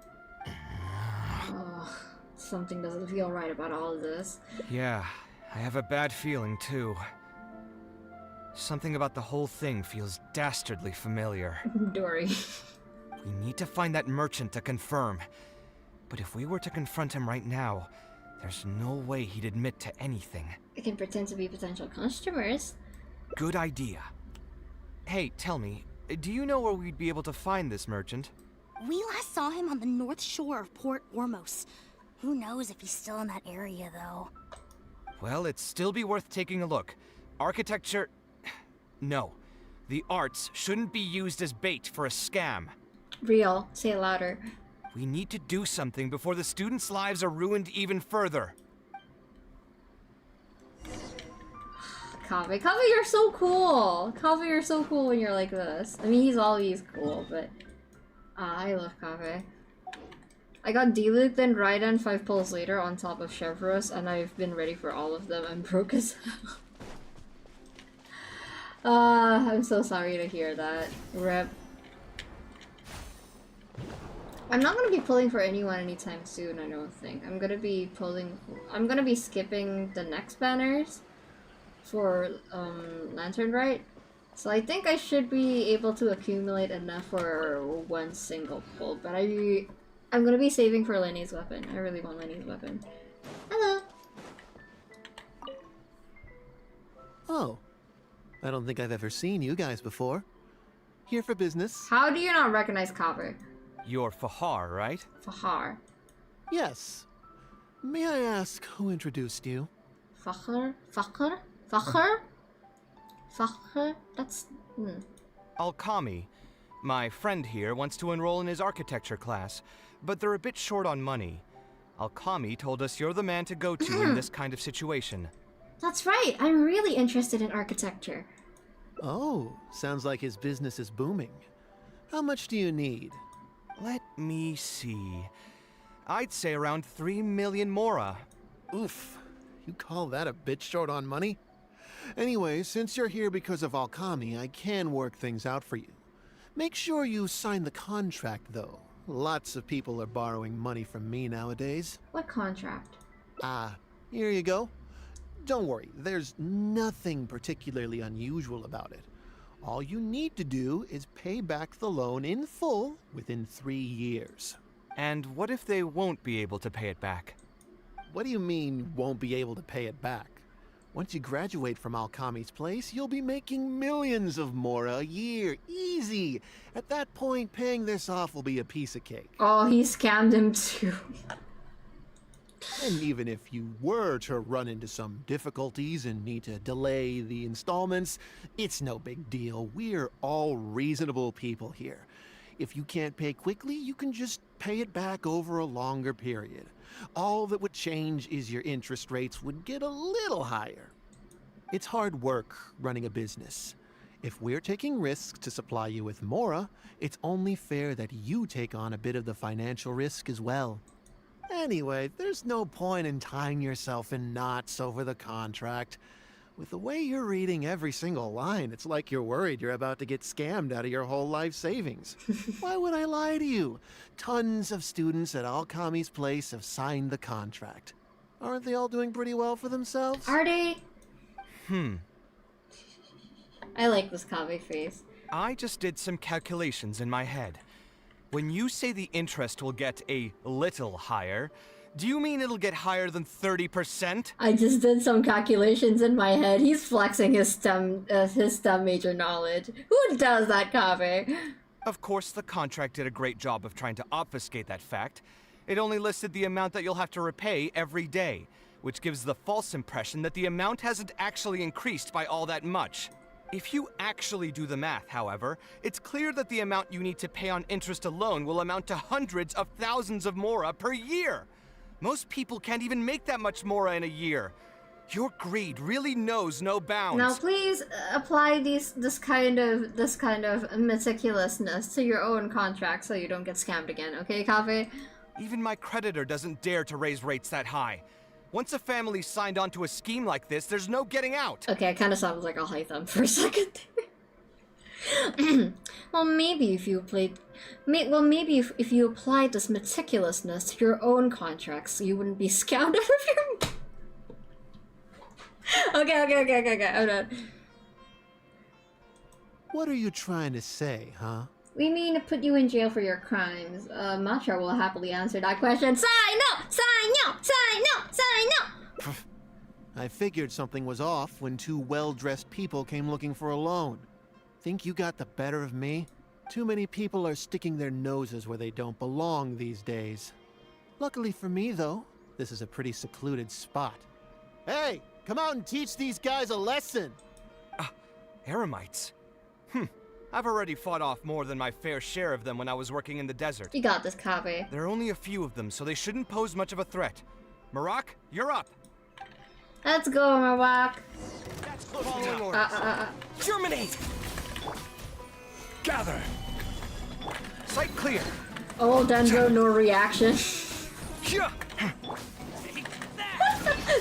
Something doesn't feel right about all of this. Yeah, I have a bad feeling too. Something about the whole thing feels dastardly familiar. Dory. We need to find that merchant to confirm. But if we were to confront him right now, there's no way he'd admit to anything. We can pretend to be potential customers. Good idea. Hey, tell me, do you know where we'd be able to find this merchant? We last saw him on the north shore of Port Ormos. Who knows if he's still in that area, though. Well, it'd still be worth taking a look. Architecture... No. The arts shouldn't be used as bait for a scam. Real. Say it louder. We need to do something before the students' lives are ruined even further. Kaveh. Kaveh, you're so cool! Kaveh, you're so cool when you're like this. I mean, he's always cool, but... I love Kaveh. I got Diluc, then Raiden 5 pulls later on top of Chevros, and I've been ready for all of them. I'm broke as hell. I'm so sorry to hear that. Rep. I'm not gonna be pulling for anyone anytime soon, I don't think. I'm gonna be skipping the next banners for Lantern Rite. So I think I should be able to accumulate enough for one single pull, but I'm gonna be saving for Lenny's weapon. I really want Lenny's weapon. Hello! Oh. I don't think I've ever seen you guys before. Here for business. How do you not recognize Kaveh? You're Fahar, right? Fahar. Yes. May I ask who introduced you? Fakhr? That's... Alkami. My friend here wants to enroll in his architecture class, but they're a bit short on money. Alkami told us you're the man to go to in this kind of situation. That's right! I'm really interested in architecture. Oh, sounds like his business is booming. How much do you need? Let me see. I'd say around 3 million mora. Oof. You call that a bit short on money? Anyway, since you're here because of Alkami, I can work things out for you. Make sure you sign the contract, though. Lots of people are borrowing money from me nowadays. What contract? Here you go. Don't worry, there's nothing particularly unusual about it. All you need to do is pay back the loan in full within 3 years. And what if they won't be able to pay it back? What do you mean, won't be able to pay it back? Once you graduate from Alkami's place, you'll be making millions of mora a year. Easy! At that point, paying this off will be a piece of cake. Oh, he scammed him too. And even if you were to run into some difficulties and need to delay the installments, it's no big deal. We're all reasonable people here. If you can't pay quickly, you can just pay it back over a longer period. All that would change is your interest rates would get a little higher. It's hard work running a business. If we're taking risks to supply you with mora, it's only fair that you take on a bit of the financial risk as well. Anyway, there's no point in tying yourself in knots over the contract. With the way you're reading every single line, it's like you're worried you're about to get scammed out of your whole life savings. Why would I lie to you? Tons of students at Alkami's place have signed the contract. Aren't they all doing pretty well for themselves? Are they? I like this Kaveh face. I just did some calculations in my head. When you say the interest will get a little higher, Do you mean it'll get higher than 30%? I just did some calculations in my head. He's flexing his STEM major knowledge. Who does that, Kaveh? Of course, the contract did a great job of trying to obfuscate that fact. It only listed the amount that you'll have to repay every day, which gives the false impression that the amount hasn't actually increased by all that much. If you actually do the math, however, it's clear that the amount you need to pay on interest alone will amount to hundreds of thousands of mora per year. Most people can't even make that much mora in a year. Your greed really knows no bounds. Now, please apply this kind of meticulousness to your own contract so you don't get scammed again, okay, Kaveh? Even my creditor doesn't dare to raise rates that high. Once a family signed on to a scheme like this, there's no getting out. Okay, it kind of sounds like I'll hate them for a second. Well, maybe if you applied this meticulousness to your own contracts, you wouldn't be scammed out of your. Okay. I'm done. What are you trying to say, huh? We mean to put you in jail for your crimes. Matra will happily answer that question. Sign no. I figured something was off when two well-dressed people came looking for a loan. Think you got the better of me? Too many people are sticking their noses where they don't belong these days. Luckily for me, though, this is a pretty secluded spot. Hey, come out and teach these guys a lesson! Eremites? I've already fought off more than my fair share of them when I was working in the desert. You got this, Kaveh. There are only a few of them, so they shouldn't pose much of a threat. Marak, you're up! Let's go, Marak. Following orders. Germinate! Gather! Sight clear! Oh, Dendro, no reaction.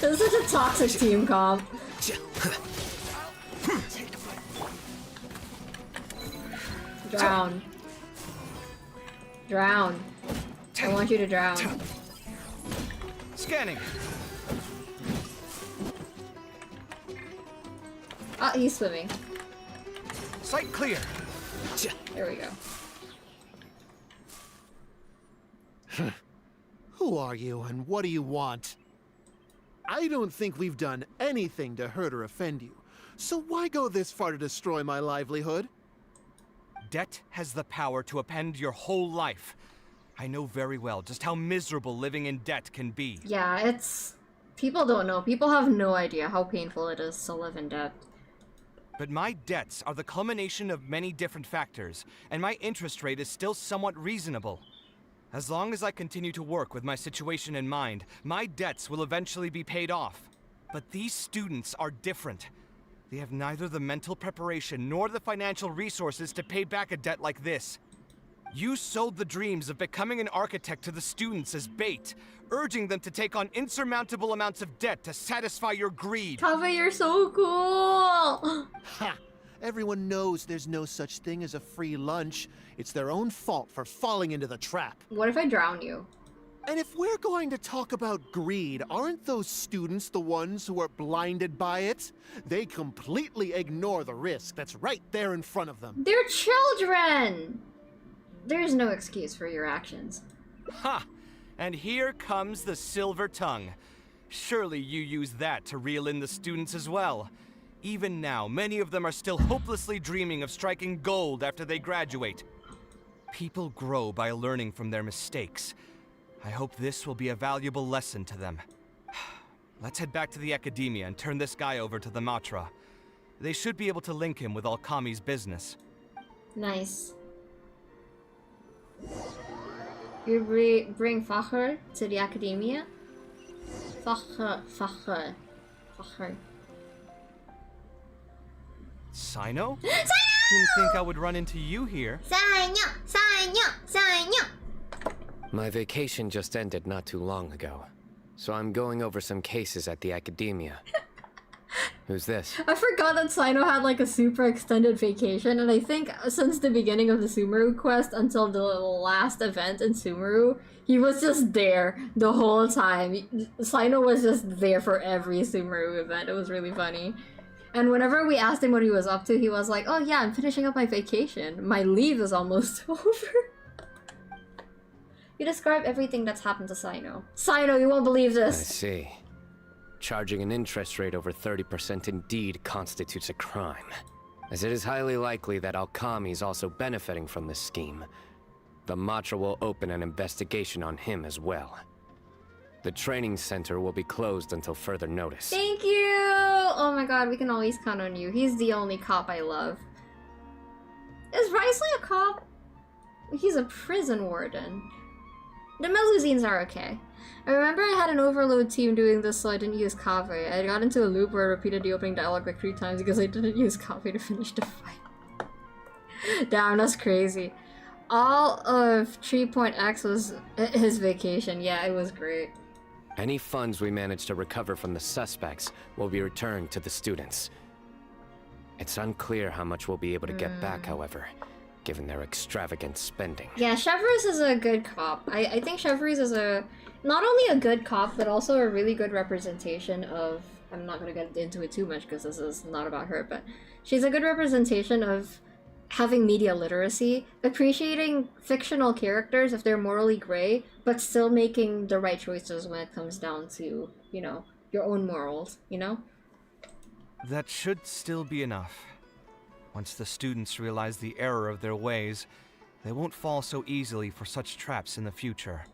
This is a toxic team comp. Drown. Drown. I want you to drown. Scanning. Oh, he's swimming. Sight clear. There we go. Who are you and what do you want? I don't think we've done anything to hurt or offend you, so why go this far to destroy my livelihood? Debt has the power to upend your whole life. I know very well just how miserable living in debt can be. Yeah, it's... People don't know. People have no idea how painful it is to live in debt. But my debts are the culmination of many different factors, and my interest rate is still somewhat reasonable. As long as I continue to work with my situation in mind, my debts will eventually be paid off. But these students are different. They have neither the mental preparation nor the financial resources to pay back a debt like this. You sold the dreams of becoming an architect to the students as bait, urging them to take on insurmountable amounts of debt to satisfy your greed. Kaveh, you're so cool! Ha! Everyone knows there's no such thing as a free lunch. It's their own fault for falling into the trap. What if I drown you? And if we're going to talk about greed, aren't those students the ones who are blinded by it? They completely ignore the risk that's right there in front of them. They're children! There's no excuse for your actions. Ha! And here comes the silver tongue. Surely you use that to reel in the students as well. Even now, many of them are still hopelessly dreaming of striking gold after they graduate. People grow by learning from their mistakes. I hope this will be a valuable lesson to them. Let's head back to the academia and turn this guy over to the Matra. They should be able to link him with Alkami's business. Nice. You bring Fakhr to the academia? Fakhr. Sino? Didn't think I would run into you here. My vacation just ended not too long ago, so I'm going over some cases at the academia. Who's this? I forgot that Sino had like a super extended vacation, and I think since the beginning of the Sumeru quest until the last event in Sumeru, he was just there the whole time. Sino was just there for every Sumeru event. It was really funny. And whenever we asked him what he was up to, he was like, oh yeah, I'm finishing up my vacation. My leave is almost over. You describe everything that's happened to Sino. Sino, you won't believe I this. see. Charging an interest rate over 30% indeed constitutes a crime, as it is highly likely that Alkami is also benefiting from this scheme. The Matra will open an investigation on him as well. The training center will be closed until further notice. Thank you! Oh my god, we can always count on you. He's the only cop I love. Is Risley a cop? He's a prison warden. The Melusines are okay. I remember I had an overload team doing this, so I didn't use KAVEH. I got into a loop where I repeated the opening dialogue like 3 times because I didn't use KAVEH to finish the fight. Damn, that's crazy. All of 3.x was his vacation. Yeah, it was great. Any funds we manage to recover from the suspects will be returned to the students. It's unclear how much we'll be able to get back, however, given their extravagant spending. Yeah, Chevreuse is a good cop. I think Chevreuse is not only a good cop, but also a really good representation of... I'm not going to get into it too much because this is not about her, but she's a good representation of having media literacy, appreciating fictional characters if they're morally gray, but still making the right choices when it comes down to, you know, your own morals, you know? That should still be enough. Once the students realize the error of their ways, they won't fall so easily for such traps in the future.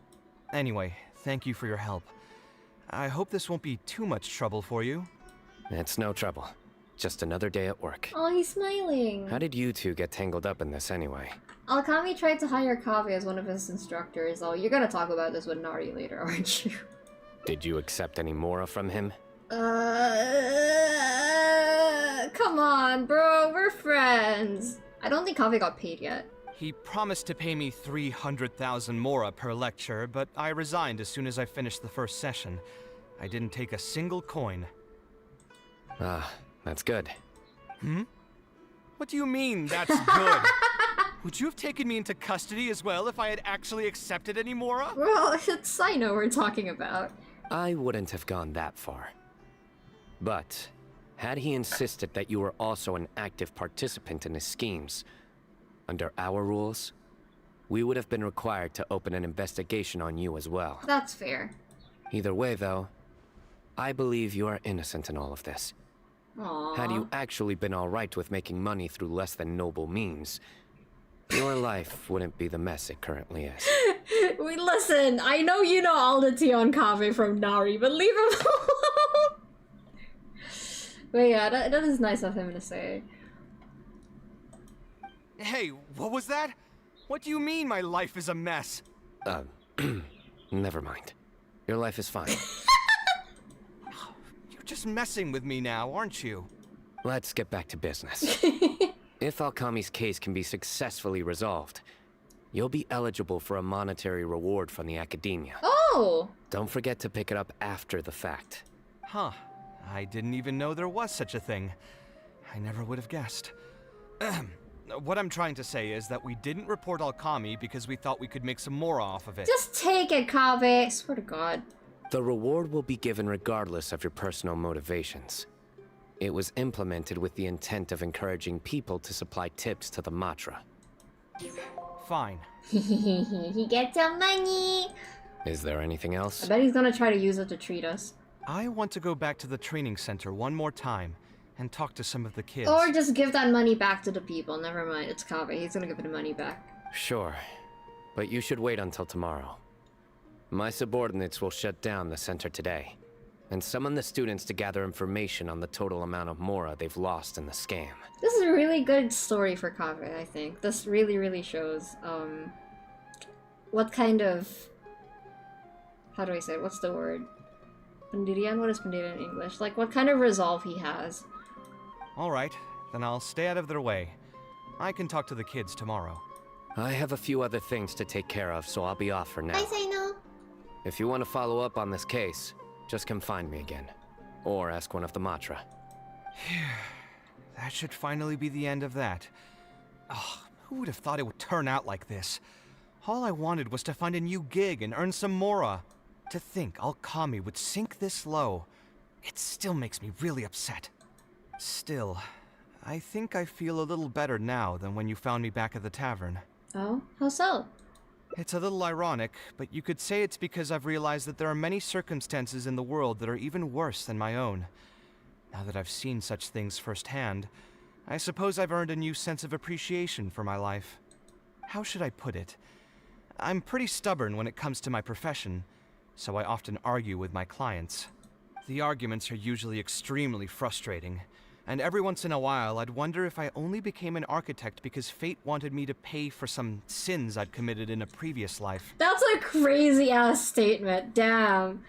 Anyway, thank you for your help. I hope this won't be too much trouble for you. It's no trouble. Just another day at work. Oh, he's smiling. How did you two get tangled up in this anyway? Alkami tried to hire KAVEH as one of his instructors. Oh, you're gonna talk about this with Nari later, aren't you? Did you accept any Mora from him? Come on, bro, we're friends. I don't think KAVEH got paid yet. He promised to pay me 300,000 mora per lecture, but I resigned as soon as I finished the first session. I didn't take a single coin. Ah, that's good. Hmm? What do you mean, that's good? Would you have taken me into custody as well if I had actually accepted any mora? Well, it's Sino we're talking about. I wouldn't have gone that far. But, had he insisted that you were also an active participant in his schemes, under our rules, we would have been required to open an investigation on you as well. That's fair. Either way, though, I believe you are innocent in all of this. Aww. Had you actually been alright with making money through less than noble means, your life wouldn't be the mess it currently is. Wait, listen, I know you know all the tea on KAVEH from Nari, but leave him alone! But yeah, that is nice of him to say. Hey, what was that? What do you mean my life is a mess? Never mind. Your life is fine. You're just messing with me now, aren't you? Let's get back to business. If Alkami's case can be successfully resolved, you'll be eligible for a monetary reward from the academia. Oh! Don't forget to pick it up after the fact. Huh. I didn't even know there was such a thing. I never would have guessed. What I'm trying to say is that we didn't report Alkami because we thought we could make some more off of it. Just take it, KAVEH. I swear to God. The reward will be given regardless of your personal motivations. It was implemented with the intent of encouraging people to supply tips to the Matra. Fine. He gets some money. Is there anything else? I bet he's gonna try to use it to treat us. I want to go back to the training center one more time and talk to some of the kids. Or just give that money back to the people. Never mind, it's KAVEH. He's gonna give the money back. Sure, but you should wait until tomorrow. My subordinates will shut down the center today, and summon the students to gather information on the total amount of Mora they've lost in the scam. This is a really good story for KAVEH, I think. This really shows, what kind of... How do I say it? What's the word? Pendirian? What is Pendirian in English? Like, what kind of resolve he has. Alright, then I'll stay out of their way. I can talk to the kids tomorrow. I have a few other things to take care of, so I'll be off for now. I say no. If you want to follow up on this case, just come find me again. Or ask one of the Matra. That should finally be the end of that. Oh, who would have thought it would turn out like this? All I wanted was to find a new gig and earn some Mora. To think Alkami would sink this low, it still makes me really upset. Still, I think I feel a little better now than when you found me back at the tavern. Oh? How so? It's a little ironic, but you could say it's because I've realized that there are many circumstances in the world that are even worse than my own. Now that I've seen such things firsthand, I suppose I've earned a new sense of appreciation for my life. How should I put it? I'm pretty stubborn when it comes to my profession, so I often argue with my clients. The arguments are usually extremely frustrating, and every once in a while I'd wonder if I only became an architect because fate wanted me to pay for some sins I'd committed in a previous life. That's a crazy ass statement, damn.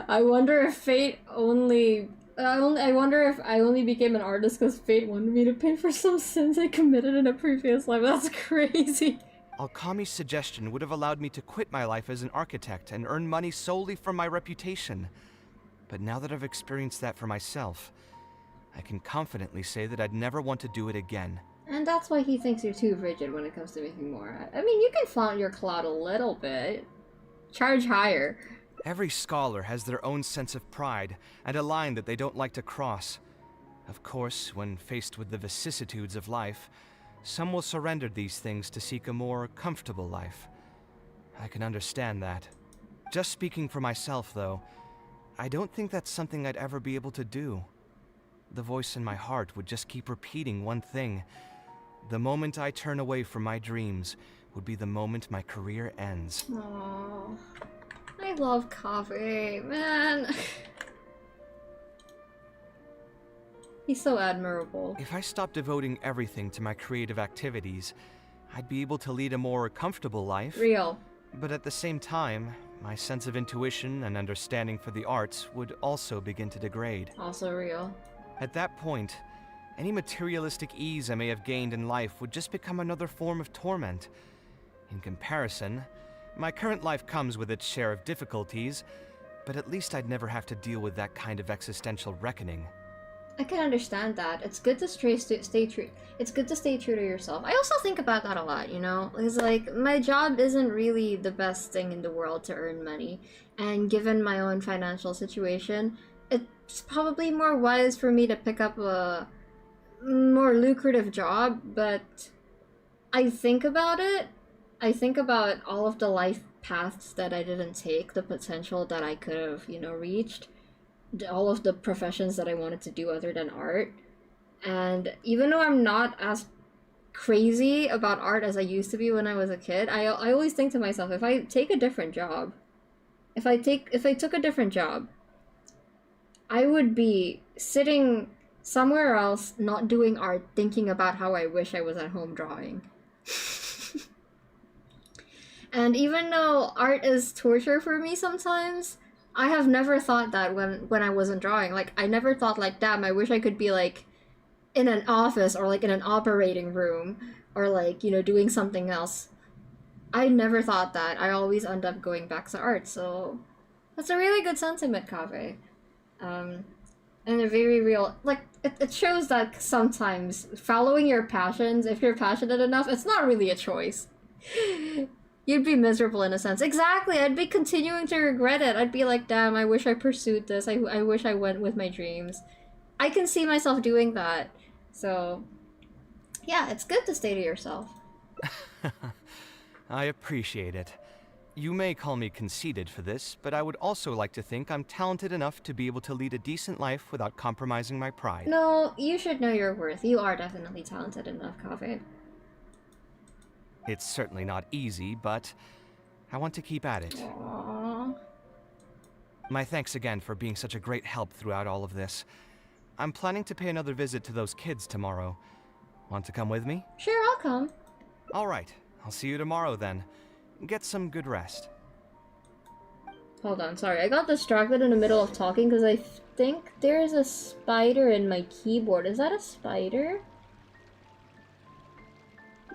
I wonder if fate only... I wonder if I only became an artist because fate wanted me to pay for some sins I committed in a previous life. That's crazy. Alkami's suggestion would have allowed me to quit my life as an architect and earn money solely from my reputation. But now that I've experienced that for myself, I can confidently say that I'd never want to do it again. And that's why he thinks you're too rigid when it comes to making more. I mean, you can flaunt your clout a little bit. Charge higher. Every scholar has their own sense of pride and a line that they don't like to cross. Of course, when faced with the vicissitudes of life, some will surrender these things to seek a more comfortable life. I can understand that. Just speaking for myself, though, I don't think that's something I'd ever be able to do. The voice in my heart would just keep repeating one thing. The moment I turn away from my dreams would be the moment my career ends. Aww. I love KAVEH, man. He's so admirable. If I stopped devoting everything to my creative activities, I'd be able to lead a more comfortable life. Real. But at the same time, my sense of intuition and understanding for the arts would also begin to degrade. Also real. At that point, any materialistic ease I may have gained in life would just become another form of torment. In comparison, my current life comes with its share of difficulties, but at least I'd never have to deal with that kind of existential reckoning. I can understand that. It's good to stay true. It's good to stay true to yourself. I also think about that a lot, you know? It's like, my job isn't really the best thing in the world to earn money. And given my own financial situation, it's probably more wise for me to pick up a more lucrative job, but I think about it. I think about all of the life paths that I didn't take, the potential that I could have, you know, reached, all of the professions that I wanted to do other than art. And even though I'm not as crazy about art as I used to be when I was a kid, I always think to myself, if I take a different job, if I took a different job, I would be sitting somewhere else, not doing art, thinking about how I wish I was at home drawing. And even though art is torture for me sometimes, I have never thought that when I wasn't drawing. Like, I never thought like, damn, I wish I could be like in an office or like in an operating room or like, you know, doing something else. I never thought that. I always end up going back to art, so that's a really good sentiment, KAVEH. And a very real, like, it shows that sometimes following your passions, if you're passionate enough, it's not really a choice. You'd be miserable in a sense. Exactly, I'd be continuing to regret it. I'd be like, damn, I wish I pursued this. I wish I went with my dreams. I can see myself doing that. So, yeah, it's good to stay to yourself. I appreciate it. You may call me conceited for this, but I would also like to think I'm talented enough to be able to lead a decent life without compromising my pride. No, you should know your worth. You are definitely talented enough, KAVEH. It's certainly not easy, but I want to keep at it. Aww. My thanks again for being such a great help throughout all of this. I'm planning to pay another visit to those kids tomorrow. Want to come with me? Sure, I'll come. All right, I'll see you tomorrow then. Get some good rest. Hold on, sorry. I got distracted in the middle of talking because I think there's a spider in my keyboard. Is that a spider?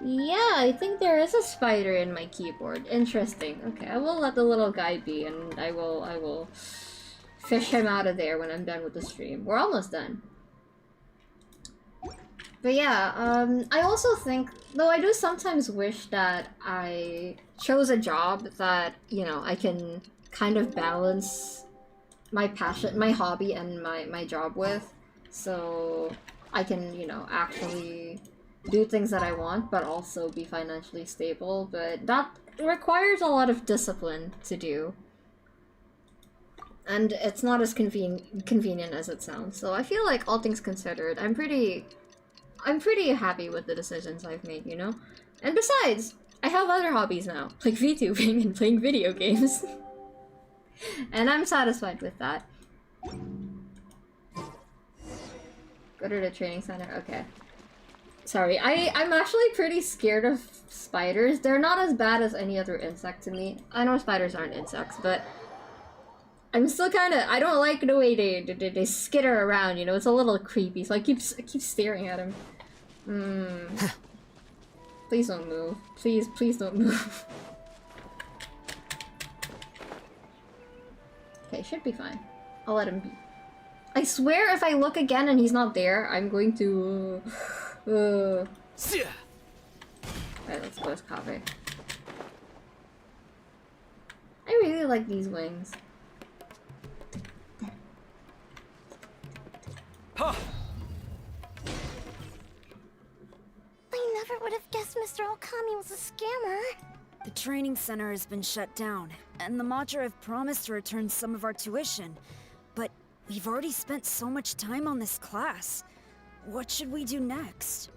Yeah, I think there is a spider in my keyboard. Interesting. Okay, I will let the little guy be, and I will fish him out of there when I'm done with the stream. We're almost done. But yeah, I also think, though I do sometimes wish that I chose a job that, you know, I can kind of balance my passion, my hobby, and my job with. So I can, you know, actually do things that I want, but also be financially stable, but that requires a lot of discipline to do. And it's not as convenient as it sounds. So I feel like all things considered, I'm pretty happy with the decisions I've made, you know? And besides, I have other hobbies now, like VTubing and playing video games. And I'm satisfied with that. Go to the training center, okay. Sorry, I'm actually pretty scared of spiders. They're not as bad as any other insect to me. I know spiders aren't insects, but I'm still kinda, I don't like the way they skitter around, you know, it's a little creepy, so I keep staring at him. Please don't move. Please don't move. Okay, should be fine. I'll let him be. I swear if I look again and he's not there, I'm going to... Alright, let's go with KAVEH. I really like these wings. I never would have guessed Mr. Okami was a scammer. The training center has been shut down, and the Macher have promised to return some of our tuition. But we've already spent so much time on this class. What should we do next?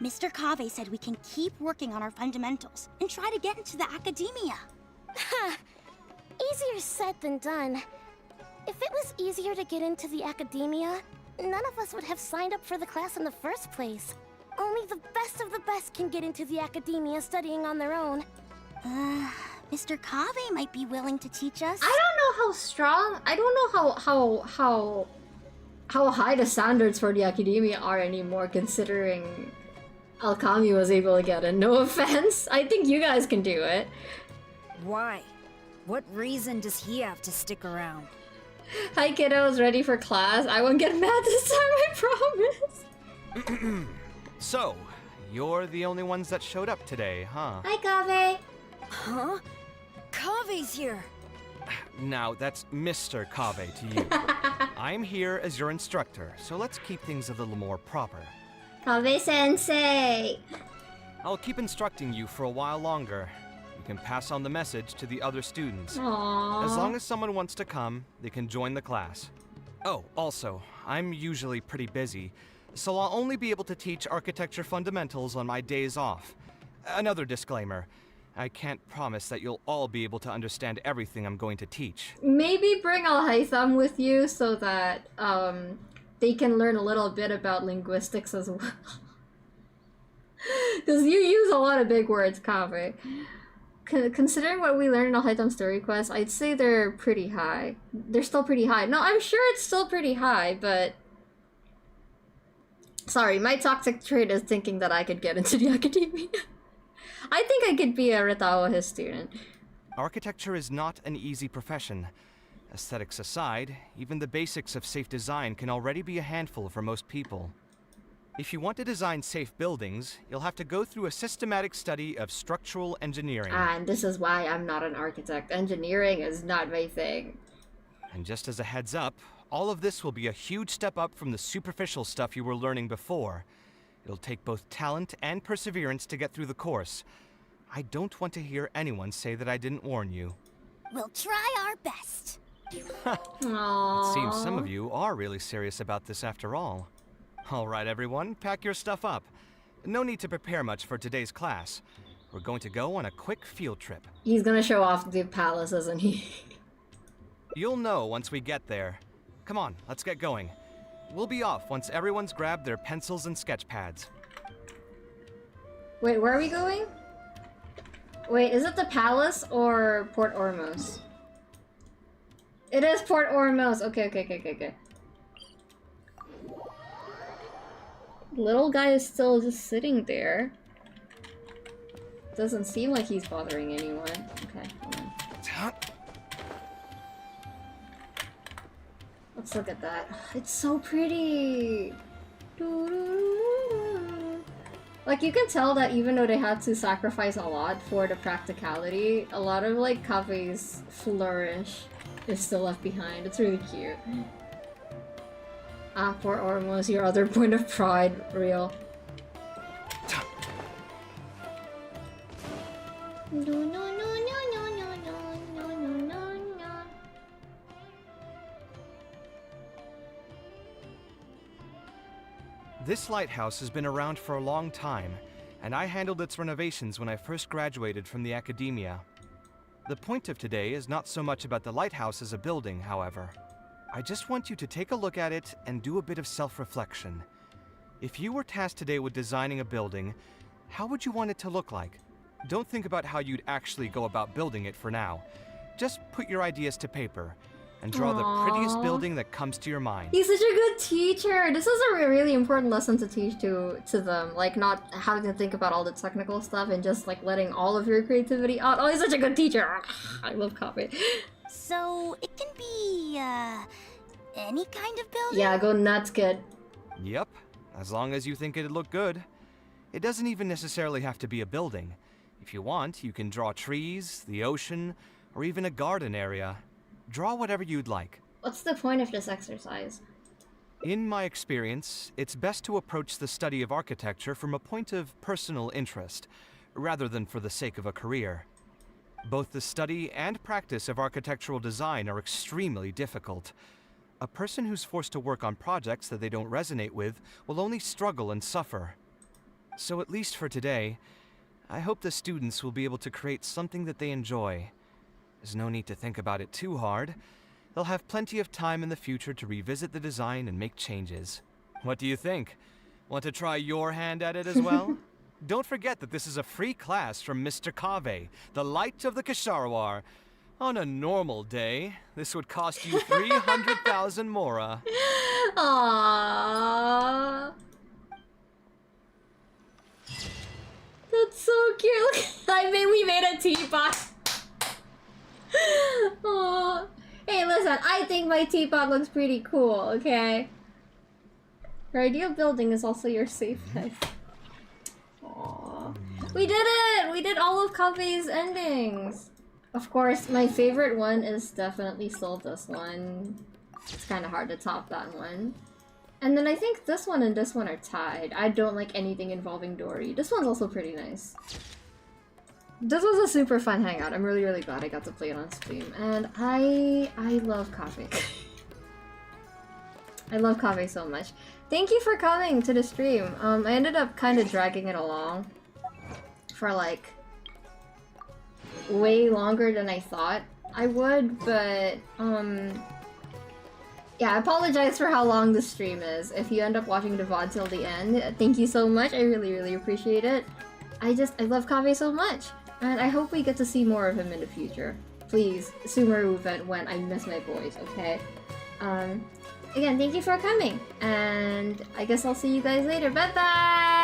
Mr. KAVEH said we can keep working on our fundamentals and try to get into the academia. Ha! Easier said than done. If it was easier to get into the academia, none of us would have signed up for the class in the first place. Only the best of the best can get into the academia studying on their own. Mr. KAVEH might be willing to teach us. I don't know how strong, I don't know how high the standards for the academia are anymore, considering Alkami was able to get in. No offense, I think you guys can do it. Why? What reason does he have to stick around? Hi kiddos, ready for class? I won't get mad this time, I promise. So, you're the only ones that showed up today, huh? Hi KAVEH. Huh? KAVEH's here. Now, that's Mr. KAVEH to you. I'm here as your instructor, so let's keep things a little more proper. KAVEH-sensei! I'll keep instructing you for a while longer. You can pass on the message to the other students. Aww. As long as someone wants to come, they can join the class. Oh, also, I'm usually pretty busy, so I'll only be able to teach architecture fundamentals on my days off. Another disclaimer. I can't promise that you'll all be able to understand everything I'm going to teach. Maybe bring Al-Haytham with you so that they can learn a little bit about linguistics as well. Because you use a lot of big words, KAVEH. Considering what we learned in Al-Haytham's story quest, I'd say they're pretty high. They're still pretty high. No, I'm sure it's still pretty high, but... Sorry, my toxic trait is thinking that I could get into the academia. I think I could be a Ritaohis student. Architecture is not an easy profession. Aesthetics aside, even the basics of safe design can already be a handful for most people. If you want to design safe buildings, you'll have to go through a systematic study of structural engineering. And this is why I'm not an architect. Engineering is not my thing. And just as a heads up, all of this will be a huge step up from the superficial stuff you were learning before. It'll take both talent and perseverance to get through the course. I don't want to hear anyone say that I didn't warn you. We'll try our best. It seems some of you are really serious about this after all. All right, everyone, pack your stuff up. No need to prepare much for today's class. We're going to go on a quick field trip. He's gonna show off the palace, isn't he? You'll know once we get there. Come on, let's get going. We'll be off once everyone's grabbed their pencils and sketch pads. Wait, where are we going? Wait, is it the palace or Port Ormos? It is Port Ormos. Okay. Little guy is still just sitting there. Doesn't seem like he's bothering anyone. Okay, hold on. Let's look at that. It's so pretty! Like, you can tell that even though they had to sacrifice a lot for the practicality, a lot of, like, KAVEH's flourish is still left behind. It's really cute. Ah, Port Ormos, your other point of pride, real. No, no, no, no, no, no, no, no, no, no. This lighthouse has been around for a long time, and I handled its renovations when I first graduated from the academia. The point of today is not so much about the lighthouse as a building, however. I just want you to take a look at it and do a bit of self-reflection. If you were tasked today with designing a building, how would you want it to look like? Don't think about how you'd actually go about building it for now. Just put your ideas to paper and draw the prettiest Aww. building that comes to your mind. He's such a good teacher. This is a really important lesson to teach to them. Like, not having to think about all the technical stuff and just like letting all of your creativity out. Oh, he's such a good teacher. I love Kaveh. So it can be any kind of building? Yeah, go nuts, kid. Yep, as long as you think it'd look good. It doesn't even necessarily have to be a building. If you want, you can draw trees, the ocean, or even a garden area. Draw whatever you'd like. What's the point of this exercise? In my experience, it's best to approach the study of architecture from a point of personal interest, rather than for the sake of a career. Both the study and practice of architectural design are extremely difficult. A person who's forced to work on projects that they don't resonate with will only struggle and suffer. So at least for today, I hope the students will be able to create something that they enjoy. There's no need to think about it too hard. They'll have plenty of time in the future to revisit the design and make changes. What do you think? Want to try your hand at it as well? Don't forget that this is a free class from Mr. KAVEH, the Light of the Kshahrewar. On a normal day, this would cost you 300,000 mora. Aww. That's so cute. We made a teapot. Aww. Hey, listen, I think my teapot looks pretty cool, okay? Your ideal building is also your safe life. Aww. We did it! We did all of KAVEH's endings! Of course, my favorite one is definitely still this one. It's kind of hard to top that one. And then I think this one and this one are tied. I don't like anything involving Dory. This one's also pretty nice. This was a super fun hangout. I'm really, really glad I got to play it on stream. And I love KAVEH. I love KAVEH so much. Thank you for coming to the stream. I ended up kind of dragging it along for like way longer than I thought I would, but yeah, I apologize for how long the stream is. If you end up watching the VOD till the end, thank you so much. I really, really appreciate it. I love KAVEH so much. And I hope we get to see more of him in the future. Please, Sumeru event when I miss my boys, okay? Again, thank you for coming. And I guess I'll see you guys later. Bye-bye!